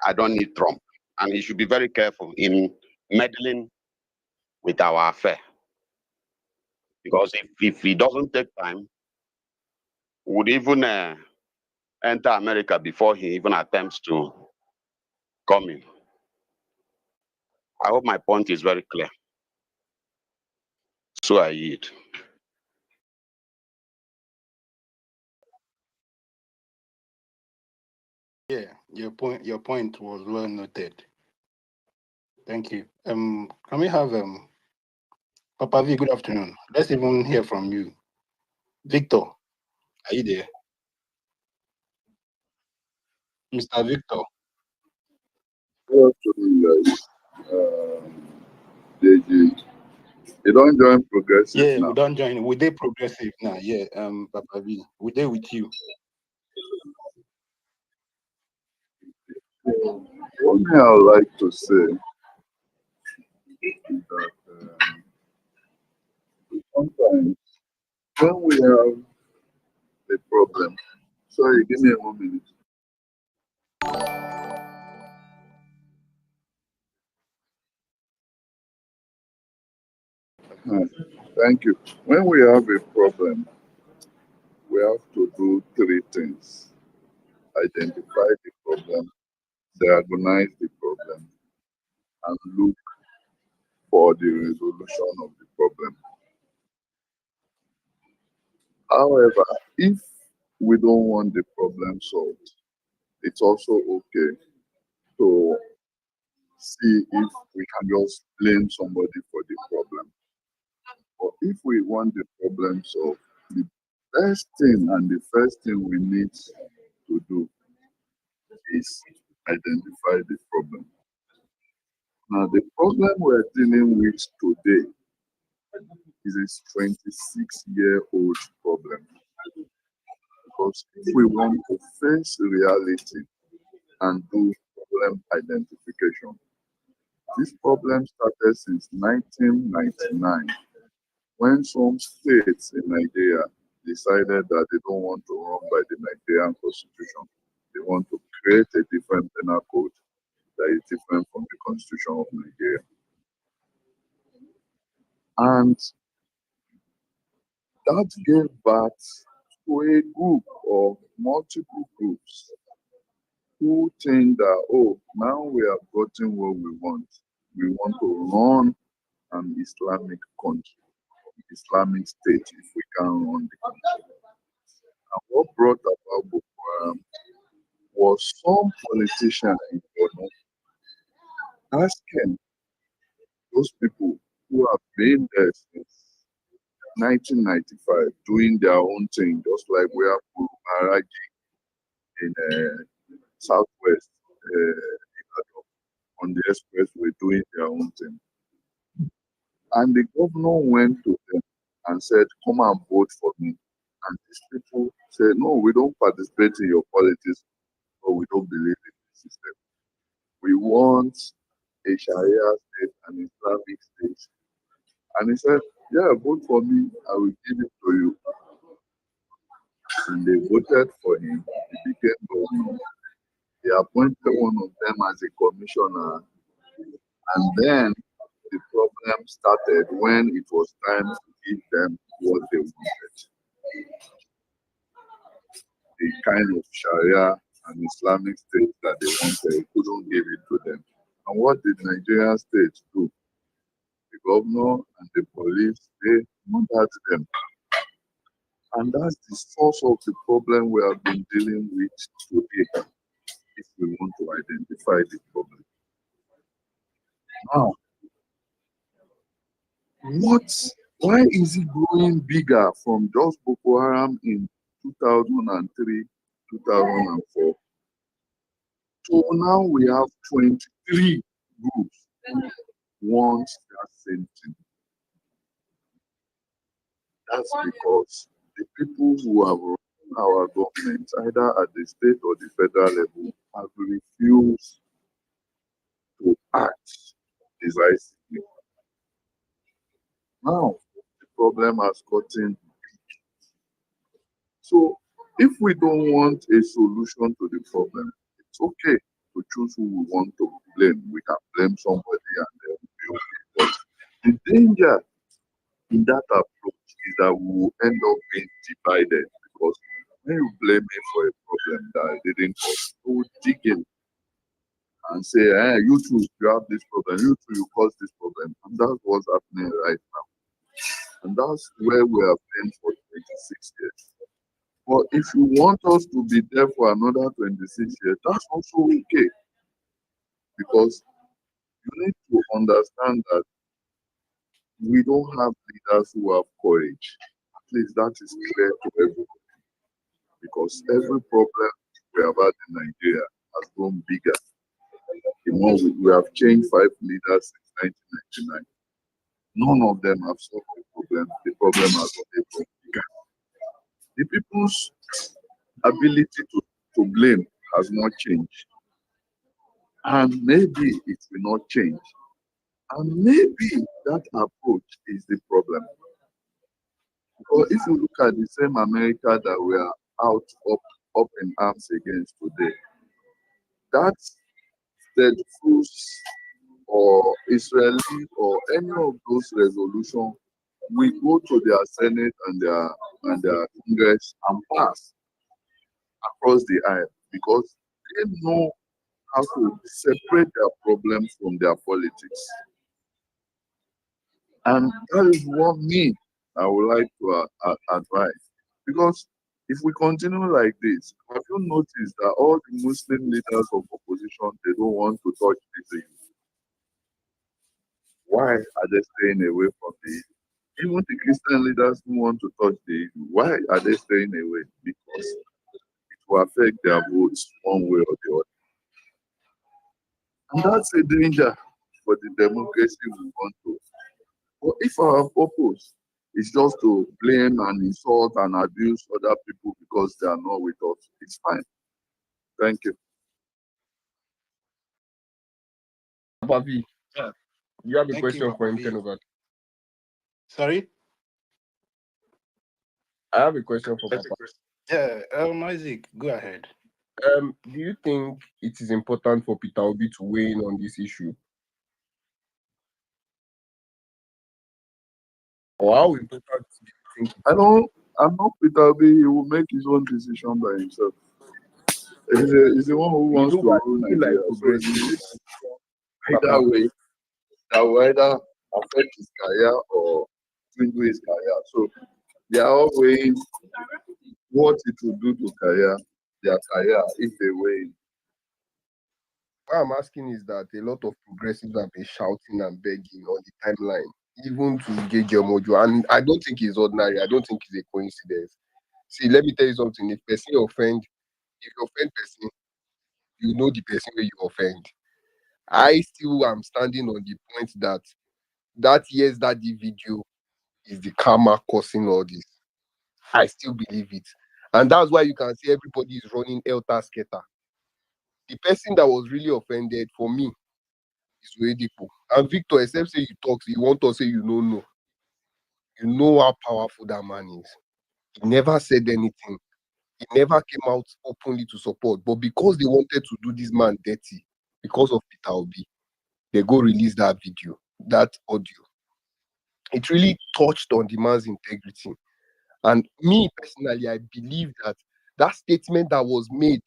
I don't need Trump. And he should be very careful in meddling with our affair. Because if he doesn't take time, we would even enter America before he even attempts to come in. I hope my point is very clear. So I yield. Yeah, your point was well noted. Thank you. Can we have Papa V? Good afternoon. Let's even hear from you, Victor. Are you there, Mr. Victor? Good afternoon, guys. JJ, you don't join progressive Yeah, now. we don't join. We they progressive now. Yeah, Papa V, we they with you. One thing I would like to say is that sometimes when we have a problem, sorry, give me a moment. Thank you. When we have a problem, we have to do three things: identify the problem, diagnose the problem, and look for the resolution of the problem. However, if we don't want the problem solved, it's also okay to see if we can just blame somebody for the problem. But if we want the problem solved, the best thing and the first thing we need to do is identify the problem. Now, the problem we're dealing with today is a 26-year-old problem. Because if we want to face reality and do problem identification, this problem started since 1999 when some states in Nigeria decided that they don't want to run by the Nigerian constitution. They want to create a different penal code that is different from the constitution of Nigeria. And that gave birth to a group of multiple groups who think that, oh, now we have gotten what we want. We want to run an Islamic country, Islamic state, if we can run the country. And what brought about Boko Haram was some politician in Borno asking those people who have been there since 1995 doing their own thing, just like we have Maharaji in Southwest on the expressway doing their own thing. And the governor went to them and said, come and vote for me. And these people said, no, we don't participate in your politics, or we don't believe in the system. We want a Sharia state, an Islamic state. And he said, yeah, vote for me, I will give it to you. And they voted for him. He became governor. They appointed one of them as a commissioner. And then the problem started when it was time to give them what they wanted. The kind of Sharia and Islamic state that they wanted, couldn't give it to them. And what did Nigerian states do? The governor and the police, they murdered them. And that's the source of the problem we have been dealing with today, if we want to identify the problem. Now, why is it growing bigger from just Boko Haram in 2003, 2004? So now we have 23 groups who want that same thing. That's because the people who have run our government, either at the state or the federal level, have refused to act decisively. Now, the problem has gotten big. So, if we don't want a solution to the problem, it's okay to choose who we want to blame. We can blame somebody and then be okay. But the danger in that approach is that we will end up being divided, because when you blame me for a problem that I didn't cause, you will dig in and say, you too, you have this problem, you too, you caused this problem. And that's what's happening right now. And that's where we have been for 26 years. But if you want us to be there for another 26 years, that's also okay. Because you need to understand that we don't have leaders who have courage. At least that is clear to everybody. Because every problem we have had in Nigeria has grown bigger. We have changed 5 leaders since 1999. None of them have solved the problem. The problem has only grown bigger. The people's ability to blame has not changed. And maybe it will not change. And maybe that approach is the problem. Because if you look at the same America that we are up in arms against today, that steadfast or Israeli or any of those resolutions will go to their Senate and their Congress and pass across the aisle, because they know how to separate their problems from their politics. And that is what I would like to advise. Because if we continue like this, have you noticed that all the Muslim leaders of opposition, they don't want to touch this issue? Why are they staying away from the issue? Even the Christian leaders who want to touch the issue, why are they staying away? Because it will affect their votes one way or the other. And that's a danger for the democracy we want to. But if our purpose is just to blame and insult and abuse other people because they are not with us, it's fine. Thank you. Papi, Yeah. you have a Thank you, question for him, Papa V. Kenova. Sorry? I have a question for Papa. Yeah, Isaac, go ahead. Do you think it is important for Peter Obi to weigh in on this issue? Or how important do you think? I'm not Peter Obi. He will make his own decision by himself. He's the one who wants to rule Nigeria. So either way, that will either affect his career or dwindle his career. So they are all weighing what it will do to their career if they win. What I'm asking is that a lot of progressives have been shouting and begging on the timeline, even to Gege Mojo, and I don't think it's ordinary. I don't think it's a coincidence. See, let me tell you something. If you offend person, you know the person where you offend. I still am standing on the point that Yes Daddy video is the karma causing all this. I still believe it. And that's why you can see everybody is running elter skelter. The person that was really offended for me is Oedipo. And Victor, except say you talk, you want to say you don't know. You know how powerful that man is. He never said anything. He never came out openly to support. But because they wanted to do this man dirty, because of Peter Obi, they go release that video, that audio. It really touched on the man's integrity. And me personally, I believe that statement that was made,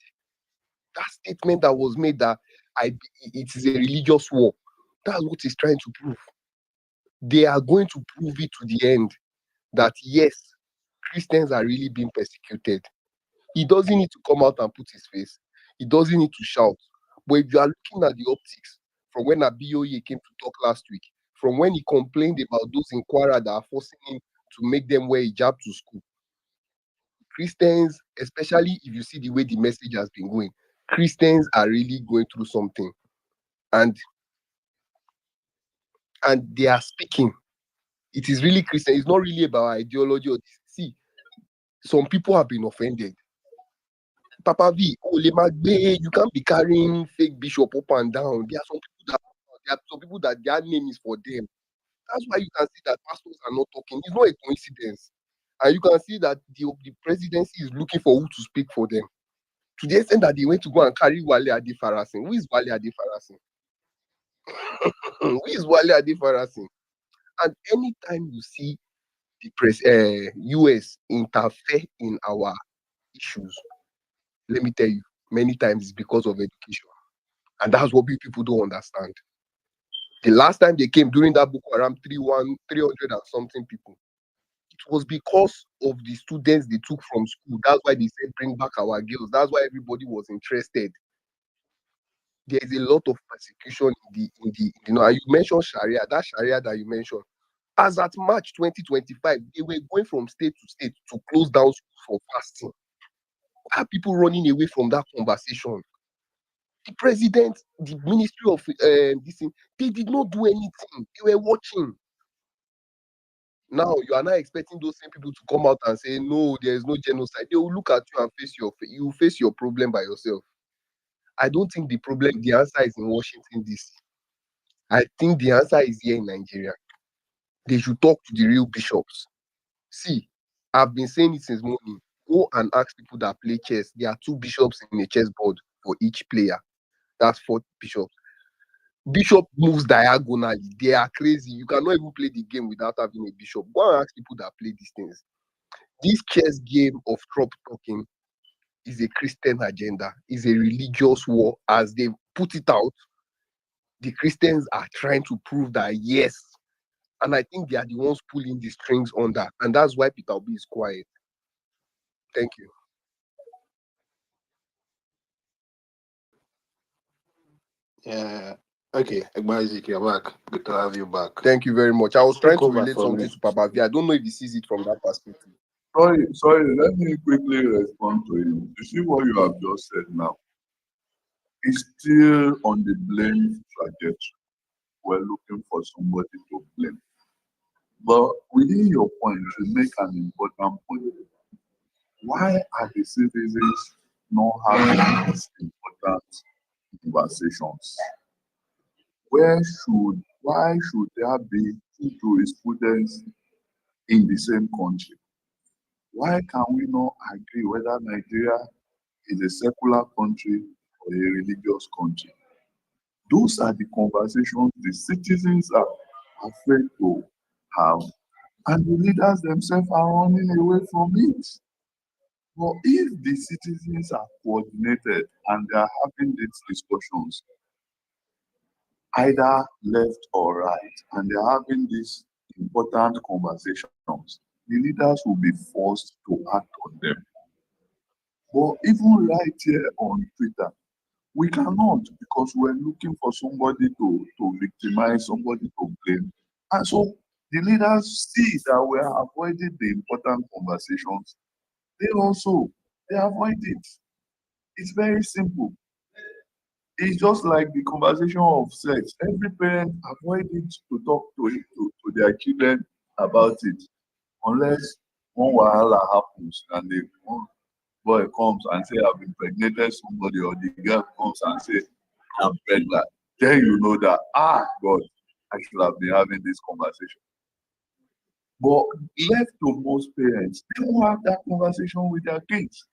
that it is a religious war. That's what he's trying to prove. They are going to prove it to the end that yes, Christians are really being persecuted. He doesn't need to come out and put his face. He doesn't need to shout. But if you are looking at the optics from when Abiyoye came to talk last week, from when he complained about those in Kwara that are forcing him to make them wear hijab to school, Christians, especially if you see the way the message has been going, Christians are really going through something. And they are speaking. It is really Christian. It's not really about ideology. See, some people have been offended. Papa V, you can't be carrying fake bishop up and down. There are some people that their name is for them. That's why you can see that pastors are not talking. It's not a coincidence. And you can see that the presidency is looking for who to speak for them. To the extent that they went to go and carry Wale Adefarasin. Who is Wale Adefarasin? Who is Wale Adefarasin? And anytime you see the US interfere in our issues, let me tell you, many times it's because of education. And that's what people don't understand. The last time they came during that Boko Haram 300 and something people, it was because of the students they took from school. That's why they said bring back our girls. That's why everybody was interested. There is a lot of persecution in the and you mentioned Sharia. That Sharia that you mentioned, as at March 2025, they were going from state to state to close down schools for fasting. Why are people running away from that conversation? The president, the ministry of this thing, they did not do anything. They were watching. Now you are not expecting those same people to come out and say no, there is no genocide. They will look at you and face your problem by yourself. I don't think the answer is in Washington DC. I think the answer is here in Nigeria. They should talk to the real bishops. See, I've been saying it since morning. Go and ask people that play chess. There are 2 bishops in a chessboard for each player. That's 4 bishops. Bishop moves diagonally. They are crazy. You cannot even play the game without having a bishop. Go and ask people that play these things. This chess game of Trump talking is a Christian agenda, is a religious war. As they put it out, the Christians are trying to prove that yes. And I think they are the ones pulling the strings on that. And that's why Peter Obi is quiet. Thank you. Yeah. Okay, Egbazik, you're back. Good to have you back. Thank you very much. I was trying Take to over relate from something you. to Papa V. I don't know if he sees it from that perspective. Sorry, let me quickly respond to him. You see what you have just said now? It's still on the blame trajectory. We're looking for somebody to blame. But within your point, you make an important point. Why are the citizens not having these important conversations? Why should there be 2 jurisprudence in the same country? Why can we not agree whether Nigeria is a secular country or a religious country? Those are the conversations the citizens are afraid to have, and the leaders themselves are running away from it. But if the citizens are coordinated and they are having these discussions, either left or right, and they're having these important conversations, the leaders will be forced to act on them. But even right here on Twitter, we cannot because we're looking for somebody to victimize, somebody to blame. And so the leaders see that we are avoiding the important conversations. They avoid it. It's very simple. It's just like the conversation of sex. Every parent avoid it to talk to their children about it, unless one wahala happens and one boy comes and say I've impregnated somebody, or the girl comes and say I'm pregnant. Then you know that God, I should have been having this conversation. But left to most parents, they won't have that conversation with their kids.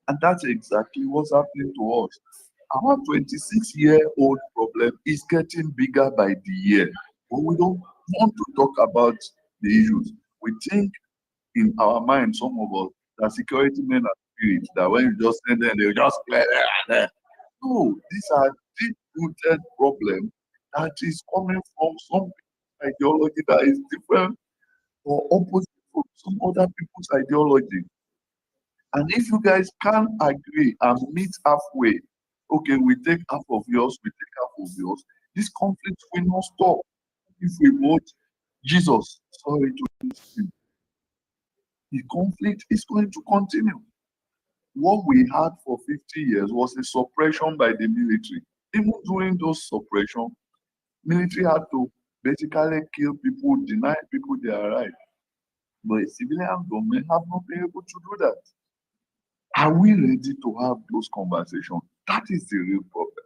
And that's exactly what's happening to us. Our 26-year-old problem is getting bigger by the year, but we don't want to talk about the issues. We think in our mind, some of us, that security men are spirits, that when you just send them, they'll just clear there. No, these are deep-rooted problems that is coming from some ideology that is different or opposite from some other people's ideology. And if you guys can agree and meet halfway, okay, we take half of yours, we take half of yours, this conflict will not stop. If we vote Jesus, sorry to use him, the conflict is going to continue. What we had for 50 years was a suppression by the military. Even during those suppression, military had to basically kill people, deny people their right. But a civilian government have not been able to do that. Are we ready to have those conversations? That is the real problem,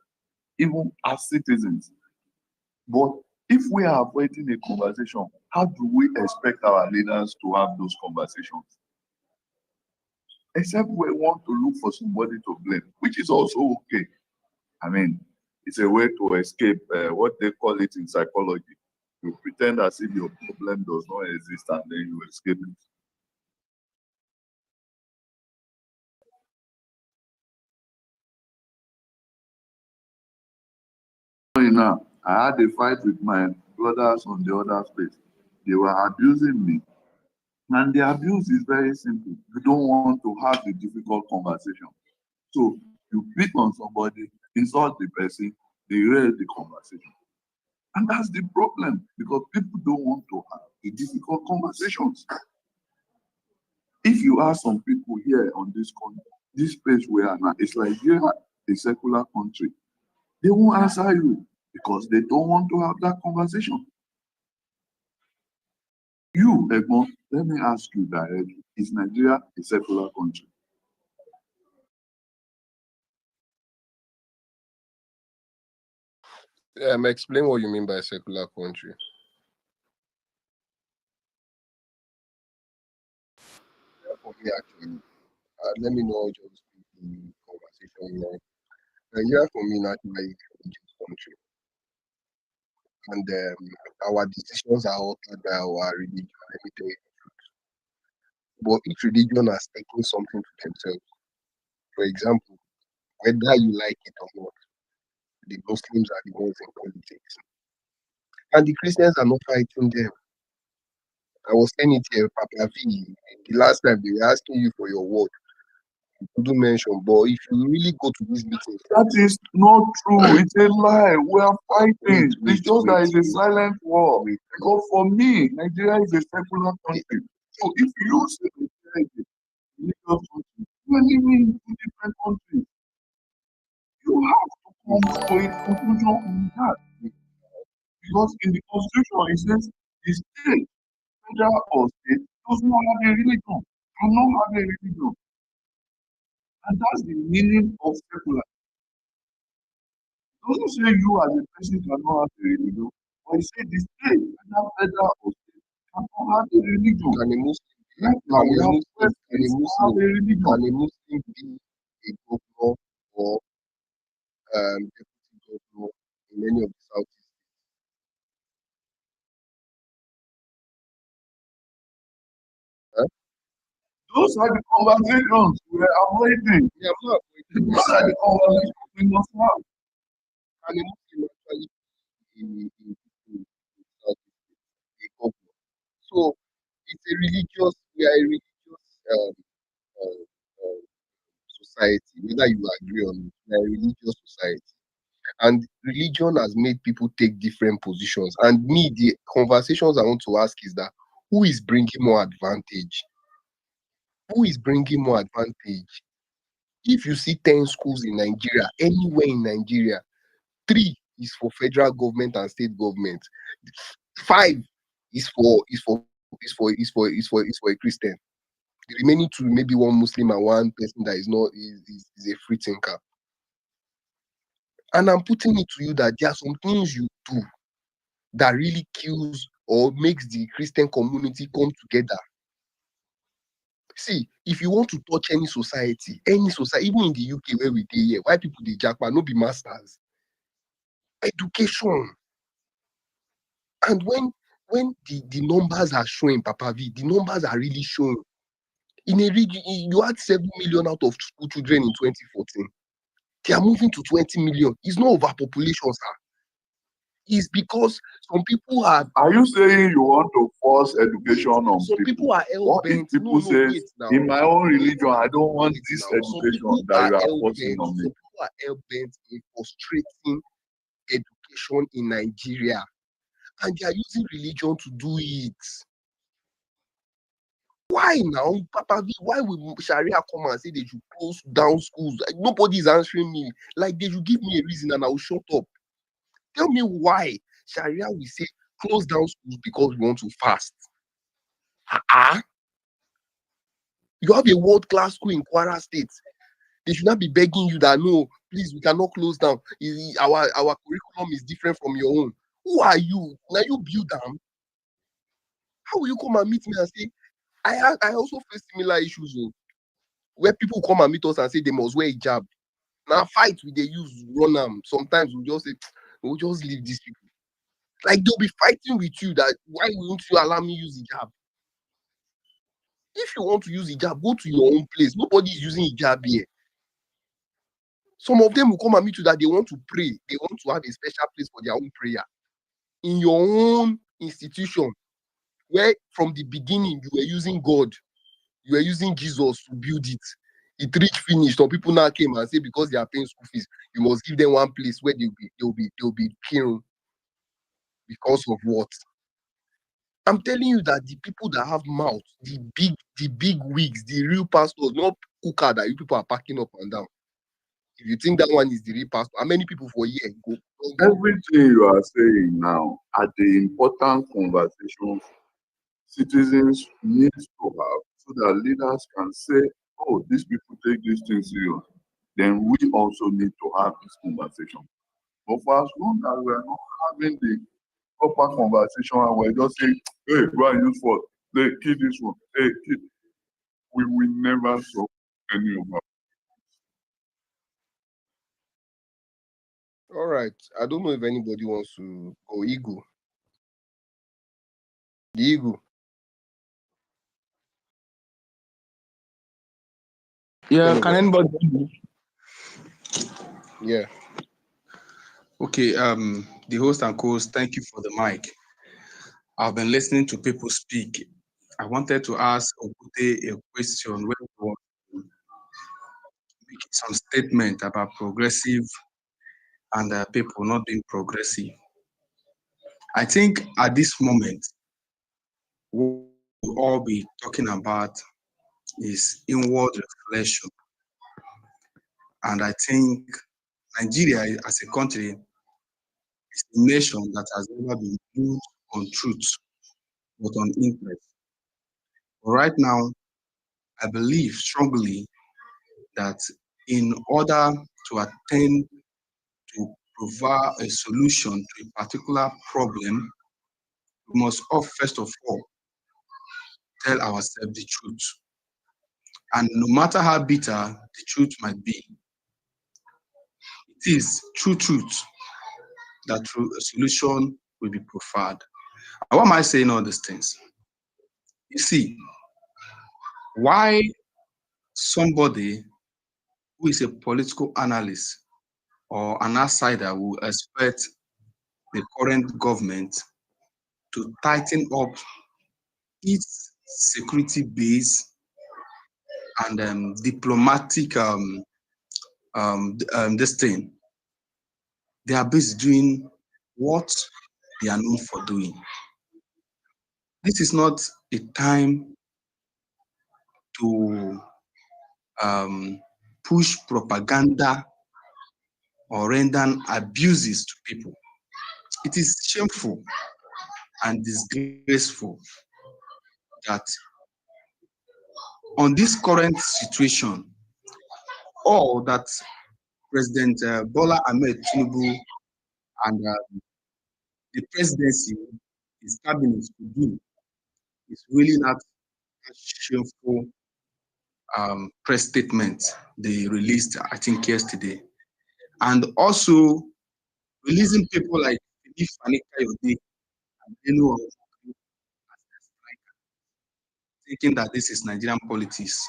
even as citizens. But if we are avoiding a conversation, how do we expect our leaders to have those conversations? Except we want to look for somebody to blame, which is also okay. I mean, it's a way to escape what they call it in psychology. You pretend as if your problem does not exist and then you escape it. Now, I had a fight with my brothers on the other space. They were abusing me. And the abuse is very simple. You don't want to have a difficult conversation. So you pick on somebody, insult the person, they raise the conversation. And that's the problem, because people don't want to have the difficult conversations. If you ask some people here on this country, this place we are now, it's like you're a secular country. They won't answer you because they don't want to have that conversation. You, Egbon, let me ask you directly. Is Nigeria a secular country? Explain what you mean by secular country. For me, actually, let me know just the conversation now. Nigeria for me naturally is a religious country, and our decisions are altered by our religion. Let me tell you the truth. But each religion has taken something to themselves. For example, whether you like it or not, the Muslims are the ones in politics, and the Christians are not fighting them. I was saying it here, Papa V. The last time they were asking you for your word, you couldn't mention. But if you really go to these meetings, That is not true. It's a lie. We are fighting. It's just that it's a silent war. Because for me, Nigeria is a secular country. So if you say Nigeria is a religious country, you are living in two different countries. You have to come to a conclusion on that. Because in the constitution it says the state, federal or state, does not have a religion, cannot have a religion. And that's the meaning of secular. It doesn't say you as a person cannot have a religion, but it says the state, whether federal or state, cannot have a religion. can a Muslim, Right now, we have can a Muslims who have Muslim, a religion. can a Muslim be a governor or deputy governor in any of the southeast? Huh? Those are the conversations we are avoiding. Yeah, I'm not avoiding Those are the conversations we must have. Can a Muslim actually be in southeast a governor? So it's a religious, we are a religious uh, uh, society, whether you agree or not, we are a religious society. And religion has made people take different positions. And me, the conversations I want to ask is that who is bringing more advantage? Who is bringing more advantage? If you see 10 schools in Nigeria, anywhere in Nigeria, 3 is for federal government and state government. 5 is for a Christian. The remaining 2, maybe one Muslim and one person that is not is a free thinker. And I'm putting it to you that there are some things you do that really kills or makes the Christian community come together. See, if you want to touch any society, even in the UK where we dey here, why people dey japa, no be masters. Education. And when the numbers are showing, Papa V, the numbers are really showing. In a region, you had 7 million out of school children in 2014. They are moving to 20 million. It's not overpopulation, sir. It's because some people are. Are you saying you want to force education on Some people? people are What if hell-bent. people No, say, wait now. in my own Wait religion, I don't want wait this now. Some education people that are you are forcing hell-bent. on Some me? people are hell-bent in frustrating education in Nigeria. And they are using religion to do it. Why now, Papa V? Why will Sharia come and say they should close down schools? Like, nobody is answering me. Like, they should give me a reason and I will shut up. Tell me why Sharia will say close down schools because we want to fast. You have a world-class school in Kwara State. They should not be begging you that no, please, we cannot close down. Our curriculum is different from your own. Who are you? Now you build them. How will you come and meet me and say, I also face similar issues where people come and meet us and say they must wear hijab. Now fight with they use run them. Sometimes we just say, we'll just leave these people. Like they'll be fighting with you that why won't you allow me use hijab? If you want to use hijab, go to your own place. Nobody is using hijab here. Some of them will come and meet you that they want to pray. They want to have a special place for their own prayer in your own institution, where from the beginning you were using God, you were using Jesus to build it. It reached finish. Some people now came and say because they are paying school fees, you must give them one place where they'll be killed because of what? I'm telling you that the people that have mouth, the big wigs, the real pastors, not cooker that you people are packing up and down. If you think that one is the real pastor, how many people for a year go? Everything you are saying now are the important conversations citizens need to have so that leaders can say, oh, these people take these things serious. Then we also need to have this conversation. But for as long as we are not having the proper conversation and we're just saying, hey, go and use for, hey, kill this one, hey, kill, we will never solve any of our. All right. I don't know if anybody wants to go Eagle. The Eagle. Yeah, can anybody hear me? Yeah. Okay, the host and co-host, thank you for the mic. I've been listening to people speak. I wanted to ask Okute a question when he was making some statement about progressive and people not being progressive. I think at this moment, what we'll all be talking about is inward reflection. And I think Nigeria as a country is a nation that has never been built on truth, but on interest. But right now, I believe strongly that in order to attain to provide a solution to a particular problem, we must all, first of all, tell ourselves the truth. And no matter how bitter the truth might be, it is true truth that through a solution will be provided. And why am I saying all these things? You see, why somebody who is a political analyst or an outsider will expect the current government to tighten up its security base and diplomatic this thing, they are busy doing what they are known for doing. This is not a time to push propaganda or render abuses to people. It is shameful and disgraceful that on this current situation, all that President Bola Ahmed Tinubu and the presidency, his cabinet could do is really not a shameful press statement they released, I think, yesterday. And also releasing people like Philip Fanika-Yode and Eno, thinking that this is Nigerian politics,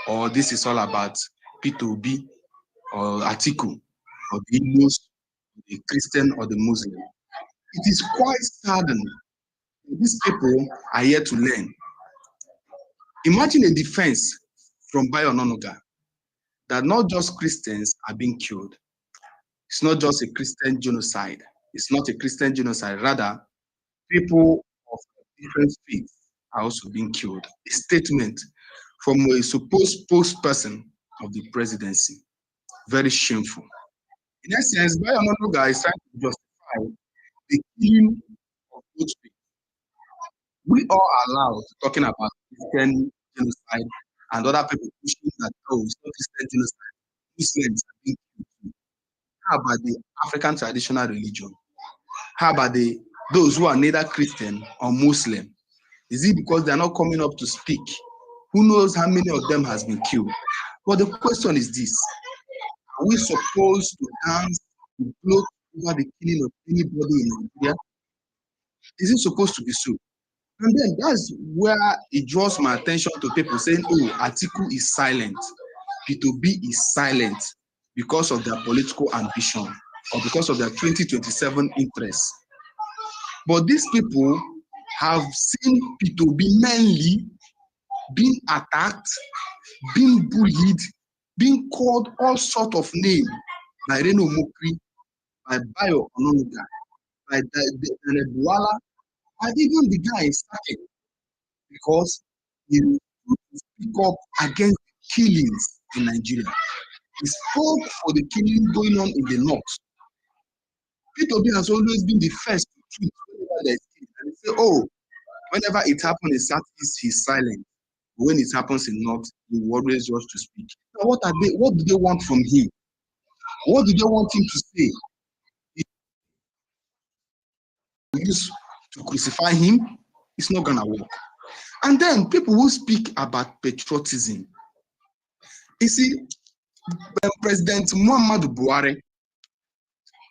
or this is all about P2B or Atiku, or the Igbos, the Christian or the Muslim. It is quite saddening. These people are here to learn. Imagine a defense from Bayo Onanuga that not just Christians are being killed. It's not just a Christian genocide. It's not a Christian genocide. Rather, people of different faiths are also being killed. A statement from a supposed spokesperson of the presidency. Very shameful. In essence, Bayo Onanuga is trying to justify the killing of both people. We all are allowed talking about Christian genocide and other people pushing that, oh, it's not Christian genocide. Muslims are being killed too. How about the African traditional religion? How about those who are neither Christian or Muslim? Is it because they are not coming up to speak? Who knows how many of them has been killed? But the question is this: are we supposed to dance to gloat over the killing of anybody in Nigeria? Is it supposed to be so? And then that's where it draws my attention to people saying, oh, Atiku is silent, P2B is silent because of their political ambition or because of their 2027 interests. But these people have seen P2B mainly being attacked, being bullied, being called all sorts of names by Reno Mokri, by Bayo Onanuga, by Daniel Buwala, and even the guy is starting because he refused to speak up against killings in Nigeria. He spoke for the killing going on in the north. P2B has always been the first to tweet whenever there is killing. And they say, oh, whenever it happens in Southeast, he's silent. When it happens in North, he will always rush to speak. Now, what do they want from him? What do they want him to say? He used to crucify him. It's not gonna work. And then people who speak about patriotism. You see, when President Muhammadu Buhari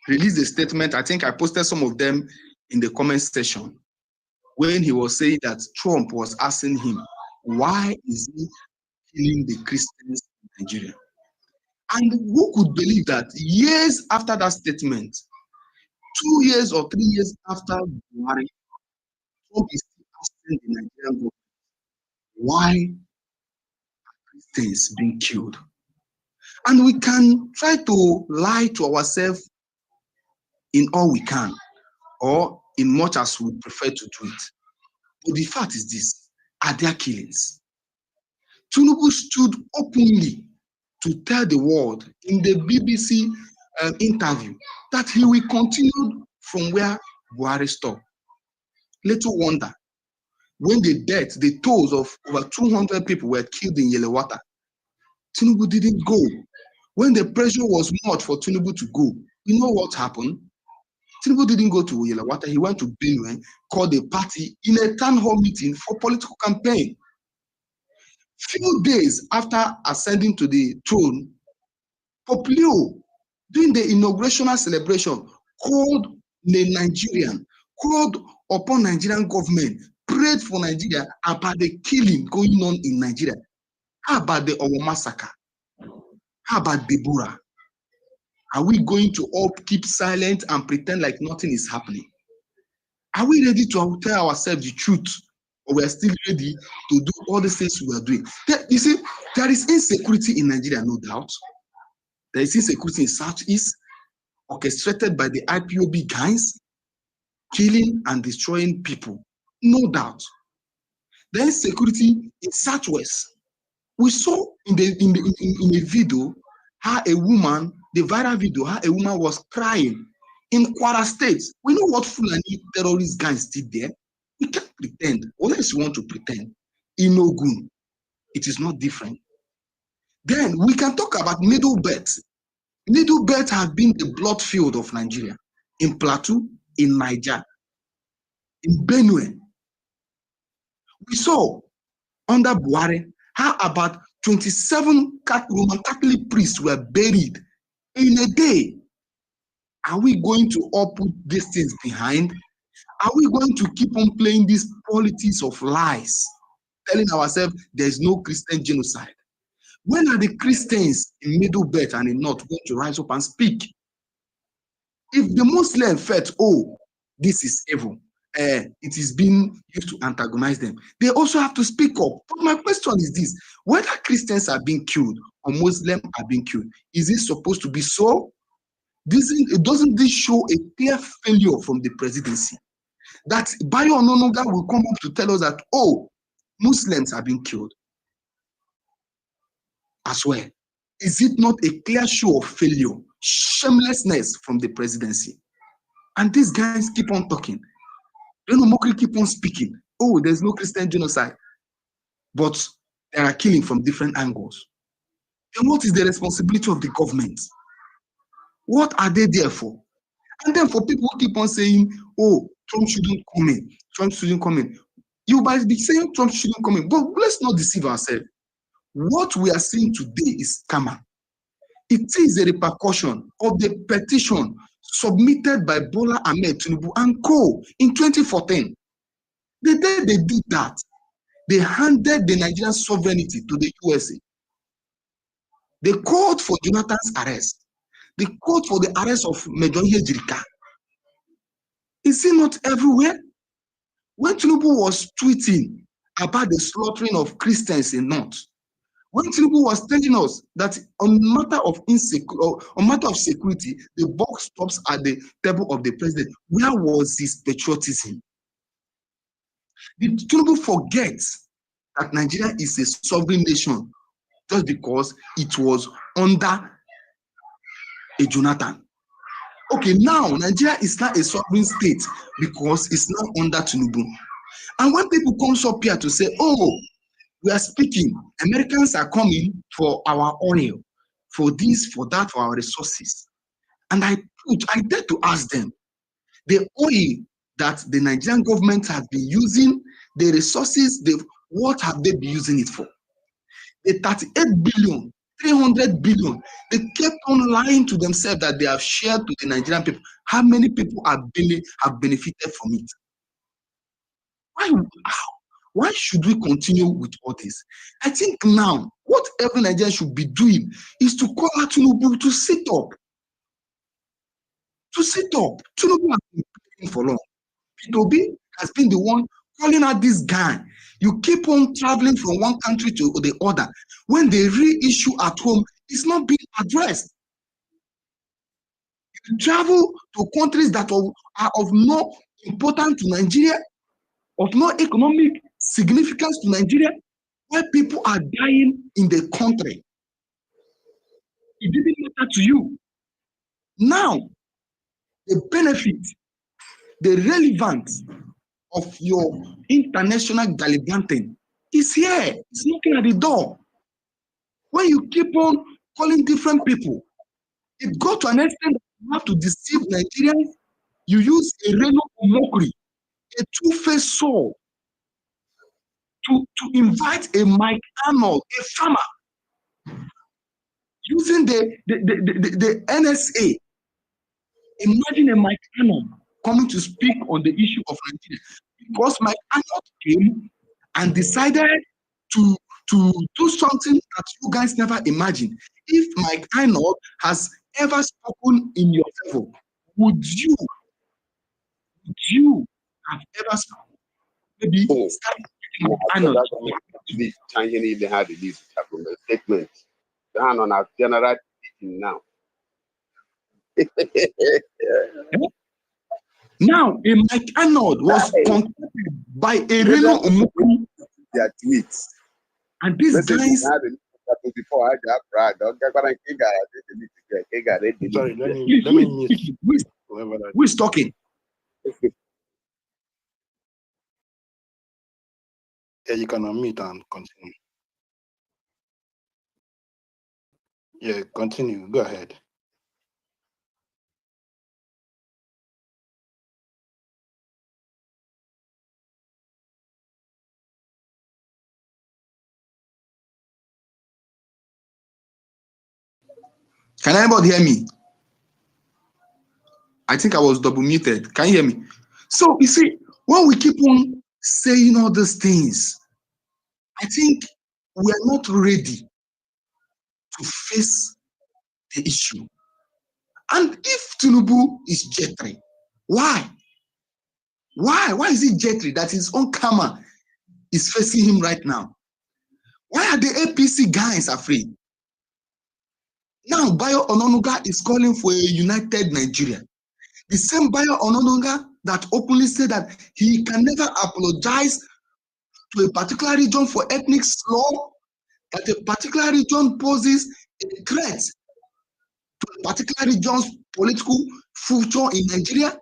released a statement, I think I posted some of them in the comment section, when he was saying that Trump was asking him, why is he killing the Christians in Nigeria? And who could believe that years after that statement, 2 years or 3 years after Buhari, Trump is still asking the Nigerian government, why are Christians being killed? And we can try to lie to ourselves in all we can, or in much as we prefer to do it. But the fact is this: are there killings? Tinubu stood openly to tell the world in the BBC interview that he will continue from where Buhari stopped. Little wonder, when the tolls of over 200 people were killed in Yelewata, Tinubu didn't go. When the pressure was much for Tinubu to go, you know what happened? Tinubu didn't go to Yelewata. He went to Benue, called a party in a town hall meeting for political campaign. Few days after ascending to the throne, Poplio, during the inaugurational celebration, called the Nigerian, called upon Nigerian government, prayed for Nigeria about the killing going on in Nigeria. How about the Owo massacre? How about Deborah? Are we going to all keep silent and pretend like nothing is happening? Are we ready to tell ourselves the truth, or we are still ready to do all the things we are doing? You see, There is insecurity in Nigeria, no doubt. There is insecurity in Southeast, orchestrated by the IPOB guys, killing and destroying people, no doubt. There is insecurity in Southwest. We saw in a video how a woman, the viral video, how a woman was crying in Kwara State. We know what Fulani terrorist guys did there. We can't pretend, unless you want to pretend. In Ogun, it is not different. Then we can talk about Middle Belt. Middle Belt has been the blood field of Nigeria. In Plateau, in Niger, in Benue. We saw under Buhari how about 27 Roman Catholic priests were buried in a day. Are we going to all put these things behind? Are we going to keep on playing this politics of lies, telling ourselves there is no Christian genocide? When are the Christians in Middle Belt and in North going to rise up and speak? If the Muslim felt, oh, this is evil, it is being used to antagonize them, they also have to speak up. But my question is this: whether Christians are being killed or Muslims are being killed, is it supposed to be so? Doesn't this show a clear failure from the presidency? That Bayo Ononuga will come up to tell us that, oh, Muslims are being killed as well. Is it not a clear show of failure, shamelessness from the presidency? And these guys keep on talking. Mokri keep on speaking. Oh, there's no Christian genocide. But they are killing from different angles. And what is the responsibility of the government? What are they there for? And then for people who keep on saying, oh, Trump shouldn't come in. Trump shouldn't come in. You might be saying Trump shouldn't come in. But let's not deceive ourselves. What we are seeing today is karma. It is a repercussion of the petition submitted by Bola Ahmed Tinubu and co. in 2014. The day they did that, they handed the Nigerian sovereignty to the USA. They called for Jonathan's arrest. They called for the arrest of Major Ejirika. Is it not everywhere? When Tinubu was tweeting about the slaughtering of Christians in North, when Tinubu was telling us that on matter of security, the buck stops at the table of the president, where was his patriotism? Did Tinubu forget that Nigeria is a sovereign nation just because it was under a Jonathan? Okay, now Nigeria is not a sovereign state because it's now under Tinubu. And when people come up here to say, oh, we are speaking, Americans are coming for our oil, for this, for that, for our resources. And I dare to ask them, the oil that the Nigerian government has been using, the resources, what have they been using it for? The 38 billion, 300 billion, they kept on lying to themselves that they have shared to the Nigerian people. How many people have benefited from it? Why should we continue with all this? I think now, what every Nigerian should be doing is to call out Tinubu to sit up. To sit up. Tinubu has been playing for long. P2B has been the one calling out this guy. You keep on traveling from one country to the other. When the real issue at home is not being addressed. You travel to countries that are of no importance to Nigeria, of no economic significance to Nigeria, where people are dying in the country. It didn't matter to you. Now, the benefit, the relevance of your international gallivanting is here. It's knocking at the door. When you keep on calling different people, it got to an extent that you have to deceive Nigerians. You use a Reno mockery, a two-faced sword, to invite a Mike Arnold, a farmer, using the NSA. Imagine a Mike Arnold coming to speak on the issue of Nigeria, because Mike Arnold came and decided to do something that you guys never imagined. If Mike Arnold has ever spoken in your favor, would you have ever spoken? Maybe start So Arnold. that's why this changing even had this statement. The hand on our general meeting now. Now, a Mike Arnold was contacted by a Reno Omukwu. Their tweets. And these guys. Sorry, let me mute. Who is talking? Yeah, you can unmute and continue. Yeah, continue. Go ahead. Can anybody hear me? I think I was double muted. Can you hear me? So you see, when we keep on saying all these things, I think we are not ready to face the issue. And if Tinubu is Jetri, why? Why is it Jetri that his own karma is facing him right now? Why are the APC guys afraid? Now, Bayo Ononuga is calling for a united Nigeria. The same Bayo Ononuga that openly said that he can never apologize to a particular region for ethnic slur, that a particular region poses a threat to a particular region's political future in Nigeria.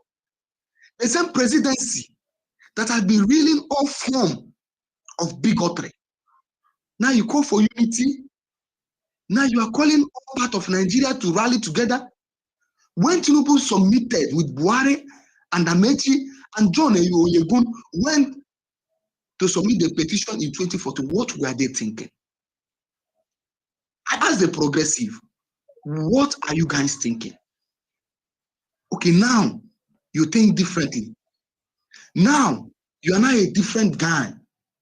The same presidency that has been reeling all form of bigotry. Now you call for unity. Now you are calling all part of Nigeria to rally together. When Tinubu submitted with Buhari and Amechi and John Oyegun went to submit the petition in 2014, what were they thinking? I asked the progressive, what are you guys thinking? Okay, now you think differently. Now you are now a different guy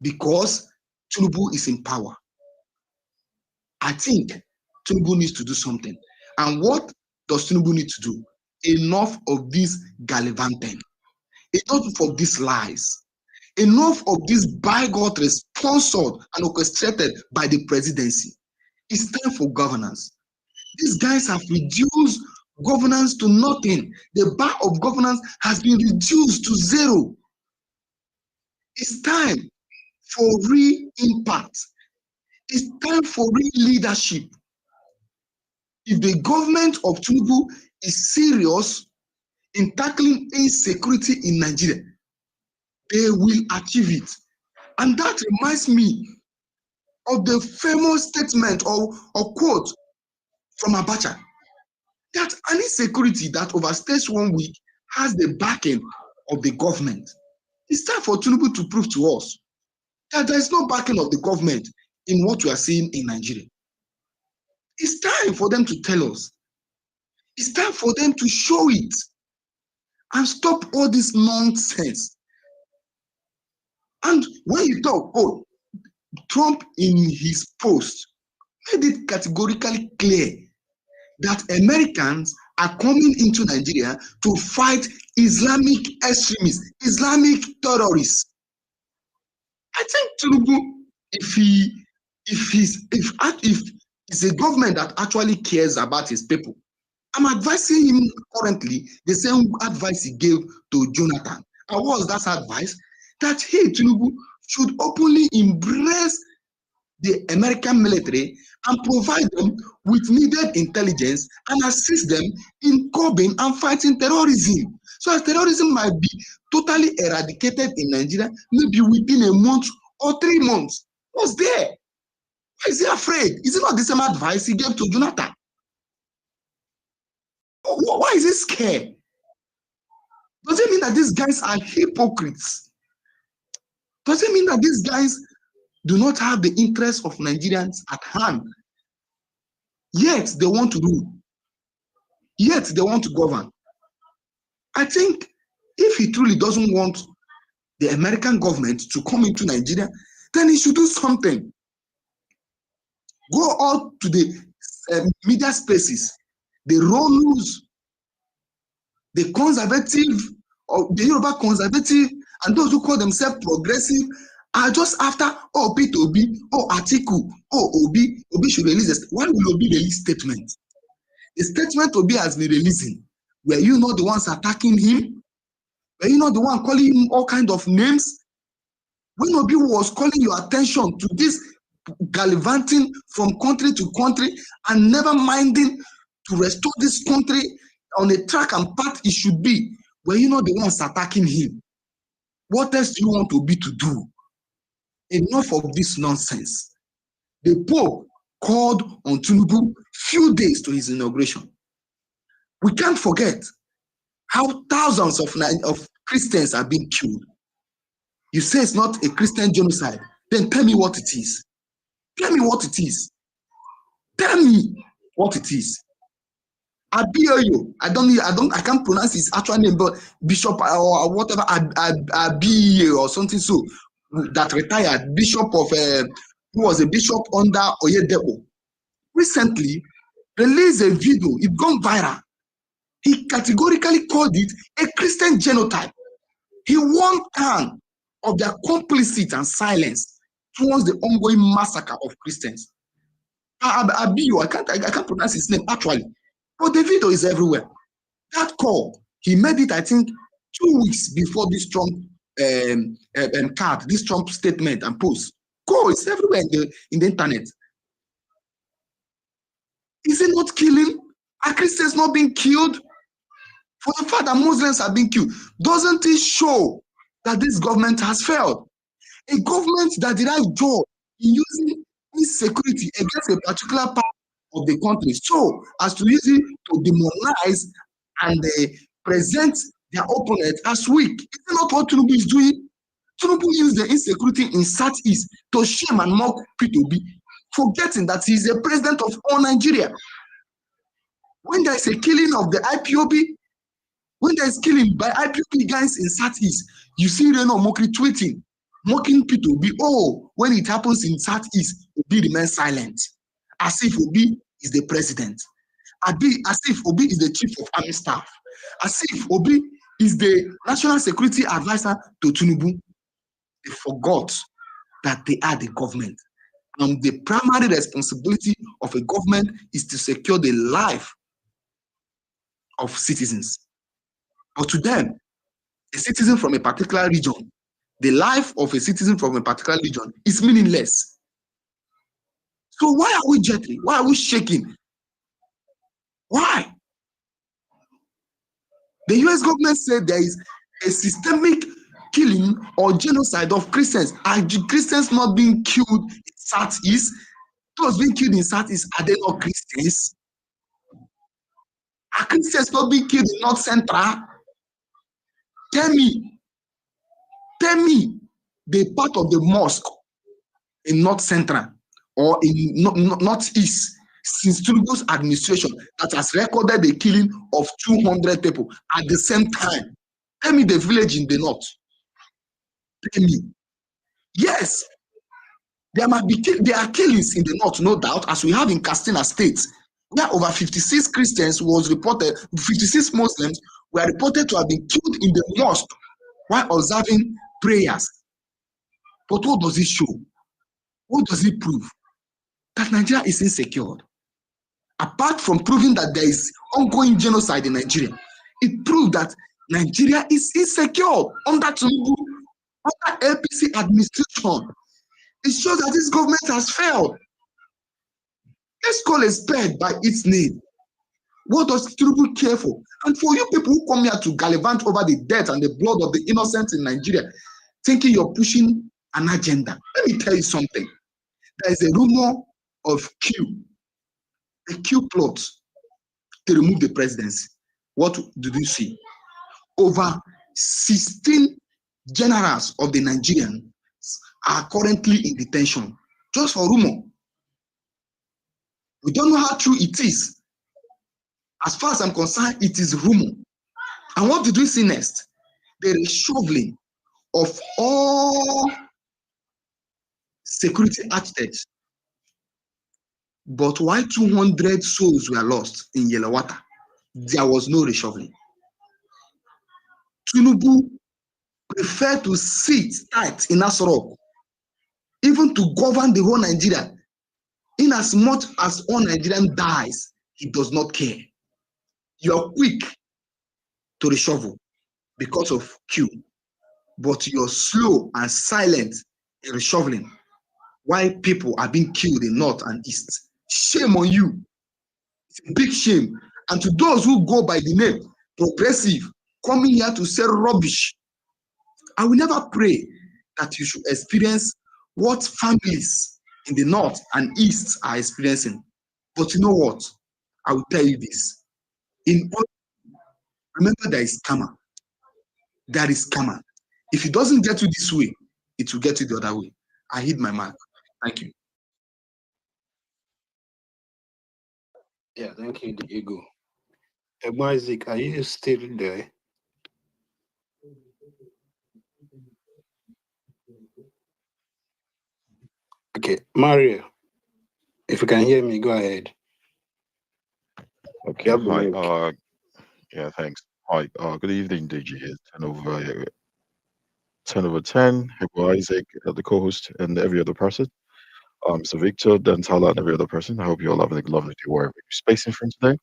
because Tinubu is in power. I think Tinubu needs to do something. And what does Tinubu need to do? Enough of this gallivanting. Enough of these lies. Enough of this bigotry sponsored and orchestrated by the presidency. It's time for governance. These guys have reduced governance to nothing. The bar of governance has been reduced to zero. It's time for real impact. It's time for real leadership. If the government of Tinubu is serious in tackling insecurity in Nigeria, they will achieve it. And that reminds me of the famous statement or quote from Abacha, that an insecurity that overstays 1 week has the backing of the government. It's time for Tinubu to prove to us that there is no backing of the government in what we are seeing in Nigeria. It's time for them to tell us. It's time for them to show it and stop all this nonsense. And when you talk, oh, Trump in his post made it categorically clear that Americans are coming into Nigeria to fight Islamic extremists, Islamic terrorists. I think Tinubu, if it's a government that actually cares about his people, I'm advising him currently the same advice he gave to Jonathan. And what was that advice? That he, Tinubu, should openly embrace the American military and provide them with needed intelligence and assist them in curbing and fighting terrorism. So as terrorism might be totally eradicated in Nigeria, maybe within a month or 3 months. What's there? Why is he afraid? Is it not the same advice he gave to Jonathan? Why is he scared? Does it mean that these guys are hypocrites? Does it mean that these guys do not have the interests of Nigerians at hand? Yet they want to rule. Yet they want to govern. I think if he truly doesn't want the American government to come into Nigeria, then he should do something. Go out to the media spaces, the raw news, the conservative, or the Yoruba conservative, and those who call themselves progressive, are just after, oh, Peter Obi, oh, Atiku, oh, Obi should release this. Why will Obi release statement? The statement Obi has been releasing. Were you not the ones attacking him? Were you not the one calling him all kinds of names? When Obi was calling your attention to this gallivanting from country to country and never minding to restore this country on a track and path it should be, were you not the ones attacking him? What else do you want Obi to do? Enough of this nonsense. The Pope called on Tinubu few days to his inauguration. We can't forget how thousands of Christians are being killed. You say it's not a Christian genocide, then tell me what it is. Tell me what it is. Tell me what it is. Abioyo, I can't pronounce his actual name, but Bishop or whatever, Abiye or something so, that retired bishop of, who was a bishop under Oyedepo, recently released a video. It gone viral. He categorically called it a Christian genotype. He warned CAN of their complicity and silence towards the ongoing massacre of Christians. Abiyo, I can't pronounce his name actually, but the video is everywhere. That call, he made it, I think, 2 weeks before this Trump this Trump statement and post. Go, it's everywhere in the internet. Is it not killing? Are Christians not being killed? For the fact that Muslims are being killed, doesn't it show that this government has failed? A government that derives joy in using insecurity against a particular part of the country, so as to use it to demonize and present their opponent as weak. Is that not what Tinubu is doing? Tinubu used the insecurity in Southeast to shame and mock Peter Obi, forgetting that he is the president of all Nigeria. When there is a killing of the IPOB, when there is killing by IPOB guys in Southeast, you see Reno Mokri tweeting, mocking Peter Obi. Oh, when it happens in Southeast, Obi remains silent, as if Obi is the president, as if Obi is the chief of army staff, as if Obi is the national security advisor to Tinubu. They forgot that they are the government. And the primary responsibility of a government is to secure the life of citizens. But to them, a citizen from a particular region, the life of a citizen from a particular region is meaningless. So why are we jittery? Why are we shaking? Why? The US government said there is a systemic killing or genocide of Christians. Are Christians not being killed in Southeast? Those being killed in Southeast, are they not Christians? Are Christians not being killed in North Central? Tell me the part of the mosque in North Central or in Northeast since Tinubu's administration that has recorded the killing of 200 people at the same time. Tell me the village in the north. Tell me. Yes, there are killings in the north, no doubt, as we have in Katsina State, where over 56 Christians was reported, 56 Muslims were reported to have been killed in the mosque while observing prayers. But what does it show? What does it prove? That Nigeria is insecure. Apart from proving that there is ongoing genocide in Nigeria, it proved that Nigeria is insecure under Tinubu, under APC administration. It shows that this government has failed. Let's call a spade by its name. What does Tinubu care for? And for you people who come here to gallivant over the death and the blood of the innocent in Nigeria, thinking you're pushing an agenda, let me tell you something. There is a rumor of a Q plot to remove the presidency. What did you see? Over 16 generals of the Nigerians are currently in detention, just for rumor. We don't know how true it is. As far as I'm concerned, it is rumor. And what did we see next? The reshuffling of all security architects. But why 200 souls were lost in Yelawata? There was no reshuffling. Tinubu preferred to sit tight in Aso Rock even to govern the whole Nigeria. In as much as all Nigerian dies, he does not care. You are quick to the shovel because of Q, but you're slow and silent in the shoveling. Why people are being killed in North and East? Shame on you. It's a big shame. And to those who go by the name progressive, coming here to say rubbish, I will never pray that you should experience what families in the North and East are experiencing. But you know what? I will tell you this. Remember, there is karma. There is karma. If it doesn't get you this way, it will get you the other way. I hit my mark. Thank you. Yeah, thank you, Diego. Isaac, are you still there? Okay, Mario, if you can hear me, go ahead. Okay, You have the hi. mic. Yeah, thanks. Hi, good evening, DG here. 10 over 10. Hebo Isaac, the co-host, and every other person. So Victor, Dantala, and every other person. I hope you all having a lovely day wherever you're spacing from today.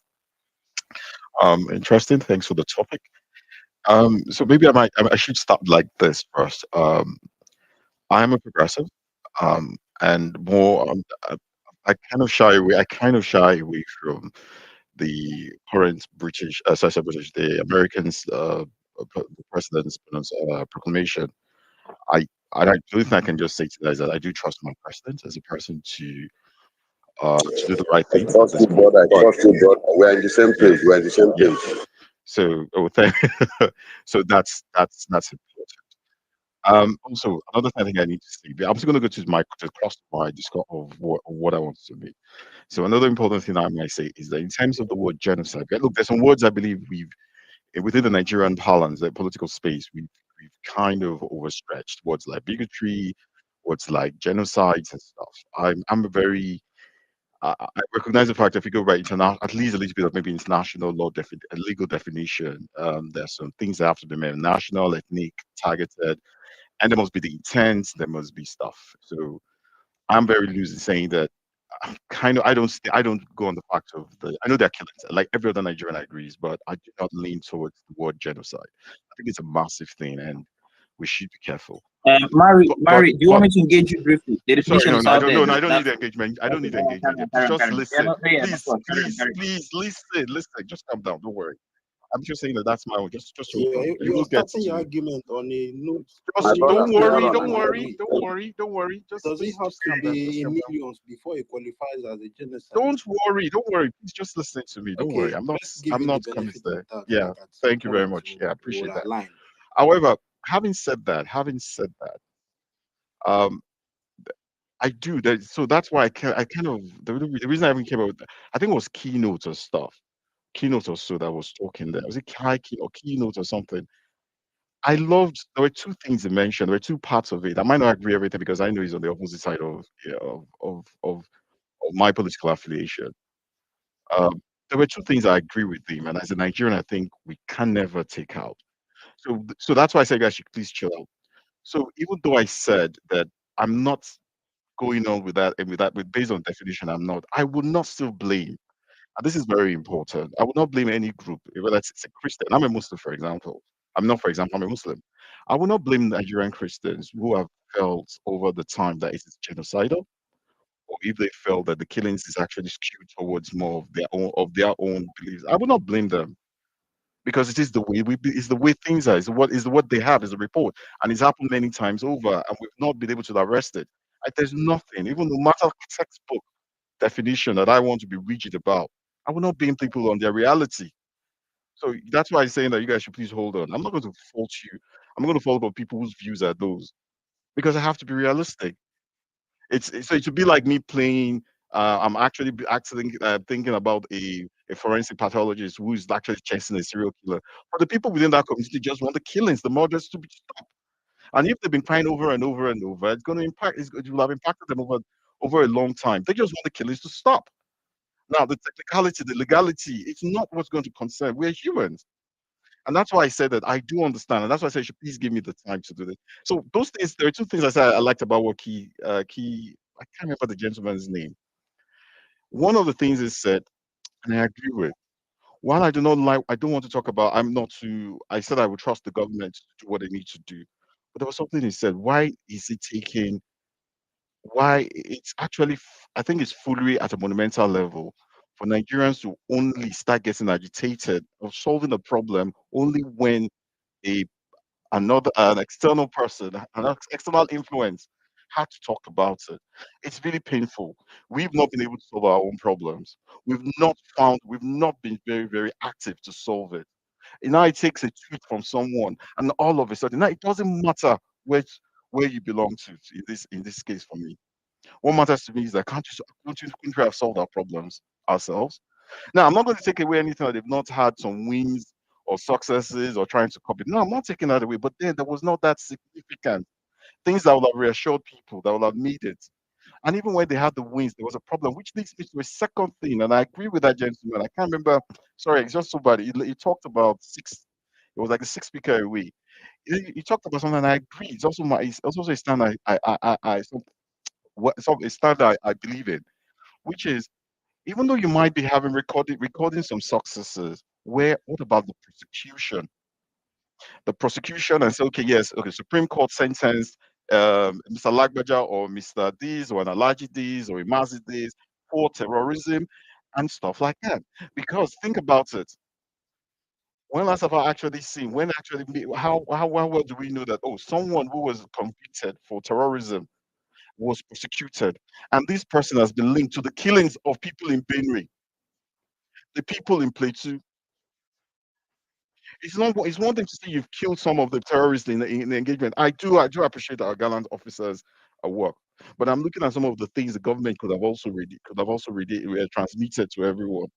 Interesting. Thanks for the topic. So maybe I should start like this first. I am a progressive, and more. I kind of shy away. I kind of shy away from the current British, the Americans, the president's proclamation. I the only thing I can just say to that is that I do trust my president as a person to do the right I thing at trust this you, point. brother. I But trust you, brother. We're in the same yeah, page. We're in the same yeah. page. So so that's important. Also, another thing I think I need to say, I'm just going to go to to cross my discuss of what I want to be. So another important thing I might say is that in terms of the word genocide, look, there's some words I believe within the Nigerian parlance, the political space, we've kind of overstretched words like bigotry, words like genocides and stuff. I'm a very I recognize the fact that if you go by international, at least a little bit of maybe international law, legal definition, there's some things that have to be made national, ethnic, targeted, and there must be the intent, there must be stuff. So I'm very loose in saying that I don't go on the fact of I know they're killings like every other Nigerian agrees, but I do not lean towards the word genocide. I think it's a massive thing and we should be careful. Mary, do you want me to engage you briefly? The Sorry, definition is I out don't there. know. I don't need That's engagement. I don't okay. need engagement. Carry on, Just carry on. Yeah, listen. no, yeah, of Please, course. Carry on, please, carry on. please, listen. Just calm down. Don't worry. I'm just saying that that's my own. Just hold Yeah, on. You you're will get starting your to. argument on a note. Just On a don't note where worry. you Don't don't worry. agree. Don't worry. Don't worry. Does it Please, have just to calm down. Just be in calm down. millions before it qualifies as a genocide? Don't worry. Don't worry. Please just listen to me. Don't worry. Okay, I'm not. let's give I'm you the not coming benefit of there. that. Yeah. Like at some Thank you very point, much. Yeah, I we'll appreciate that. align. However, having said that, um, I do that. So that's why I kind of the reason I even came up with that, I think it was keynote or stuff. Keynote or so that was talking there. Was it high key or keynote or something? I loved there were two things he mentioned. There were two parts of it. I might not agree everything because I know he's on the opposite side of of my political affiliation. Um, there were two things I agree with him, and as a Nigerian, I think we can never take out. So that's why I said, guys, should please chill out. So even though I said that I'm not going on with that and based on definition, I'm not. I would not still blame. And this is very important. I would not blame any group, whether it's a Christian. I'm a Muslim, for example. I'm not, for example, I'm a Muslim. I will not blame Nigerian Christians who have felt over the time that it is genocidal, or if they felt that the killings is actually skewed towards more of their own beliefs. I will not blame them because it is the way it's the way things are. Is what they have is a report, and it's happened many times over, and we've not been able to arrest it. There's nothing, even no matter textbook definition that I want to be rigid about. I will not blame people on their reality. So that's why I'm saying that you guys should please hold on. I'm not going to fault you. I'm going to fault about people whose views are those because I have to be realistic. So it should be like me playing. I'm actually thinking about a forensic pathologist who is actually chasing a serial killer. But the people within that community just want the killings, the murders to be stopped. And if they've been crying over and over and over, it's going to impact. It will have impacted them over a long time. They just want the killings to stop. Now, the technicality, the legality, it's not what's going to concern. We're humans. And that's why I said that I do understand, and that's why I said, you should please give me the time to do this. So those things, there are two things I said I liked about what I can't remember the gentleman's name. One of the things is said, and I agree with. While I do not like, I don't want to talk about. I'm not too. I said I would trust the government to do what they need to do, but there was something he said. Why is it taking? Why it's actually? I think it's foolery at a monumental level for Nigerians to only start getting agitated of solving a problem only when a an external person, external influence had to talk about it. It's really painful. We've not been able to solve our own problems. We've not been very, very active to solve it. And now it takes a tweet from someone, and all of a sudden, now it doesn't matter where you belong to in this case for me. What matters to me is that couldn't we have solved our problems ourselves? Now, I'm not going to take away anything that they've not had some wins or successes or trying to copy. No, I'm not taking that away. But then there was not that significant things that would have reassured people, that would have made it. And even when they had the wins, there was a problem, which leads me to a second thing. And I agree with that gentleman. I can't remember. Sorry, it's just so bad. He talked about six. It was like a six-speaker away. He talked about something, and I agree. It's also a stand a stand I believe in, which is even though you might be having recording some successes, what about the prosecution? The prosecution and say, okay, yes, okay, Supreme Court sentenced Mr. Lagbaja or Mr. This or an Alaji this or Imazi this for terrorism and stuff like that. Because think about it. When last have I actually seen? When actually, how well do we know that? Oh, someone who was convicted for terrorism was prosecuted, and this person has been linked to the killings of people in Benue, the people in Plateau. It's one thing to say you've killed some of the terrorists in the engagement. I do appreciate our gallant officers at work, but I'm looking at some of the things the government could have also transmitted to everyone.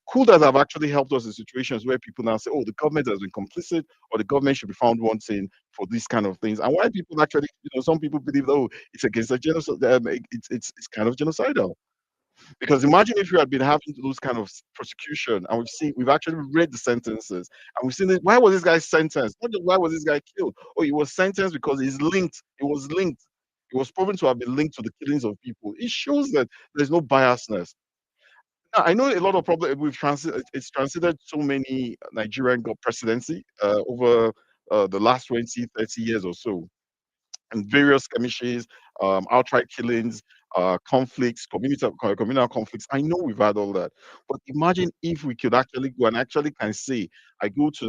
Could that have actually helped us in situations where people now say, "Oh, the government has been complicit," or "the government should be found wanting for these kind of things," and why people actually, some people believe, "Oh, it's against the genocide. It's kind of genocidal." Because imagine if you had been having those kind of prosecution, and we've actually read the sentences, and we've seen it. Why was this guy sentenced? Not just why was this guy killed? Oh, he was sentenced because he's linked. It was linked. It was proven to have been linked to the killings of people. It shows that there's no biasness. Now, I know a lot of problem. It's transited so many Nigerian presidency over the last 20, 30 years or so, and various skirmishes, outright killings, conflicts, communal conflicts. I know we've had all that, but imagine if we could actually go and actually can say, I go to,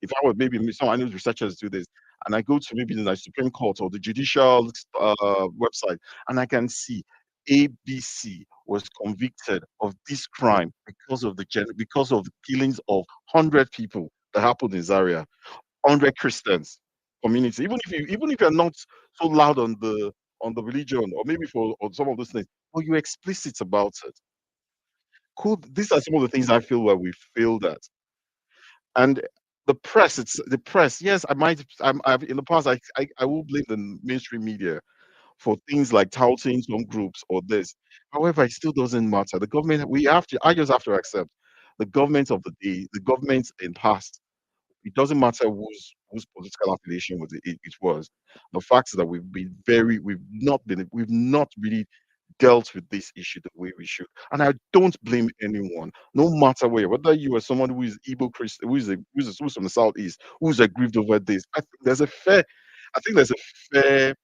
if I was maybe some I know researchers do this, and I go to maybe the Supreme Court or the judicial website, and I can see ABC was convicted of this crime because of the killings of 100 people that happened in Zaria, 100 Christians community. Even if you're not so loud on the religion or maybe for on some of those things, but you're explicit about it. These are some of the things I feel where we failed at. And the press. Yes, I've in the past I will blame the mainstream media for things like touting some groups or this. However, it still doesn't matter. The government I just have to accept the government of the day, the government in past. It doesn't matter whose political affiliation it was. The fact is that we've not really dealt with this issue the way we should. And I don't blame anyone, no matter whether you are someone who is Igbo Christian, who's from the southeast, who's aggrieved over this. I think there's a fair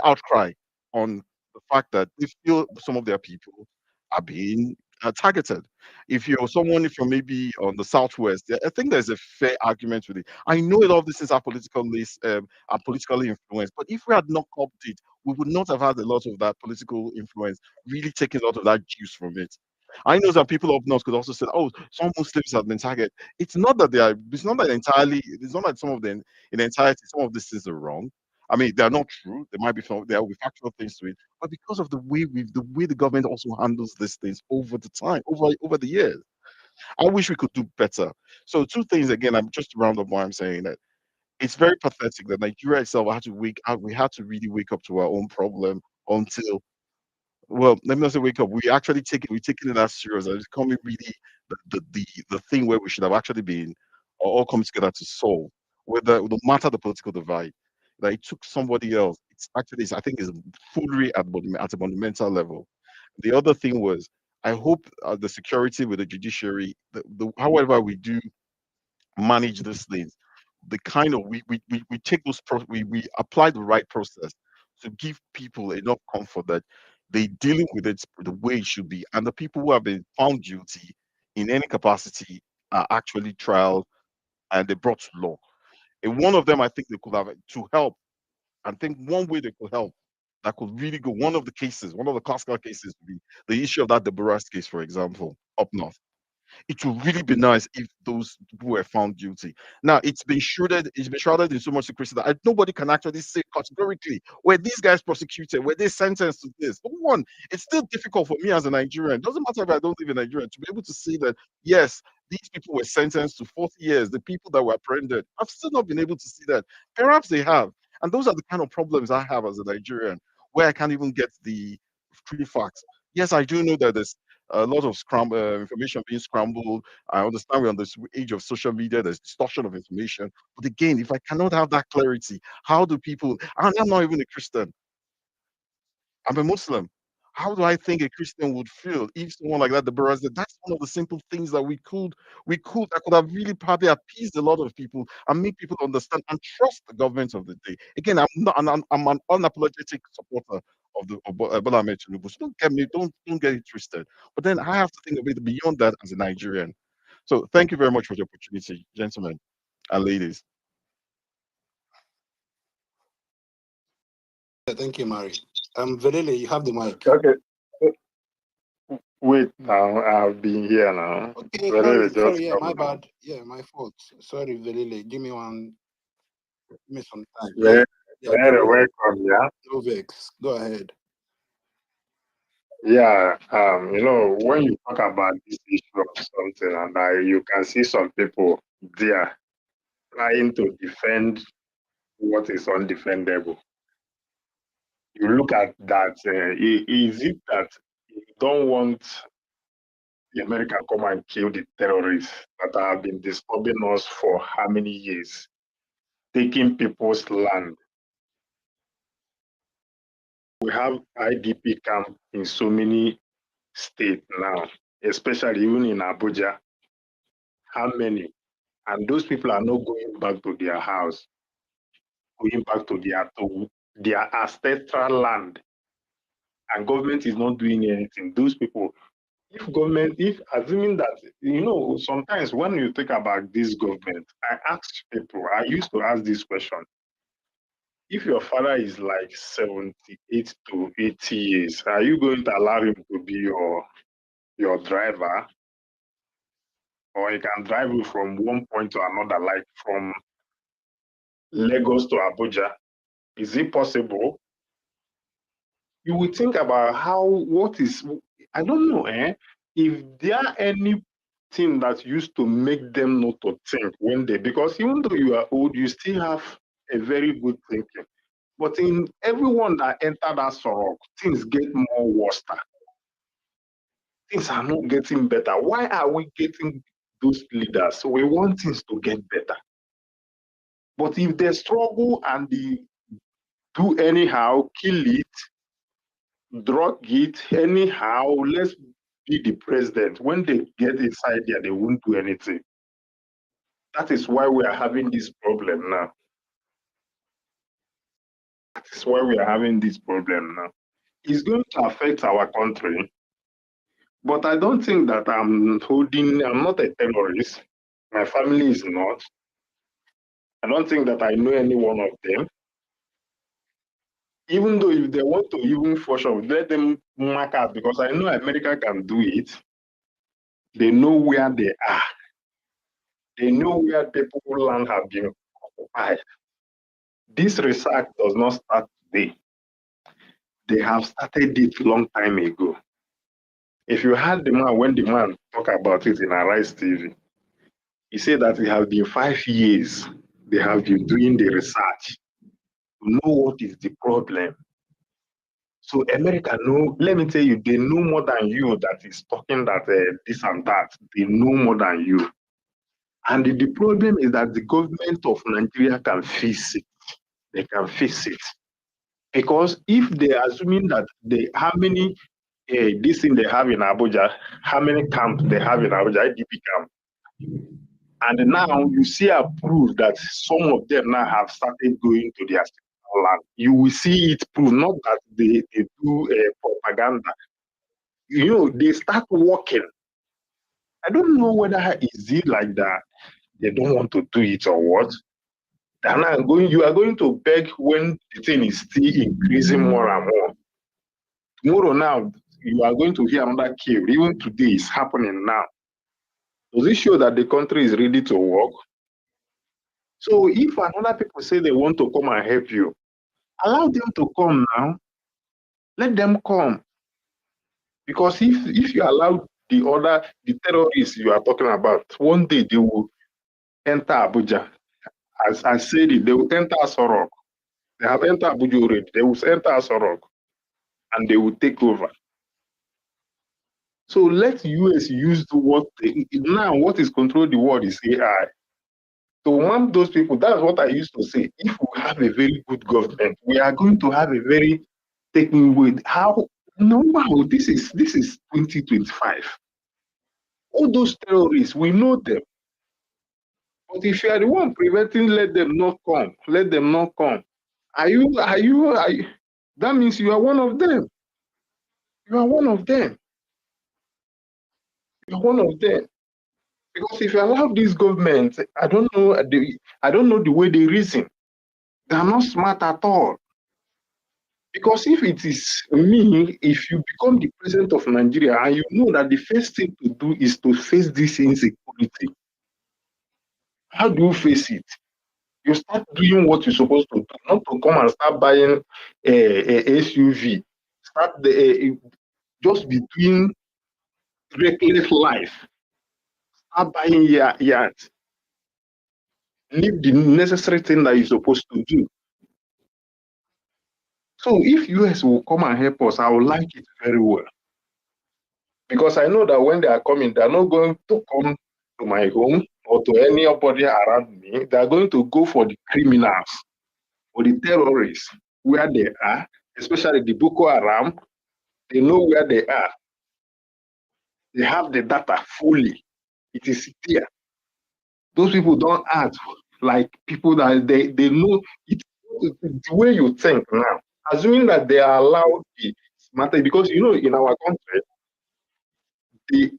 outcry on the fact that they feel some of their people are being targeted. If you're someone from maybe on the southwest, I think there's a fair argument with it. I know a lot of this is are politically influenced, but if we had not copped it, we would not have had a lot of that political influence really taking a lot of that juice from it. I know that people up north could also say, "Oh, some Muslims have been targeted." It's not that they are. It's not that entirely. It's not that some of them in entirety. Some of these things are wrong. I mean, they are not true. There might be there will be factual things to it, but because of the way the government also handles these things over the time, over the years, I wish we could do better. So, two things again. I'm just to round up what I'm saying that it's very pathetic that Nigeria itself had to wake up. We had to really wake up to our own problem until well, let me not say wake up. We're taking it as serious. It's becoming really the thing where we should have actually been all come together to solve. Whether no matter the political divide, that it took somebody else. I think it's foolery at a monumental level. The other thing was, I hope the security with the judiciary, however we do manage these things, the kind of we take we apply the right process to give people enough comfort that they dealing with it the way it should be, and the people who have been found guilty in any capacity are actually trial and they brought to law. And one of them, I think they could have to help. I think one way they could help that could really go. One of the cases, one of the classical cases, would be the issue of that Deborah's case, for example, up north. It would really be nice if those people were found guilty. Now it's been shrouded in so much secrecy that nobody can actually say categorically were these guys prosecuted, were they sentenced to this. Number one, it's still difficult for me as a Nigerian. It doesn't matter if I don't live in Nigeria to be able to see that yes, these people were sentenced to 40 years. The people that were apprehended, I've still not been able to see that. Perhaps they have, and those are the kind of problems I have as a Nigerian, where I can't even get the true facts. Yes, I do know that there's a lot of information being scrambled. I understand we're on this age of social media, there's distortion of information. But again, if I cannot have that clarity, how do people, and I'm not even a Christian, I'm a Muslim. How do I think a Christian would feel if someone like that, the Baraz, that's one of the simple things that that could have really probably appeased a lot of people and make people understand and trust the government of the day. Again, I'm an unapologetic supporter of Bola Ahmed Tinubu. So don't get it twisted. But then I have to think of it beyond that as a Nigerian. So thank you very much for the opportunity, gentlemen and ladies. Thank you, Mary. Velele, you have the mic. Okay. Wait now, I've been here now. Okay, Velele sorry, just yeah, come my now. bad. Yeah, my fault. Sorry, Velele. Give me some time. Very, Yeah, very welcome, yeah. no vex. Go ahead. Yeah, when you talk about this issue of something, and you can see some people there trying to defend what is undefendable. You look at that, is it that you don't want the America come and kill the terrorists that have been disturbing us for how many years, taking people's land? We have IDP camp in so many states now, especially even in Abuja. How many? And those people are not going back to their house, going back to their ancestral land. And government is not doing anything. Those people, if assuming that, sometimes when you think about this government, I used to ask this question. If your father is like 78 to 80 years, are you going to allow him to be your driver? Or he can drive you from one point to another, like from Lagos to Abuja? Is it possible? You will think about I don't know, if there are anything that used to make them not to think because even though you are old, you still have a very good thinking. But in everyone that entered that sorrow, things get more worse. Things are not getting better. Why are we getting those leaders? We want things to get better. But if they struggle and they do anyhow, kill it, drug it, anyhow, let's be the president. When they get inside there, they won't do anything. That is why we are having this problem now. That is why we are having this problem now. It's going to affect our country. But I don't think that I'm not a terrorist. My family is not. I don't think that I know any one of them. Even though if they want to even force off, let them mark out, because I know America can do it. They know where they are. They know where people's land have been occupied. This research does not start today. They have started it long time ago. If you heard when the man talk about it in Arise TV, he said that it has been 5 years they have been doing the research to know what is the problem. So America know, let me tell you, they know more than you that is talking that this and that. They know more than you. And the problem is that the government of Nigeria can fix it. They can fix it. Because if they are assuming that how many this thing they have in Abuja, how many camps they have in Abuja, IDP camp. And now you see a proof that some of them now have started going to their land. You will see it prove, not that they do propaganda. You know, they start working. I don't know whether is it like that they don't want to do it or what. And you are going to beg when the thing is still increasing more and more. Tomorrow now, you are going to hear another kill. Even today, it's happening now. Does it show that the country is ready to work? So if another people say they want to come and help you, allow them to come now. Let them come. Because if you allow the terrorists you are talking about, one day they will enter Abuja. As I said it, they will enter Sorok. They have entered Abuja already. They will enter Sorok and they will take over. So let US use what is controlling the world is AI. To one those people, that's what I used to say. If we have a very good government, we are going to have a very taking with how no, this is 2025. All those terrorists, we know them. But if you are the one preventing, let them not come. Let them not come. Are you? That means you are one of them. You are one of them. You are one of them. Because if you allow this government, I don't know the way they reason. They are not smart at all. Because if it is me, if you become the president of Nigeria and you know that the first thing to do is to face this insecurity, how do you face it? You start doing what you're supposed to do, not to come and start buying a SUV. Start just be doing reckless life. Start buying yachts. Leave the necessary thing that you're supposed to do. So if US will come and help us, I will like it very well. Because I know that when they are coming, they are not going to come to my home or to anybody around me. They are going to go for the criminals or the terrorists where they are, especially the Boko Haram. They know where they are. They have the data fully. It is there. Those people don't act like people that they know it. The way you think now, assuming that they are allowed the smarter, because you know in our country, the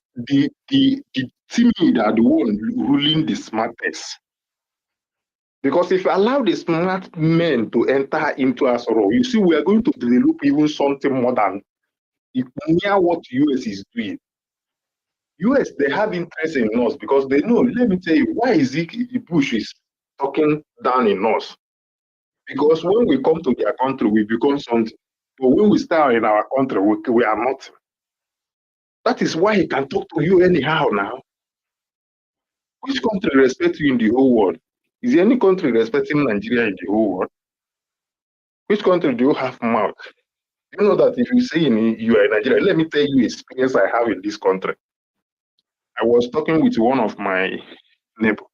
timid are the one ruling the smartest. Because if you allow the smart men to enter into us, you see, we are going to develop even something more than near what US is doing. US, they have interest in us because they know, let me tell you, why is it the Bush is talking down in us? Because when we come to their country, we become something. But when we start in our country, we are not. That is why he can talk to you anyhow now. Which country respects you in the whole world? Is there any country respecting Nigeria in the whole world? Which country do you have mouth? You know that if you say you are in Nigeria, let me tell you experience I have in this country. I was talking with one of my neighbors.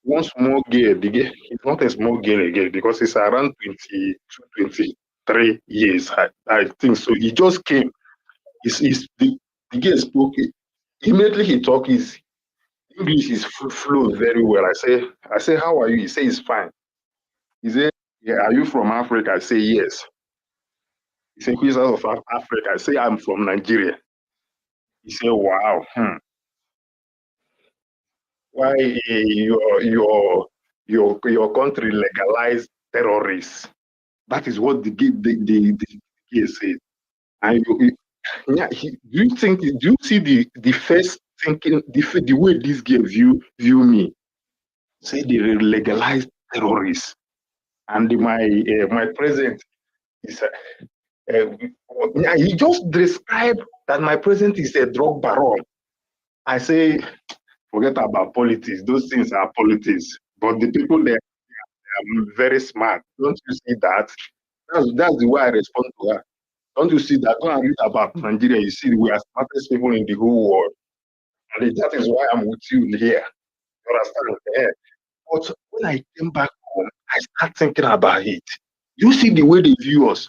One small girl, the girl, it's not a small girl again because it's around 22, 23 years, I think. So he just came. The girl spoke. Immediately he talked, his English is flows very well. I say, how are you? He says, fine. He said, yeah, are you from Africa? I say, yes. He said, who is out of Africa? I say, I'm from Nigeria. He said, wow. Why your country legalized terrorists? That is what the guy said. And do you see the first thinking, the way this guy view me? Say they legalized terrorists, and my president is he just described that my president is a drug baron. I say, forget about politics. Those things are politics. But the people there are very smart. Don't you see that? That's the way I respond to her. Don't you see that? Go and read about Nigeria. You see, we are smartest people in the whole world. And that is why I'm with you here. You understand? Yeah. But when I came back home, I start thinking about it. You see the way they view us.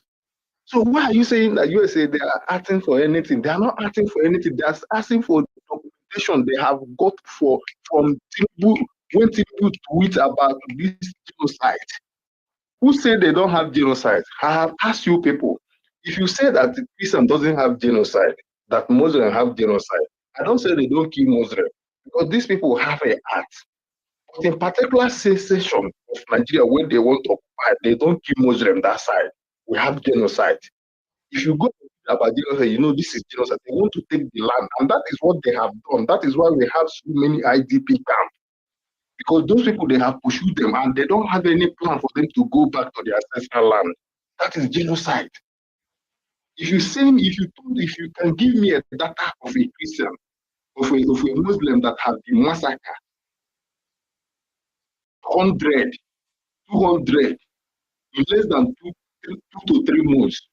So why are you saying that USA they are asking for anything? They are not asking for anything. They are asking for documentation they have got from Tinubu when Tinubu tweet about this genocide. Who said they don't have genocide? I have asked you people. If you say that the Christian doesn't have genocide, that Muslim have genocide, I don't say they don't kill Muslim because these people have a heart. But in particular section of Nigeria where they want to occupy, they don't kill Muslim that side. We have genocide. If you go about genocide, you know this is genocide. They want to take the land, and that is what they have done. That is why we have so many IDP camps. Because those people, they have pursued them and they don't have any plan for them to go back to their ancestral land. That is genocide. If you can give me a data of a Christian, of a Muslim that have been massacred, 100, 200, in less than 2 to 3 months,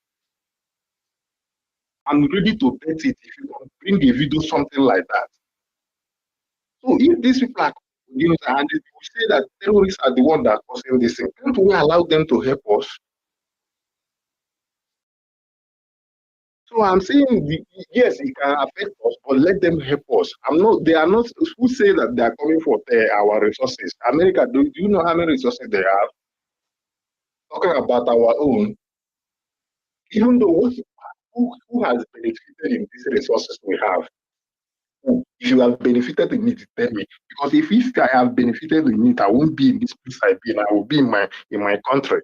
I'm ready to bet it if you can bring a video, something like that. So if these people are and they will say that terrorists are the one that causing this thing, can't we allow them to help us? So I'm saying, yes, it can affect us, but let them help us. They are not, who say that they are coming for our resources? America, do you know how many resources they have? Talking about our own, even though who has benefited in these resources we have? If you have benefited in it, tell me. Because if I have benefited in it, I won't be in this place I be in. I will be in my country.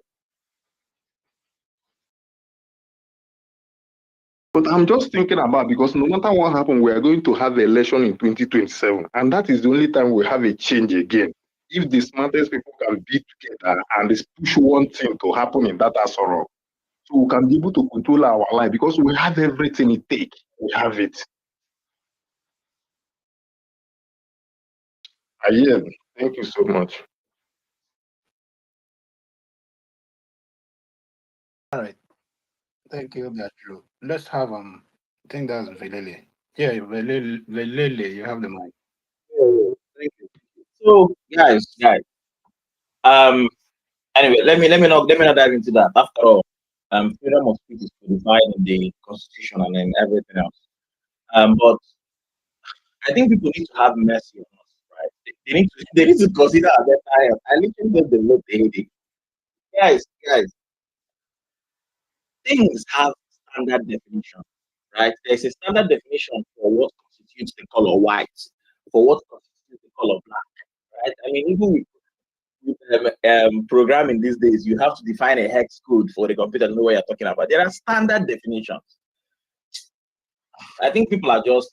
But I'm just thinking about, because no matter what happens, we are going to have an election in 2027, and that is the only time we have a change again. If the smartest people can be together and push one thing to happen in that Asoro, so we can be able to control our life, because we have everything it takes. We have it. Thank you so much. All right. Thank you, Andrew. Let's have I think that's Velele. Yeah, Velele, you have the mic. Thank you. So, guys. Anyway, let me not dive into that. After all, freedom of speech is codified in the Constitution and in everything else. But I think people need to have mercy on us, right? They need to consider at that time. I literally just developed a headache. Guys, things have standard definition, right? There's a standard definition for what constitutes the color white, for what constitutes the color black, right? I mean, even with programming these days, you have to define a hex code for the computer to know what you're talking about. There are standard definitions. I think people are just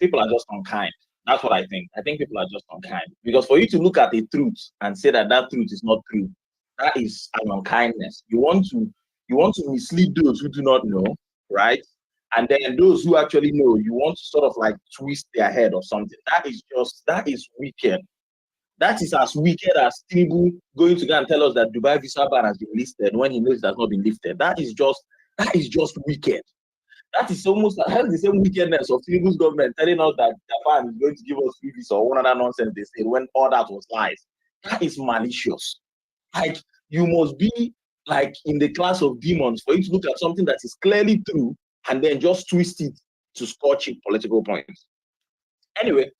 unkind. That's what I think. I think people are just unkind, because for you to look at a truth and say that truth is not true, that is an unkindness. You want to mislead those who do not know, right? And then those who actually know, you want to sort of like twist their head or something. That is wicked. That is as wicked as Tinubu going to go and tell us that Dubai visa ban has been lifted when he knows it has not been lifted. That is just wicked. That is almost the same wickedness of Tinubu's government telling us that Japan is going to give us free visa or one other nonsense they said when all that was lies. That is malicious. Like, you must be like in the class of demons for you to look at something that is clearly true and then just twist it to score cheap political points. Anyway,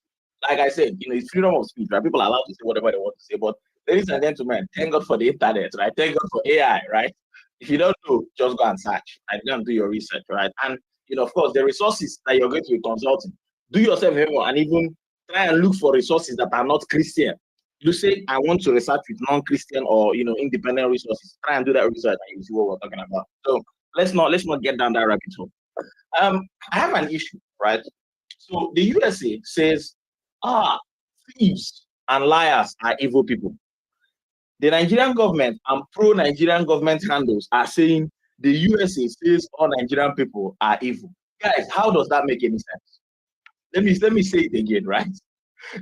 like I said, it's freedom of speech, right? People are allowed to say whatever they want to say. But ladies and gentlemen, thank God for the internet, right? Thank God for AI, right? If you don't know, just go and search and go and do your research, right? And of course, the resources that you're going to be consulting, do yourself a favor and even try and look for resources that are not Christian. You say, I want to research with non-Christian or independent resources. Try and do that research and you see what we're talking about. So let's not get down that rabbit hole. I have an issue, right? So the USA says, thieves and liars are evil people. The Nigerian government and pro-Nigerian government handles are saying the USA says all Nigerian people are evil. Guys, how does that make any sense? Let me say it again, right?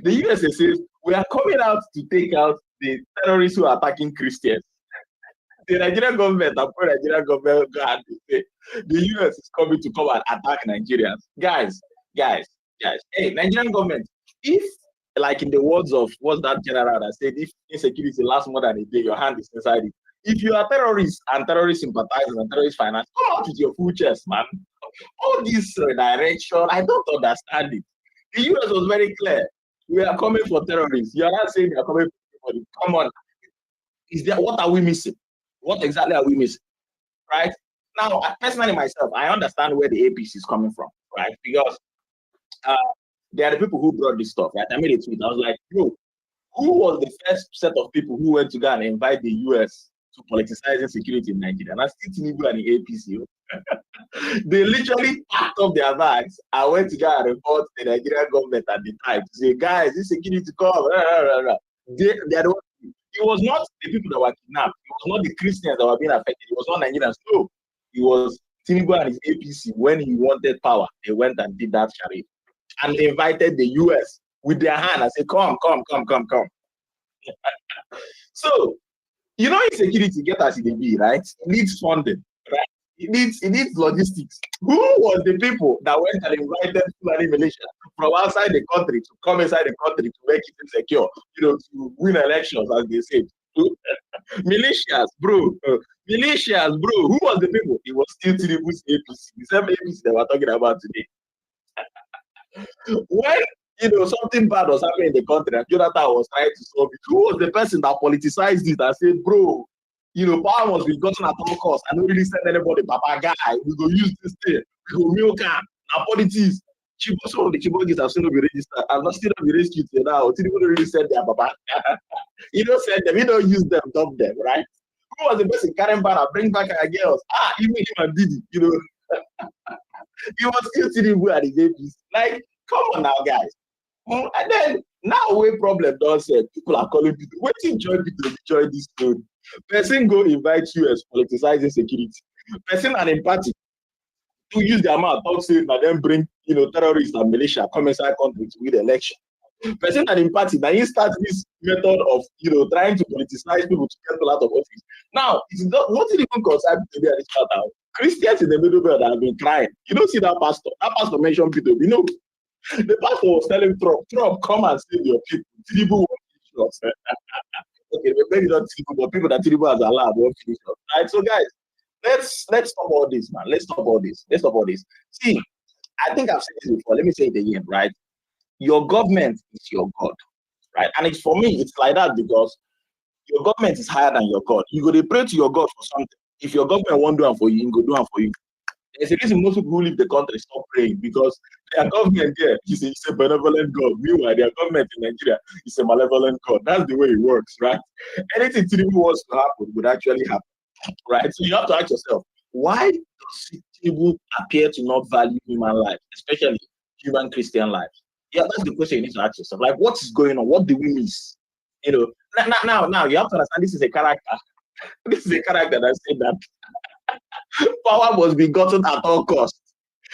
The USA says we are coming out to take out the terrorists who are attacking Christians. The Nigerian government, the pro-Nigerian government, God, the US is coming to come and attack Nigerians. Guys. Hey, Nigerian government, if, like in the words of, what's that general that said, if insecurity lasts more than a day, your hand is inside it. If you are terrorists and terrorist sympathizers and terrorist finance, come out with your full chest, man. All this direction, I don't understand it. The US was very clear. We are coming for terrorists. You are not saying we are coming for everybody. Come on. What are we missing? What exactly are we missing? Right? Now, personally myself, I understand where the APC is coming from, right? Because there are the people who brought this stuff, right? I made a tweet. I was like, yo, who was the first set of people who went to go and invite the US to politicizing security in Nigeria? And that's Tinubu and the APC. They literally packed up their bags and went to go and report the Nigerian government at the time to say, guys, this security come. It was not the people that were kidnapped. It was not the Christians that were being affected. It was not Nigerians. No, it was Tinubu and his APC. When he wanted power, they went and did that charade. And they invited the US with their hand and said, come. So, you know, insecurity get as it be, right? It needs funding, right? It needs logistics. Who was the people that went and invited Fulani militia from outside the country to come inside the country to make it insecure, to win elections, as they said? Militias, bro. Who was the people? It was still Tinubu's APC, the same APC that we're talking about today. When something bad was happening in the country and Jonathan was trying to solve it, who was the person that politicized it and said, bro, power must be gotten at all costs. I don't really send anybody, Papa guy. We go use this thing. We go milk can. Now politics. Some of the Chibogis have still not been registered. I've not still not been rescued till now. People don't really send them, Papa. You don't send them. You don't use them, dump them, right? Who was the person carrying banner, bring back our girls? Even him and Didi, He was still Tinubu at the APC. Like, come on now, guys. And then now we problem don't say people are calling people. Wait till join people to join this road. Person go invite US politicizing security. Person and in party to use their mouth, talk say and then bring terrorists and militia come inside country to win the election. Person and in party now he starts this method of trying to politicize people to get people out of office. Now it's not even concerned today at this matter. Christians in the middle belt have been crying. You don't see that pastor. That pastor mentioned Peter. The pastor was telling Trump, come and save your people. Tinubu won't finish us. Okay, maybe not Tinubu, but people that Tinubu has allowed won't finish us. Right? So guys, let's stop all this, man. Let's stop all this. See, I think I've said this before. Let me say it again, right? Your government is your God, right? And it's for me, it's like that because your government is higher than your God. You go to pray to your God for something. If your government won't do it for you, he go do it for you. There's a reason most people who leave the country stop praying because their government there is a benevolent God. Meanwhile, their government in Nigeria is a malevolent God. That's the way it works, right? Anything Tinubu wants to happen would actually happen, right? So you have to ask yourself, why does Tinubu appear to not value human life, especially human Christian lives? Yeah, that's the question you need to ask yourself. Like, what is going on? What do we miss? Now you have to understand this is a character. This is a character that said that power must be gotten at all costs.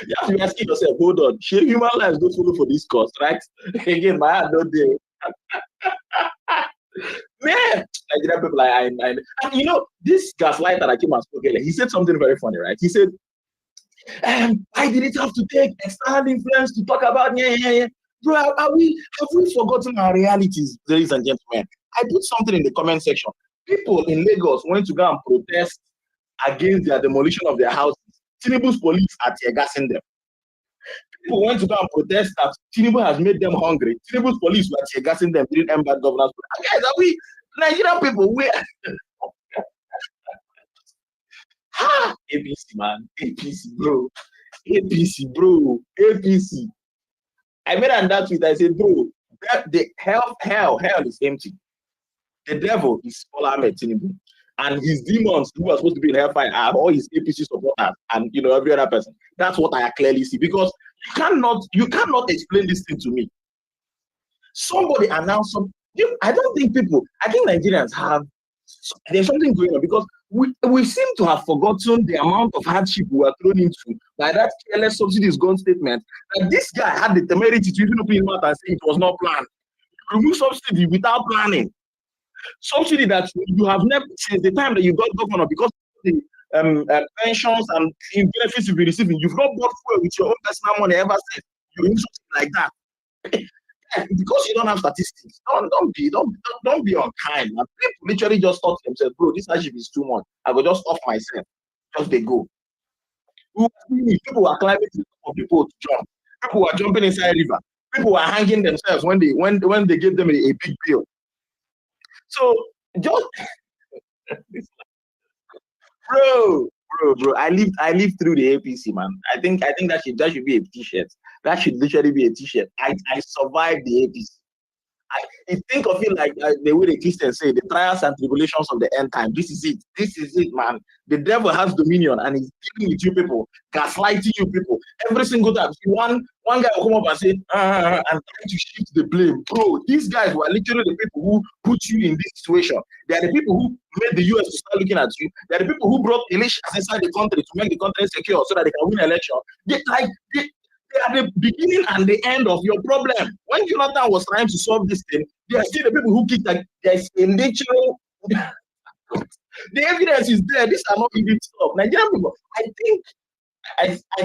You have to be asking yourself, hold on, should human lives don't follow for this cost, right? Again, my hand don't do. Man, Nigerian people, and this gaslighter that came and spoke earlier, he said something very funny, right? He said, I didn't have to take external influence to talk about Bro, have we forgotten our realities, ladies and gentlemen? I put something in the comment section. People in Lagos went to go and protest against the demolition of their houses. Tinubu's police are tear gassing them. People went to go and protest that Tinubu has made them hungry. Tinubu's police were tear gassing them during bad governance. Guys, are we Nigerian people? APC, man. APC, bro. APC. I made an that tweet. I said, bro, the hell is empty. The devil is Bola Ahmed Tinubu. And his demons who are supposed to be in hellfire are all his APC supporters and every other person. That's what I clearly see. Because you cannot explain this thing to me. Somebody announced something. I think Nigerians there's something going on because we seem to have forgotten the amount of hardship we were thrown into by that careless subsidies gone statement. That this guy had the temerity to even open his mouth and say it was not planned. Remove subsidy without planning. Subsidy that you have never, since the time that you got governor, because of the pensions and benefits you've been receiving, you've not bought fuel with your own personal money ever since. You do something like that. Because you don't have statistics, don't be unkind. Man. People literally just thought to themselves, bro, this hardship is too much. I will just off myself. Just they go. People were climbing to for people to jump. People were jumping inside river. People were hanging themselves when they gave them a big bill. So just bro. I lived through the APC, man. I think that should be a t-shirt. That should literally be a t-shirt. I survived the APC. I think of it like the way the Christians say, the trials and tribulations of the end time. This is it, man. The devil has dominion and he's dealing with you people, gaslighting you people. Every single time. One guy will come up and say, and try to shift the blame. Bro, these guys were literally the people who put you in this situation. They are the people who made the US to start looking at you. They are the people who brought militias inside the country to make the country secure so that they can win an election. They are the beginning and the end of your problem. When Jonathan was trying to solve this thing, they are still the people who kicked that there's a natural. The evidence is there. These are not even stuff. Nigerian people, I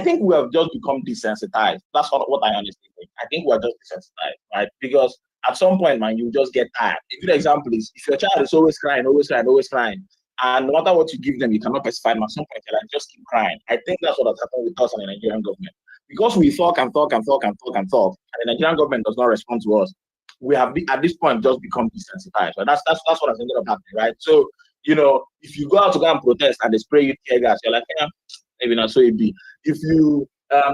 think we have just become desensitized. That's what I honestly think. I think we are just desensitized, right? Because at some point, man, you just get tired. A good example is if your child is always crying, and no matter what you give them, you cannot pacify them. At some point, they're like, just keep crying. I think that's what has happened with us and the Nigerian government. Because we talk, and the Nigerian government does not respond to us, we have at this point just become desensitized. Right? That's what has ended up happening, right? So, if you go out to go and protest and they spray you tear gas, you're like, yeah, maybe not so it be. If you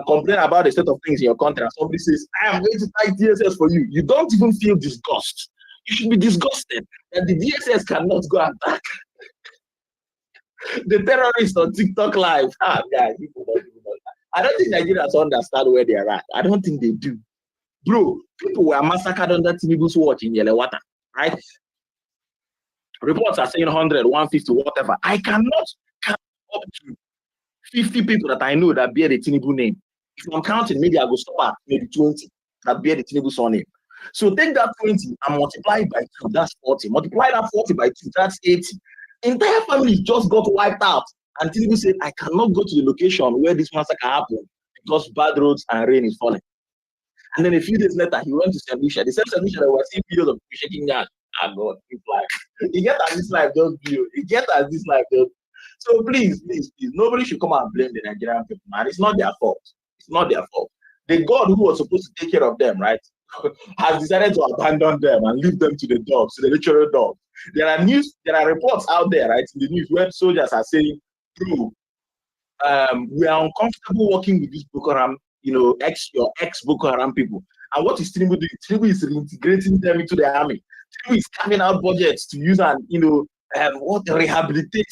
complain about the state of things in your country and somebody says, I am going to fight DSS for you, you don't even feel disgust. You should be disgusted that the DSS cannot go and attack the terrorists on TikTok live. Guys, people don't even know that. I don't think Nigerians understand where they are at. I don't think they do. Bro, people were massacred under Tinubu's watch in Yelewata, right? Reports are saying 100, 150, whatever. I cannot count up to 50 people that I know that bear the Tinubu name. If I'm counting, maybe I go stop at maybe 20 that bear the Tinubu surname. So take that 20 and multiply it by 2, that's 40. Multiply that 40 by 2, that's 80. Entire family just got wiped out. And Tinubu said, I cannot go to the location where this massacre happened because bad roads and rain is falling. And then a few days later, he went to St. Lucia. The same St. Lucia that we were seeing videos of people shaking hands. God, it's like, you get as this life just view. You get as this life just. So please, nobody should come and blame the Nigerian people, man. It's not their fault. It's not their fault. The God who was supposed to take care of them, right, has decided to abandon them and leave them to the dogs, to the literal dogs. There are reports out there, right, in the news where soldiers are saying, bro, we are uncomfortable working with this Boko Haram, your ex Boko Haram people. And what is Tinubu doing? Tinubu is reintegrating them into the army. Tinubu is carving out budgets to use and rehabilitate.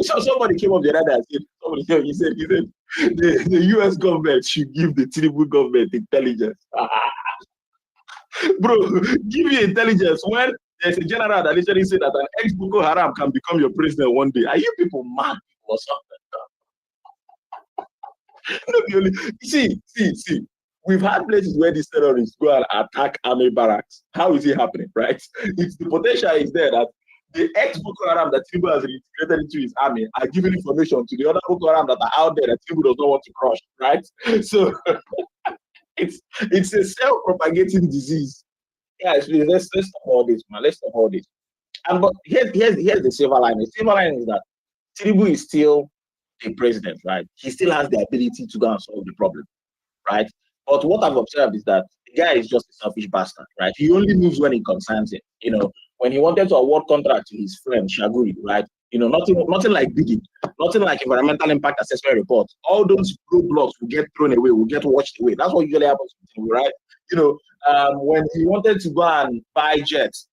So somebody came up the other day and said, he said the US government should give the Tinubu government intelligence. Bro, give you intelligence when there's a general that literally said that an ex-Boko Haram can become your president one day. Are you people mad or something? See. We've had places where these terrorists go and attack army barracks. How is it happening, right? It's the potential is there that the ex-Boko Haram that Tinubu has integrated into his army are giving information to the other Boko Haram that are out there that Tinubu does not want to crush, right? So it's a self-propagating disease. Guys, please, let's stop all this, man. Let's stop all this. But here's the silver lining. The silver lining is that Tinubu is still a president, right? He still has the ability to go and solve the problem, right? But what I've observed is that the guy is just a selfish bastard, right? He only moves when it concerns him. When he wanted to award contract to his friend Shaguri, right? Nothing like digging, nothing like environmental impact assessment reports. All those roadblocks will get thrown away, will get washed away. That's what usually happens with him, right? When he wanted to go and buy jets,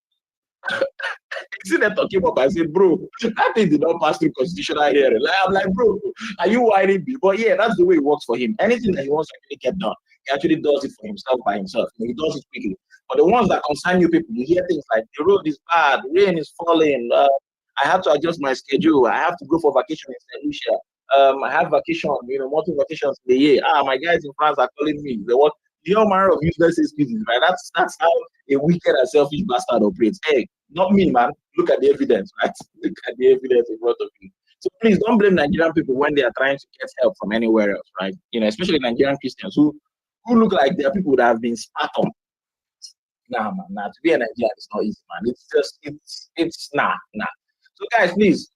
Senator came up and said, bro, that thing did not pass through constitutional hearing. I'm like, bro, are you whining me? But yeah, that's the way it works for him. Anything that he wants to actually get done, he actually does it for himself by himself. He does it quickly. But the ones that concern you people, you hear things like the road is bad, rain is falling, I have to adjust my schedule, I have to go for vacation in St. Lucia, I have vacation, multiple vacations in the year. My guys in France are calling me. They want the whole manner of useless excuses, right? That's how a wicked and selfish bastard operates. Hey, not me, man. Look at the evidence, right? Look at the evidence in front of you. So please don't blame Nigerian people when they are trying to get help from anywhere else, right? Especially Nigerian Christians who look like they are people that have been spat on. Nah, man, nah. To be a Nigerian, it's not easy, man. It's just, it's nah. So guys, please,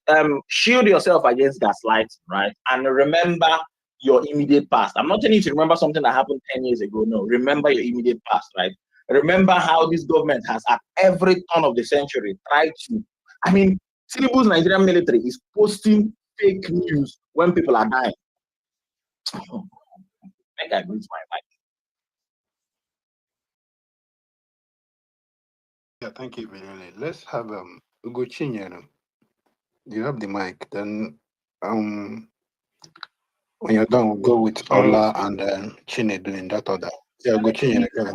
shield yourself against gaslighting, right? And remember your immediate past. I'm not telling you to remember something that happened 10 years ago. No, remember your immediate past, right? Remember how this government has, at every turn of the century, tried to. I mean, Tinubu's Nigerian military is posting fake news when people are dying. I think I lose my mind. Yeah, thank you, Billy. Let's have Ugo Chinyere. You have the mic. Then when you're done, we'll go with Ola and Chinedu in that order. Yeah, Ugo Chinyere, go ahead.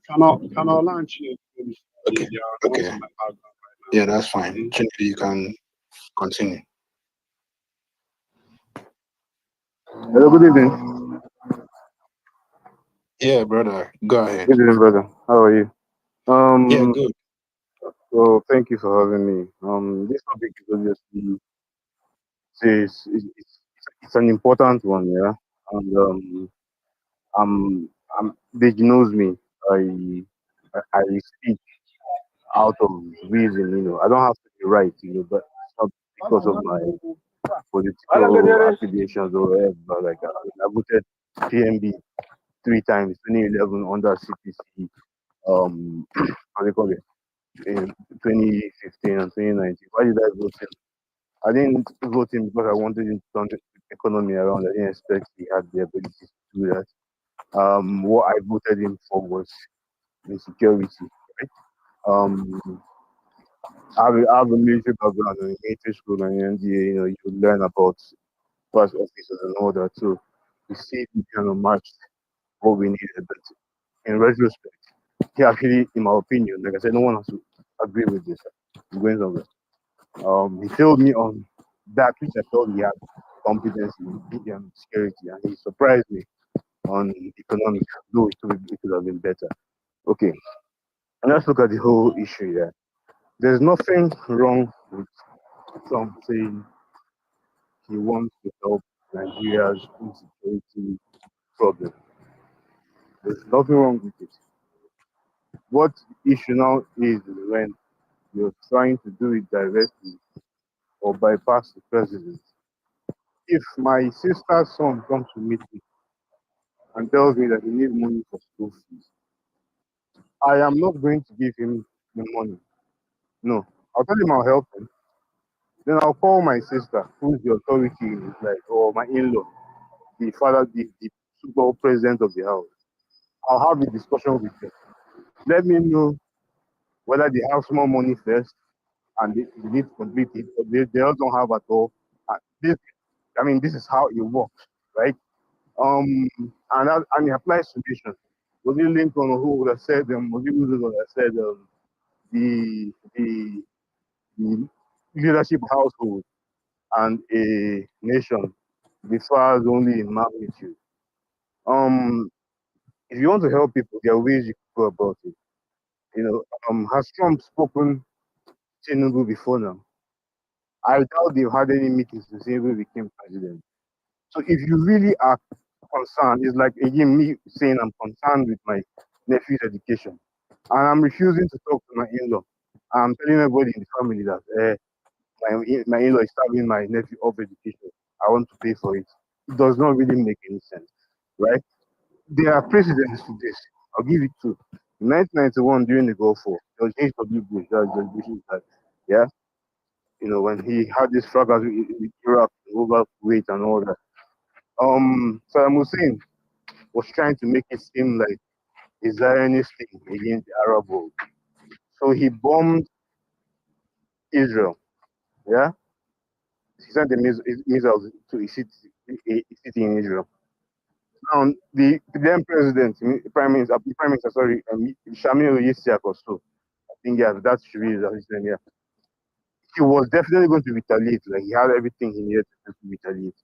Can I launch it? Okay. Okay. Yeah, that's fine. Chinedu, you can continue. Hello, good evening. Yeah, brother, go ahead. Good evening, brother. How are you? Yeah, good. So thank you for having me. This topic is obviously it's an important one, yeah. And Deji knows me. I speak out of reason, I don't have to be right, but it's not because of my political affiliations or whatever. Like I voted PMB 3 times, 2011 under CPC. How do you call it? In 2015 and 2019. Why did I vote him? I didn't vote him because I wanted him to turn the economy around. I didn't expect he had the ability to do that. What I voted him for was insecurity. Right? I have a military background in military school and in NDA. You learn about first officers and all that. So you see, we kind of matched what we needed. But in retrospect, he actually, in my opinion, like I said, no one has to agree with this. I'm going somewhere. He failed me on that which I thought he had competence in media and security, and he surprised me on economics, though it could have been better. Okay, and let's look at the whole issue here. There's nothing wrong with Trump saying he wants to help Nigeria's insecurity problem. There's nothing wrong with it. What the issue now is when you're trying to do it directly or bypass the president. If my sister's son comes to meet me and tells me that he needs money for school fees, I am not going to give him the money. No, I'll tell him I'll help him. Then I'll call my sister, who's the authority in his life, or my in-law, the father, the super president of the house. I'll have a discussion with them. Let me know whether they have small money first and they need to complete it, or they don't have at all. This is how it works, right? And it applies to nations. Was it Lincoln who would have said, was it Roosevelt who would have said, the leadership household and a nation differs only in magnitude. If you want to help people, there are ways you can go about it. Has Trump spoken to Tinubu before now? I doubt they've had any meetings since Tinubu became president. So if you really are concerned, it's like again me saying I'm concerned with my nephew's education, and I'm refusing to talk to my in-law. I'm telling everybody in the family that my in-law is starving my nephew of education. I want to pay for it. It does not really make any sense, right? There are precedents to this. I'll give you two. In 1991, during the Gulf War, there was George W. Bush, that was George Bush's dad, yeah? When he had this fracas with Iraq, overweight and all that. Saddam Hussein was trying to make it seem like a Zionist thing against the Arab world. So he bombed Israel, yeah? He sent the missiles to a city in Israel. Now, the then president, Prime Minister, Shamil Yitzhak or so, I think, yeah, that should be his name, yeah. He was definitely going to retaliate, like he had everything he needed to retaliate.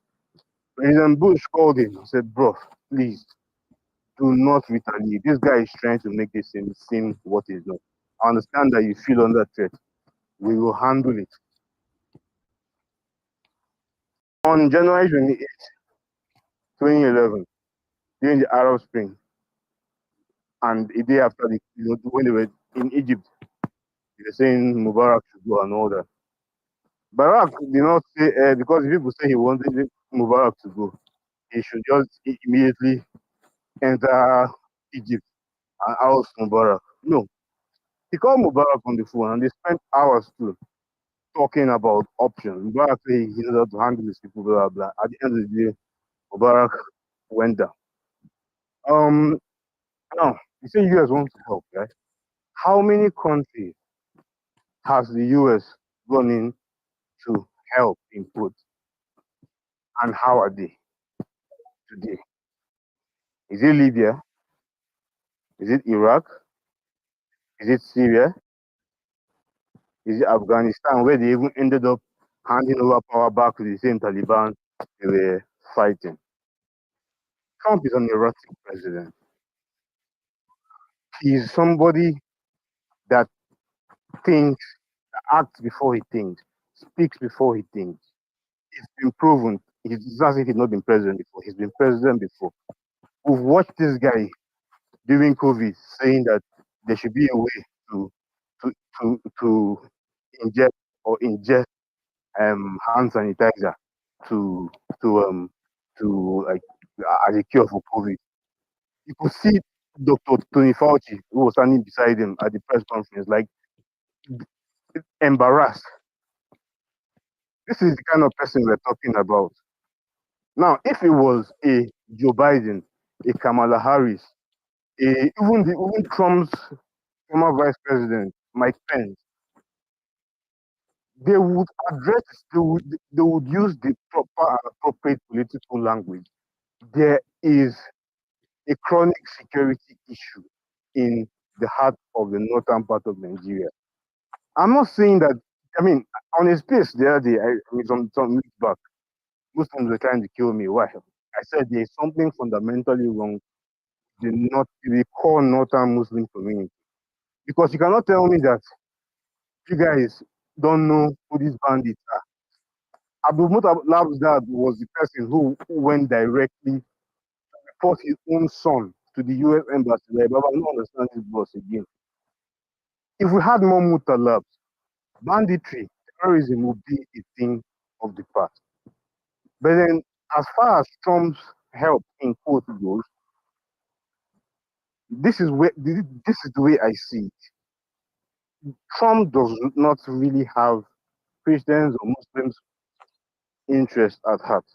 President Bush called him and said, bro, please, do not retaliate. This guy is trying to make this seem what is not. I understand that you feel under threat. We will handle it. On January 28, 2011, during the Arab Spring, and a day after when they were in Egypt, they were saying Mubarak should go and all that. Barack did not say, because people say he wanted Mubarak to go, he should just immediately enter Egypt and oust Mubarak. No. He called Mubarak on the phone and they spent hours too talking about options. Mubarak said he knows how to handle these people, blah, blah. At the end of the day, Mubarak went down. Now, you say US wants to help, right? How many countries has the US gone in to help input? And how are they today? Is it Libya? Is it Iraq? Is it Syria? Is it Afghanistan, where they even ended up handing over power back to the same Taliban they were fighting? Trump is an erratic president. He's somebody that thinks, acts before he thinks, speaks before he thinks. It's been proven. It's as if he's not been president before. He's been president before. We've watched this guy during COVID saying that there should be a way to inject or ingest hand sanitizer to like as a cure for COVID. You could see Dr. Tony Fauci, who was standing beside him at the press conference, like embarrassed. This is the kind of person we're talking about. Now, if it was a Joe Biden, a Kamala Harris, even Trump's former vice president, Mike Pence, they would address, they would use the proper and appropriate political language. There is a chronic security issue in the heart of the northern part of Nigeria. I'm not saying that, I mean, on a space the other day, some weeks back, Muslims were trying to kill me. Why? I said there's something fundamentally wrong with the core northern Muslim community. Because you cannot tell me that you guys don't know who these bandits are. Abdul Muttalib's dad was the person who went directly to report his own son to the US embassy. Like, Baba, I don't understand this boss again. If we had more Muttalibs, banditry, terrorism would be a thing of the past. But then, as far as Trump's help in quote goes, this is the way I see it. Trump does not really have Christians or Muslims' interest at heart.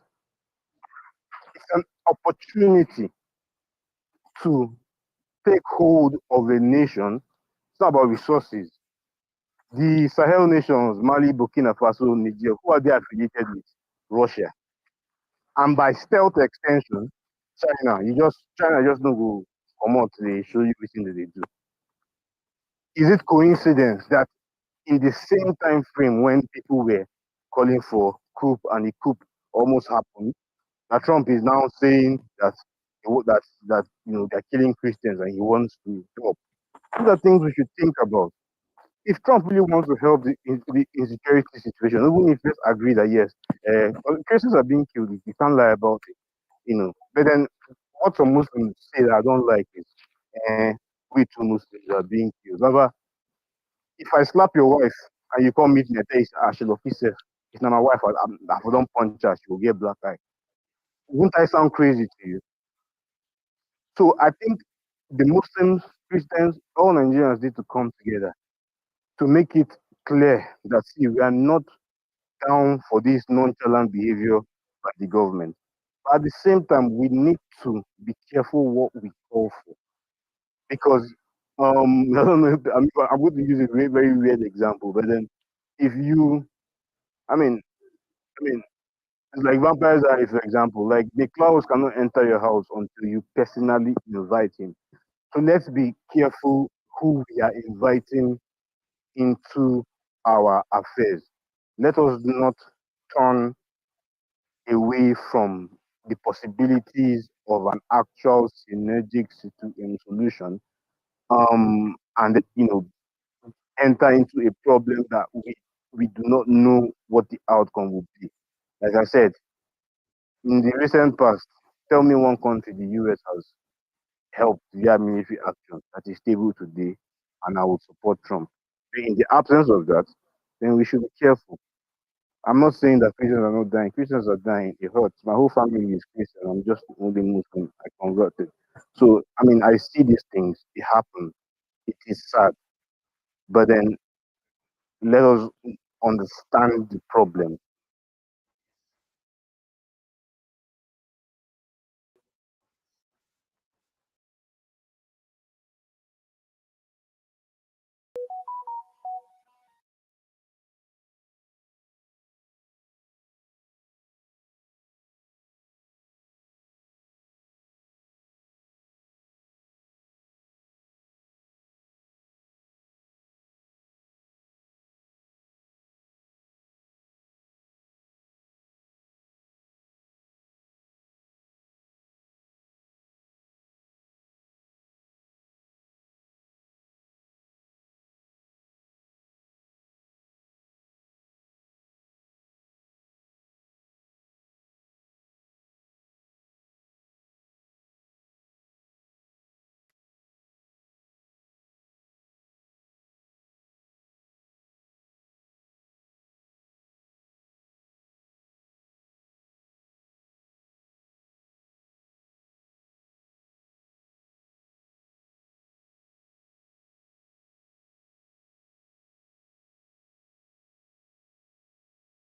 It's an opportunity to take hold of a nation. It's not about resources. The Sahel nations, Mali, Burkina Faso, Niger, who are they affiliated with? Russia. And by stealth extension, China just don't go come out, they show you everything that they do. Is it coincidence that in the same time frame when people were calling for coup and the coup almost happened, that Trump is now saying that they're killing Christians and he wants to stop? These are things we should think about. If Trump really wants to help the insecurity situation, even if let's agree that yes, Christians are being killed, you can't lie about it, But then what some Muslims say that I don't like is, we two Muslims are being killed. However, if I slap your wife and you come meet me and tell her she'll officer, it's not my wife, I don't punch her, she will get black eye. Won't I sound crazy to you? So I think the Muslims, Christians, all Nigerians need to come together to make it clear that see, we are not down for this nonchalant behavior by the government. But at the same time, we need to be careful what we call for. Because I don't know, I'm going to use a very, very weird example, but then if you, I mean, it's like Vampire Diaries, for example, like the clouds cannot enter your house until you personally invite him. So let's be careful who we are inviting into our affairs. Let us not turn away from the possibilities of an actual synergic solution, and enter into a problem that we do not know what the outcome will be. Like I said, in the recent past, tell me one country the US has helped via military action that is stable today, and I would support Trump. In the absence of that, then we should be careful. I'm not saying that Christians are not dying. Christians are dying. It hurts. My whole family is Christian. I'm just the only Muslim. I converted. So, I mean, I see these things. It happens. It is sad. But then let us understand the problem